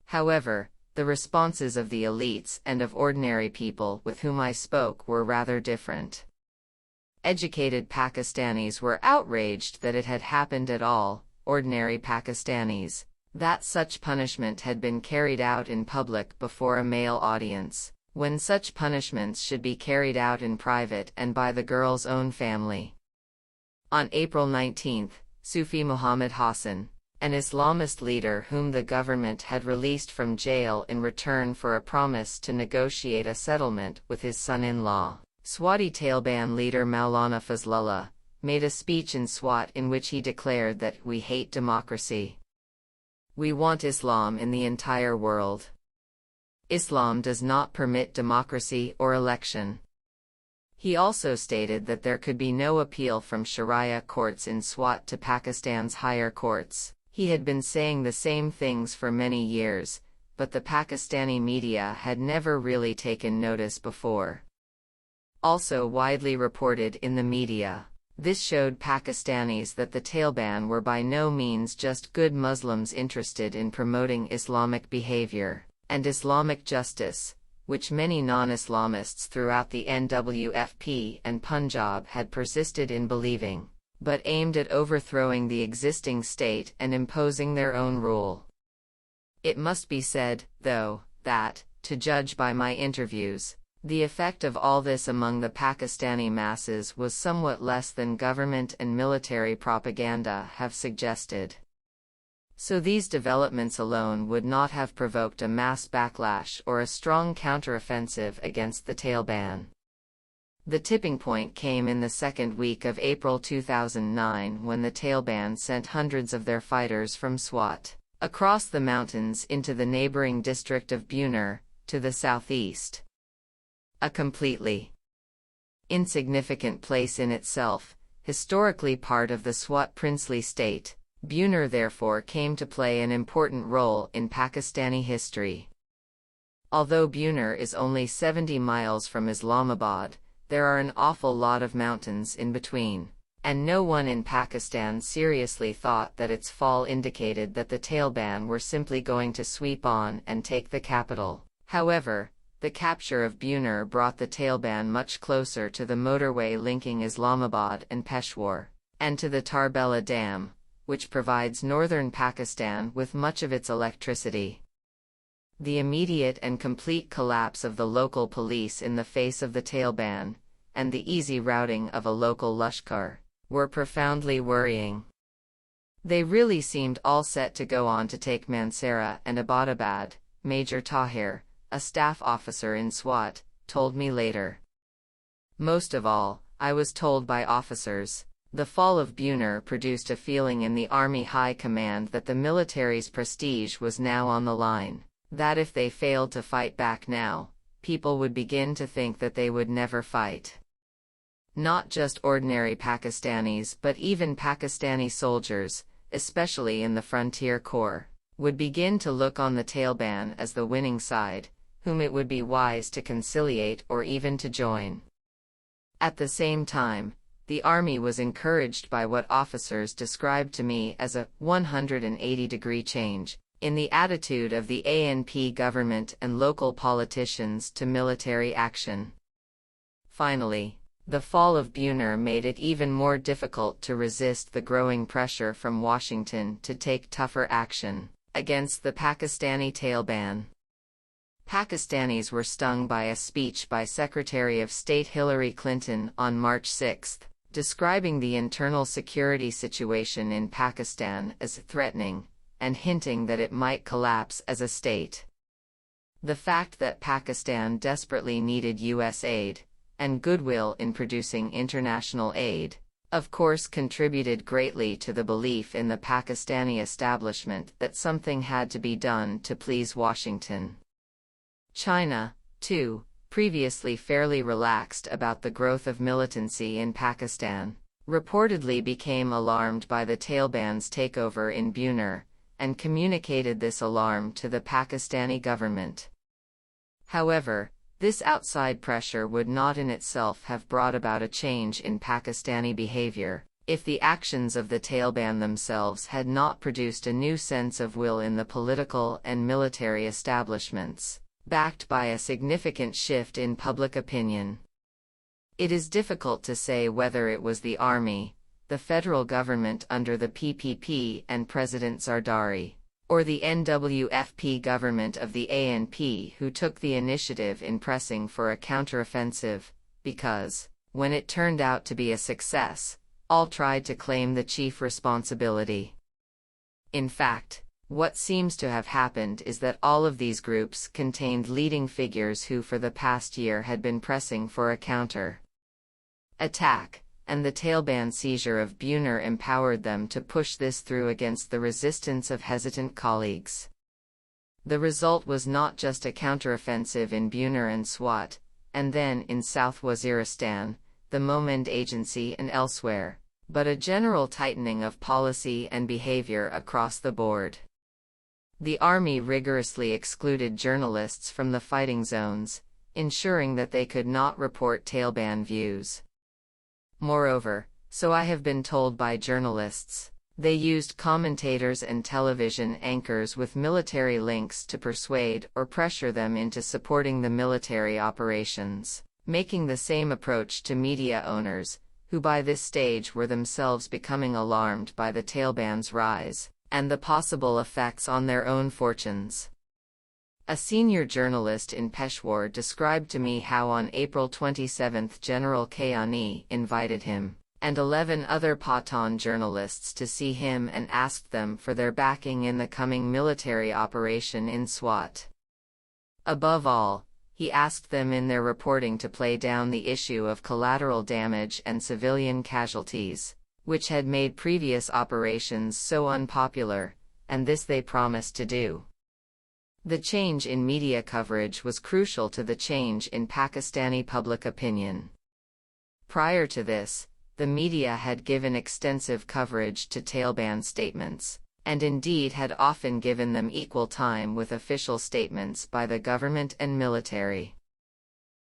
However, the responses of the elites and of ordinary people with whom I spoke were rather different. Educated Pakistanis were outraged that it had happened at all, ordinary Pakistanis, that such punishment had been carried out in public before a male audience, when such punishments should be carried out in private and by the girl's own family. On April 19, Sufi Muhammad Hassan, an Islamist leader whom the government had released from jail in return for a promise to negotiate a settlement with his son-in-law, Swati Taliban leader Maulana Fazlullah, made a speech in Swat in which he declared that we hate democracy. We want Islam in the entire world. Islam does not permit democracy or election. He also stated that there could be no appeal from Sharia courts in Swat to Pakistan's higher courts. He had been saying the same things for many years, but the Pakistani media had never really taken notice before. Also widely reported in the media, this showed Pakistanis that the Taliban were by no means just good Muslims interested in promoting Islamic behavior and Islamic justice, which many non-Islamists throughout the NWFP and Punjab had persisted in believing, but aimed at overthrowing the existing state and imposing their own rule. It must be said, though, that, to judge by my interviews, the effect of all this among the Pakistani masses was somewhat less than government and military propaganda have suggested. So these developments alone would not have provoked a mass backlash or a strong counteroffensive against the Taliban. The tipping point came in the second week of April 2009 when the Taliban sent hundreds of their fighters from Swat across the mountains into the neighboring district of Buner, to the southeast. A completely insignificant place in itself, historically part of the Swat princely state, Buner therefore came to play an important role in Pakistani history. Although Buner is only 70 miles from Islamabad, there are an awful lot of mountains in between, and no one in Pakistan seriously thought that its fall indicated that the Taliban were simply going to sweep on and take the capital. However, the capture of Buner brought the Taliban much closer to the motorway linking Islamabad and Peshawar, and to the Tarbela Dam, which provides northern Pakistan with much of its electricity. The immediate and complete collapse of the local police in the face of the Taliban, and the easy routing of a local Lashkar, were profoundly worrying. They really seemed all set to go on to take Mansehra and Abbottabad, Major Tahir, a staff officer in Swat, told me later. Most of all, I was told by officers, the fall of Buner produced a feeling in the Army High Command that the military's prestige was now on the line, that if they failed to fight back now, people would begin to think that they would never fight. Not just ordinary Pakistanis but even Pakistani soldiers, especially in the Frontier Corps, would begin to look on the Taliban as the winning side, whom it would be wise to conciliate or even to join. At the same time, the army was encouraged by what officers described to me as a 180-degree change in the attitude of the ANP government and local politicians to military action. Finally, the fall of Buner made it even more difficult to resist the growing pressure from Washington to take tougher action against the Pakistani Taliban. Pakistanis were stung by a speech by Secretary of State Hillary Clinton on March 6, describing the internal security situation in Pakistan as threatening, and hinting that it might collapse as a state. The fact that Pakistan desperately needed U.S. aid, and goodwill in producing international aid, of course contributed greatly to the belief in the Pakistani establishment that something had to be done to please Washington. China, too, previously fairly relaxed about the growth of militancy in Pakistan, reportedly became alarmed by the Taliban's takeover in Buner, and communicated this alarm to the Pakistani government. However, this outside pressure would not in itself have brought about a change in Pakistani behavior, if the actions of the Taliban themselves had not produced a new sense of will in the political and military establishments, backed by a significant shift in public opinion. It is difficult to say whether it was the army, the federal government under the PPP and President Zardari, or the NWFP government of the ANP who took the initiative in pressing for a counteroffensive, because, when it turned out to be a success, all tried to claim the chief responsibility. In fact, what seems to have happened is that all of these groups contained leading figures who for the past year had been pressing for a counter-attack, and the Taliban seizure of Buner empowered them to push this through against the resistance of hesitant colleagues. The result was not just a counteroffensive in Buner and Swat, and then in South Waziristan, the Mohmand Agency and elsewhere, but a general tightening of policy and behavior across the board. The army rigorously excluded journalists from the fighting zones, ensuring that they could not report Taliban views. Moreover, so I have been told by journalists, they used commentators and television anchors with military links to persuade or pressure them into supporting the military operations, making the same approach to media owners, who by this stage were themselves becoming alarmed by the Taliban's rise and the possible effects on their own fortunes. A senior journalist in Peshawar described to me how on April 27 General Kayani invited him and 11 other Pathan journalists to see him and asked them for their backing in the coming military operation in Swat. Above all, he asked them in their reporting to play down the issue of collateral damage and civilian casualties, which had made previous operations so unpopular, and this they promised to do. The change in media coverage was crucial to the change in Pakistani public opinion. Prior to this, the media had given extensive coverage to Taliban statements, and indeed had often given them equal time with official statements by the government and military.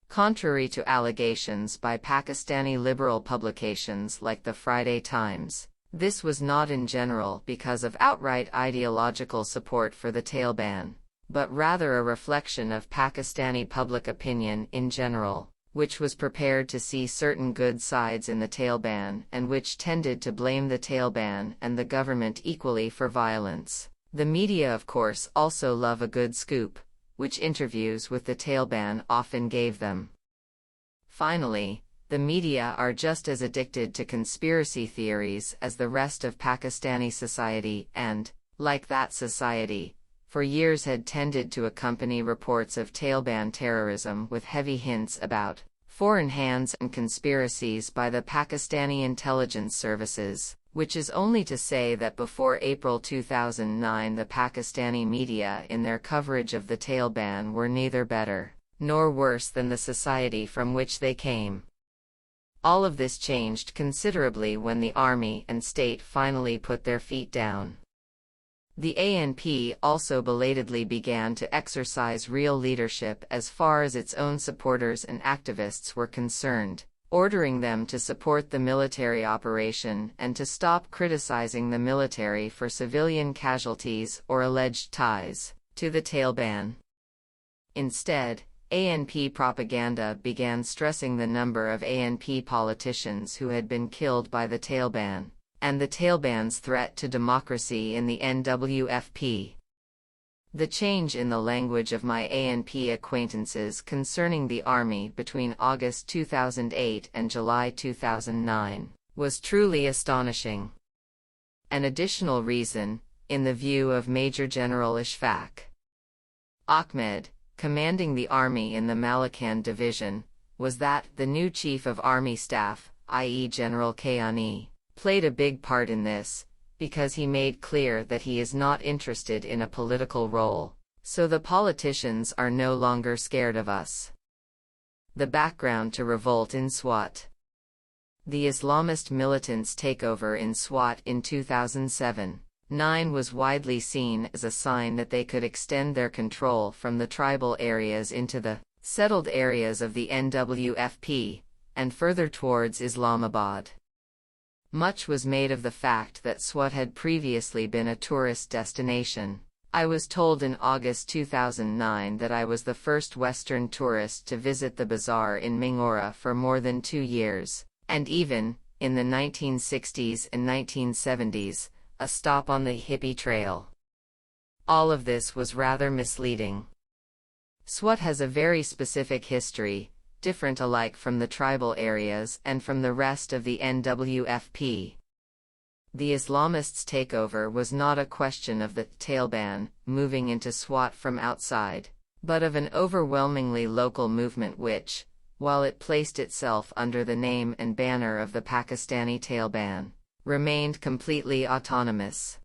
Contrary to allegations by Pakistani liberal publications like the Friday Times, this was not in general because of outright ideological support for the Taliban, but rather a reflection of Pakistani public opinion in general, which was prepared to see certain good sides in the Taliban and which tended to blame the Taliban and the government equally for violence. The media, of course, also love a good scoop, which interviews with the Taliban often gave them. Finally, the media are just as addicted to conspiracy theories as the rest of Pakistani society and, like that society, for years had tended to accompany reports of Taliban terrorism with heavy hints about foreign hands and conspiracies by the Pakistani intelligence services, which is only to say that before April 2009 the Pakistani media in their coverage of the Taliban were neither better nor worse than the society from which they came. All of this changed considerably when the army and state finally put their feet down. The ANP also belatedly began to exercise real leadership as far as its own supporters and activists were concerned, ordering them to support the military operation and to stop criticizing the military for civilian casualties or alleged ties to the Taliban. Instead, ANP propaganda began stressing the number of ANP politicians who had been killed by the Taliban, and the Taliban's threat to democracy in the NWFP. The change in the language of my ANP acquaintances concerning the army between August 2008 and July 2009 was truly astonishing. An additional reason, in the view of Major General Ishfaq Ahmed, commanding the army in the Malakand division, was that the new Chief of Army Staff, i.e. General Kayani, played a big part in this, because he made clear that he is not interested in a political role, so the politicians are no longer scared of us. The background to revolt in Swat. The Islamist militants' takeover in Swat in 2007-9 was widely seen as a sign that they could extend their control from the tribal areas into the settled areas of the NWFP, and further towards Islamabad. Much was made of the fact that Swat had previously been a tourist destination. I was told in August 2009 that I was the first Western tourist to visit the bazaar in Mingora for more than 2 years, and even, in the 1960s and 1970s, a stop on the hippie trail. All of this was rather misleading. Swat has a very specific history, different alike from the tribal areas and from the rest of the NWFP. The Islamists' takeover was not a question of the Taliban moving into Swat from outside, but of an overwhelmingly local movement which, while it placed itself under the name and banner of the Pakistani Taleban, remained completely autonomous.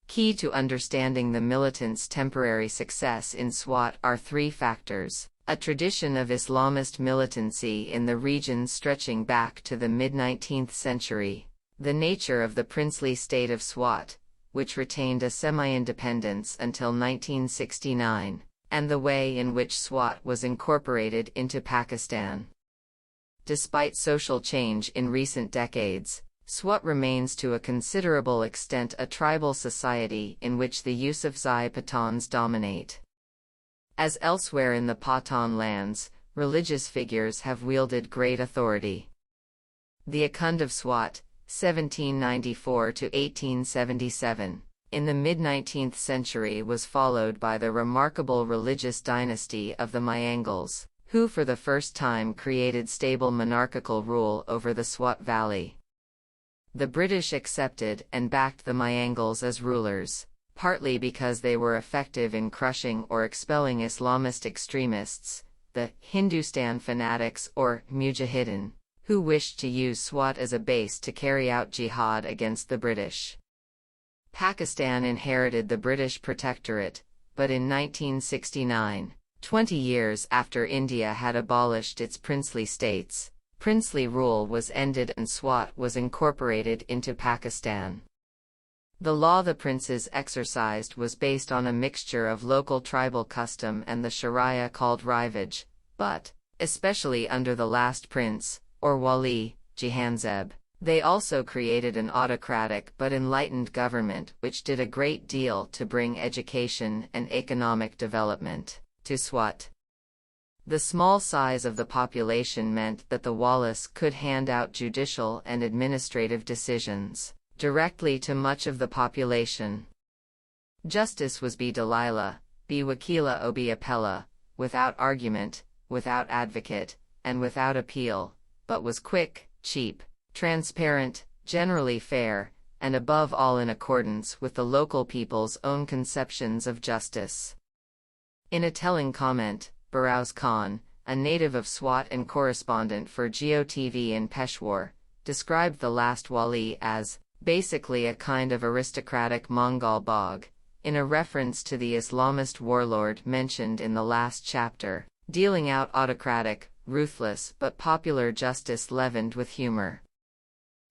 Key to understanding the militants' temporary success in Swat are 3 factors: a tradition of Islamist militancy in the region stretching back to the mid-19th century, The nature of the princely state of Swat, which retained a semi-independence until 1969, and the way in which Swat was incorporated into Pakistan. Despite social change in recent decades, Swat remains to a considerable extent a tribal society in which the Yusufzai Pathans dominate. As elsewhere in the Pathan lands, religious figures have wielded great authority. The Akhund of Swat, 1794 to 1877, in the mid-19th century was followed by the remarkable religious dynasty of the Mayangals, who for the first time created stable monarchical rule over the Swat Valley. The British accepted and backed the Mayangals as rulers, partly because they were effective in crushing or expelling Islamist extremists, the Hindustan fanatics or Mujahideen, who wished to use Swat as a base to carry out jihad against the British. Pakistan inherited the British protectorate, but in 1969, 20 years after India had abolished its princely states, princely rule was ended and Swat was incorporated into Pakistan. The law the princes exercised was based on a mixture of local tribal custom and the Sharia called rivage, but, especially under the last prince, or wali, Jahanzeb, they also created an autocratic but enlightened government which did a great deal to bring education and economic development to Swat. The small size of the population meant that the walis could hand out judicial and administrative decisions directly to much of the population. Justice was bi dalila, bi wakila o bi appella, without argument, without advocate, and without appeal, but was quick, cheap, transparent, generally fair, and above all in accordance with the local people's own conceptions of justice. In a telling comment, Barouz Khan, a native of Swat and correspondent for GeoTV in Peshawar, described the last wali as basically a kind of aristocratic Mongol Bog, in a reference to the Islamist warlord mentioned in the last chapter, dealing out autocratic, ruthless but popular justice leavened with humor.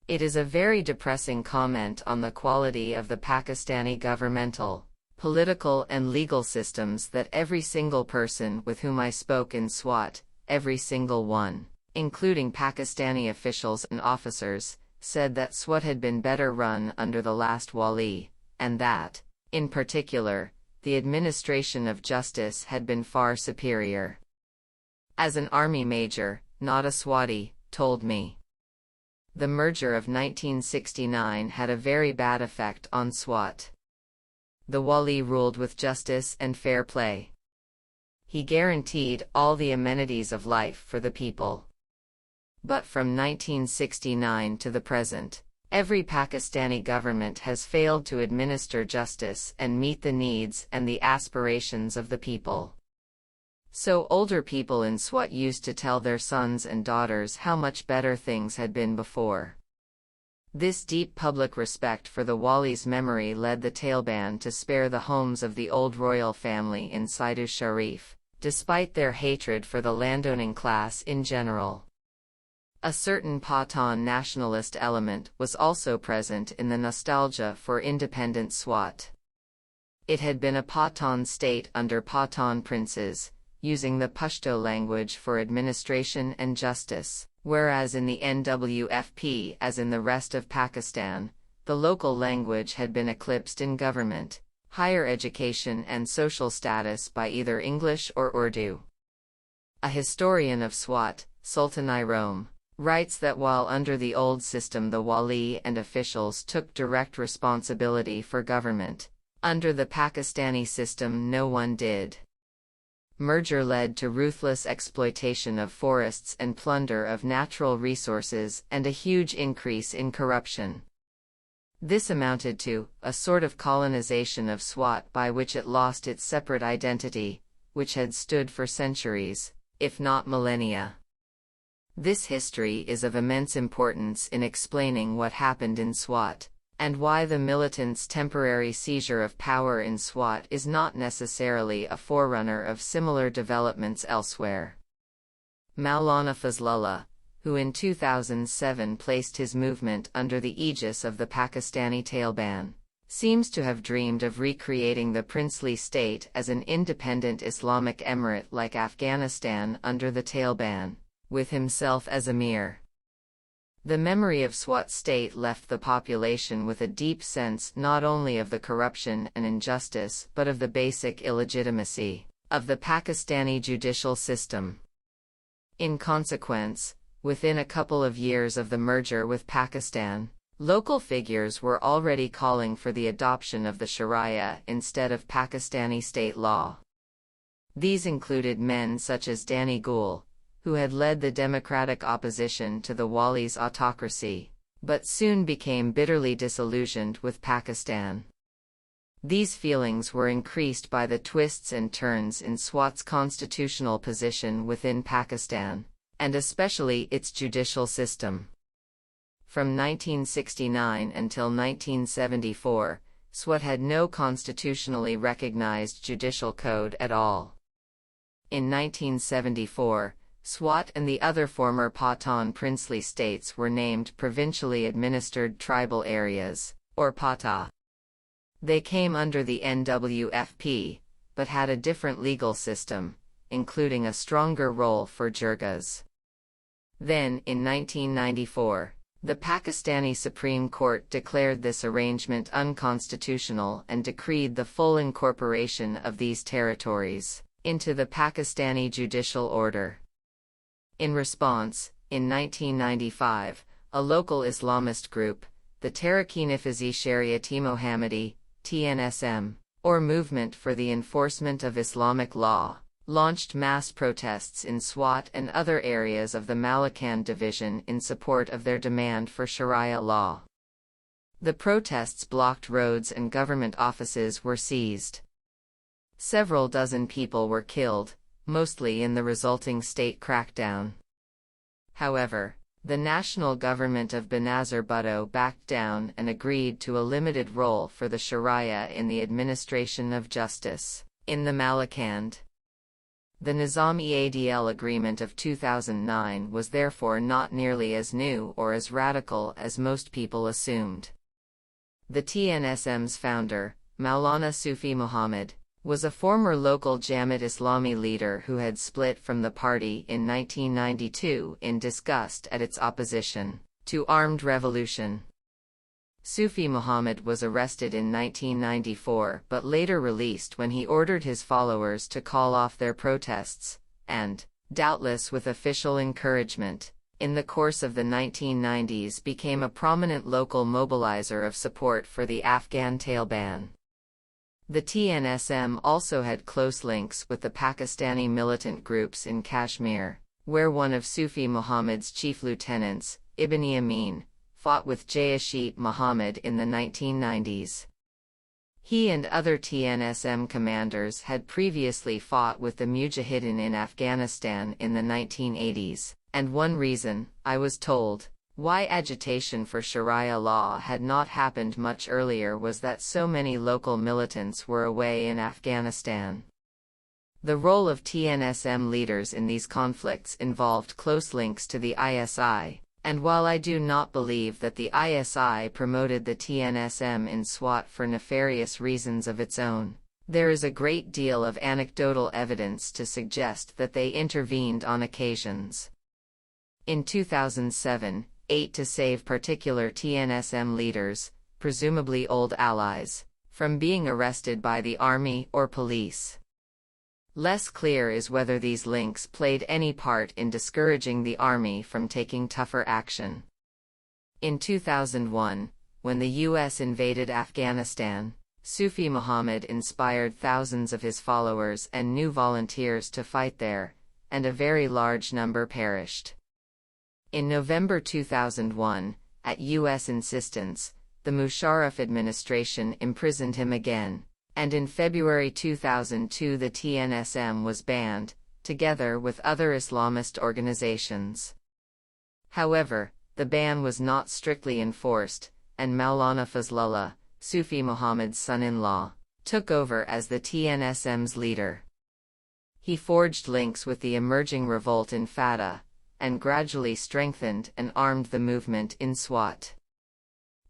It is a very depressing comment on the quality of the Pakistani governmental, political and legal systems that every single person with whom I spoke in Swat, every single one, including Pakistani officials and officers, said that Swat had been better run under the last wali, and that, in particular, the administration of justice had been far superior. As an army major, not a Swati, told me. The merger of 1969 had a very bad effect on Swat. The wali ruled with justice and fair play. He guaranteed all the amenities of life for the people. But from 1969 to the present, every Pakistani government has failed to administer justice and meet the needs and the aspirations of the people. So older people in Swat used to tell their sons and daughters how much better things had been before. This deep public respect for the wali's memory led the Taleban to spare the homes of the old royal family in Saidu Sharif, despite their hatred for the landowning class in general. A certain Pathan nationalist element was also present in the nostalgia for independent Swat. It had been a Pathan state under Pathan princes, using the Pashto language for administration and justice, whereas in the NWFP, as in the rest of Pakistan, the local language had been eclipsed in government, higher education and social status by either English or Urdu. A historian of Swat, Sultan Rome, writes that while under the old system the wali and officials took direct responsibility for government, under the Pakistani system no one did. Merger led to ruthless exploitation of forests and plunder of natural resources and a huge increase in corruption. This amounted to a sort of colonization of Swat by which it lost its separate identity, which had stood for centuries, if not millennia. This history is of immense importance in explaining what happened in Swat, and why the militants' temporary seizure of power in Swat is not necessarily a forerunner of similar developments elsewhere. Maulana Fazlullah, who in 2007 placed his movement under the aegis of the Pakistani Taleban, seems to have dreamed of recreating the princely state as an independent Islamic emirate like Afghanistan under the Taleban, with himself as emir. The memory of Swat state left the population with a deep sense not only of the corruption and injustice but of the basic illegitimacy of the Pakistani judicial system. In consequence, within a couple of years of the merger with Pakistan, local figures were already calling for the adoption of the Sharia instead of Pakistani state law. These included men such as Danny Gul, who had led the democratic opposition to the Wali's autocracy, but soon became bitterly disillusioned with Pakistan. These feelings were increased by the twists and turns in Swat's constitutional position within Pakistan, and especially its judicial system. From 1969 until 1974, Swat had no constitutionally recognized judicial code at all. In 1974, Swat and the other former Pathan princely states were named provincially administered tribal areas, or Pata. They came under the NWFP, but had a different legal system, including a stronger role for jirgas. Then, in 1994, the Pakistani Supreme Court declared this arrangement unconstitutional and decreed the full incorporation of these territories into the Pakistani judicial order. In response, in 1995, a local Islamist group, the Tehreek-e Shariat-e Mohammadi, TNSM, or Movement for the Enforcement of Islamic Law, launched mass protests in Swat and other areas of the Malakand division in support of their demand for Sharia law. The protests blocked roads and government offices were seized. Several dozen people were killed, mostly in the resulting state crackdown. However, the national government of Benazir Bhutto backed down and agreed to a limited role for the Sharia in the administration of justice in the Malakand. The Nizam-e-Adl agreement of 2009 was therefore not nearly as new or as radical as most people assumed. The TNSM's founder, Maulana Sufi Muhammad, was a former local Jamaat Islami leader who had split from the party in 1992 in disgust at its opposition to armed revolution. Sufi Muhammad was arrested in 1994 but later released when he ordered his followers to call off their protests, and, doubtless with official encouragement, in the course of the 1990s became a prominent local mobilizer of support for the Afghan Taliban. The TNSM also had close links with the Pakistani militant groups in Kashmir, where one of Sufi Muhammad's chief lieutenants, Ibn Yamin, fought with Jaish-e-Mohammed in the 1990s. He and other TNSM commanders had previously fought with the Mujahideen in Afghanistan in the 1980s, and one reason, I was told, why agitation for Sharia law had not happened much earlier was that so many local militants were away in Afghanistan. The role of TNSM leaders in these conflicts involved close links to the ISI, and while I do not believe that the ISI promoted the TNSM in Swat for nefarious reasons of its own, there is a great deal of anecdotal evidence to suggest that they intervened on occasions. In 2007, 8 to save particular TNSM leaders, presumably old allies, from being arrested by the army or police. Less clear is whether these links played any part in discouraging the army from taking tougher action. In 2001, when the U.S. invaded Afghanistan, Sufi Muhammad inspired thousands of his followers and new volunteers to fight there, and a very large number perished. In November 2001, at U.S. insistence, the Musharraf administration imprisoned him again, and in February 2002 the TNSM was banned, together with other Islamist organizations. However, the ban was not strictly enforced, and Maulana Fazlullah, Sufi Muhammad's son-in-law, took over as the TNSM's leader. He forged links with the emerging revolt in Fatah, and gradually strengthened and armed the movement in Swat.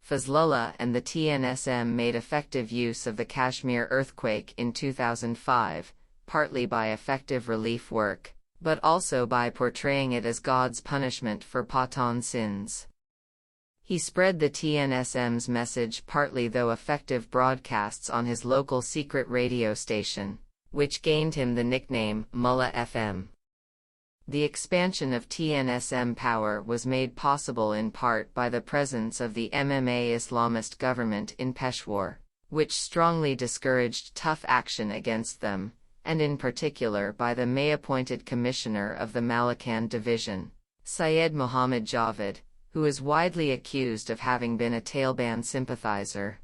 Fazlullah and the TNSM made effective use of the Kashmir earthquake in 2005, partly by effective relief work, but also by portraying it as God's punishment for Pathan sins. He spread the TNSM's message partly through effective broadcasts on his local secret radio station, which gained him the nickname Mullah FM. The expansion of TNSM power was made possible in part by the presence of the MMA Islamist government in Peshawar, which strongly discouraged tough action against them, and in particular by the May-appointed commissioner of the Malakand division, Syed Muhammad Javed, who is widely accused of having been a Taliban sympathizer.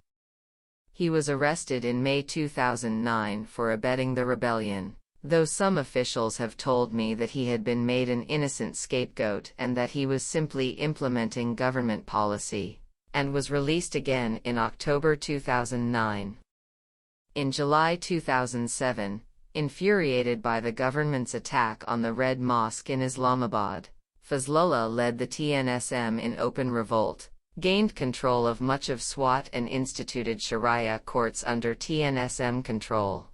He was arrested in May 2009 for abetting the rebellion, though some officials have told me that he had been made an innocent scapegoat and that he was simply implementing government policy, and was released again in October 2009. In July 2007, infuriated by the government's attack on the Red Mosque in Islamabad, Fazlullah led the TNSM in open revolt, gained control of much of Swat and instituted Sharia courts under TNSM control.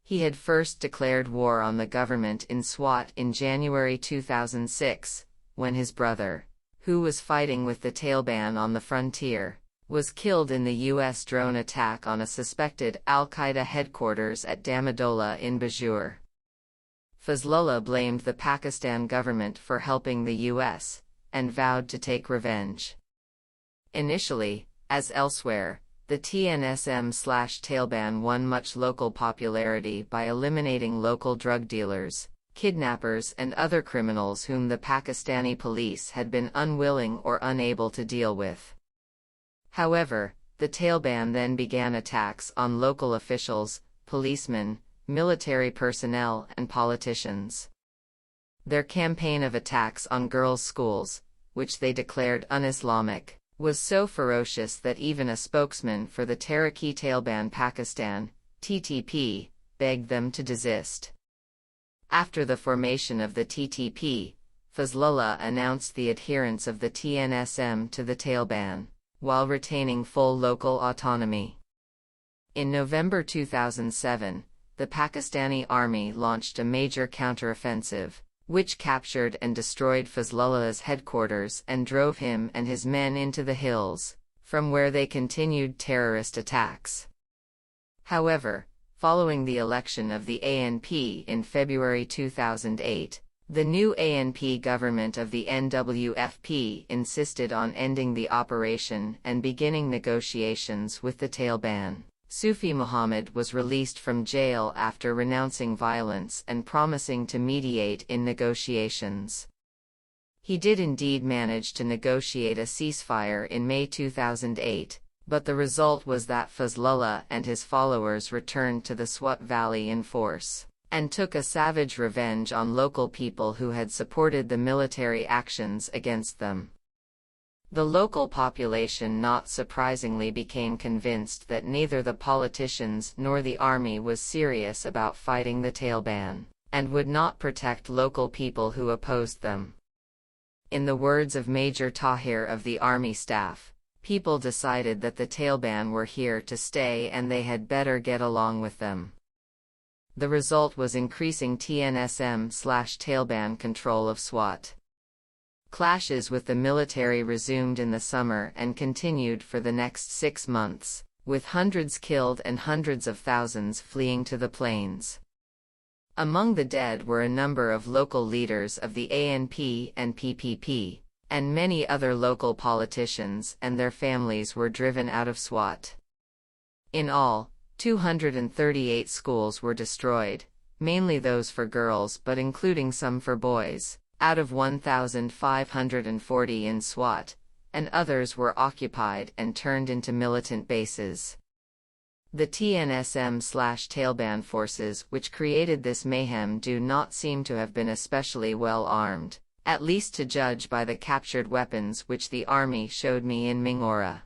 He had first declared war on the government in Swat in January 2006, when his brother, who was fighting with the Taliban on the frontier, was killed in the U.S. drone attack on a suspected al-Qaeda headquarters at Damadola in Bajur. Fazlullah blamed the Pakistan government for helping the U.S., and vowed to take revenge. Initially, as elsewhere, the TNSM/Taliban won much local popularity by eliminating local drug dealers, kidnappers and other criminals whom the Pakistani police had been unwilling or unable to deal with. However, the Taliban then began attacks on local officials, policemen, military personnel and politicians. Their campaign of attacks on girls' schools, which they declared un-Islamic, was so ferocious that even a spokesman for the Tehrik-e-Taliban Pakistan, TTP, begged them to desist. After the formation of the TTP, Fazlullah announced the adherence of the TNSM to the Taliban, while retaining full local autonomy. In November 2007, the Pakistani army launched a major counteroffensive, which captured and destroyed Fazlullah's headquarters and drove him and his men into the hills, from where they continued terrorist attacks. However, following the election of the ANP in February 2008, the new ANP government of the NWFP insisted on ending the operation and beginning negotiations with the Taliban. Sufi Muhammad was released from jail after renouncing violence and promising to mediate in negotiations. He did indeed manage to negotiate a ceasefire in May 2008, but the result was that Fazlullah and his followers returned to the Swat Valley in force, and took a savage revenge on local people who had supported the military actions against them. The local population not surprisingly became convinced that neither the politicians nor the army was serious about fighting the Taliban, and would not protect local people who opposed them. In the words of Major Tahir of the army staff, people decided that the Taliban were here to stay and they had better get along with them. The result was increasing TNSM/Taliban control of Swat. Clashes with the military resumed in the summer and continued for the next 6 months, with hundreds killed and hundreds of thousands fleeing to the plains. Among the dead were a number of local leaders of the ANP and PPP, and many other local politicians and their families were driven out of Swat. In all, 238 schools were destroyed, mainly those for girls but including some for boys, out of 1,540 in Swat, and others were occupied and turned into militant bases. The TNSM/Taliban forces which created this mayhem do not seem to have been especially well armed, at least to judge by the captured weapons which the army showed me in Mingora.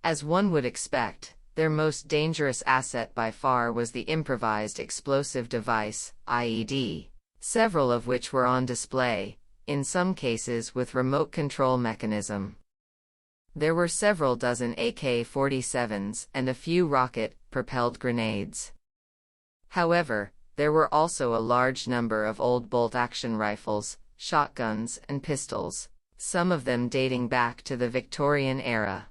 As one would expect, their most dangerous asset by far was the improvised explosive device, IED, several of which were on display, in some cases with remote control mechanism. There were several dozen AK-47s and a few rocket-propelled grenades. However, there were also a large number of old bolt-action rifles, shotguns, and pistols, some of them dating back to the Victorian era.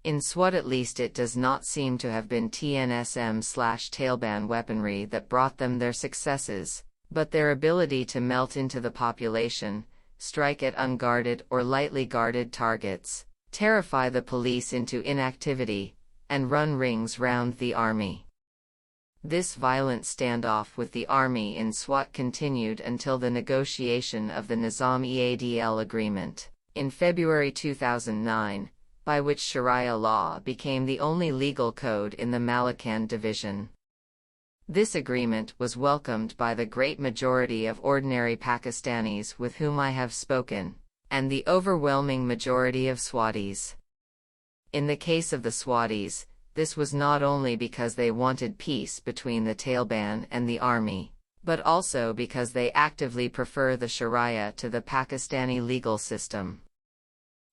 In SWAT at least it does not seem to have been TNSM/Taliban weaponry that brought them their successes, but their ability to melt into the population, strike at unguarded or lightly guarded targets, terrify the police into inactivity, and run rings round the army. This violent standoff with the army in SWAT continued until the negotiation of the Nizam-e-Adl agreement, in February 2009, by which Sharia law became the only legal code in the Malakand division. This agreement was welcomed by the great majority of ordinary Pakistanis with whom I have spoken, and the overwhelming majority of Swatis. In the case of the Swatis, this was not only because they wanted peace between the Taliban and the army, but also because they actively prefer the Sharia to the Pakistani legal system.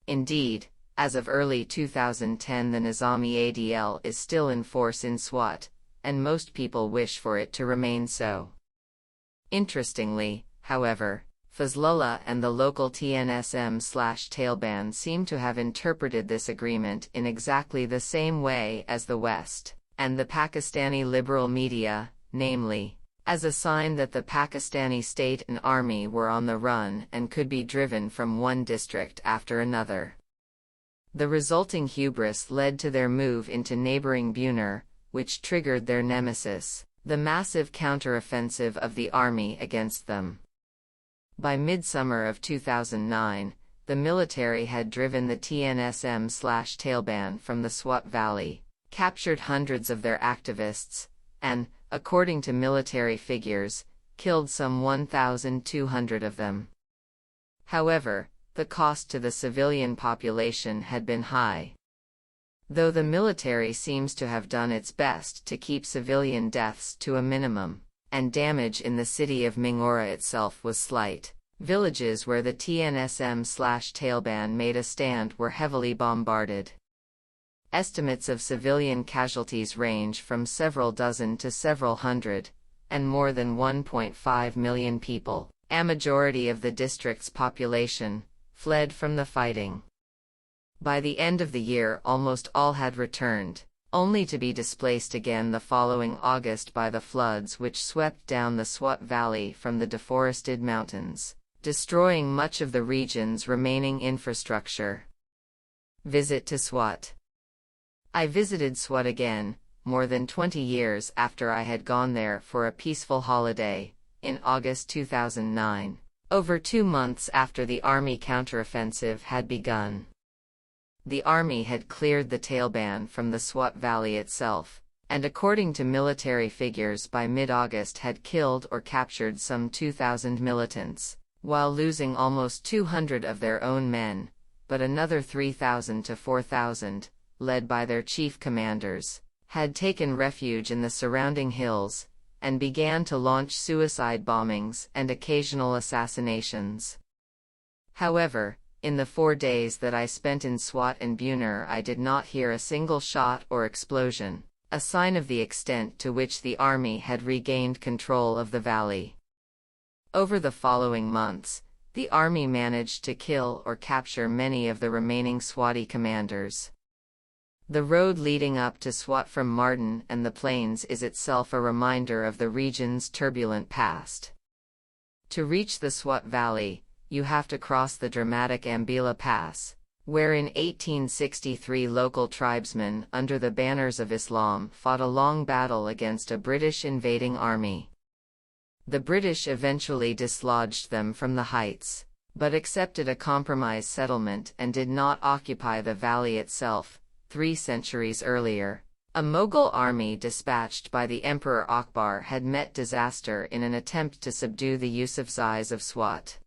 Indeed, as of early 2010 the Nizam-e-Adl is still in force in SWAT, and most people wish for it to remain so. Interestingly, however, Fazlullah and the local TNSM/Taliban seem to have interpreted this agreement in exactly the same way as the West, and the Pakistani liberal media, namely, as a sign that the Pakistani state and army were on the run and could be driven from one district after another. The resulting hubris led to their move into neighboring Buner, which triggered their nemesis, the massive counteroffensive of the army against them. By midsummer of 2009, the military had driven the TNSM/Taliban from the Swat Valley, captured hundreds of their activists, and, according to military figures, killed some 1,200 of them. However, the cost to the civilian population had been high. Though the military seems to have done its best to keep civilian deaths to a minimum, and damage in the city of Mingora itself was slight, villages where the TNSM/Taliban made a stand were heavily bombarded. Estimates of civilian casualties range from several dozen to several hundred, and more than 1.5 million people, a majority of the district's population, fled from the fighting. By the end of the year almost all had returned, only to be displaced again the following August by the floods which swept down the Swat Valley from the deforested mountains, destroying much of the region's remaining infrastructure. Visit to Swat. I visited Swat again, more than 20 years after I had gone there for a peaceful holiday, in August 2009, over 2 months after the army counteroffensive had begun. The army had cleared the Taliban from the Swat Valley itself, and according to military figures by mid-August had killed or captured some 2,000 militants, while losing almost 200 of their own men, but another 3,000 to 4,000, led by their chief commanders, had taken refuge in the surrounding hills, and began to launch suicide bombings and occasional assassinations. However, in the 4 days that I spent in Swat and Buner I did not hear a single shot or explosion, a sign of the extent to which the army had regained control of the valley. Over the following months, the army managed to kill or capture many of the remaining Swati commanders. The road leading up to Swat from Martin and the plains is itself a reminder of the region's turbulent past. To reach the Swat Valley, you have to cross the dramatic Ambila Pass, where in 1863 local tribesmen under the banners of Islam fought a long battle against a British invading army. The British eventually dislodged them from the heights, but accepted a compromise settlement and did not occupy the valley itself. 3 centuries earlier, a Mughal army dispatched by the Emperor Akbar had met disaster in an attempt to subdue the Yusufzais of Swat.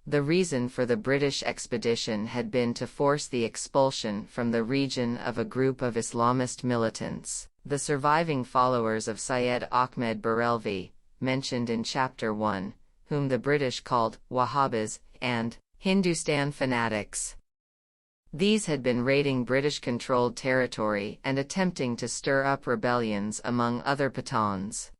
The reason for the British expedition had been to force the expulsion from the region of a group of Islamist militants, the surviving followers of Syed Ahmed Barelvi, mentioned in Chapter 1, whom the British called Wahhabis, and Hindustan fanatics. These had been raiding British-controlled territory and attempting to stir up rebellions among other Pathans.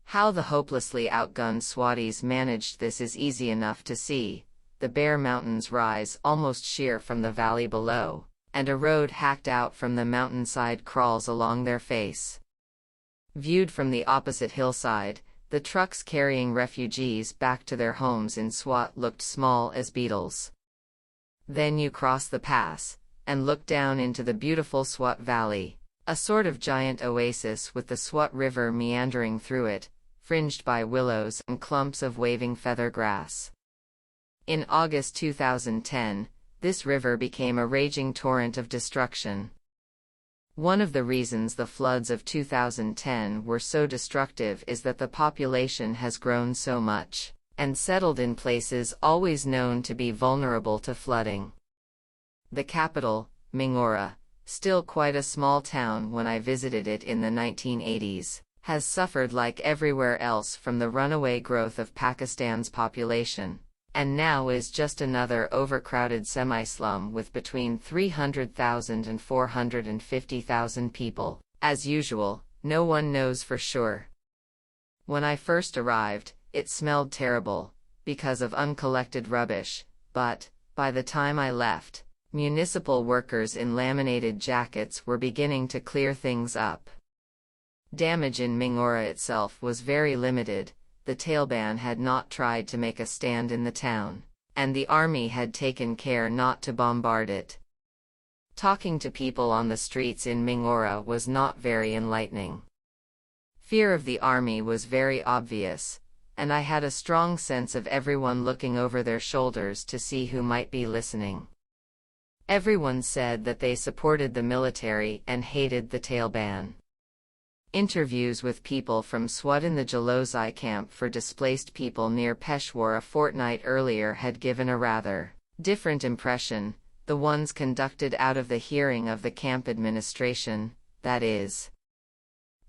How the hopelessly outgunned Swatis managed this is easy enough to see. The bare mountains rise almost sheer from the valley below, and a road hacked out from the mountainside crawls along their face. Viewed from the opposite hillside, the trucks carrying refugees back to their homes in Swat looked small as beetles. Then you cross the pass, and look down into the beautiful Swat Valley, a sort of giant oasis with the Swat River meandering through it, fringed by willows and clumps of waving feather grass. In August 2010, this river became a raging torrent of destruction. One of the reasons the floods of 2010 were so destructive is that the population has grown so much, and settled in places always known to be vulnerable to flooding. The capital, Mingora, still quite a small town when I visited it in the 1980s, has suffered like everywhere else from the runaway growth of Pakistan's population, and now is just another overcrowded semi-slum with between 300,000 and 450,000 people. As usual, no one knows for sure. When I first arrived, it smelled terrible, because of uncollected rubbish, but, by the time I left, municipal workers in laminated jackets were beginning to clear things up. Damage in Mingora itself was very limited. The Taliban had not tried to make a stand in the town, and the army had taken care not to bombard it. Talking to people on the streets in Mingora was not very enlightening. Fear of the army was very obvious, and I had a strong sense of everyone looking over their shoulders to see who might be listening. Everyone said that they supported the military and hated the Taliban. Interviews with people from Swat in the Jalozai camp for displaced people near Peshawar a fortnight earlier had given a rather different impression, the ones conducted out of the hearing of the camp administration, that is.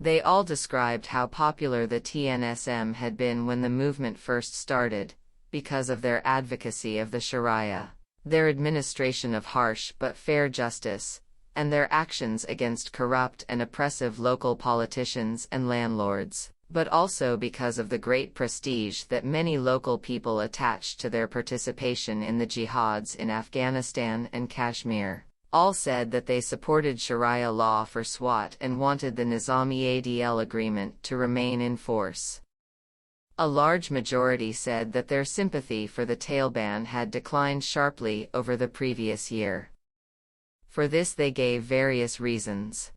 They all described how popular the TNSM had been when the movement first started, because of their advocacy of the Sharia, their administration of harsh but fair justice, and their actions against corrupt and oppressive local politicians and landlords, but also because of the great prestige that many local people attached to their participation in the jihads in Afghanistan and Kashmir. All said that they supported Sharia law for Swat and wanted the Nizam-e-Adl agreement to remain in force. A large majority said that their sympathy for the Taliban had declined sharply over the previous year. For this they gave various reasons.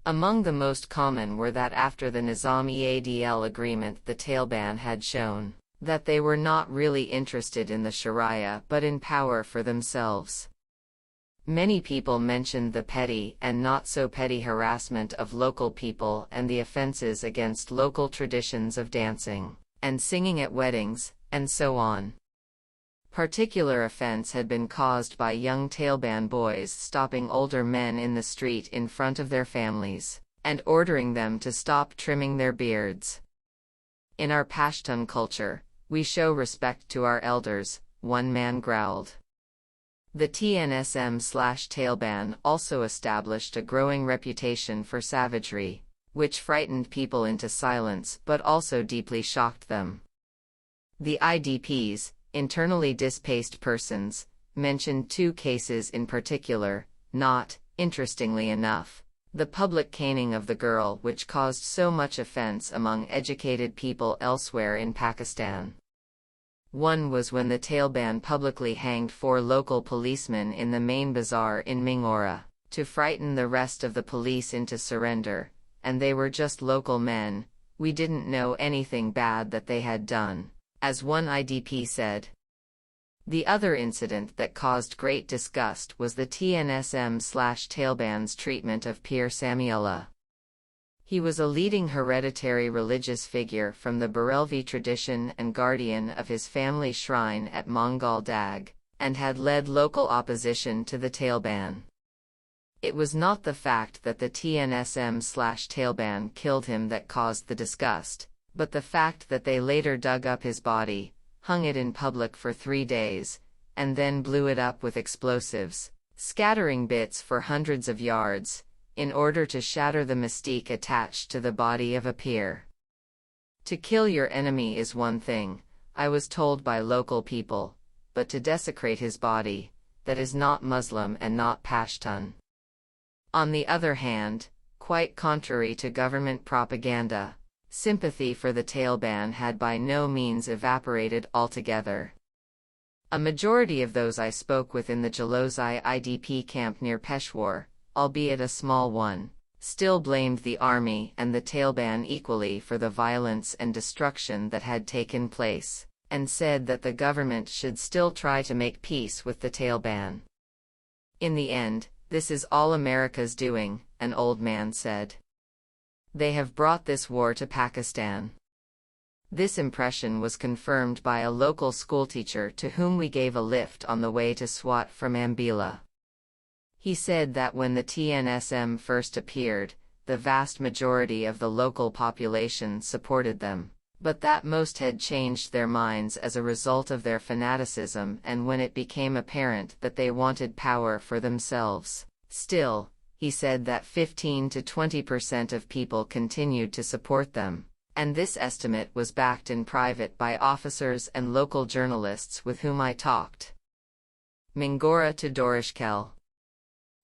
Among the most common were that after the Nizam-e-Adl agreement the Taliban had shown that they were not really interested in the Sharia but in power for themselves. Many people mentioned the petty and not-so-petty harassment of local people and the offenses against local traditions of dancing and singing at weddings, and so on. Particular offense had been caused by young Taliban boys stopping older men in the street in front of their families, and ordering them to stop trimming their beards. In our Pashtun culture, we show respect to our elders, one man growled. The TNSM/Taliban also established a growing reputation for savagery, which frightened people into silence but also deeply shocked them. The IDPs, internally displaced persons, mentioned two cases in particular, not, interestingly enough, the public caning of the girl which caused so much offense among educated people elsewhere in Pakistan. One was when the Taliban publicly hanged 4 local policemen in the main bazaar in Mingora, to frighten the rest of the police into surrender, and they were just local men, we didn't know anything bad that they had done, as one IDP said. The other incident that caused great disgust was the TNSM/Taliban's treatment of Pir Samiullah. He was a leading hereditary religious figure from the Barelvi tradition and guardian of his family shrine at Mangal Dag, and had led local opposition to the Taliban. It was not the fact that the TNSM/Taliban killed him that caused the disgust, But the fact that they later dug up his body, hung it in public for 3 days, and then blew it up with explosives, scattering bits for hundreds of yards, in order to shatter the mystique attached to the body of a peer. To kill your enemy is one thing, I was told by local people, but to desecrate his body, that is not Muslim and not Pashtun. On the other hand, quite contrary to government propaganda, sympathy for the Taliban had by no means evaporated altogether. A majority of those I spoke with in the Jalozai IDP camp near Peshawar, albeit a small one, still blamed the army and the Taliban equally for the violence and destruction that had taken place, and said that the government should still try to make peace with the Taliban. In the end, this is all America's doing, an old man said. They have brought this war to Pakistan. This impression was confirmed by a local schoolteacher to whom we gave a lift on the way to Swat from Ambila. He said that when the TNSM first appeared, the vast majority of the local population supported them, but that most had changed their minds as a result of their fanaticism and when it became apparent that they wanted power for themselves. Still, he said that 15 to 20% of people continued to support them, and this estimate was backed in private by officers and local journalists with whom I talked. Mingora to Dorishkel.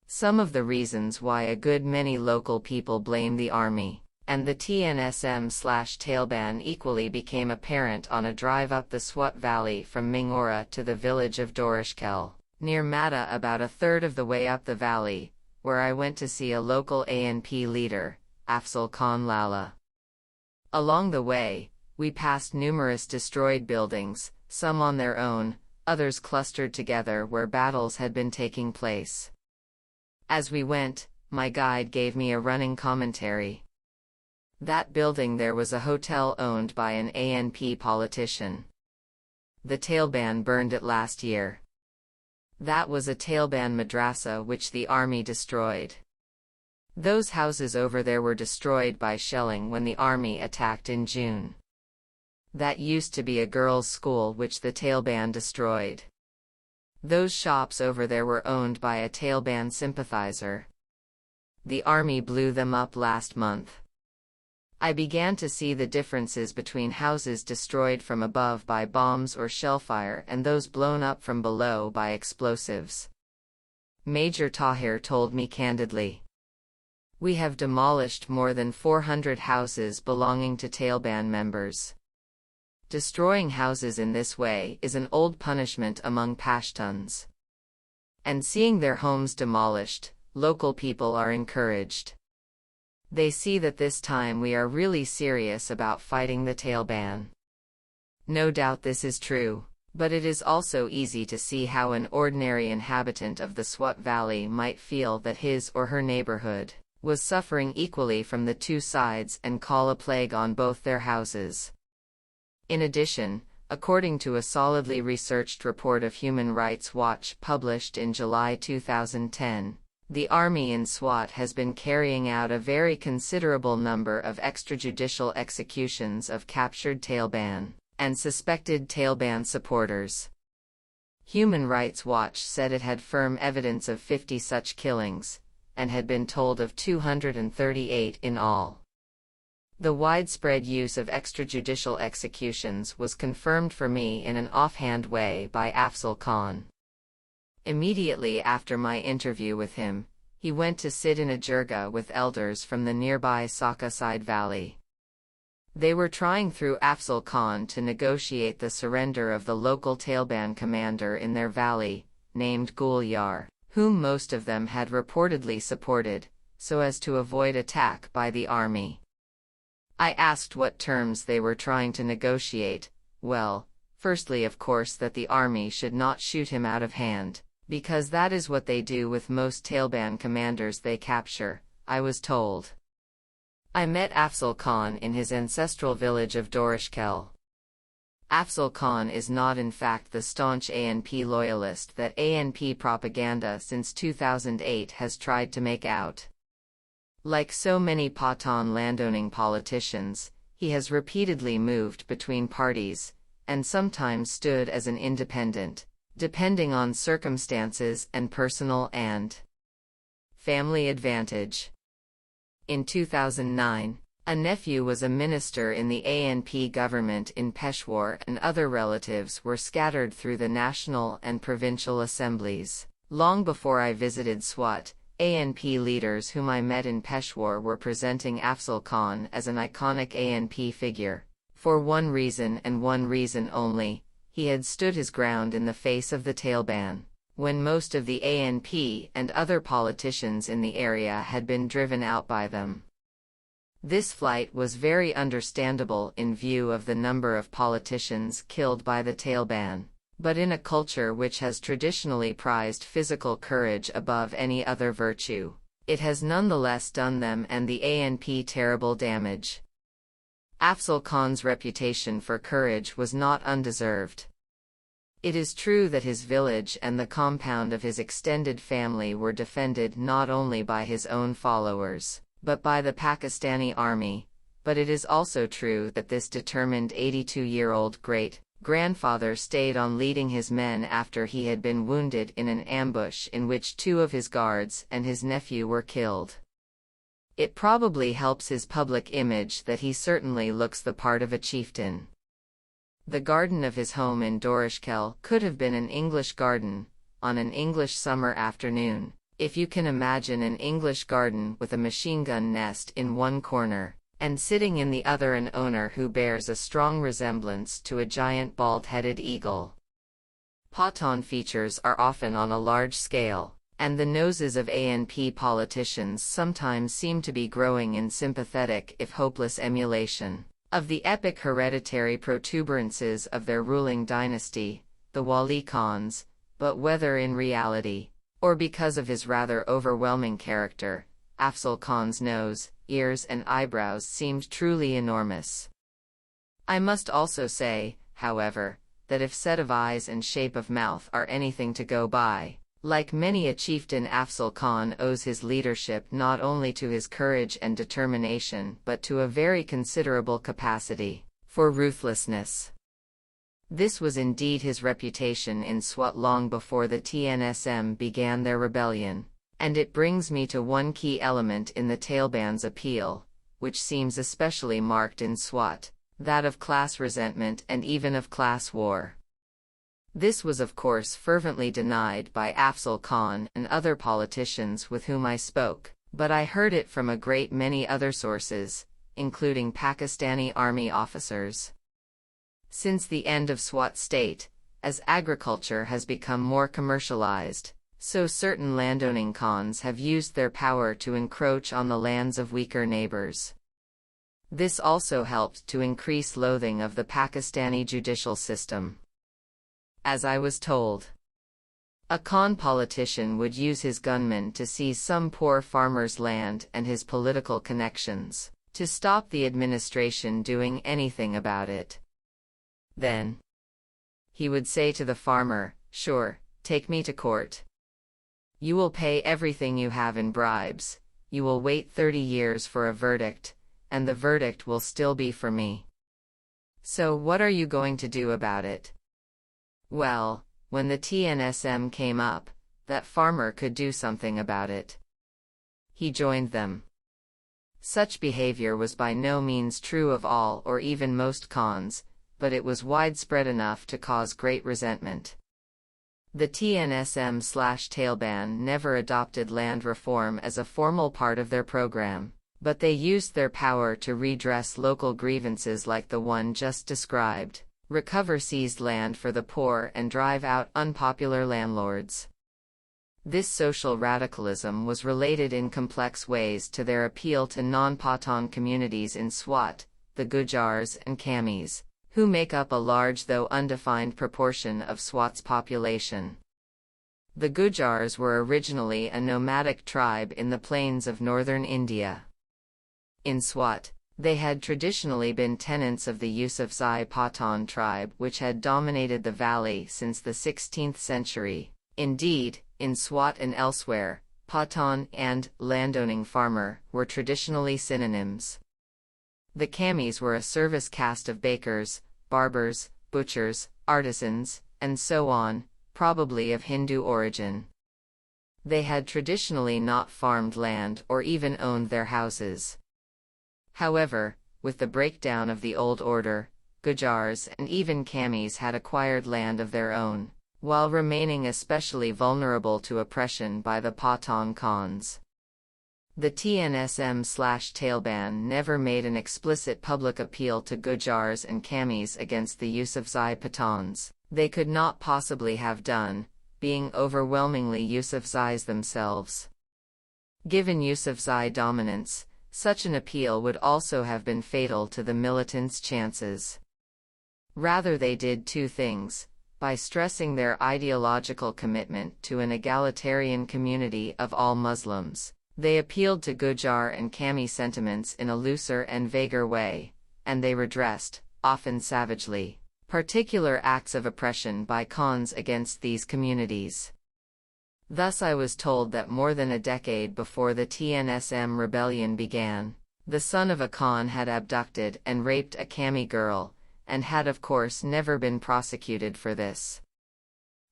Some of the reasons why a good many local people blame the army and the TNSM/Taliban equally became apparent on a drive up the Swat Valley from Mingora to the village of Dorishkel, near Mata, about a third of the way up the valley, where I went to see a local ANP leader, Afzal Khan Lala. Along the way, we passed numerous destroyed buildings, some on their own, others clustered together where battles had been taking place. As we went, my guide gave me a running commentary. That building there was a hotel owned by an ANP politician. The Taliban burned it last year. That was a Taliban madrasa which the army destroyed. Those houses over there were destroyed by shelling when the army attacked in June. That used to be a girls' school which the Taliban destroyed. Those shops over there were owned by a Taliban sympathizer. The army blew them up last month. I began to see the differences between houses destroyed from above by bombs or shellfire and those blown up from below by explosives. Major Tahir told me candidly. We have demolished more than 400 houses belonging to Taliban members. Destroying houses in this way is an old punishment among Pashtuns. And seeing their homes demolished, local people are encouraged. They see that this time we are really serious about fighting the Taliban. No doubt this is true, but it is also easy to see how an ordinary inhabitant of the Swat Valley might feel that his or her neighborhood was suffering equally from the two sides and call a plague on both their houses. In addition, according to a solidly researched report of Human Rights Watch published in July 2010, the army in Swat has been carrying out a very considerable number of extrajudicial executions of captured Taliban and suspected Taliban supporters. Human Rights Watch said it had firm evidence of 50 such killings, and had been told of 238 in all. The widespread use of extrajudicial executions was confirmed for me in an offhand way by Afzal Khan. Immediately after my interview with him, he went to sit in a jirga with elders from the nearby Sakaside Valley. They were trying through Afzal Khan to negotiate the surrender of the local Taliban commander in their valley, named Gul Yar, whom most of them had reportedly supported, so as to avoid attack by the army. I asked what terms they were trying to negotiate. Well, firstly, of course, that the army should not shoot him out of hand, because that is what they do with most Taliban commanders they capture, I was told. I met Afzal Khan in his ancestral village of Dorishkel. Afzal Khan is not in fact the staunch ANP loyalist that ANP propaganda since 2008 has tried to make out. Like so many Pathan landowning politicians, He has repeatedly moved between parties, and sometimes stood as an independent, depending on circumstances and personal and family advantage. In 2009, a nephew was a minister in the ANP government in Peshawar, and other relatives were scattered through the national and provincial assemblies. Long before I visited Swat, ANP leaders whom I met in Peshawar were presenting Afzal Khan as an iconic ANP figure. For one reason and one reason only: he had stood his ground in the face of the Taliban, when most of the ANP and other politicians in the area had been driven out by them. This flight was very understandable in view of the number of politicians killed by the Taliban, but in a culture which has traditionally prized physical courage above any other virtue, it has nonetheless done them and the ANP terrible damage. Afzal Khan's reputation for courage was not undeserved. It is true that his village and the compound of his extended family were defended not only by his own followers, but by the Pakistani army, but it is also true that this determined 82-year-old great-grandfather stayed on leading his men after he had been wounded in an ambush in which 2 of his guards and his nephew were killed. It probably helps his public image that he certainly looks the part of a chieftain. The garden of his home in Dorishkel could have been an English garden, on an English summer afternoon, if you can imagine an English garden with a machine gun nest in one corner, and sitting in the other an owner who bears a strong resemblance to a giant bald-headed eagle. Pathan features are often on a large scale, and the noses of ANP politicians sometimes seem to be growing in sympathetic if hopeless emulation of the epic hereditary protuberances of their ruling dynasty, the Wali Khans, but whether in reality, or because of his rather overwhelming character, Afzal Khan's nose, ears and eyebrows seemed truly enormous. I must also say, however, that if set of eyes and shape of mouth are anything to go by, like many a chieftain, Afzal Khan owes his leadership not only to his courage and determination but to a very considerable capacity for ruthlessness. This was indeed his reputation in Swat long before the TNSM began their rebellion, and it brings me to one key element in the Taliban's appeal, which seems especially marked in Swat, that of class resentment and even of class war. This was of course fervently denied by Afzal Khan and other politicians with whom I spoke, but I heard it from a great many other sources, including Pakistani army officers. Since the end of Swat state, as agriculture has become more commercialized, so certain landowning Khans have used their power to encroach on the lands of weaker neighbors. This also helped to increase loathing of the Pakistani judicial system. As I was told, a Khan politician would use his gunmen to seize some poor farmer's land and his political connections, to stop the administration doing anything about it. Then he would say to the farmer, "Sure, take me to court. You will pay everything you have in bribes, you will wait 30 years for a verdict, and the verdict will still be for me. So what are you going to do about it?" Well, when the TNSM came up, that farmer could do something about it. He joined them. Such behavior was by no means true of all or even most Khans, but it was widespread enough to cause great resentment. The TNSM/Taliban never adopted land reform as a formal part of their program, but they used their power to redress local grievances like the one just described, recover seized land for the poor and drive out unpopular landlords. This social radicalism was related in complex ways to their appeal to non-Pathan communities in Swat, the Gujars and Kamis, who make up a large though undefined proportion of Swat's population. The Gujars were originally a nomadic tribe in the plains of northern India. In Swat, they had traditionally been tenants of the Yusufzai Pathan tribe which had dominated the valley since the 16th century. Indeed, in Swat and elsewhere, Pathan and landowning farmer were traditionally synonyms. The Camis were a service caste of bakers, barbers, butchers, artisans, and so on, probably of Hindu origin. They had traditionally not farmed land or even owned their houses. However, with the breakdown of the old order, Gujars and even Camis had acquired land of their own, while remaining especially vulnerable to oppression by the Pathan Khans. The TNSM/Taliban never made an explicit public appeal to Gujars and Camis against the Yusufzai Pathans. They could not possibly have done, being overwhelmingly Yusufzais themselves. Given Yusufzai dominance, such an appeal would also have been fatal to the militants' chances. Rather, they did two things: by stressing their ideological commitment to an egalitarian community of all Muslims, they appealed to Gujar and Cami sentiments in a looser and vaguer way, and they redressed, often savagely, particular acts of oppression by Khans against these communities. Thus I was told that more than a decade before the TNSM rebellion began, the son of a Khan had abducted and raped a Cami girl, and had of course never been prosecuted for this.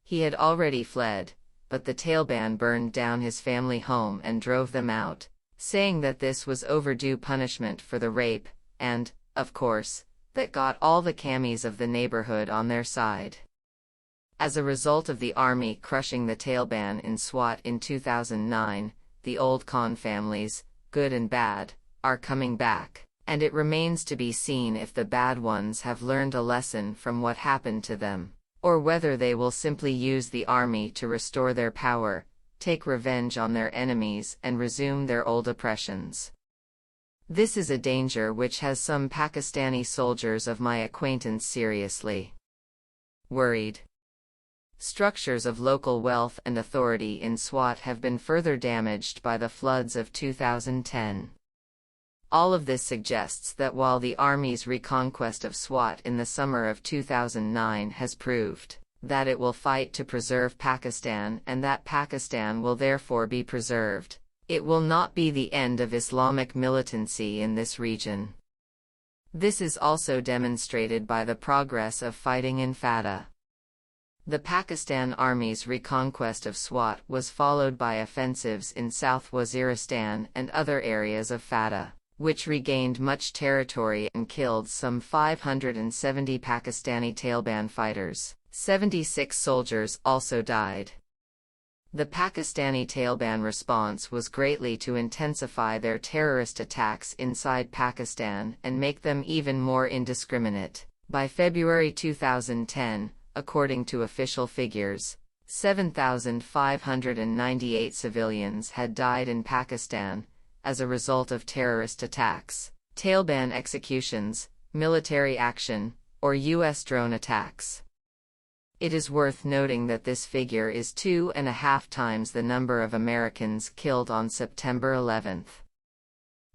He had already fled, but the Taliban burned down his family home and drove them out, saying that this was overdue punishment for the rape, and, of course, that got all the Camis of the neighborhood on their side. As a result of the army crushing the Taliban in Swat in 2009, the old Khan families, good and bad, are coming back, and it remains to be seen if the bad ones have learned a lesson from what happened to them, or whether they will simply use the army to restore their power, take revenge on their enemies, and resume their old oppressions. This is a danger which has some Pakistani soldiers of my acquaintance seriously worried. Structures of local wealth and authority in Swat have been further damaged by the floods of 2010. All of this suggests that while the army's reconquest of Swat in the summer of 2009 has proved that it will fight to preserve Pakistan and that Pakistan will therefore be preserved, it will not be the end of Islamic militancy in this region. This is also demonstrated by the progress of fighting in FATA. The Pakistan Army's reconquest of Swat was followed by offensives in South Waziristan and other areas of FATA, which regained much territory and killed some 570 Pakistani Taliban fighters. 76 soldiers also died. The Pakistani Taliban response was greatly to intensify their terrorist attacks inside Pakistan and make them even more indiscriminate. By February 2010, according to official figures, 7,598 civilians had died in Pakistan as a result of terrorist attacks, Taliban executions, military action, or U.S. drone attacks. It is worth noting that this figure is 2.5 times the number of Americans killed on September 11.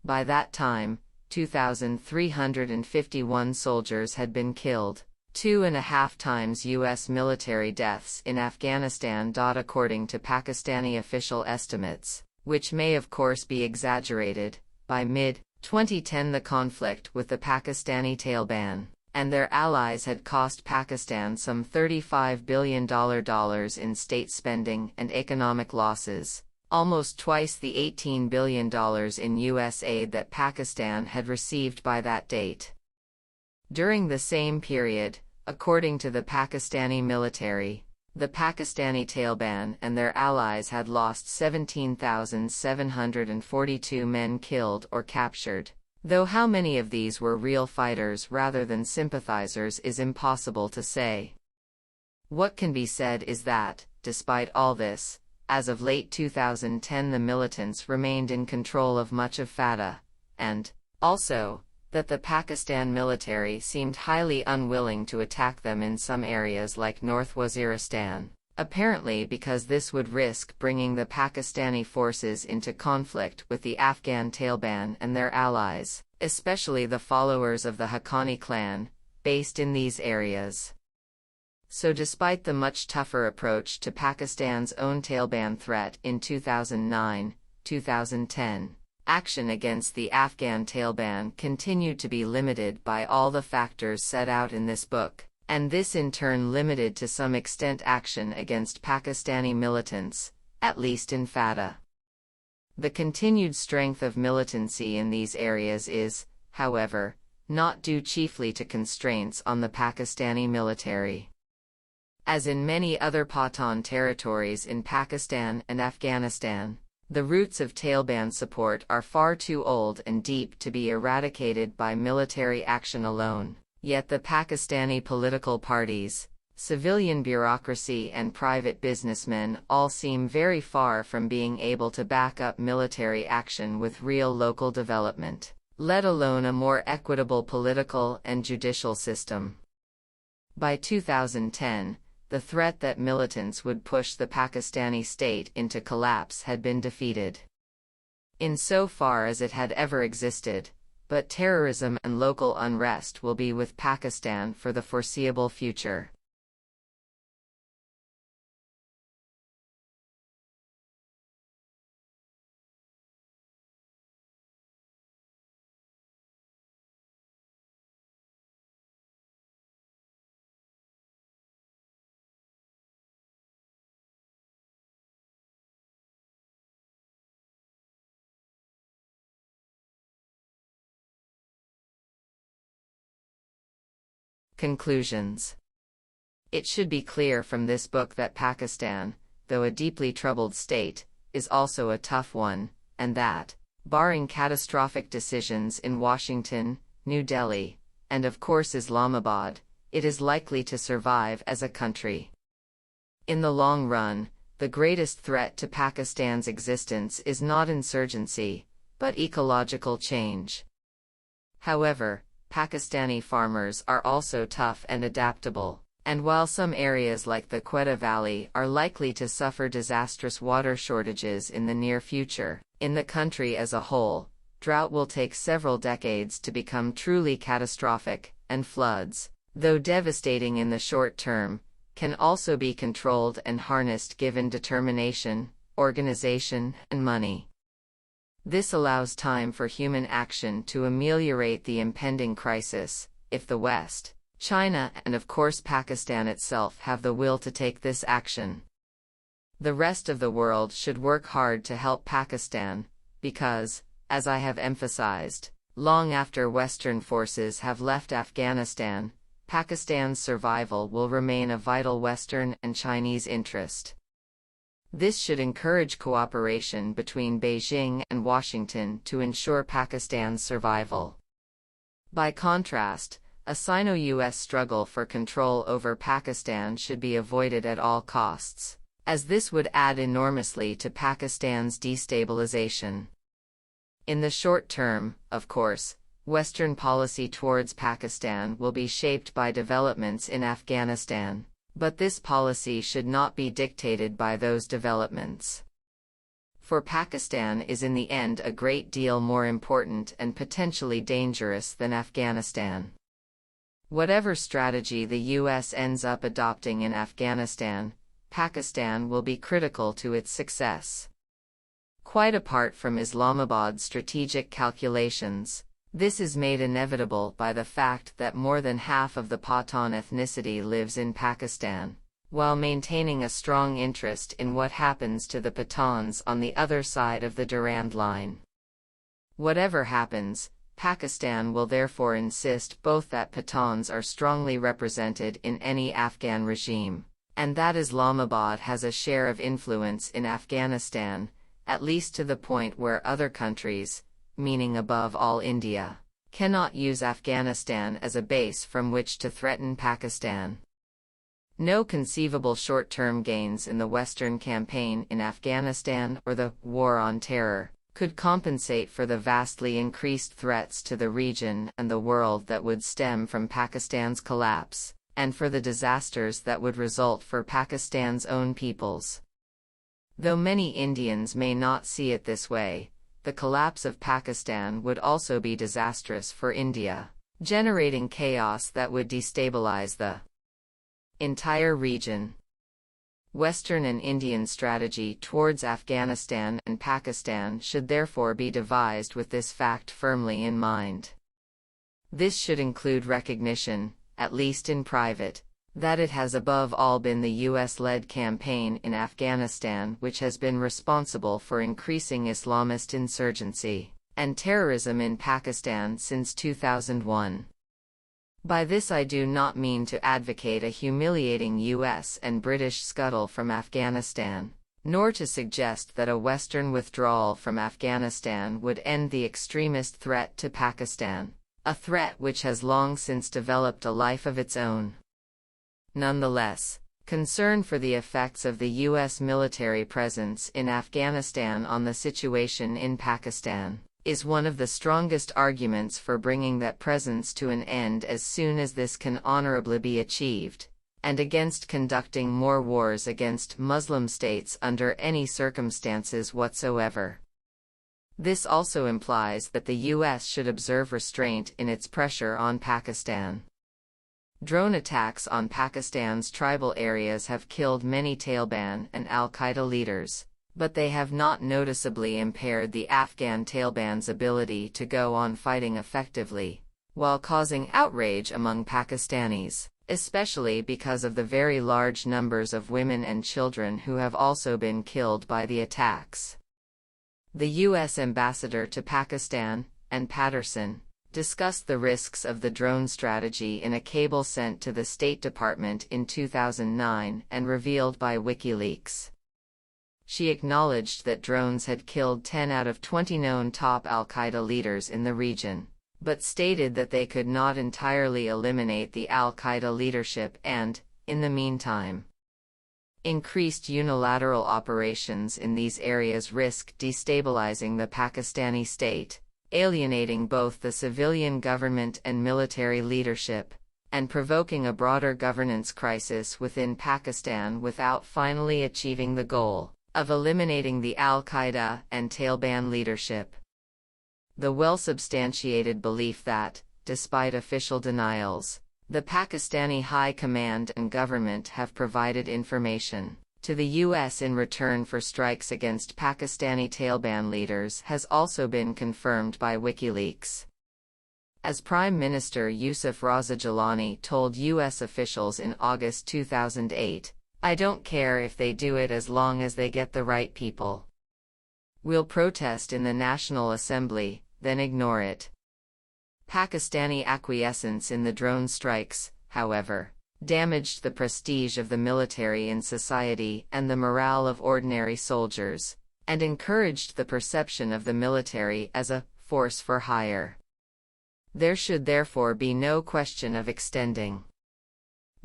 By that time, 2,351 soldiers had been killed, 2.5 times U.S. military deaths in Afghanistan. According to Pakistani official estimates, which may of course be exaggerated, by mid-2010 the conflict with the Pakistani Taliban and their allies had cost Pakistan some $35 billion in state spending and economic losses, almost twice the $18 billion in U.S. aid that Pakistan had received by that date. During the same period, according to the Pakistani military, the Pakistani Taliban and their allies had lost 17,742 men killed or captured, though how many of these were real fighters rather than sympathizers is impossible to say. What can be said is that, despite all this, as of late 2010 the militants remained in control of much of FATA, and, also, that the Pakistan military seemed highly unwilling to attack them in some areas like North Waziristan, apparently because this would risk bringing the Pakistani forces into conflict with the Afghan Taliban and their allies, especially the followers of the Haqqani clan, based in these areas. So despite the much tougher approach to Pakistan's own Taliban threat in 2009, 2010, Action against the Afghan Taliban continued to be limited by all the factors set out in this book, and this in turn limited to some extent action against Pakistani militants, at least in FATA. The continued strength of militancy in these areas is, however, not due chiefly to constraints on the Pakistani military. As in many other Pathan territories in Pakistan and Afghanistan, the roots of Taliban support are far too old and deep to be eradicated by military action alone, yet the Pakistani political parties, civilian bureaucracy and private businessmen all seem very far from being able to back up military action with real local development, let alone a more equitable political and judicial system. By 2010, the threat that militants would push the Pakistani state into collapse had been defeated, insofar as it had ever existed, but terrorism and local unrest will be with Pakistan for the foreseeable future. Conclusions. It should be clear from this book that Pakistan, though a deeply troubled state, is also a tough one, and that, barring catastrophic decisions in Washington, New Delhi, and of course Islamabad, it is likely to survive as a country. In the long run, the greatest threat to Pakistan's existence is not insurgency, but ecological change. However, Pakistani farmers are also tough and adaptable, and while some areas like the Quetta Valley are likely to suffer disastrous water shortages in the near future, in the country as a whole, drought will take several decades to become truly catastrophic, and floods, though devastating in the short term, can also be controlled and harnessed given determination, organization, and money. This allows time for human action to ameliorate the impending crisis, if the West, China, and of course Pakistan itself have the will to take this action. The rest of the world should work hard to help Pakistan, because, as I have emphasized, long after Western forces have left Afghanistan, Pakistan's survival will remain a vital Western and Chinese interest. This should encourage cooperation between Beijing and Washington to ensure Pakistan's survival. By contrast, a Sino-US struggle for control over Pakistan should be avoided at all costs, as this would add enormously to Pakistan's destabilization. In the short term, of course, Western policy towards Pakistan will be shaped by developments in Afghanistan, but this policy should not be dictated by those developments. For Pakistan is in the end a great deal more important and potentially dangerous than Afghanistan. Whatever strategy the US ends up adopting in Afghanistan, Pakistan will be critical to its success. Quite apart from Islamabad's strategic calculations, this is made inevitable by the fact that more than half of the Pathan ethnicity lives in Pakistan, while maintaining a strong interest in what happens to the Pathans on the other side of the Durand Line. Whatever happens, Pakistan will therefore insist both that Pathans are strongly represented in any Afghan regime, and that Islamabad has a share of influence in Afghanistan, at least to the point where other countries, meaning above all India, cannot use Afghanistan as a base from which to threaten Pakistan. No conceivable short-term gains in the Western campaign in Afghanistan or the war on terror could compensate for the vastly increased threats to the region and the world that would stem from Pakistan's collapse, and for the disasters that would result for Pakistan's own peoples. Though many Indians may not see it this way, the collapse of Pakistan would also be disastrous for India, generating chaos that would destabilize the entire region. Western and Indian strategy towards Afghanistan and Pakistan should therefore be devised with this fact firmly in mind. This should include recognition, at least in private, that it has above all been the US-led campaign in Afghanistan which has been responsible for increasing Islamist insurgency and terrorism in Pakistan since 2001. By this I do not mean to advocate a humiliating US and British scuttle from Afghanistan, nor to suggest that a Western withdrawal from Afghanistan would end the extremist threat to Pakistan, a threat which has long since developed a life of its own. Nonetheless, concern for the effects of the US military presence in Afghanistan on the situation in Pakistan is one of the strongest arguments for bringing that presence to an end as soon as this can honorably be achieved, and against conducting more wars against Muslim states under any circumstances whatsoever. This also implies that the US should observe restraint in its pressure on Pakistan. Drone attacks on Pakistan's tribal areas have killed many Taliban and al-Qaeda leaders, but they have not noticeably impaired the Afghan Taliban's ability to go on fighting effectively, while causing outrage among Pakistanis, especially because of the very large numbers of women and children who have also been killed by the attacks. The U.S. ambassador to Pakistan, Ann Patterson, discussed the risks of the drone strategy in a cable sent to the State Department in 2009 and revealed by WikiLeaks. She acknowledged that drones had killed 10 out of 20 known top al-Qaeda leaders in the region, but stated that they could not entirely eliminate the al-Qaeda leadership and, in the meantime, increased unilateral operations in these areas risk destabilizing the Pakistani state, alienating both the civilian government and military leadership, and provoking a broader governance crisis within Pakistan without finally achieving the goal of eliminating the al-Qaeda and Taliban leadership. The well-substantiated belief that, despite official denials, the Pakistani High Command and government have provided information to the U.S. in return for strikes against Pakistani Taliban leaders has also been confirmed by WikiLeaks. As Prime Minister Yusuf Raza Gilani told U.S. officials in August 2008, "I don't care if they do it as long as they get the right people. We'll protest in the National Assembly, then ignore it." Pakistani acquiescence in the drone strikes, however, damaged the prestige of the military in society and the morale of ordinary soldiers, and encouraged the perception of the military as a force for hire. There should therefore be no question of extending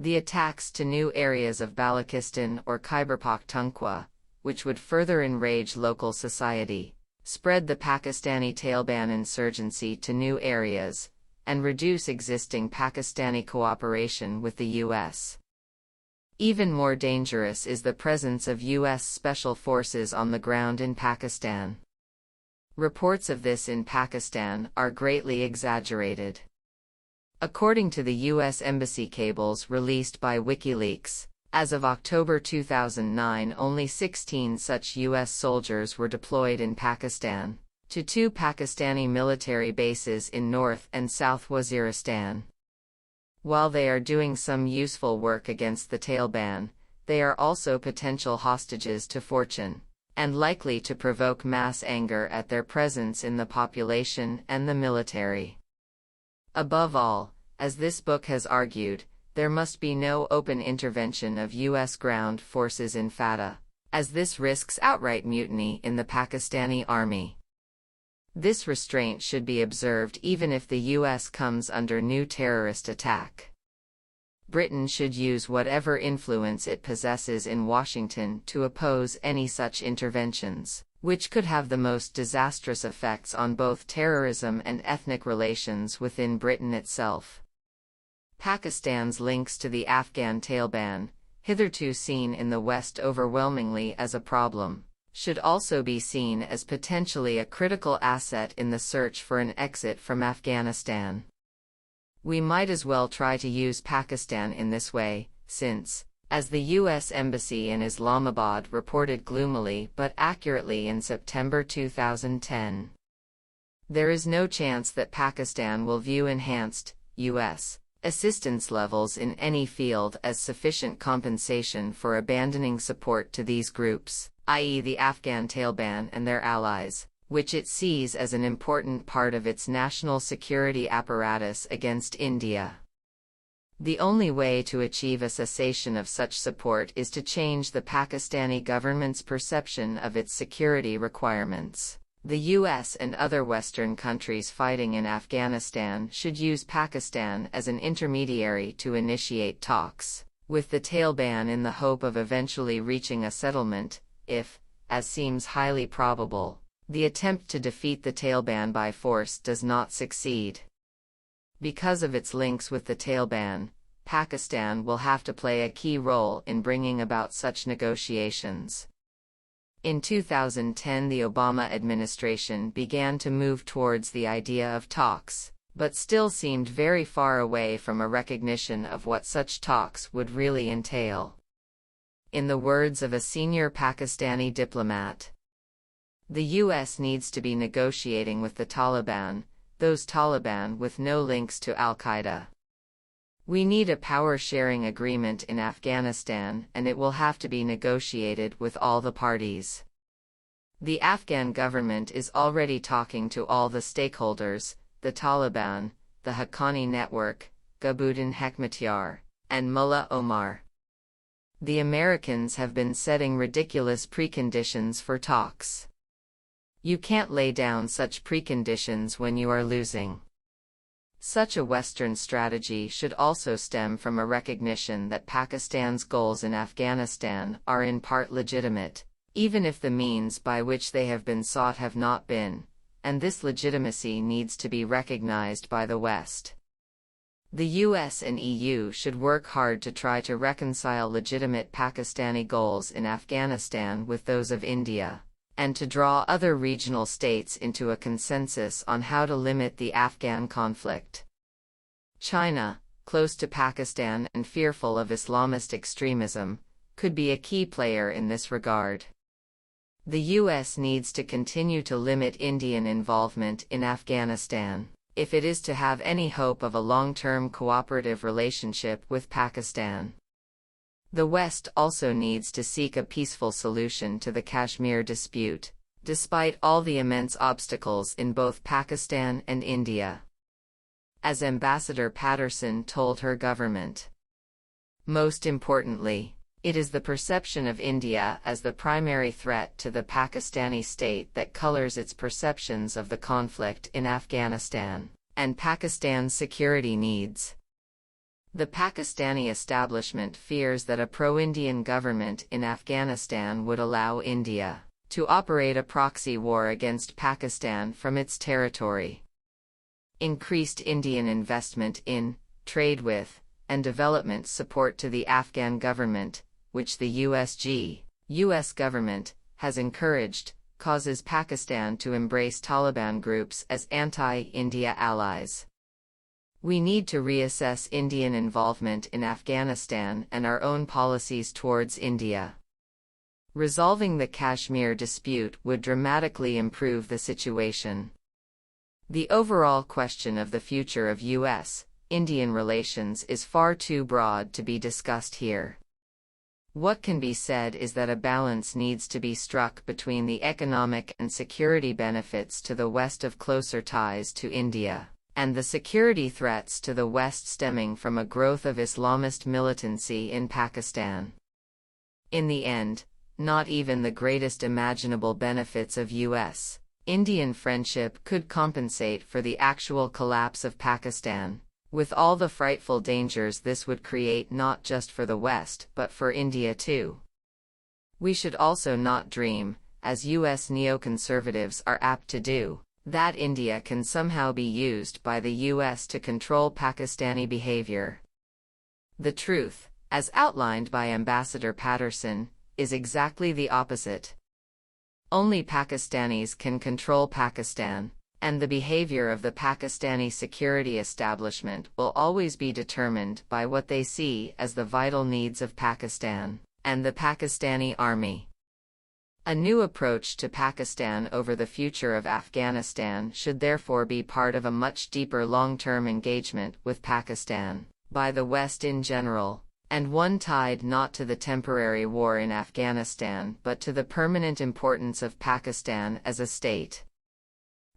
the attacks to new areas of Balochistan or Khyber Pakhtunkhwa, which would further enrage local society, spread the Pakistani Taliban insurgency to new areas, and reduce existing Pakistani cooperation with the U.S. Even more dangerous is the presence of U.S. special forces on the ground in Pakistan. Reports of this in Pakistan are greatly exaggerated. According to the U.S. Embassy cables released by WikiLeaks, as of October 2009 only 16 such U.S. soldiers were deployed in Pakistan, to 2 Pakistani military bases in North and South Waziristan. While they are doing some useful work against the Taliban, they are also potential hostages to fortune, and likely to provoke mass anger at their presence in the population and the military. Above all, as this book has argued, there must be no open intervention of U.S. ground forces in FATA, as this risks outright mutiny in the Pakistani army. This restraint should be observed even if the U.S. comes under new terrorist attack. Britain should use whatever influence it possesses in Washington to oppose any such interventions, which could have the most disastrous effects on both terrorism and ethnic relations within Britain itself. Pakistan's links to the Afghan Taliban, hitherto seen in the West overwhelmingly as a problem, should also be seen as potentially a critical asset in the search for an exit from Afghanistan. We might as well try to use Pakistan in this way, since, As the U.S. Embassy in Islamabad reported gloomily but accurately in September 2010. There is no chance that Pakistan will view enhanced U.S. assistance levels in any field as sufficient compensation for abandoning support to these groups, i.e. the Afghan Taliban and their allies, which it sees as an important part of its national security apparatus against India. The only way to achieve a cessation of such support is to change the Pakistani government's perception of its security requirements. The US and other Western countries fighting in Afghanistan should use Pakistan as an intermediary to initiate talks with the Taliban in the hope of eventually reaching a settlement, if, as seems highly probable, the attempt to defeat the Taliban by force does not succeed. Because of its links with the Taliban, Pakistan will have to play a key role in bringing about such negotiations. In 2010, the Obama administration began to move towards the idea of talks, but still seemed very far away from a recognition of what such talks would really entail. In the words of a senior Pakistani diplomat, the U.S. needs to be negotiating with the Taliban, those Taliban with no links to al-Qaeda. We need a power-sharing agreement in Afghanistan, and it will have to be negotiated with all the parties. The Afghan government is already talking to all the stakeholders, the Taliban, the Haqqani Network, Gulbuddin Hekmatyar, and Mullah Omar. The Americans have been setting ridiculous preconditions for talks. You can't lay down such preconditions when you are losing. Such a Western strategy should also stem from a recognition that Pakistan's goals in Afghanistan are in part legitimate, even if the means by which they have been sought have not been, and this legitimacy needs to be recognized by the West. The US and EU should work hard to try to reconcile legitimate Pakistani goals in Afghanistan with those of India, and to draw other regional states into a consensus on how to limit the Afghan conflict. China, close to Pakistan and fearful of Islamist extremism, could be a key player in this regard. The US needs to continue to limit Indian involvement in Afghanistan, if it is to have any hope of a long-term cooperative relationship with Pakistan. The West also needs to seek a peaceful solution to the Kashmir dispute, despite all the immense obstacles in both Pakistan and India. As Ambassador Patterson told her government, most importantly, it is the perception of India as the primary threat to the Pakistani state that colors its perceptions of the conflict in Afghanistan and Pakistan's security needs. The Pakistani establishment fears that a pro-Indian government in Afghanistan would allow India to operate a proxy war against Pakistan from its territory. Increased Indian investment in, trade with, and development support to the Afghan government, which the US government has encouraged, causes Pakistan to embrace Taliban groups as anti-India allies. We need to reassess Indian involvement in Afghanistan and our own policies towards India. Resolving the Kashmir dispute would dramatically improve the situation. The overall question of the future of US-Indian relations is far too broad to be discussed here. What can be said is that a balance needs to be struck between the economic and security benefits to the West of closer ties to India, and the security threats to the West stemming from a growth of Islamist militancy in Pakistan. In the end, not even the greatest imaginable benefits of US-Indian friendship could compensate for the actual collapse of Pakistan, with all the frightful dangers this would create not just for the West but for India too. We should also not dream, as US neoconservatives are apt to do, that India can somehow be used by the US to control Pakistani behavior. The truth, as outlined by Ambassador Patterson, is exactly the opposite. Only Pakistanis can control Pakistan, And the behavior of the Pakistani security establishment will always be determined by what they see as the vital needs of Pakistan and the Pakistani army. A new approach to Pakistan over the future of Afghanistan should therefore be part of a much deeper long-term engagement with Pakistan by the West in general, and one tied not to the temporary war in Afghanistan but to the permanent importance of Pakistan as a state.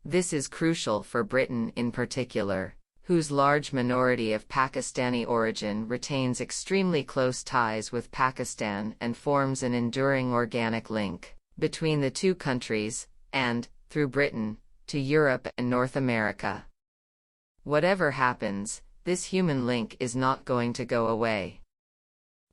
This is crucial for Britain in particular, whose large minority of Pakistani origin retains extremely close ties with Pakistan and forms an enduring organic link between the two countries, and, through Britain, to Europe and North America. Whatever happens, this human link is not going to go away.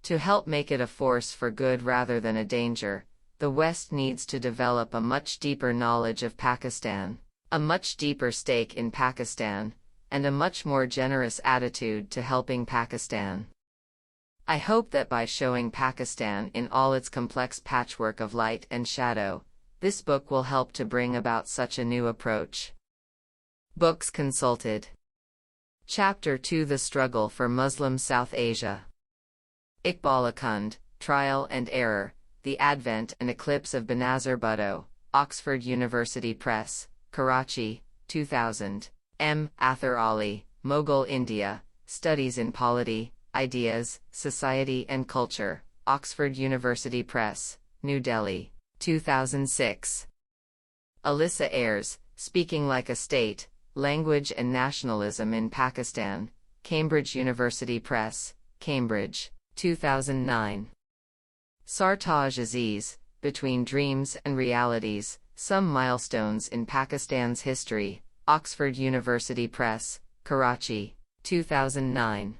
To help make it a force for good rather than a danger, the West needs to develop a much deeper knowledge of Pakistan, a much deeper stake in Pakistan, and a much more generous attitude to helping Pakistan. I hope that by showing Pakistan in all its complex patchwork of light and shadow, this book will help to bring about such a new approach. Books consulted. Chapter 2: The Struggle for Muslim South Asia. Iqbal Akund, Trial and Error, The Advent and Eclipse of Benazir Bhutto, Oxford University Press, Karachi, 2000. M. Athar Ali, Mughal India, Studies in Polity, Ideas, Society and Culture, Oxford University Press, New Delhi, 2006. Alyssa Ayres, Speaking Like a State, Language and Nationalism in Pakistan, Cambridge University Press, Cambridge, 2009. Sartaj Aziz, Between Dreams and Realities, Some Milestones in Pakistan's History, Oxford University Press, Karachi, 2009.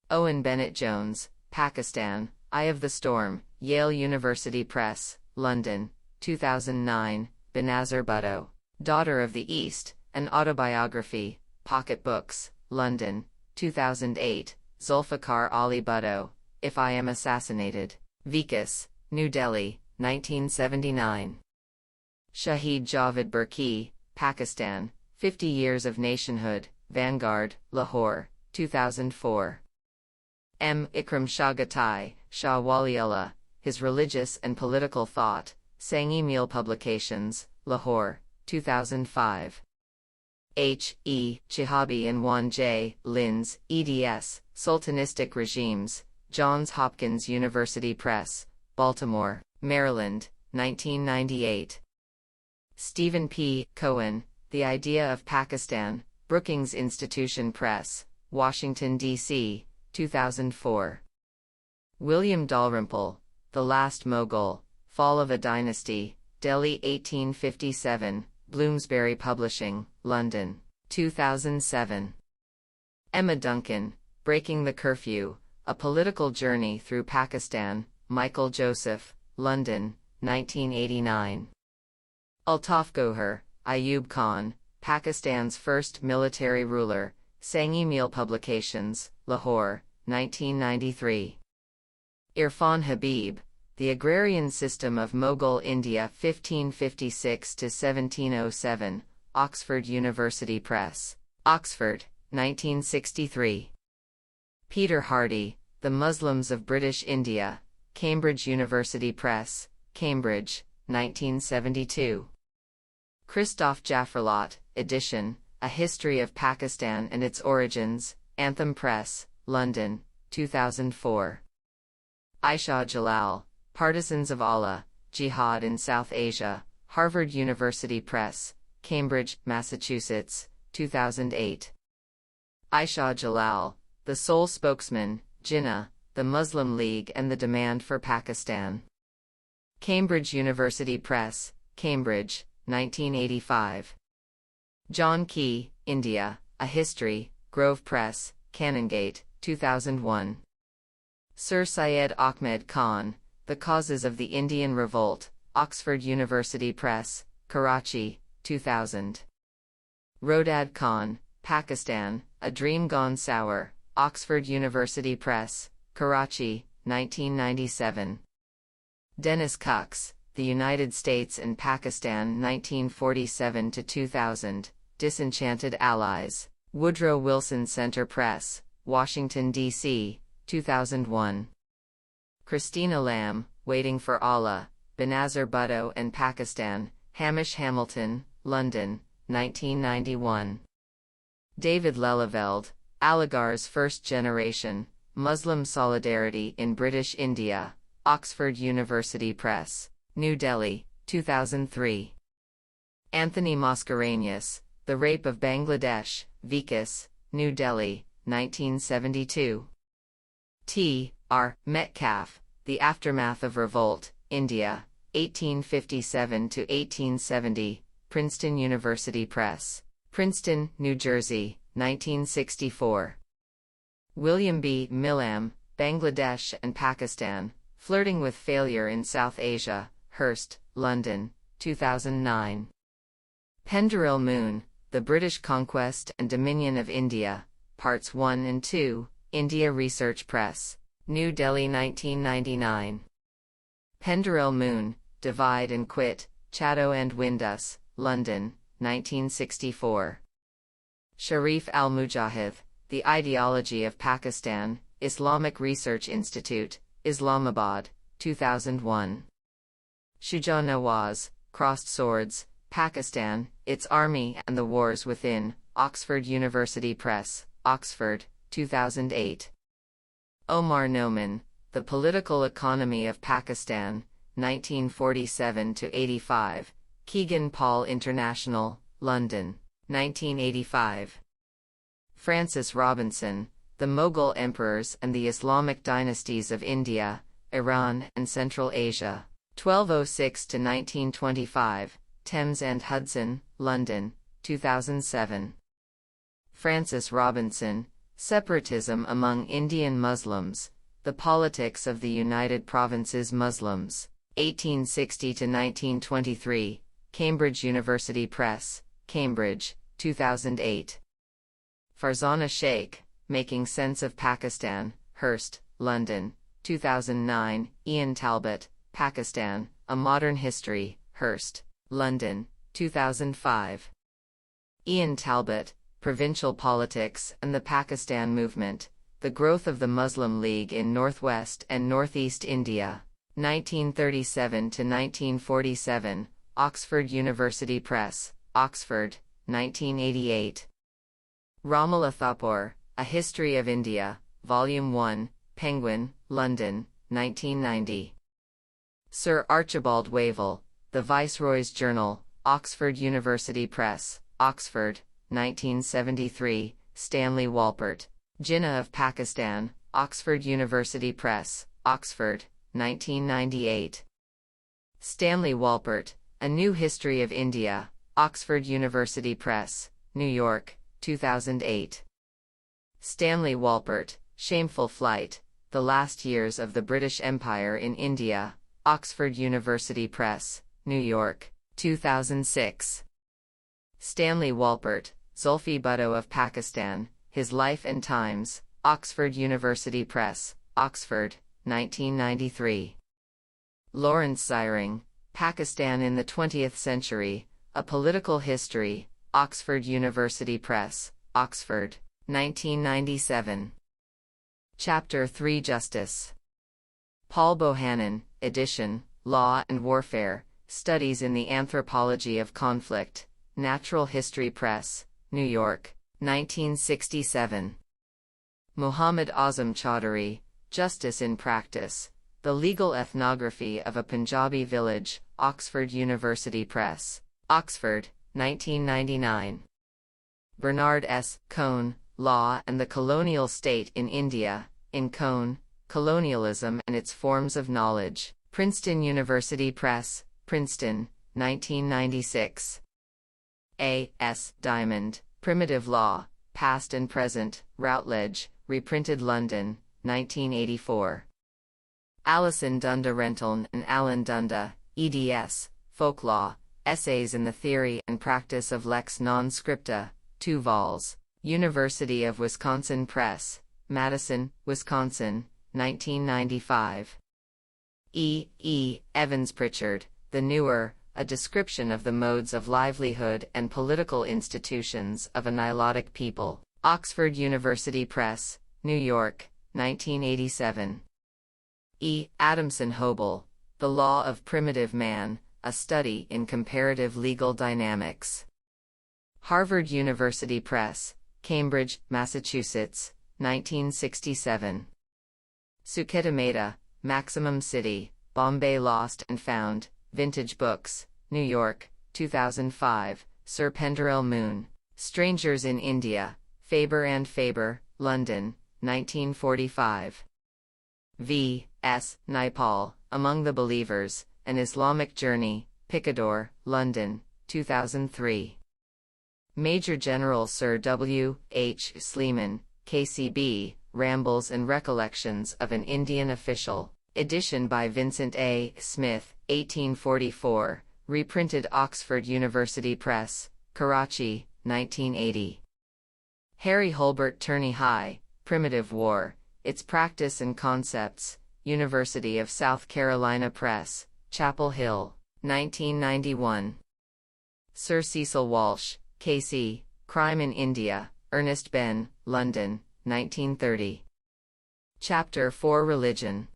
Owen Bennett-Jones, Pakistan, Eye of the Storm, Yale University Press, London, 2009, Benazir Bhutto, Daughter of the East, An Autobiography, Pocket Books, London, 2008, Zulfikar Ali Bhutto, If I Am Assassinated, Vikas, New Delhi, 1979. Shahid Javed Burki, Pakistan, 50 Years of Nationhood, Vanguard, Lahore, 2004. M. Ikram Shagatai, Shah Waliullah, His Religious and Political Thought, Sanghi-Meal Publications, Lahore, 2005. H. E. Chihabi and Juan J. Linz, eds, Sultanistic Regimes, Johns Hopkins University Press, Baltimore, Maryland, 1998. Stephen P. Cohen, The Idea of Pakistan, Brookings Institution Press, Washington, D.C., 2004. William Dalrymple, The Last Mughal, Fall of a Dynasty, Delhi 1857, Bloomsbury Publishing, London, 2007. Emma Duncan, Breaking the Curfew, A Political Journey Through Pakistan, Michael Joseph, London, 1989. Altaf Gohar, Ayub Khan, Pakistan's First Military Ruler, Sanghi-Meal Publications, Lahore, 1993. Irfan Habib, The Agrarian System of Mughal India 1556–1707, Oxford University Press, Oxford, 1963. Peter Hardy, The Muslims of British India, Cambridge University Press, Cambridge, 1972. Christoph Jafferlot, edition, A History of Pakistan and Its Origins, Anthem Press, London, 2004. Aisha Jalal, Partisans of Allah, Jihad in South Asia, Harvard University Press, Cambridge, Massachusetts, 2008. Aisha Jalal, The Sole Spokesman, Jinnah, The Muslim League and the Demand for Pakistan. Cambridge University Press, Cambridge, 1985. John Key, India, A History, Grove Press, Canongate, 2001. Sir Syed Ahmed Khan, The Causes of the Indian Revolt, Oxford University Press, Karachi, 2000. Rodad Khan, Pakistan, A Dream Gone Sour, Oxford University Press, Karachi, 1997. Dennis Cox, The United States and Pakistan 1947–2000, Disenchanted Allies. Woodrow Wilson Center Press, Washington, D.C., 2001. Christina Lamb, Waiting for Allah, Benazir Bhutto and Pakistan, Hamish Hamilton, London, 1991. David Lelyveld, Aligarh's First Generation, Muslim Solidarity in British India, Oxford University Press, New Delhi, 2003. Anthony Mascarenhas, The Rape of Bangladesh, Vicus, New Delhi, 1972. T. R. Metcalf, The Aftermath of Revolt, India, 1857–1870, Princeton University Press, Princeton, New Jersey, 1964. William B. Millam, Bangladesh and Pakistan, Flirting with Failure in South Asia, Hurst, London, 2009. Penderel Moon, The British Conquest and Dominion of India, Parts 1 and 2, India Research Press, New Delhi, 1999. Penderel Moon, Divide and Quit, Chatto and Windus, London, 1964. Sharif al-Mujahid, The Ideology of Pakistan, Islamic Research Institute, Islamabad, 2001. Shuja Nawaz, Crossed Swords, Pakistan, Its Army and the Wars Within, Oxford University Press, Oxford, 2008. Omar Noman, The Political Economy of Pakistan, 1947–85, Kegan Paul International, London, 1985. Francis Robinson, The Mughal Emperors and the Islamic Dynasties of India, Iran and Central Asia, 1206–1925, Thames and Hudson, London, 2007. Francis Robinson, Separatism Among Indian Muslims, The Politics of the United Provinces Muslims, 1860–1923, Cambridge University Press, Cambridge, 2008. Farzana Sheikh, Making Sense of Pakistan, Hurst, London, 2009, Ian Talbot, Pakistan, A Modern History, Hurst, London, 2005. Ian Talbot, Provincial Politics and the Pakistan Movement, The Growth of the Muslim League in Northwest and Northeast India, 1937–1947, Oxford University Press, Oxford, 1988. Ramala Thapar, A History of India, Volume 1, Penguin, London, 1990. Sir Archibald Wavell, The Viceroy's Journal, Oxford University Press, Oxford, 1973, Stanley Walpert, Jinnah of Pakistan, Oxford University Press, Oxford, 1998. Stanley Walpert, A New History of India, Oxford University Press, New York, 2008. Stanley Walpert, Shameful Flight, The Last Years of the British Empire in India, Oxford University Press, New York, 2006. Stanley Walpert, Zulfi Bhutto of Pakistan, His Life and Times, Oxford University Press, Oxford, 1993. Lawrence Ziring, Pakistan in the 20th Century, A Political History, Oxford University Press, Oxford, 1997. Chapter 3 Justice. Paul Bohannon, edition, Law and Warfare, Studies in the Anthropology of Conflict, Natural History Press, New York, 1967. Muhammad Azam Chaudhary, Justice in Practice, The Legal Ethnography of a Punjabi Village, Oxford University Press, Oxford, 1999. Bernard S. Cohn, Law and the Colonial State in India, in Cohn, Colonialism and Its Forms of Knowledge, Princeton University Press, Princeton, 1996. A. S. Diamond, Primitive Law, Past and Present, Routledge, reprinted London, 1984. Alison Dunda Renton and Alan Dunda, eds, Folklaw, Essays in the Theory and Practice of Lex Non Scripta, 2 vols, University of Wisconsin Press, Madison, Wisconsin, 1995. E. E. Evans Pritchard, The Newer, a description of the modes of livelihood and political institutions of a Nilotic people. Oxford University Press, New York, 1987. E. Adamson Hobel, The Law of Primitive Man, A Study in Comparative Legal Dynamics. Harvard University Press, Cambridge, Massachusetts, 1967. Suketameta, Maximum City, Bombay Lost and Found, Vintage Books, New York, 2005, Sir Penderel Moon. Strangers in India, Faber and Faber, London, 1945. V. S. Naipaul, Among the Believers, An Islamic Journey, Picador, London, 2003. Major General Sir W. H. Sleeman, KCB, Rambles and Recollections of an Indian Official. Edition by Vincent A. Smith, 1844, reprinted Oxford University Press, Karachi, 1980. Harry Holbert Turney High, Primitive War, Its Practice and Concepts, University of South Carolina Press, Chapel Hill, 1991. Sir Cecil Walsh, K.C., Crime in India, Ernest Benn, London, 1930. Chapter 4 Religion.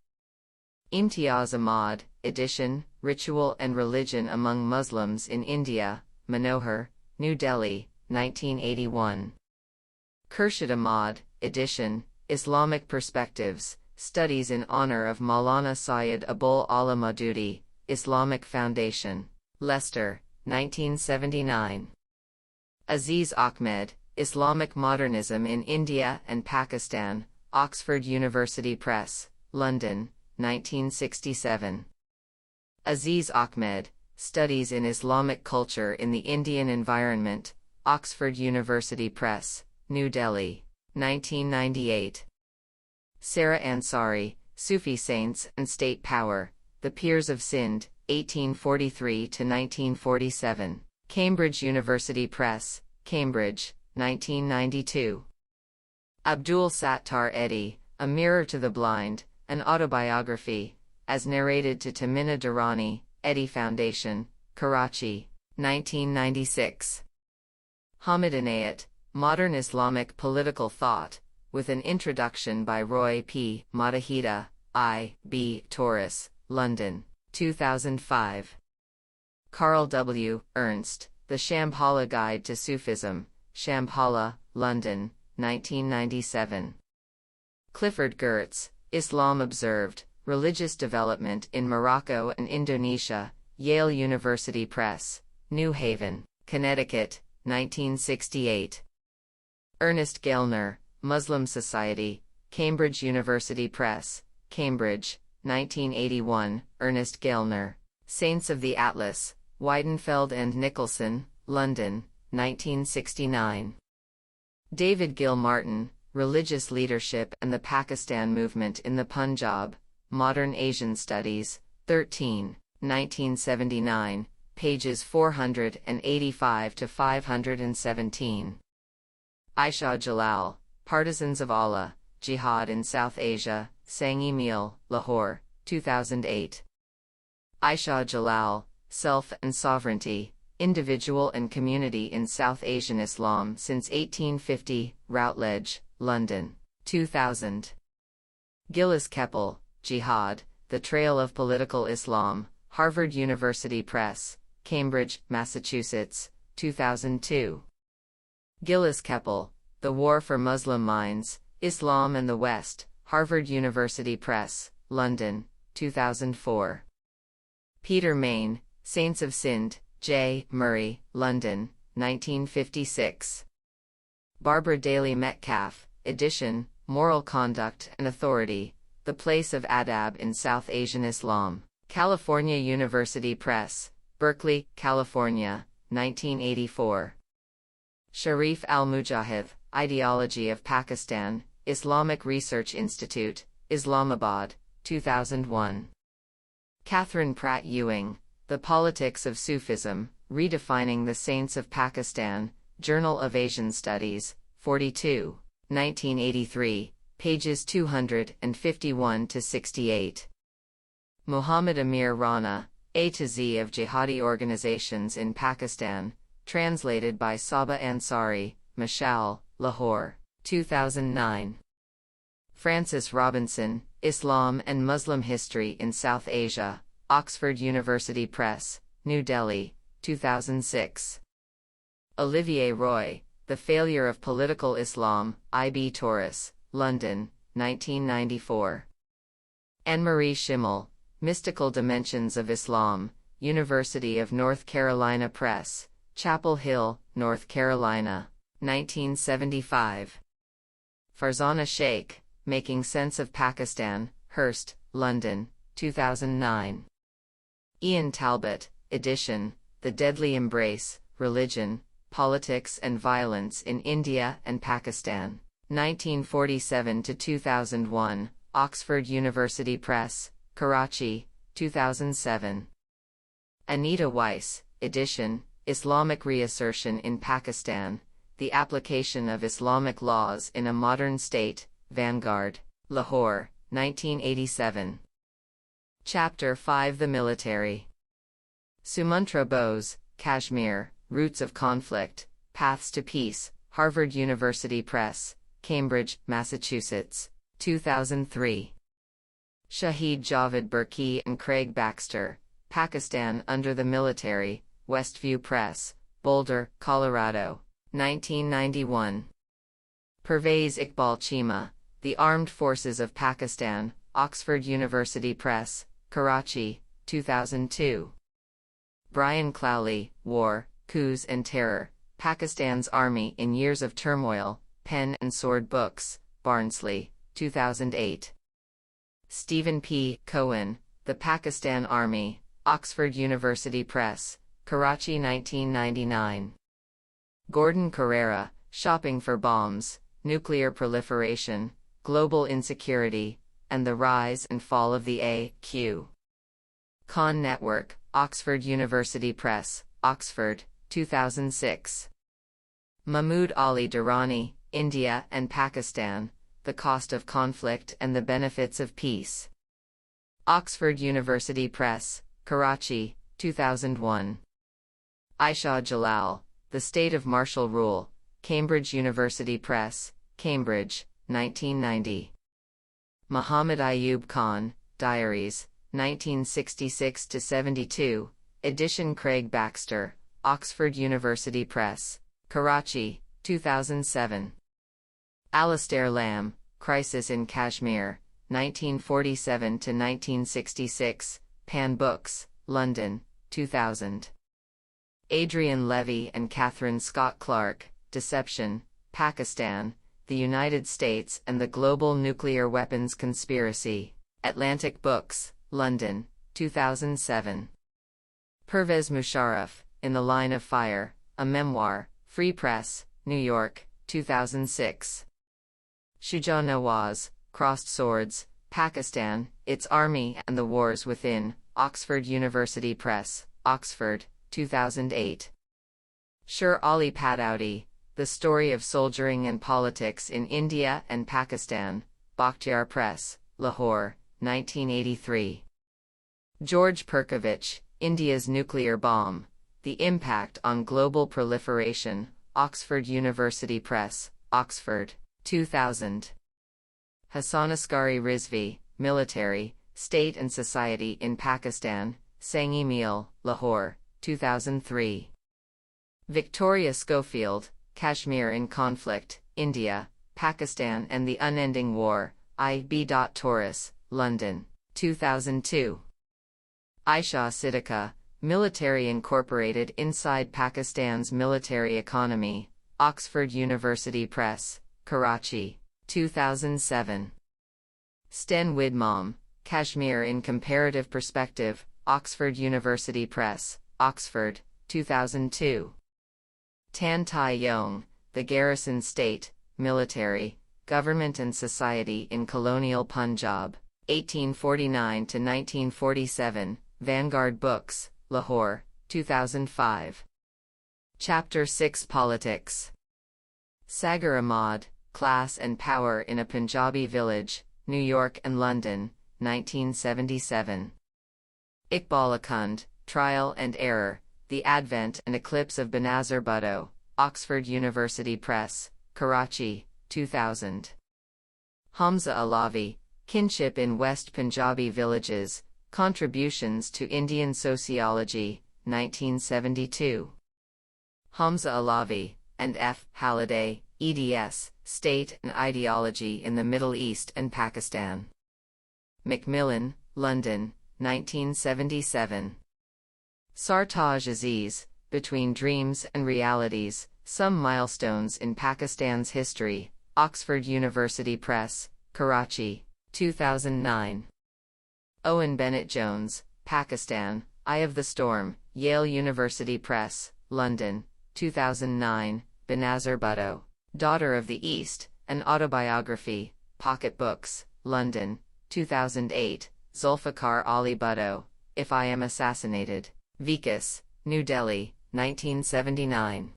Imtiaz Ahmad, edition, Ritual and Religion Among Muslims in India, Manohar, New Delhi, 1981. Khurshid Ahmad, edition, Islamic Perspectives, Studies in Honor of Maulana Syed Abul Ala Maududi, Islamic Foundation, Leicester, 1979. Aziz Ahmed, Islamic Modernism in India and Pakistan, Oxford University Press, London, 1967. Aziz Ahmed, Studies in Islamic Culture in the Indian Environment, Oxford University Press, New Delhi, 1998. Sarah Ansari, Sufi Saints and State Power, The Peers of Sind, 1843–1947, Cambridge University Press, Cambridge, 1992. Abdul Sattar Eddy, A Mirror to the Blind, An Autobiography, as narrated to Tamina Durrani, Eddy Foundation, Karachi, 1996. Hamid Inayat, Modern Islamic Political Thought, with an introduction by Roy P. Madahida, I.B. Taurus, London, 2005. Carl W. Ernst, The Shambhala Guide to Sufism, Shambhala, London, 1997. Clifford Geertz, Islam Observed, Religious Development in Morocco and Indonesia, Yale University Press, New Haven, Connecticut, 1968. Ernest Gellner, Muslim Society, Cambridge University Press, Cambridge, 1981, Ernest Gellner. Saints of the Atlas, Weidenfeld and Nicholson, London, 1969. David Gill-Martin, Religious Leadership and the Pakistan Movement in the Punjab, Modern Asian Studies, 13, 1979, pages 485–517. Aisha Jalal, Partisans of Allah, Jihad in South Asia, Sang-e-Meal, Lahore, 2008. Aisha Jalal, Self and Sovereignty, Individual and Community in South Asian Islam since 1850, Routledge, London, 2000. Gillis Keppel, Jihad, The Trail of Political Islam, Harvard University Press, Cambridge, Massachusetts, 2002. Gillis Keppel, The War for Muslim Minds, Islam and the West, Harvard University Press, London, 2004. Peter Main, Saints of Sind, J. Murray, London, 1956. Barbara Daly Metcalf, edition, Moral Conduct and Authority, The Place of Adab in South Asian Islam, California University Press, Berkeley, California, 1984. Sharif Al-Mujahid, Ideology of Pakistan, Islamic Research Institute, Islamabad, 2001. Catherine Pratt Ewing, The Politics of Sufism, Redefining the Saints of Pakistan, Journal of Asian Studies, 42, 1983, pages 251–68. Muhammad Amir Rana, A to Z of Jihadi Organizations in Pakistan, translated by Saba Ansari, Mashal, Lahore, 2009. Francis Robinson, Islam and Muslim History in South Asia, Oxford University Press, New Delhi, 2006. Olivier Roy, The Failure of Political Islam, I.B. Tauris, London, 1994. Anne-Marie Schimmel, Mystical Dimensions of Islam, University of North Carolina Press, Chapel Hill, North Carolina, 1975. Farzana Sheikh, Making Sense of Pakistan, Hurst, London, 2009. Ian Talbot, edition, The Deadly Embrace, Religion, Politics and Violence in India and Pakistan, 1947–2001, Oxford University Press, Karachi, 2007. Anita Weiss, edition, Islamic Reassertion in Pakistan, The Application of Islamic Laws in a Modern State, Vanguard, Lahore, 1987. Chapter 5 The Military. Sumantra Bose, Kashmir, Roots of Conflict, Paths to Peace, Harvard University Press, Cambridge, Massachusetts, 2003. Shahid Javed Burki and Craig Baxter, Pakistan Under the Military, Westview Press, Boulder, Colorado, 1991. Pervez Iqbal Chima, The Armed Forces of Pakistan, Oxford University Press, Karachi, 2002. Brian Clowley, War, Coups and Terror, Pakistan's Army in Years of Turmoil, Pen and Sword Books, Barnsley, 2008. Stephen P. Cohen, The Pakistan Army, Oxford University Press, Karachi 1999. Gordon Carrera, Shopping for Bombs, Nuclear Proliferation, Global Insecurity, and the Rise and Fall of the A.Q. Khan Network, Oxford University Press, Oxford, 2006. Mahmood Ali Durrani, India and Pakistan, The Cost of Conflict and the Benefits of Peace. Oxford University Press, Karachi, 2001. Aisha Jalal, The State of Martial Rule, Cambridge University Press, Cambridge, 1990. Muhammad Ayub Khan, Diaries, 1966–72, edition Craig Baxter, Oxford University Press, Karachi, 2007. Alastair Lamb, Crisis in Kashmir, 1947–1966, Pan Books, London, 2000. Adrian Levy and Catherine Scott Clark, Deception, Pakistan, the United States and the Global Nuclear Weapons Conspiracy, Atlantic Books, London, 2007. Pervez Musharraf, In the Line of Fire, a Memoir, Free Press, New York, 2006. Shuja Nawaz, Crossed Swords, Pakistan, Its Army and the Wars Within, Oxford University Press, Oxford, 2008. Sher Ali Padaudi, The Story of Soldiering and Politics in India and Pakistan, Bakhtiar Press, Lahore, 1983. George Perkovich, India's Nuclear Bomb, The Impact on Global Proliferation, Oxford University Press, Oxford, 2000. Hassan Asghari Rizvi, Military, State and Society in Pakistan, Sang-e-Meal, Lahore, 2003. Victoria Schofield, Kashmir in Conflict, India, Pakistan and the Unending War, I.B. Tauris, London, 2002. Aisha Siddiqa, Military Incorporated Inside Pakistan's Military Economy, Oxford University Press, Karachi, 2007. Sten Widmom, Kashmir in Comparative Perspective, Oxford University Press, Oxford, 2002. Tan Tai Yong, The Garrison State, Military, Government and Society in Colonial Punjab, 1849–1947, Vanguard Books, Lahore, 2005. Chapter 6 Politics. Sagar Ahmad, Class and Power in a Punjabi Village, New York and London, 1977. Iqbal Akund, Trial and Error, The Advent and Eclipse of Benazir Bhutto, Oxford University Press, Karachi, 2000. Hamza Alavi, Kinship in West Punjabi Villages, Contributions to Indian Sociology, 1972. Hamza Alavi, and F. Halliday, eds, State and Ideology in the Middle East and Pakistan. Macmillan, London, 1977. Sartaj Aziz, Between Dreams and Realities, Some Milestones in Pakistan's History, Oxford University Press, Karachi, 2009. Owen Bennett-Jones, Pakistan, Eye of the Storm, Yale University Press, London, 2009, Benazir Bhutto, Daughter of the East, An Autobiography, Pocket Books, London, 2008, Zulfikar Ali Bhutto, If I Am Assassinated, Vikas, New Delhi, 1979.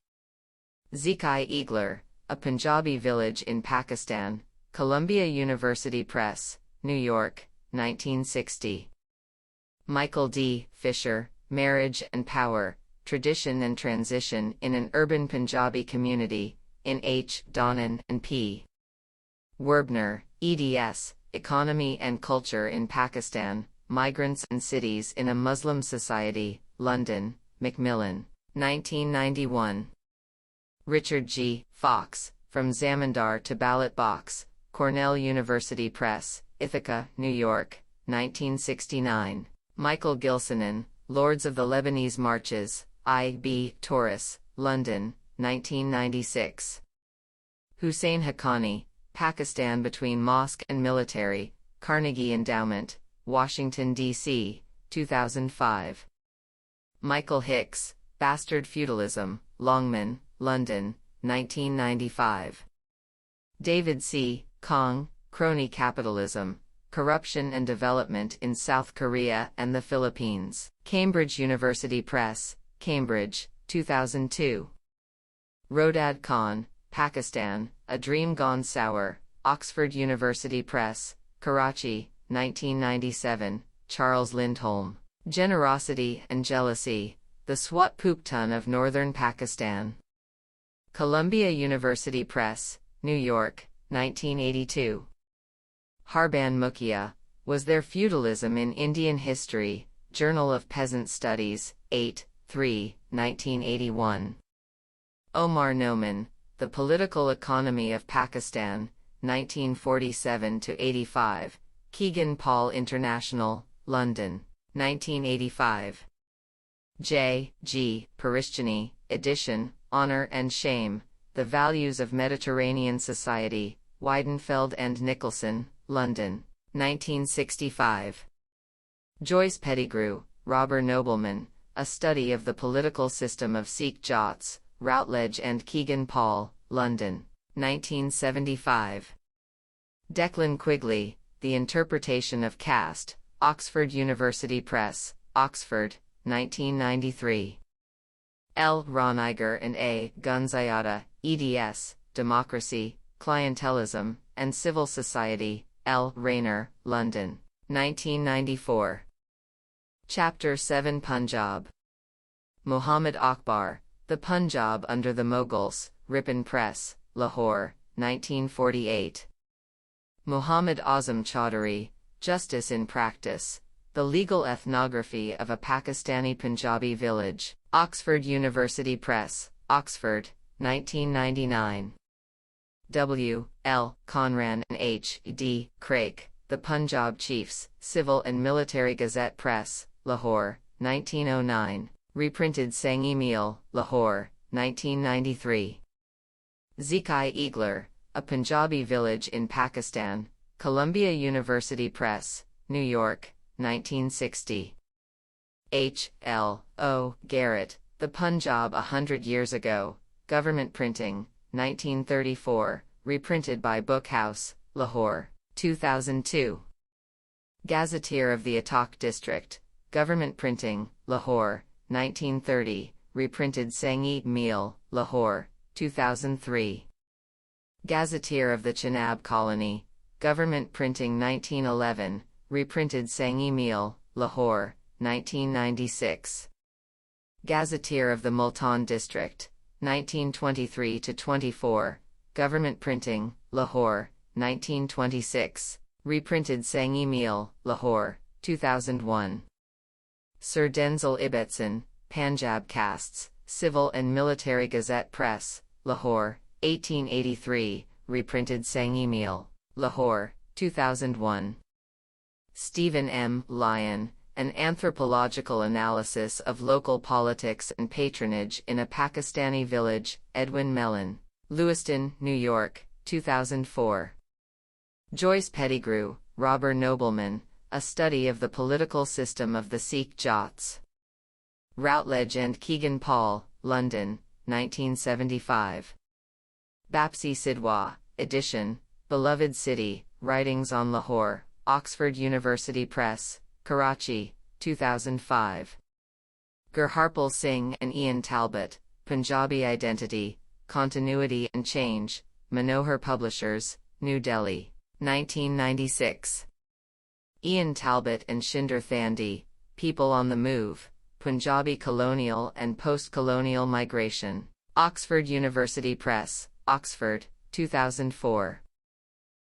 Zekai Igler, A Punjabi Village in Pakistan, Columbia University Press, New York, 1960. Michael D. Fisher, Marriage and Power, Tradition and Transition in an Urban Punjabi Community, in H. Donnan and P. Werbner, eds, Economy and Culture in Pakistan, Migrants and Cities in a Muslim Society, London, Macmillan, 1991. Richard G. Fox, From Zamindar to Ballot Box, Cornell University Press, Ithaca, New York, 1969. Michael Gilsonen, Lords of the Lebanese Marches, I.B. Taurus, London, 1996. Hussein Haqqani, Pakistan Between Mosque and Military, Carnegie Endowment, Washington, D.C., 2005. Michael Hicks, Bastard Feudalism, Longman, London, 1995. David C. Kong, Crony Capitalism, Corruption and Development in South Korea and the Philippines, Cambridge University Press, Cambridge, 2002. Rodad Khan, Pakistan, A Dream Gone Sour, Oxford University Press, Karachi, 1997, Charles Lindholm. Generosity and Jealousy, The Swat Pukton of Northern Pakistan. Columbia University Press, New York, 1982. Harban Mukhia, Was There Feudalism in Indian History, Journal of Peasant Studies, 8, 3, 1981. Omar Noman, The Political Economy of Pakistan, 1947-85, Kegan Paul International, London, 1985. J. G. Parishchini, edition, Honor and Shame, The Values of Mediterranean Society, Weidenfeld and Nicholson, London, 1965. Joyce Pettigrew, Robert Nobleman, A Study of the Political System of Sikh Jats, Routledge and Kegan Paul, London, 1975. Declan Quigley, The Interpretation of Caste, Oxford University Press, Oxford, 1993. L. Roniger and A. Gunzayata, eds, Democracy, Clientelism, and Civil Society, L. Rayner, London, 1994. Chapter 7 Punjab. Muhammad Akbar, The Punjab Under the Mughals, Ripon Press, Lahore, 1948. Muhammad Azam Chaudhary, Justice in Practice, The Legal Ethnography of a Pakistani Punjabi Village, Oxford University Press, Oxford, 1999. W. L. Conran and H. D. Craik, The Punjab Chiefs, Civil and Military Gazette Press, Lahore, 1909, reprinted Sanghi-Meal, Lahore, 1993. Zekai Igler, A Punjabi Village in Pakistan, Columbia University Press, New York, 1960. H. L. O. Garrett, The Punjab 100 Years Ago, Government Printing, 1934, reprinted by Bookhouse, Lahore, 2002. Gazetteer of the Attock District, Government Printing, Lahore, 1930, reprinted Sanghi-Meal, Lahore, 2003. Gazetteer of the Chenab Colony, Government Printing 1911, reprinted Sanghi-Meal, Lahore, 1996. Gazetteer of the Multan District, 1923-24, Government Printing, Lahore, 1926, reprinted Sang-e-Meal, Lahore, 2001. Sir Denzil Ibbetson, Punjab Castes, Civil and Military Gazette Press, Lahore, 1883, reprinted Sang-e-Meal, Lahore, 2001. Stephen M. Lyon, An Anthropological Analysis of Local Politics and Patronage in a Pakistani Village, Edwin Mellon, Lewiston, New York, 2004. Joyce Pettigrew, Robert Nobleman, A Study of the Political System of the Sikh Jats. Routledge and Keegan Paul, London, 1975. Bapsi Sidhwa, edition, Beloved City, Writings on Lahore, Oxford University Press, Karachi, 2005. Gurharpal Singh and Ian Talbot, Punjabi Identity, Continuity and Change, Manohar Publishers, New Delhi, 1996. Ian Talbot and Shinder Thandi, People on the Move, Punjabi Colonial and Post-Colonial Migration, Oxford University Press, Oxford, 2004.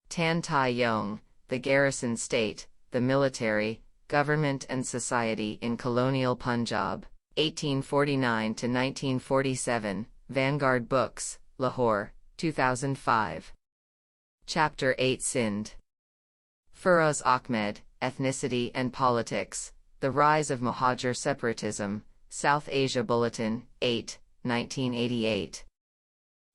Tan Tai Yong, The Garrison State, the Military, Government and Society in Colonial Punjab, 1849-1947, Vanguard Books, Lahore, 2005. Chapter 8 Sindh. Feroz Ahmed, Ethnicity and Politics, The Rise of Muhajir Separatism, South Asia Bulletin, 8, 1988.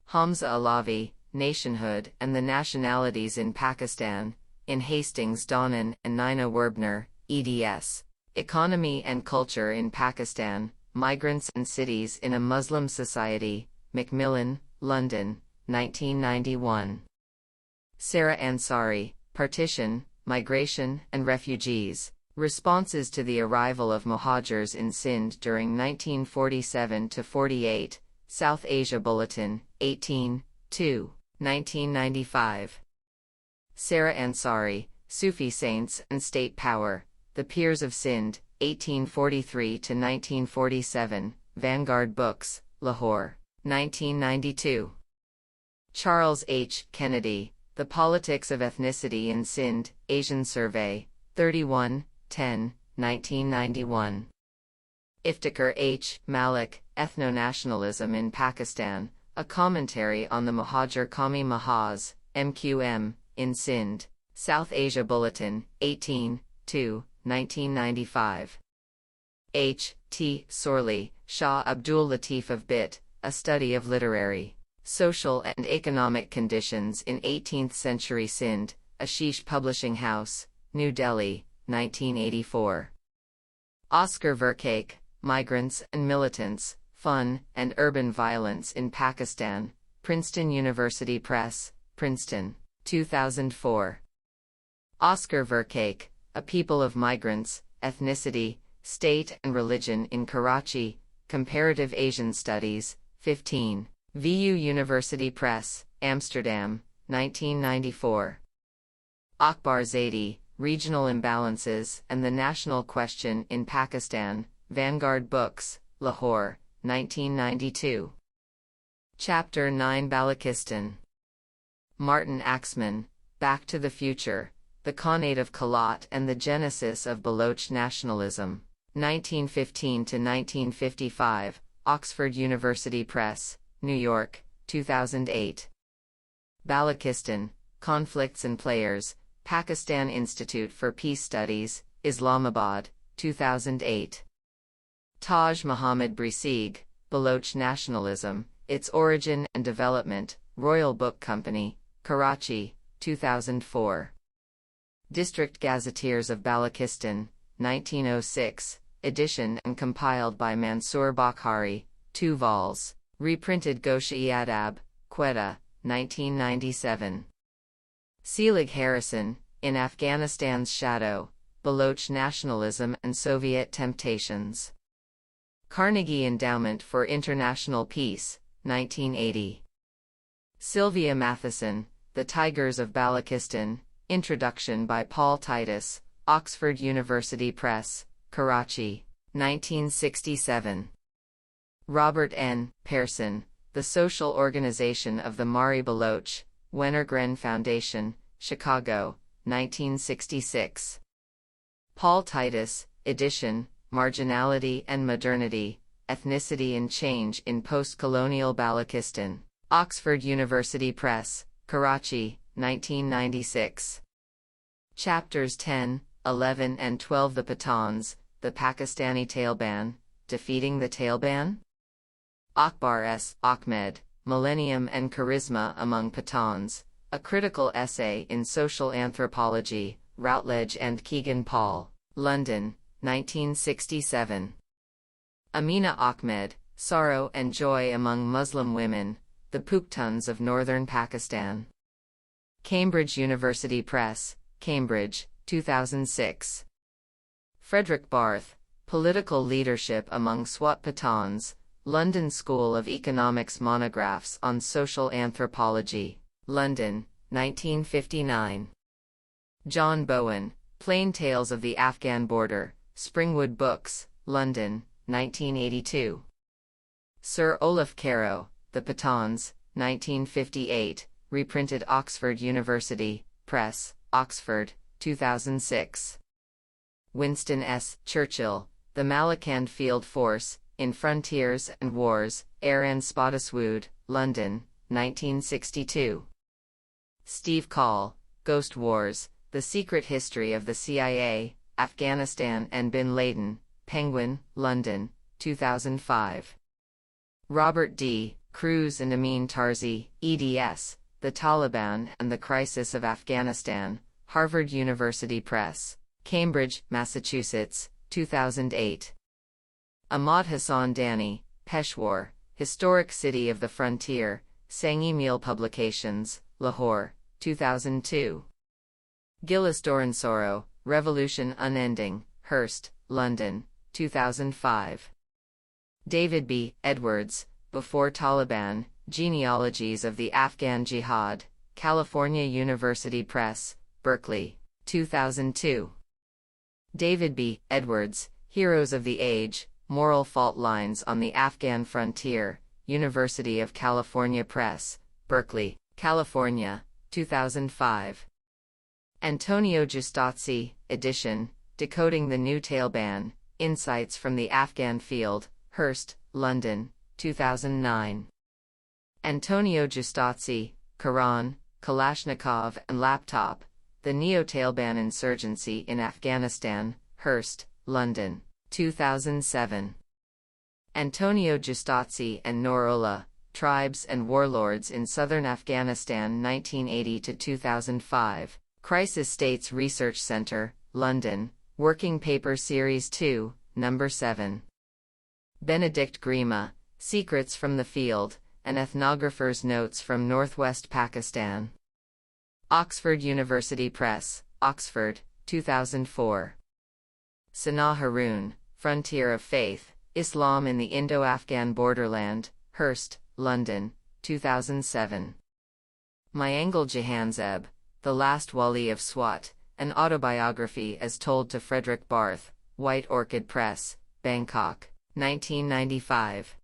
Hamza Alavi, Nationhood and the Nationalities in Pakistan, in Hastings Donnan and Nina Werbner, eds. Economy and Culture in Pakistan, Migrants and Cities in a Muslim Society, Macmillan, London, 1991. Sarah Ansari, Partition, Migration and Refugees, Responses to the Arrival of Muhajirs in Sindh during 1947-48, South Asia Bulletin, 18, 2, 1995. Sarah Ansari, Sufi Saints and State Power, The Peers of Sindh, 1843-1947, Vanguard Books, Lahore, 1992. Charles H. Kennedy, The Politics of Ethnicity in Sindh, Asian Survey, 31, 10, 1991. Iftikhar H. Malik, Ethno-Nationalism in Pakistan, A Commentary on the Muhajir Qawmi Mahaz, MQM, in Sindh, South Asia Bulletin, 18, 2, 1995. H. T. Sorley, Shah Abdul Latif of Bit, A Study of Literary, Social and Economic Conditions in 18th-Century Sindh, Ashish Publishing House, New Delhi, 1984. Oscar Verkake, Migrants and Militants, Fun and Urban Violence in Pakistan, Princeton University Press, Princeton, 2004. Oscar Verkake, A People of Migrants, Ethnicity, State and Religion in Karachi, Comparative Asian Studies, 15, VU University Press, Amsterdam, 1994. Akbar Zaidi, Regional Imbalances and the National Question in Pakistan, Vanguard Books, Lahore, 1992. Chapter 9 Balochistan. Martin Axman, Back to the Future, The Khanate of Kalat and the Genesis of Baloch Nationalism, 1915-1955, Oxford University Press, New York, 2008. Balochistan, Conflicts and Players, Pakistan Institute for Peace Studies, Islamabad, 2008. Taj Muhammad Brisig, Baloch Nationalism, Its Origin and Development, Royal Book Company, Karachi, 2004. District Gazetteers of Balochistan, 1906, edition and compiled by Mansoor Bakhari, 2 vols, reprinted Ghosh-e-Adab, Quetta, 1997. Selig Harrison, In Afghanistan's Shadow, Baloch Nationalism and Soviet Temptations. Carnegie Endowment for International Peace, 1980. Sylvia Matheson, The Tigers of Balochistan, Introduction by Paul Titus, Oxford University Press, Karachi, 1967. Robert N. Pearson, The Social Organization of the Mari Baloch, Wenner-Gren Foundation, Chicago, 1966. Paul Titus, edition, Marginality and Modernity, Ethnicity and Change in Post-Colonial Balochistan, Oxford University Press, Karachi, 1996. Chapters 10, 11 and 12. The Pathans, the Pakistani Taleban, Defeating the Taleban? Akbar S. Ahmed, Millennium and Charisma Among Pathans, A Critical Essay in Social Anthropology, Routledge and Kegan Paul, London, 1967. Amina Ahmed, Sorrow and Joy Among Muslim Women, The Pukhtuns of Northern Pakistan. Cambridge University Press, Cambridge, 2006. Frederick Barth, Political Leadership Among Swat Pathans, London School of Economics Monographs on Social Anthropology, London, 1959. John Bowen, Plain Tales of the Afghan Border, Springwood Books, London, 1982. Sir Olaf Caro, The Pathans, 1958, reprinted Oxford University Press, Oxford, 2006. Winston S. Churchill, The Malakand Field Force, in Frontiers and Wars, Ayr and Spottiswoode, London, 1962. Steve Call, Ghost Wars, The Secret History of the CIA, Afghanistan and Bin Laden, Penguin, London, 2005. Robert D. Cruz and Amin Tarzi, eds, The Taliban and the Crisis of Afghanistan, Harvard University Press, Cambridge, Massachusetts, 2008. Ahmad Hassan Dani, Peshawar, Historic City of the Frontier, Sanghi-Meal Publications, Lahore, 2002. Gillis Doransoro, Revolution Unending, Hearst, London, 2005. David B. Edwards, Before Taliban, Genealogies of the Afghan Jihad, California University Press, Berkeley, 2002. David B. Edwards, Heroes of the Age, Moral Fault Lines on the Afghan Frontier, University of California Press, Berkeley, California, 2005. Antonio Giustazzi, edition, Decoding the New Taliban, Insights from the Afghan Field, Hearst, London, 2009. Antonio Giustazzi, Quran, Kalashnikov and Laptop, The Neo-Taliban Insurgency in Afghanistan, Hearst, London, 2007. Antonio Giustazzi and Nourullah, Tribes and Warlords in Southern Afghanistan 1980–2005, Crisis States Research Center, London, Working Paper Series 2, No. 7. Benedict Grima, Secrets from the Field, An Ethnographer's Notes from Northwest Pakistan. Oxford University Press, Oxford, 2004. Sana Haroon, Frontier of Faith, Islam in the Indo-Afghan Borderland, Hearst, London, 2007. Mayangal Jahanzeb, The Last Wali of Swat, An Autobiography as Told to Frederick Barth, White Orchid Press, Bangkok, 1995.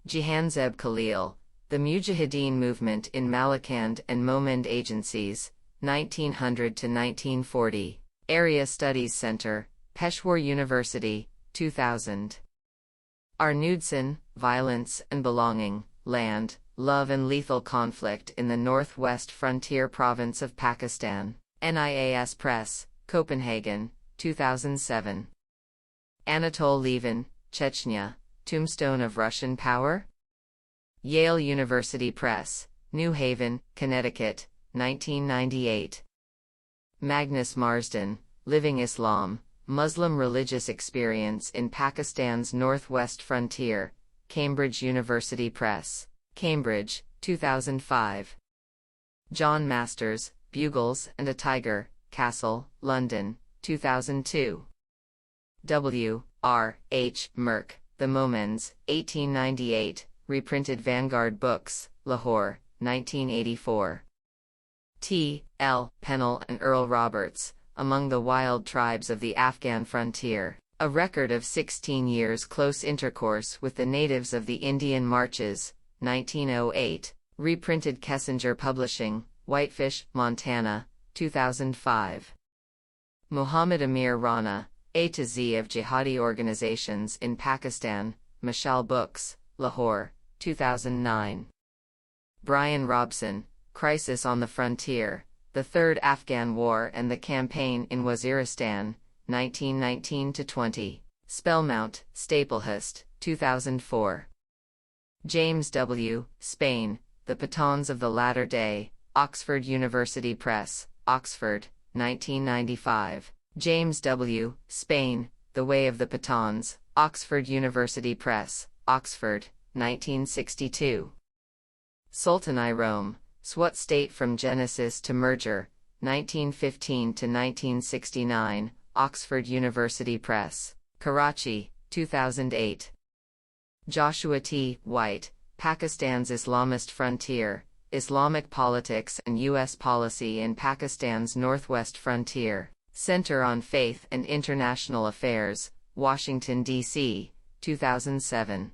Jahanzeb Khalil, The Mujahideen Movement in Malakand and Momand Agencies, 1900–1940, Area Studies Center, Peshawar University, 2000. Arnudson, Violence and Belonging, Land, Love and Lethal Conflict in the Northwest Frontier Province of Pakistan, NIAS Press, Copenhagen, 2007. Anatol Lieven, Chechnya, Tombstone of Russian Power? Yale University Press, New Haven, Connecticut, 1998. Magnus Marsden, Living Islam, Muslim Religious Experience in Pakistan's Northwest Frontier, Cambridge University Press, Cambridge, 2005. John Masters, Bugles and a Tiger, Castle, London, 2002. W. R. H. Merck, The Moments, 1898, reprinted Vanguard Books, Lahore, 1984. T. L. Pennell and Earl Roberts, Among the Wild Tribes of the Afghan Frontier, A record of 16 years close intercourse with the natives of the Indian Marches, 1908, reprinted Kessinger Publishing, Whitefish, Montana, 2005. Muhammad Amir Rana, A to Z of Jihadi Organizations in Pakistan, Mashal Books, Lahore, 2009. Brian Robson, Crisis on the Frontier, The Third Afghan War and the Campaign in Waziristan, 1919-20. Spellmount, Staplehurst, 2004. James W., Spain, The Pathans of the Latter Day, Oxford University Press, Oxford, 1995. James W., Spain, The Way of the Pathans, Oxford University Press, Oxford, 1962. Sultan-I Rome, Swat State from Genesis to Merger, 1915-1969, Oxford University Press, Karachi, 2008. Joshua T. White, Pakistan's Islamist Frontier, Islamic Politics and U.S. Policy in Pakistan's Northwest Frontier, Center on Faith and International Affairs, Washington, D.C., 2007.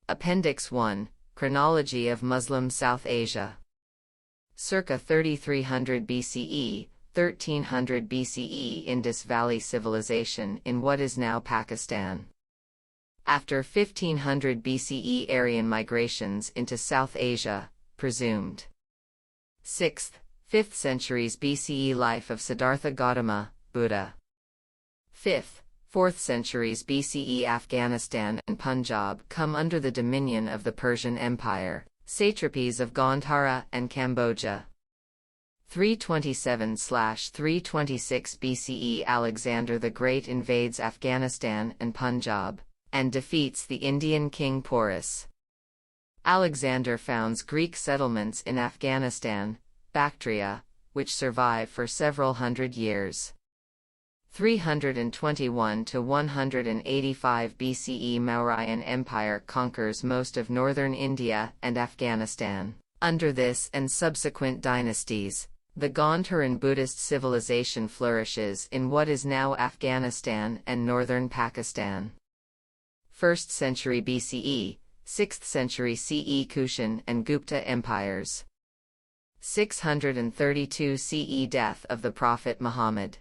Appendix 1, Chronology of Muslim South Asia. Circa 3300 BCE, 1300 BCE Indus Valley Civilization in what is now Pakistan. After 1500 BCE Aryan migrations into South Asia, presumed. 6th, 5th centuries BCE Life of Siddhartha Gautama, Buddha. 5th, 4th centuries BCE Afghanistan and Punjab come under the dominion of the Persian Empire, satrapies of Gandhara and Cambodia. 327–326 BCE Alexander the Great invades Afghanistan and Punjab, and defeats the Indian king Porus. Alexander founds Greek settlements in Afghanistan, Bactria, which survive for several hundred years. 321–185 BCE Mauryan Empire conquers most of northern India and Afghanistan. Under this and subsequent dynasties, the Gandharan Buddhist civilization flourishes in what is now Afghanistan and northern Pakistan. 1st century BCE, 6th century CE Kushan and Gupta empires. 632 CE Death of the Prophet Muhammad.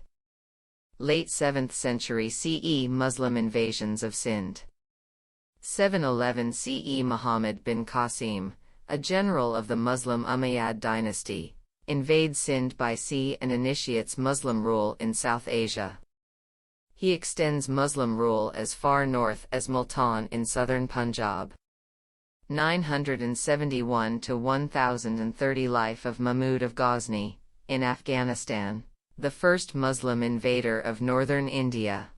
Late 7th century CE Muslim invasions of Sindh. 711 CE Muhammad bin Qasim, a general of the Muslim Umayyad dynasty, invades Sindh by sea and initiates Muslim rule in South Asia. He extends Muslim rule as far north as Multan in southern Punjab. 971–1030 Life of Mahmud of Ghazni, in Afghanistan, the first Muslim invader of northern India.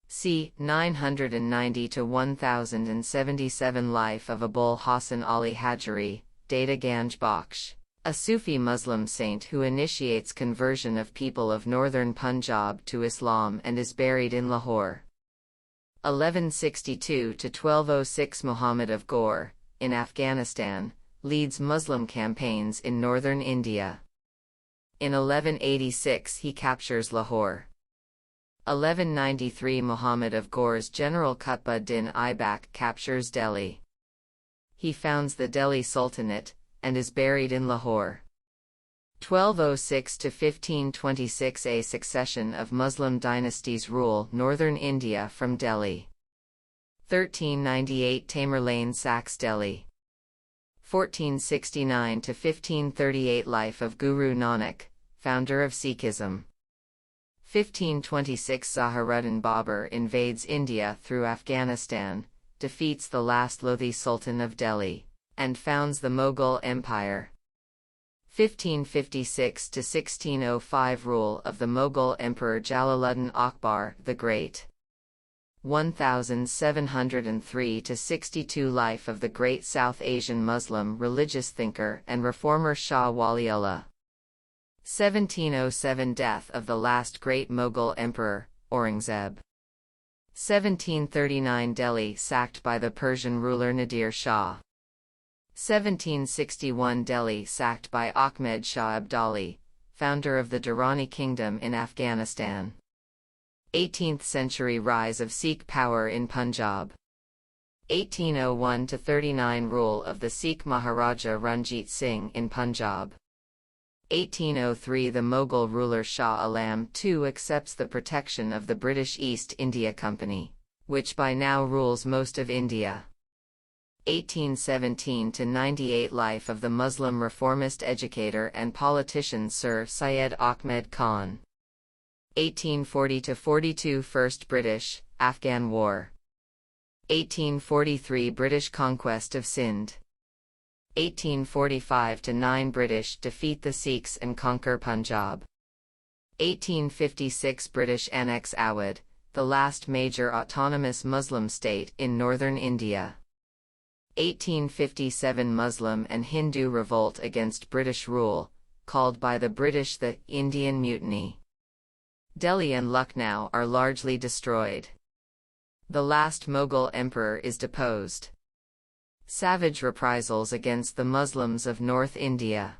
c. 990–1077 Life of Abul Hasan Ali Hajari, Data Ganj Bakhsh, a Sufi Muslim saint who initiates conversion of people of northern Punjab to Islam and is buried in Lahore. 1162–1206 Muhammad of Ghor, in Afghanistan, leads Muslim campaigns in northern India. In 1186 he captures Lahore. 1193 Muhammad of Ghor's general Qutb din Aibak captures Delhi. He founds the Delhi Sultanate, and is buried in Lahore. 1206–1526 A succession of Muslim dynasties rule northern India from Delhi. 1398 Tamerlane sacks Delhi. 1469–1538 Life of Guru Nanak, founder of Sikhism. 1526 Zaharuddin Babur invades India through Afghanistan, defeats the last Lodhi Sultan of Delhi, and founds the Mughal Empire. 1556–1605 Rule of the Mughal Emperor Jalaluddin Akbar the Great. 1703–62 Life of the Great South Asian Muslim religious thinker and reformer Shah Waliullah. 1707 Death of the last great Mughal emperor, Aurangzeb. 1739 Delhi sacked by the Persian ruler Nadir Shah. 1761 Delhi sacked by Ahmed Shah Abdali, founder of the Durrani Kingdom in Afghanistan. 18th century rise of Sikh power in Punjab. 1801–39 Rule of the Sikh Maharaja Ranjit Singh in Punjab. 1803 The Mughal ruler Shah Alam II accepts the protection of the British East India Company, which by now rules most of India. 1817–98 Life of the Muslim reformist educator and politician Sir Syed Ahmed Khan. 1840–42 First British-Afghan War. 1843 British conquest of Sindh. 1845–9 British defeat the Sikhs and conquer Punjab. 1856 British annex Awadh, the last major autonomous Muslim state in northern India. 1857 Muslim and Hindu revolt against British rule, called by the British the Indian Mutiny. Delhi and Lucknow are largely destroyed. The last Mughal emperor is deposed. Savage reprisals against the Muslims of North India.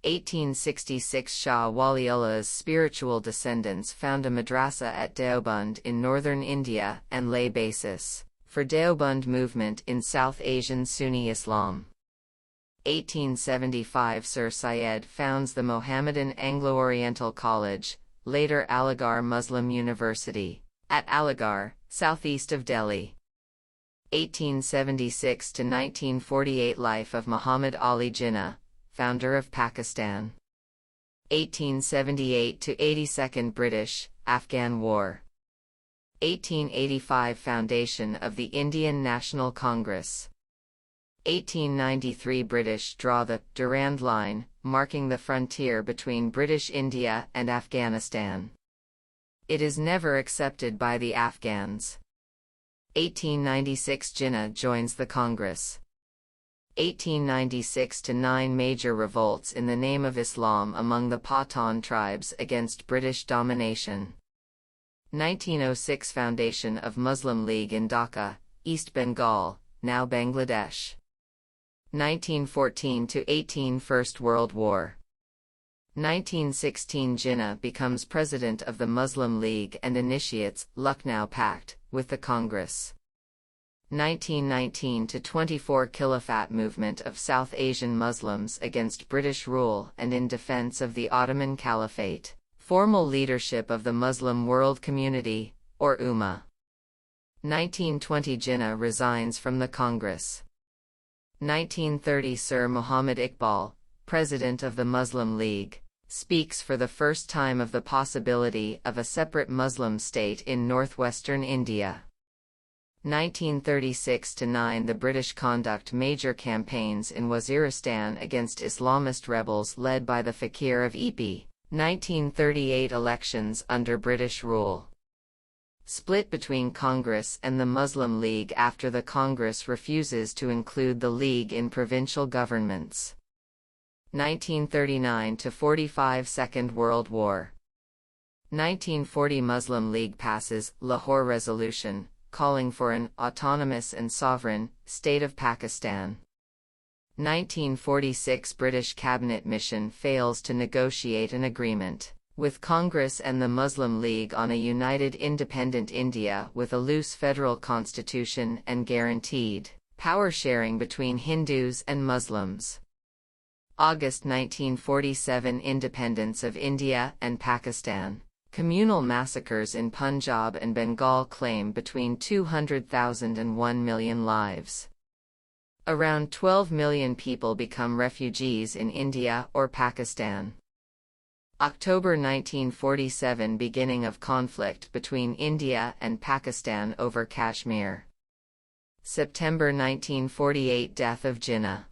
1866 Shah Waliullah's spiritual descendants found a madrasa at Deoband in northern India and lay basis for Deoband movement in South Asian Sunni Islam. 1875 Sir Syed founds the Mohammedan Anglo-Oriental College, later Aligarh Muslim University, at Aligarh, southeast of Delhi. 1876–1948 Life of Muhammad Ali Jinnah, founder of Pakistan. 1878–82 British-Afghan War. 1885 Foundation of the Indian National Congress. 1893 British draw the Durand Line, marking the frontier between British India and Afghanistan. It is never accepted by the Afghans. 1896 Jinnah joins the Congress. 1896–9 Major revolts in the name of Islam among the Pathan tribes against British domination. 1906 Foundation of Muslim League in Dhaka, East Bengal, now Bangladesh. 1914–18 First World War. 1916 Jinnah becomes president of the Muslim League and initiates Lucknow Pact with the Congress. 1919–24 Khilafat movement of South Asian Muslims against British rule and in defense of the Ottoman Caliphate. Formal leadership of the Muslim World Community, or Ummah. 1920 Jinnah resigns from the Congress. 1930 Sir Muhammad Iqbal, President of the Muslim League, speaks for the first time of the possibility of a separate Muslim state in northwestern India. 1936–9 The British conduct major campaigns in Waziristan against Islamist rebels led by the Fakir of Ipi. 1938 Elections under British rule. Split between Congress and the Muslim League after the Congress refuses to include the League in provincial governments. 1939–45 Second World War. 1940 Muslim League passes Lahore Resolution, calling for an autonomous and sovereign state of Pakistan. 1946 British cabinet mission fails to negotiate an agreement with Congress and the Muslim League on a united independent India with a loose federal constitution and guaranteed power sharing between Hindus and Muslims. August 1947 Independence of India and Pakistan. Communal massacres in Punjab and Bengal claim between 200,000 and 1 million lives. Around 12 million people become refugees in India or Pakistan. October 1947 Beginning of conflict between India and Pakistan over Kashmir. September 1948 Death of Jinnah.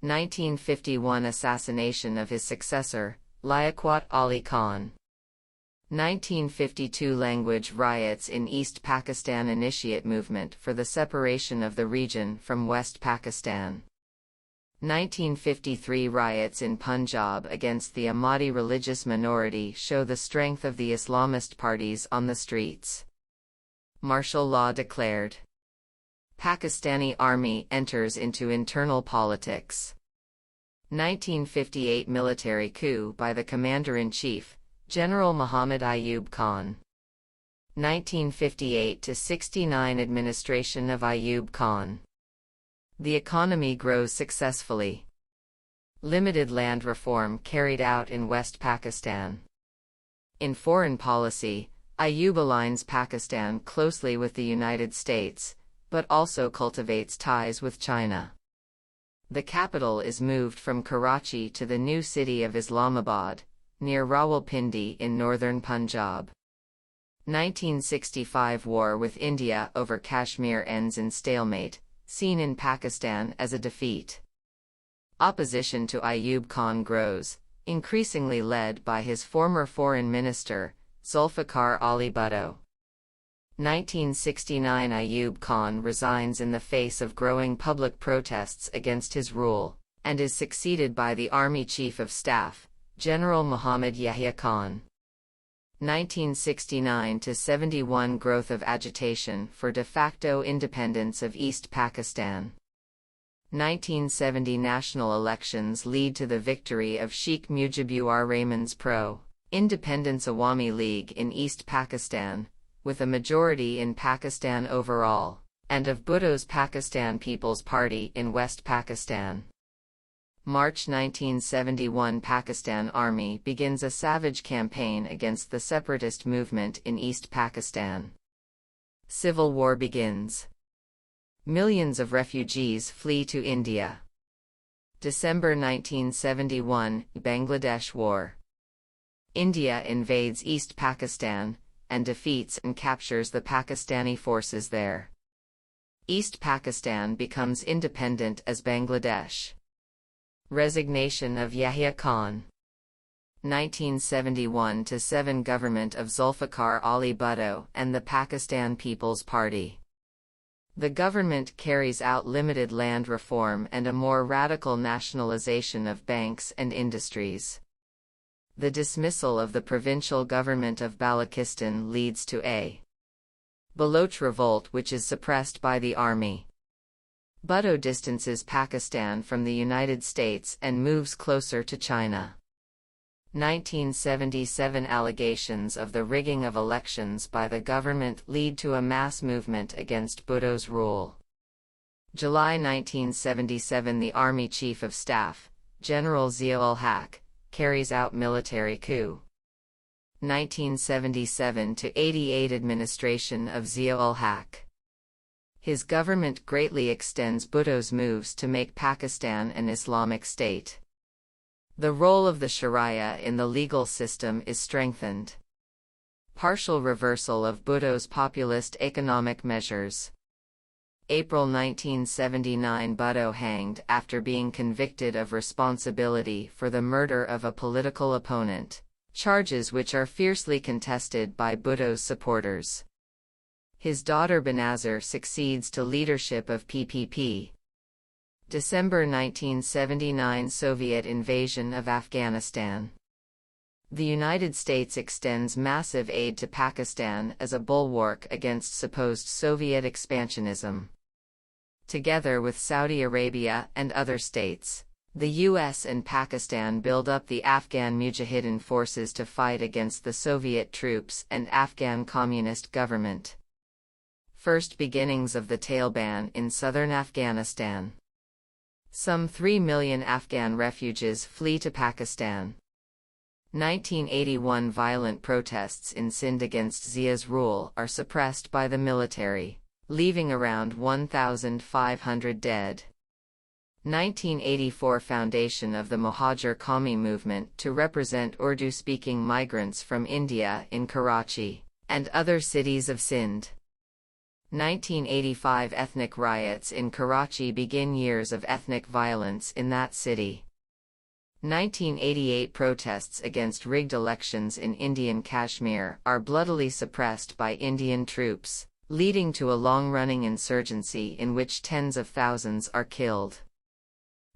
1951 Assassination of his successor, Liaquat Ali Khan. 1952 Language riots in East Pakistan initiate movement for the separation of the region from West Pakistan. 1953 Riots in Punjab against the Ahmadi religious minority show the strength of the Islamist parties on the streets. Martial law declared. Pakistani army enters into internal politics. 1958 Military coup by the Commander-in-Chief, General Muhammad Ayub Khan. 1958–69 Administration of Ayub Khan. The economy grows successfully. Limited land reform carried out in West Pakistan. In foreign policy, Ayub aligns Pakistan closely with the United States, but also cultivates ties with China. The capital is moved from Karachi to the new city of Islamabad, near Rawalpindi in northern Punjab. 1965 War with India over Kashmir ends in stalemate, seen in Pakistan as a defeat. Opposition to Ayub Khan grows, increasingly led by his former foreign minister, Zulfikar Ali Bhutto. 1969 Ayub Khan resigns in the face of growing public protests against his rule, and is succeeded by the Army Chief of Staff, General Muhammad Yahya Khan. 1969–71 Growth of agitation for de facto independence of East Pakistan. 1970 National elections lead to the victory of Sheikh Mujibur Rahman's pro-independence Awami League in East Pakistan, with a majority in Pakistan overall, and of Bhutto's Pakistan People's Party in West Pakistan. March 1971 Pakistan Army begins a savage campaign against the separatist movement in East Pakistan. Civil war begins. Millions of refugees flee to India. December 1971 Bangladesh War. India invades East Pakistan, and defeats and captures the Pakistani forces there. East Pakistan becomes independent as Bangladesh. Resignation of Yahya Khan. 1971–7 Government of Zulfikar Ali Bhutto and the Pakistan People's Party. The government carries out limited land reform and a more radical nationalization of banks and industries. The dismissal of the provincial government of Balochistan leads to a Baloch revolt which is suppressed by the army. Bhutto distances Pakistan from the United States and moves closer to China. 1977 Allegations of the rigging of elections by the government lead to a mass movement against Bhutto's rule. July 1977 The Army Chief of Staff, General Zia-ul-Haq, carries out military coup. 1977–88 Administration of Zia-ul-Haq. His government greatly extends Bhutto's moves to make Pakistan an Islamic state. The role of the Sharia in the legal system is strengthened. Partial reversal of Bhutto's populist economic measures. April 1979 Bhutto hanged after being convicted of responsibility for the murder of a political opponent, charges which are fiercely contested by Bhutto's supporters. His daughter Benazir succeeds to leadership of PPP. December 1979 Soviet invasion of Afghanistan. The United States extends massive aid to Pakistan as a bulwark against supposed Soviet expansionism. Together with Saudi Arabia and other states, the U.S. and Pakistan build up the Afghan Mujahideen forces to fight against the Soviet troops and Afghan communist government. First beginnings of the Taleban in southern Afghanistan. Some 3 million Afghan refugees flee to Pakistan. 1981 Violent protests in Sindh against Zia's rule are suppressed by the military, leaving around 1,500 dead. 1984 Foundation of the Muhajir Qawmi movement to represent Urdu-speaking migrants from India in Karachi and other cities of Sindh. 1985 Ethnic riots in Karachi begin years of ethnic violence in that city. 1988 protests against rigged elections in Indian Kashmir are bloodily suppressed by Indian troops, leading to a long-running insurgency in which tens of thousands are killed.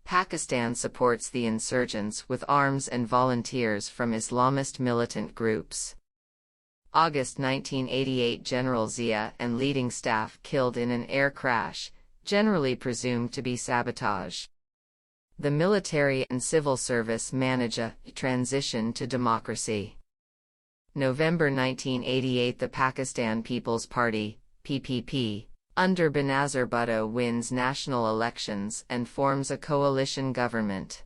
Pakistan supports the insurgents with arms and volunteers from Islamist militant groups. August 1988 General Zia and leading staff killed in an air crash, generally presumed to be sabotage. The military and civil service manage a transition to democracy. November 1988 The Pakistan People's Party, PPP, under Benazir Bhutto wins national elections and forms a coalition government.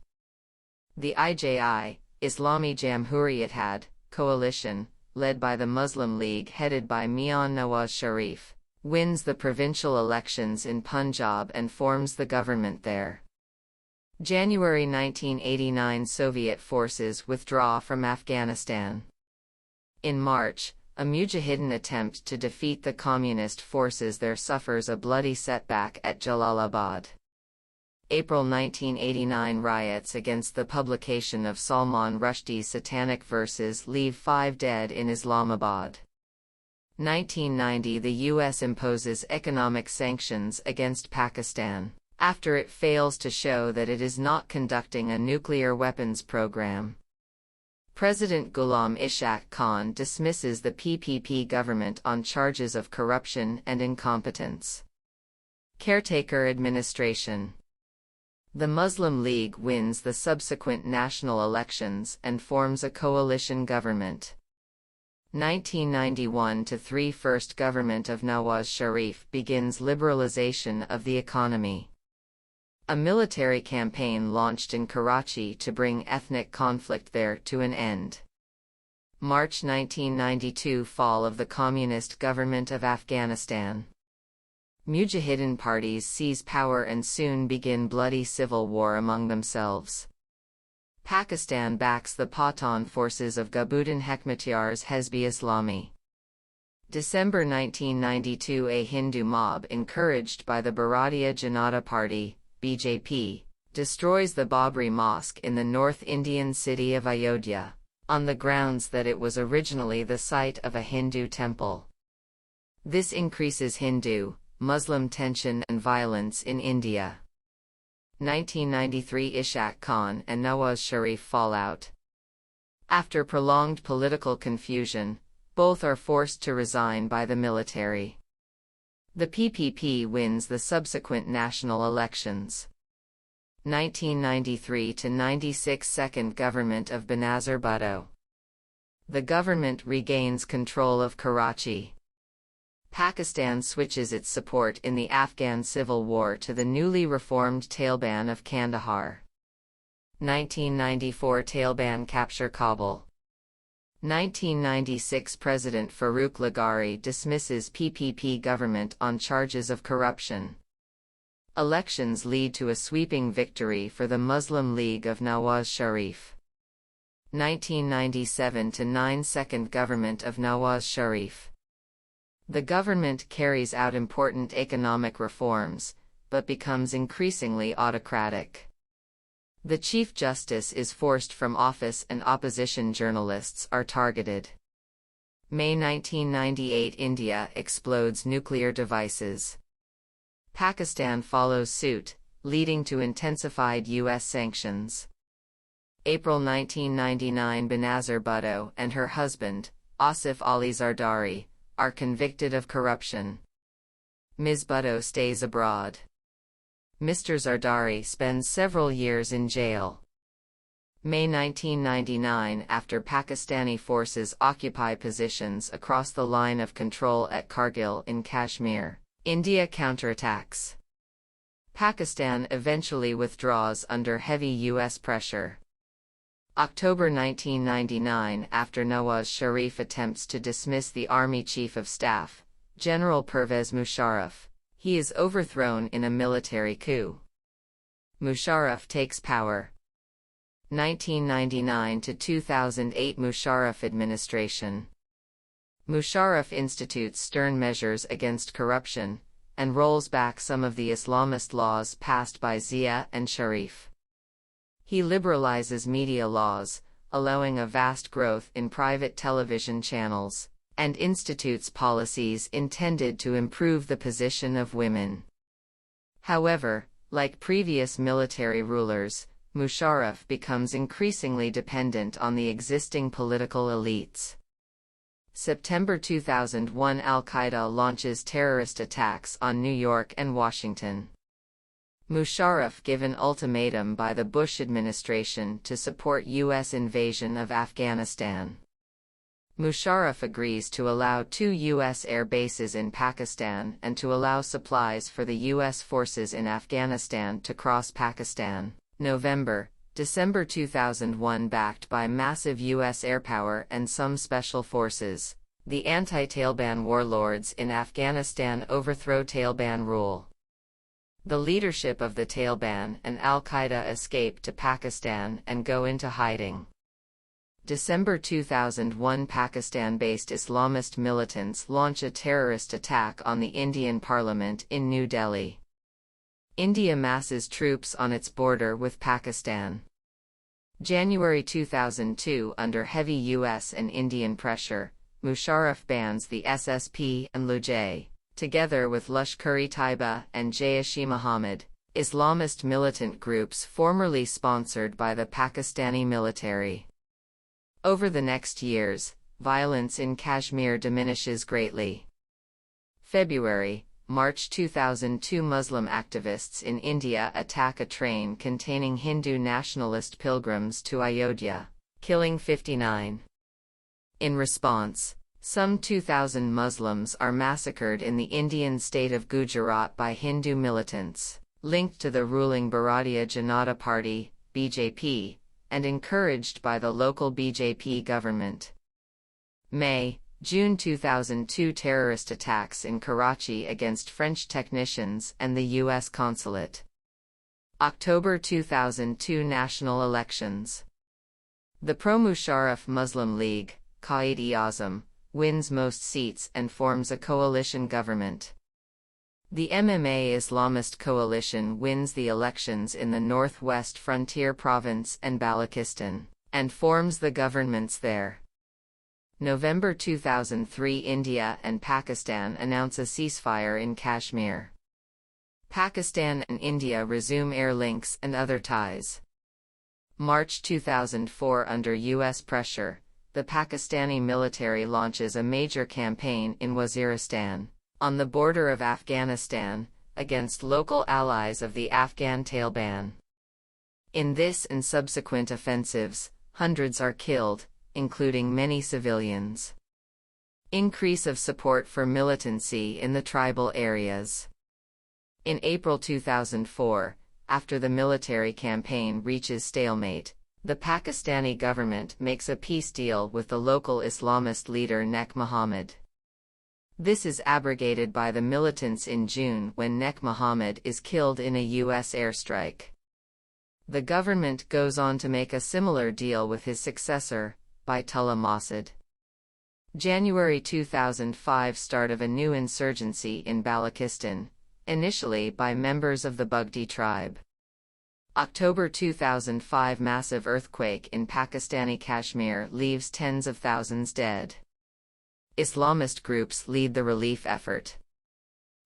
The IJI, Islami Jamhuriyat coalition, led by the Muslim League headed by Mian Nawaz Sharif, wins the provincial elections in Punjab and forms the government there. January 1989 Soviet forces withdraw from Afghanistan. In March, a Mujahideen attempt to defeat the communist forces there suffers a bloody setback at Jalalabad. April 1989 riots against the publication of Salman Rushdie's satanic verses leave 5 dead in Islamabad. 1990 The U.S. imposes economic sanctions against Pakistan, after it fails to show that it is not conducting a nuclear weapons program. President Ghulam Ishaq Khan dismisses the PPP government on charges of corruption and incompetence. Caretaker administration. The Muslim League wins the subsequent national elections and forms a coalition government. 1991-3 First government of Nawaz Sharif begins liberalization of the economy. A military campaign launched in Karachi to bring ethnic conflict there to an end. March 1992 Fall of the Communist Government of Afghanistan. Mujahideen parties seize power and soon begin bloody civil war among themselves. Pakistan backs the Pathan forces of Gulbuddin Hekmatyar's Hezb-e Islami. December 1992 A Hindu mob encouraged by the Bharatiya Janata Party, BJP, destroys the Babri Mosque in the North Indian city of Ayodhya, on the grounds that it was originally the site of a Hindu temple. This increases Hindu-Muslim tension and violence in India. 1993 Ishaq Khan and Nawaz Sharif fall out. After prolonged political confusion, both are forced to resign by the military. The PPP wins the subsequent national elections. 1993-96 Second government of Benazir Bhutto. The government regains control of Karachi. Pakistan switches its support in the Afghan civil war to the newly reformed Taliban of Kandahar. 1994 Taliban capture Kabul. 1996 President Farooq Laghari dismisses PPP government on charges of corruption. Elections lead to a sweeping victory for the Muslim League of Nawaz Sharif. 1997-9 Second government of Nawaz Sharif. The government carries out important economic reforms, but becomes increasingly autocratic. The Chief Justice is forced from office and opposition journalists are targeted. May 1998 India explodes nuclear devices. Pakistan follows suit, leading to intensified U.S. sanctions. April 1999 Benazir Bhutto and her husband, Asif Ali Zardari, are convicted of corruption. Ms. Bhutto stays abroad. Mr. Zardari spends several years in jail. May 1999 After Pakistani forces occupy positions across the line of control at Kargil in Kashmir, India counterattacks. Pakistan eventually withdraws under heavy U.S. pressure. October 1999 After Nawaz Sharif attempts to dismiss the Army Chief of Staff, General Pervez Musharraf, he is overthrown in a military coup. Musharraf takes power. 1999-2008 Musharraf administration. Musharraf institutes stern measures against corruption, and rolls back some of the Islamist laws passed by Zia and Sharif. He liberalizes media laws, allowing a vast growth in private television channels, and institutes policies intended to improve the position of women. However, like previous military rulers, Musharraf becomes increasingly dependent on the existing political elites. September 2001, Al-Qaeda launches terrorist attacks on New York and Washington. Musharraf given ultimatum by the Bush administration to support U.S. invasion of Afghanistan. Musharraf agrees to allow 2 U.S. air bases in Pakistan and to allow supplies for the U.S. forces in Afghanistan to cross Pakistan. December 2001. Backed by massive U.S. airpower and some special forces, the anti-Taliban warlords in Afghanistan overthrow Taliban rule. The leadership of the Taliban and Al-Qaeda escape to Pakistan and go into hiding. December 2001, Pakistan-based Islamist militants launch a terrorist attack on the Indian Parliament in New Delhi. India masses troops on its border with Pakistan. January 2002, under heavy U.S. and Indian pressure, Musharraf bans the SSP and Lujay, together with Lashkar-e-Taiba and Jaish-e-Mohammed, Islamist militant groups formerly sponsored by the Pakistani military. Over the next years, violence in Kashmir diminishes greatly. March 2002, Muslim activists in India attack a train containing Hindu nationalist pilgrims to Ayodhya, killing 59. In response, some 2,000 Muslims are massacred in the Indian state of Gujarat by Hindu militants, linked to the ruling Bharatiya Janata Party, BJP, and encouraged by the local BJP government. June 2002, terrorist attacks in Karachi against French technicians and the U.S. consulate. October 2002, national elections. The pro-Musharraf Muslim League, Quaid-e-Azam, wins most seats and forms a coalition government. The MMA Islamist coalition wins the elections in the Northwest Frontier Province and Balochistan, and forms the governments there. November 2003, India and Pakistan announce a ceasefire in Kashmir. Pakistan and India resume air links and other ties. March 2004, under U.S. pressure, the Pakistani military launches a major campaign in Waziristan, on the border of Afghanistan, against local allies of the Afghan Taliban. In this and subsequent offensives, hundreds are killed, including many civilians. Increase of support for militancy in the tribal areas. In April 2004, after the military campaign reaches stalemate, the Pakistani government makes a peace deal with the local Islamist leader Nek Mohammed. This is abrogated by the militants in June when Nek Mohammed is killed in a U.S. airstrike. The government goes on to make a similar deal with his successor, Baitullah Masud. January 2005, start of a new insurgency in Balochistan, initially by members of the Bugti tribe. October 2005, massive earthquake in Pakistani Kashmir leaves tens of thousands dead. Islamist groups lead the relief effort.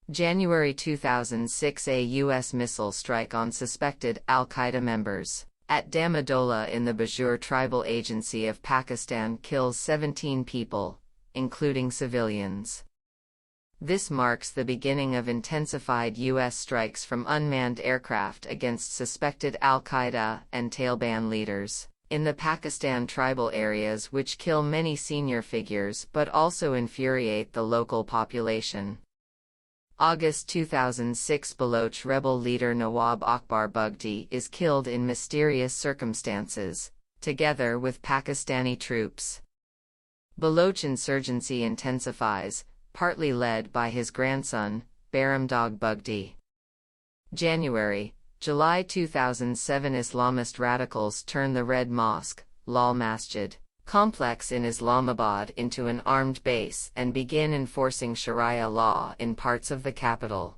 January 2006, a U.S. missile strike on suspected Al-Qaeda members at Damadola in the Bajur tribal agency of Pakistan kills 17 people, including civilians. This marks the beginning of intensified U.S. strikes from unmanned aircraft against suspected Al-Qaeda and Taliban leaders in the Pakistan tribal areas, which kill many senior figures but also infuriate the local population. August 2006, Baloch rebel leader Nawab Akbar Bugti is killed in mysterious circumstances, together with Pakistani troops. Baloch insurgency intensifies, partly led by his grandson, Baramdog Bugti. July 2007, Islamist radicals turn the Red Mosque, Lal Masjid, complex in Islamabad into an armed base and begin enforcing Sharia law in parts of the capital.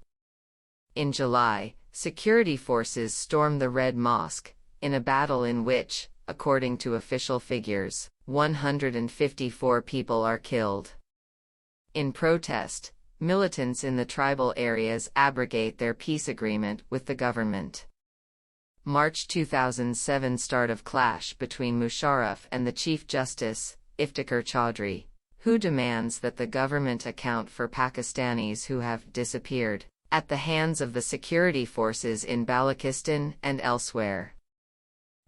In July, security forces storm the Red Mosque, in a battle in which, according to official figures, 154 people are killed. In protest, militants in the tribal areas abrogate their peace agreement with the government. March 2007 – Start of clash between Musharraf and the Chief Justice, Iftikhar Chaudhry, who demands that the government account for Pakistanis who have disappeared at the hands of the security forces in Balochistan and elsewhere.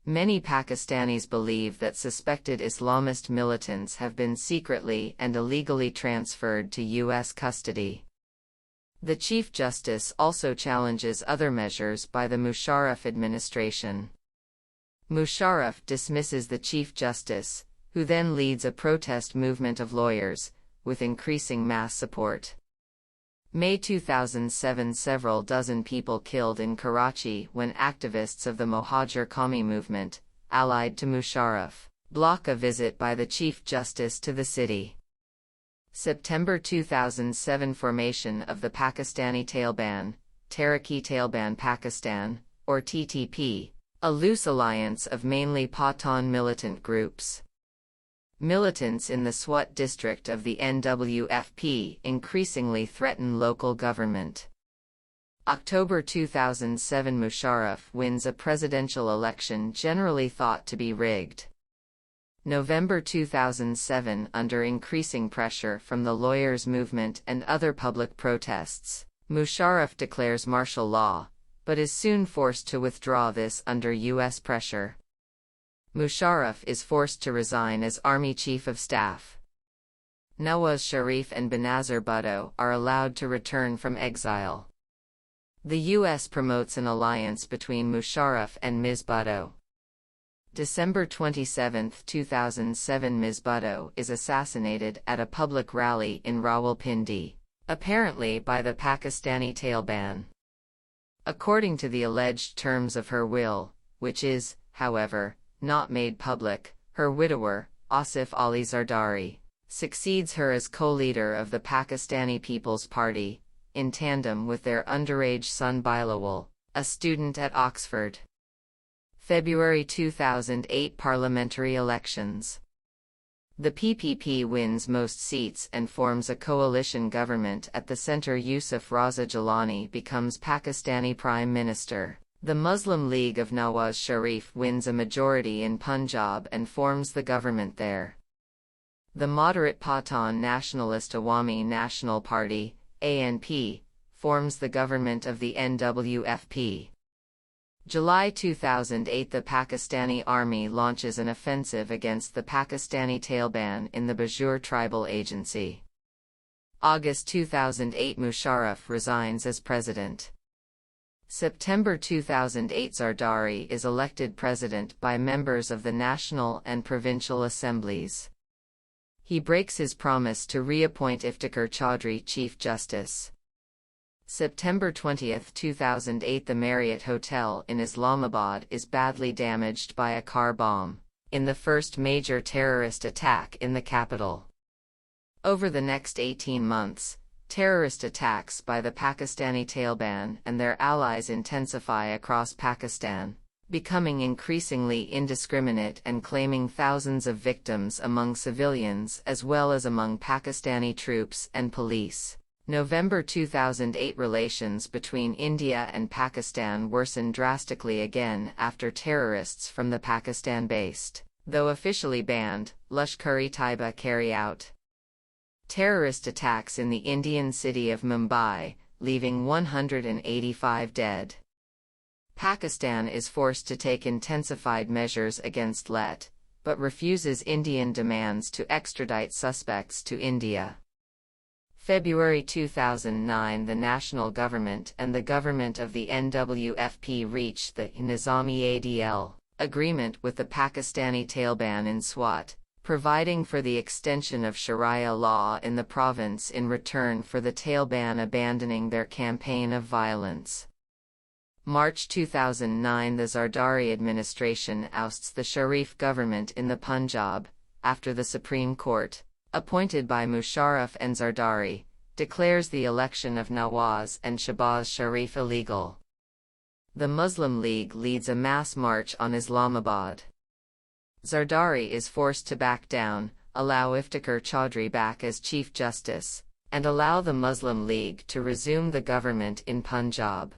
Many Pakistanis believe that suspected Islamist militants have been secretly and illegally transferred to U.S. custody. The Chief Justice also challenges other measures by the Musharraf administration. Musharraf dismisses the Chief Justice, who then leads a protest movement of lawyers, with increasing mass support. May 2007 – Several dozen people killed in Karachi when activists of the Mohajir Qawmi movement, allied to Musharraf, block a visit by the Chief Justice to the city. September 2007 – Formation of the Pakistani Taleban, Tehrik-e-Taliban Pakistan, or TTP, a loose alliance of mainly Pathan militant groups. Militants in the Swat district of the NWFP increasingly threaten local government. October 2007 – Musharraf wins a presidential election generally thought to be rigged. November 2007 – Under increasing pressure from the lawyers' movement and other public protests, Musharraf declares martial law, but is soon forced to withdraw this under U.S. pressure. Musharraf is forced to resign as Army Chief of Staff. Nawaz Sharif and Benazir Bhutto are allowed to return from exile. The U.S. promotes an alliance between Musharraf and Ms. Bhutto. December 27, 2007 – Ms. Bhutto is assassinated at a public rally in Rawalpindi, apparently by the Pakistani Taleban. According to the alleged terms of her will, which is, however, not made public, her widower, Asif Ali Zardari, succeeds her as co-leader of the Pakistani People's Party, in tandem with their underage son Bilawal, a student at Oxford. February 2008 Parliamentary elections. The PPP wins most seats and forms a coalition government at the center. Yusuf Raza Gilani becomes Pakistani Prime Minister. The Muslim League of Nawaz Sharif wins a majority in Punjab and forms the government there. The moderate Pathan Nationalist Awami National Party, ANP, forms the government of the NWFP. July 2008 – The Pakistani Army launches an offensive against the Pakistani Taleban in the Bajur Tribal Agency. August 2008 – Musharraf resigns as president. September 2008 – Zardari is elected president by members of the National and Provincial Assemblies. He breaks his promise to reappoint Iftikhar Chaudhry Chief Justice. September 20, 2008 – The Marriott Hotel in Islamabad is badly damaged by a car bomb, in the first major terrorist attack in the capital. Over the next 18 months, terrorist attacks by the Pakistani Taleban and their allies intensify across Pakistan, becoming increasingly indiscriminate and claiming thousands of victims among civilians as well as among Pakistani troops and police. November 2008 – Relations between India and Pakistan worsen drastically again after terrorists from the Pakistan-based, though officially banned, Lashkar-e-Taiba carry out terrorist attacks in the Indian city of Mumbai, leaving 185 dead. Pakistan is forced to take intensified measures against Let, but refuses Indian demands to extradite suspects to India. February 2009 – The national government and the government of the NWFP reached the Nizami-ADL agreement with the Pakistani Taleban in Swat, providing for the extension of Sharia law in the province in return for the Taliban abandoning their campaign of violence. March 2009 – The Zardari administration ousts the Sharif government in the Punjab, after the Supreme Court, appointed by Musharraf and Zardari, declares the election of Nawaz and Shahbaz Sharif illegal. The Muslim League leads a mass march on Islamabad. Zardari is forced to back down, allow Iftikhar Chaudhry back as Chief Justice, and allow the Muslim League to resume the government in Punjab.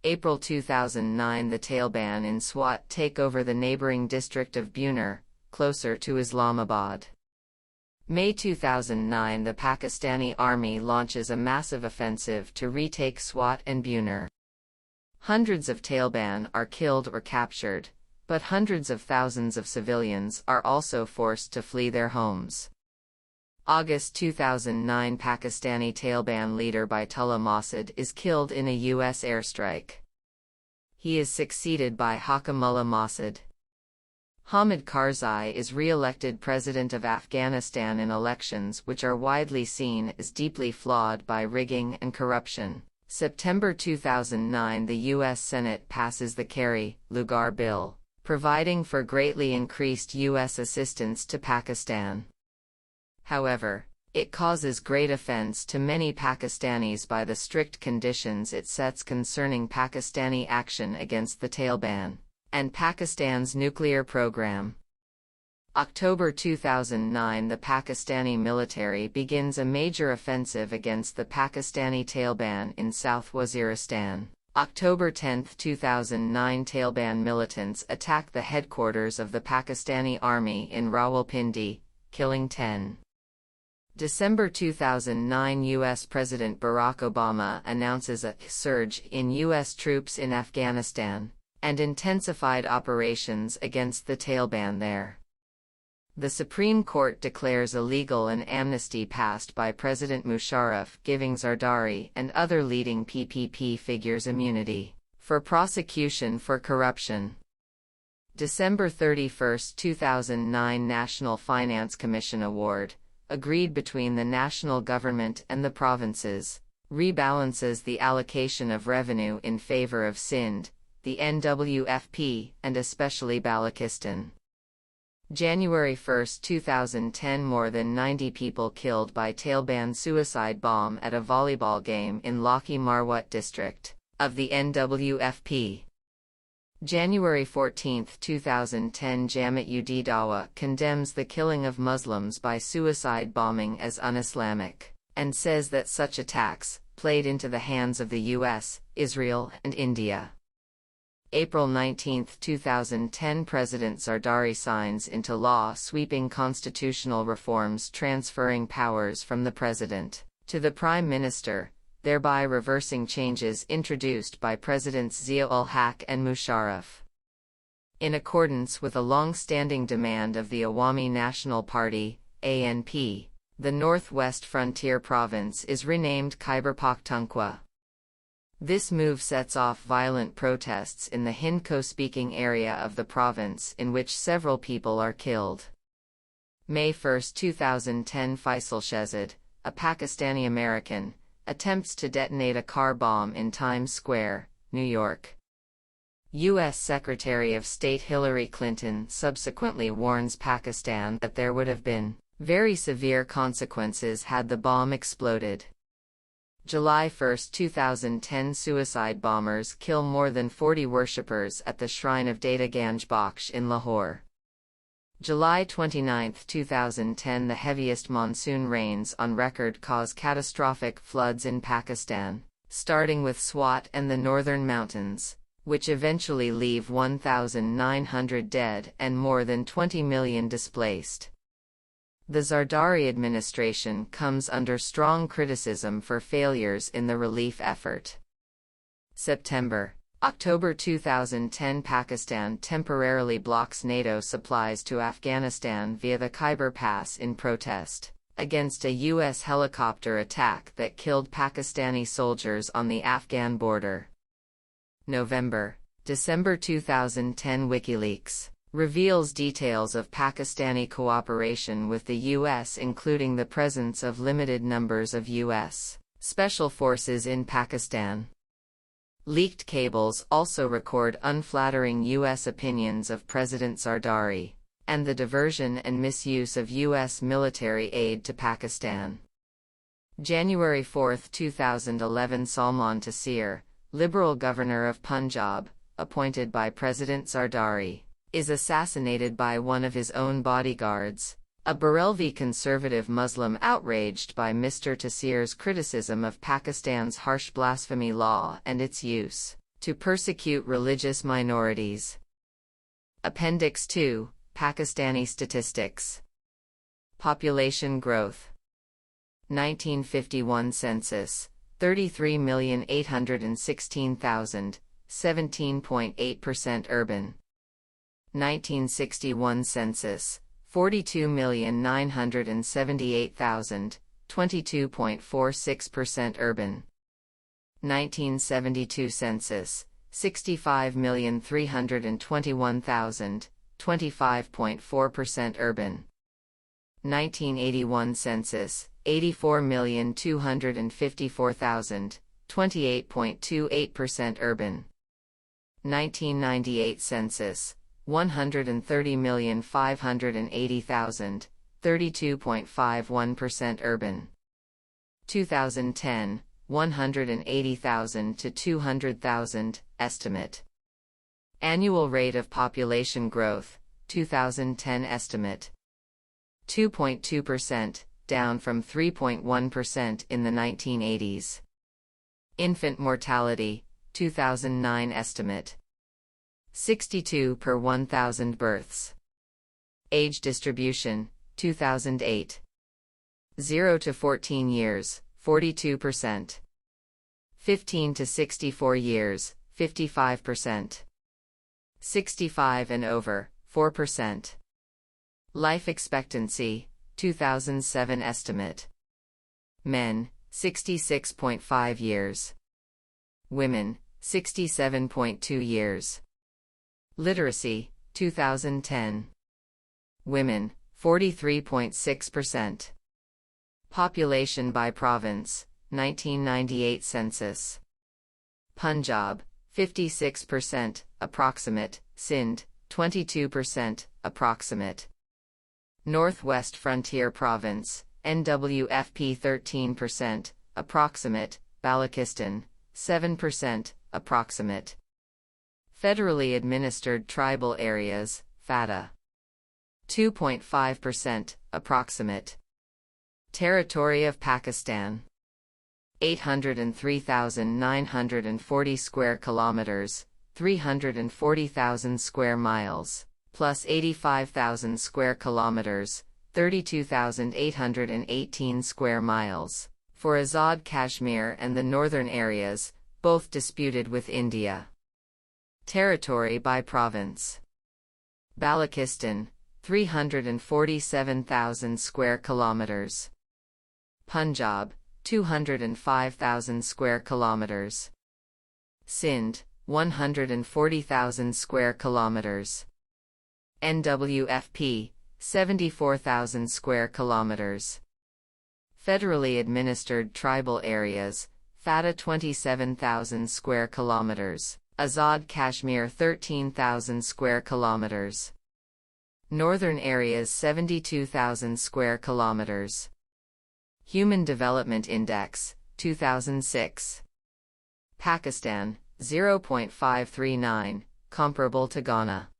April 2009, the Taliban in Swat take over the neighboring district of Buner, closer to Islamabad. May 2009, the Pakistani army launches a massive offensive to retake Swat and Buner. Hundreds of Taliban are killed or captured, but hundreds of thousands of civilians are also forced to flee their homes. August 2009, Pakistani Taliban leader Baitullah Masud is killed in a U.S. airstrike. He is succeeded by Hakamullah Masud. Hamid Karzai is re-elected president of Afghanistan in elections which are widely seen as deeply flawed by rigging and corruption. September 2009, the U.S. Senate passes the Kerry-Lugar bill, providing for greatly increased U.S. assistance to Pakistan. However, it causes great offense to many Pakistanis by the strict conditions it sets concerning Pakistani action against the Taliban and Pakistan's nuclear program. October 2009, the Pakistani military begins a major offensive against the Pakistani Taliban in South Waziristan. October 10, 2009, Taliban militants attack the headquarters of the Pakistani army in Rawalpindi, killing 10. December 2009, U.S. President Barack Obama announces a surge in U.S. troops in Afghanistan and intensified operations against the Taliban there. The Supreme Court declares illegal an amnesty passed by President Musharraf, giving Zardari and other leading PPP figures immunity for prosecution for corruption. December 31, 2009, National Finance Commission Award, agreed between the national government and the provinces, rebalances the allocation of revenue in favor of Sindh, the NWFP, and especially Balochistan. January 1, 2010, more than 90 people killed by Taliban suicide bomb at a volleyball game in Laki Marwat district of the NWFP. January 14, 2010, Jamiat-ud Dawa condemns the killing of Muslims by suicide bombing as un-Islamic, and says that such attacks played into the hands of the US, Israel, and India. April 19, 2010, President Zardari signs into law sweeping constitutional reforms transferring powers from the President to the Prime Minister, thereby reversing changes introduced by Presidents Zia-ul-Haq and Musharraf. In accordance with a long-standing demand of the Awami National Party, ANP, the Northwest Frontier Province is renamed Khyber Pakhtunkhwa. This move sets off violent protests in the Hindko-speaking area of the province in which several people are killed. May 1, 2010, Faisal Shehzad, a Pakistani American, attempts to detonate a car bomb in Times Square, New York. U.S. Secretary of State Hillary Clinton subsequently warns Pakistan that there would have been very severe consequences had the bomb exploded. July 1, 2010, suicide bombers kill more than 40 worshippers at the shrine of Data Ganj Bakhsh in Lahore. July 29, 2010, the heaviest monsoon rains on record cause catastrophic floods in Pakistan, starting with Swat and the northern mountains, which eventually leave 1,900 dead and more than 20 million displaced. The Zardari administration comes under strong criticism for failures in the relief effort. September. October 2010, Pakistan temporarily blocks NATO supplies to Afghanistan via the Khyber Pass in protest against a U.S. helicopter attack that killed Pakistani soldiers on the Afghan border. November. December 2010, WikiLeaks reveals details of Pakistani cooperation with the U.S., including the presence of limited numbers of U.S. special forces in Pakistan. Leaked cables also record unflattering U.S. opinions of President Zardari, and the diversion and misuse of U.S. military aid to Pakistan. January 4, 2011, Salman Taseer, Liberal governor of Punjab, appointed by President Zardari, is assassinated by one of his own bodyguards. A Barelvi conservative Muslim outraged by Mr. Taseer's criticism of Pakistan's harsh blasphemy law and its use to persecute religious minorities. Appendix 2, Pakistani Statistics. Population growth. 1951 census, 33,816,000, 17.8% urban. 1961 census, 42,978,000, 22.46% urban. 1972 census, 65,321,000, 25.4% urban. 1981 census, 84,254,000, 28.28% urban. 1998 census, 130,580,000, 32.51% urban. 2010, 180,000 to 200,000, estimate. Annual rate of population growth, 2010 estimate. 2.2%, down from 3.1% in the 1980s. Infant mortality, 2009 estimate. 62 per 1,000 births. Age distribution, 2008. 0 to 14 years, 42%. 15 to 64 years, 55%. 65 and over, 4%. Life expectancy, 2007 estimate. Men, 66.5 years. Women, 67.2 years. Literacy, 2010. Women, 43.6%. Population by province, 1998 census. Punjab, 56%, approximate. Sindh, 22%, approximate. Northwest Frontier Province, NWFP 13%, approximate. Balochistan, 7%, approximate. Federally administered tribal areas, FATA. 2.5%, approximate. Territory of Pakistan. 803,940 square kilometers, 340,000 square miles, plus 85,000 square kilometers, 32,818 square miles, for Azad Kashmir and the northern areas, both disputed with India. Territory by province. Balochistan, 347,000 square kilometers. Punjab, 205,000 square kilometers. Sindh, 140,000 square kilometers. NWFP, 74,000 square kilometers. Federally administered tribal areas, FATA 27,000 square kilometers. Azad Kashmir 13,000 square kilometers. Northern areas 72,000 square kilometers. Human Development Index, 2006. Pakistan, 0.539, comparable to Ghana.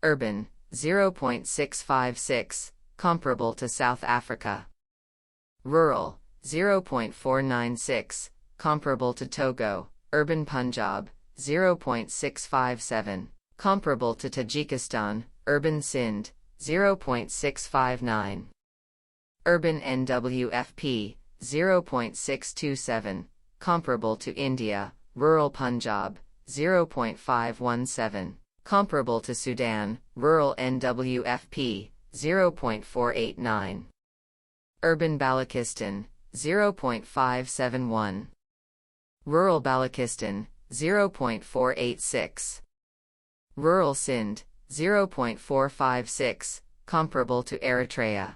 Urban, 0.656, comparable to South Africa. Rural, 0.496, comparable to Togo. Urban Punjab, 0.657, comparable to Tajikistan. Urban Sindh, 0.659. Urban NWFP, 0.627, comparable to India. Rural Punjab, 0.517, comparable to Sudan. Rural NWFP, 0.489. Urban Balochistan, 0.571. Rural Balochistan, 0.486. Rural Sindh, 0.456, comparable to Eritrea.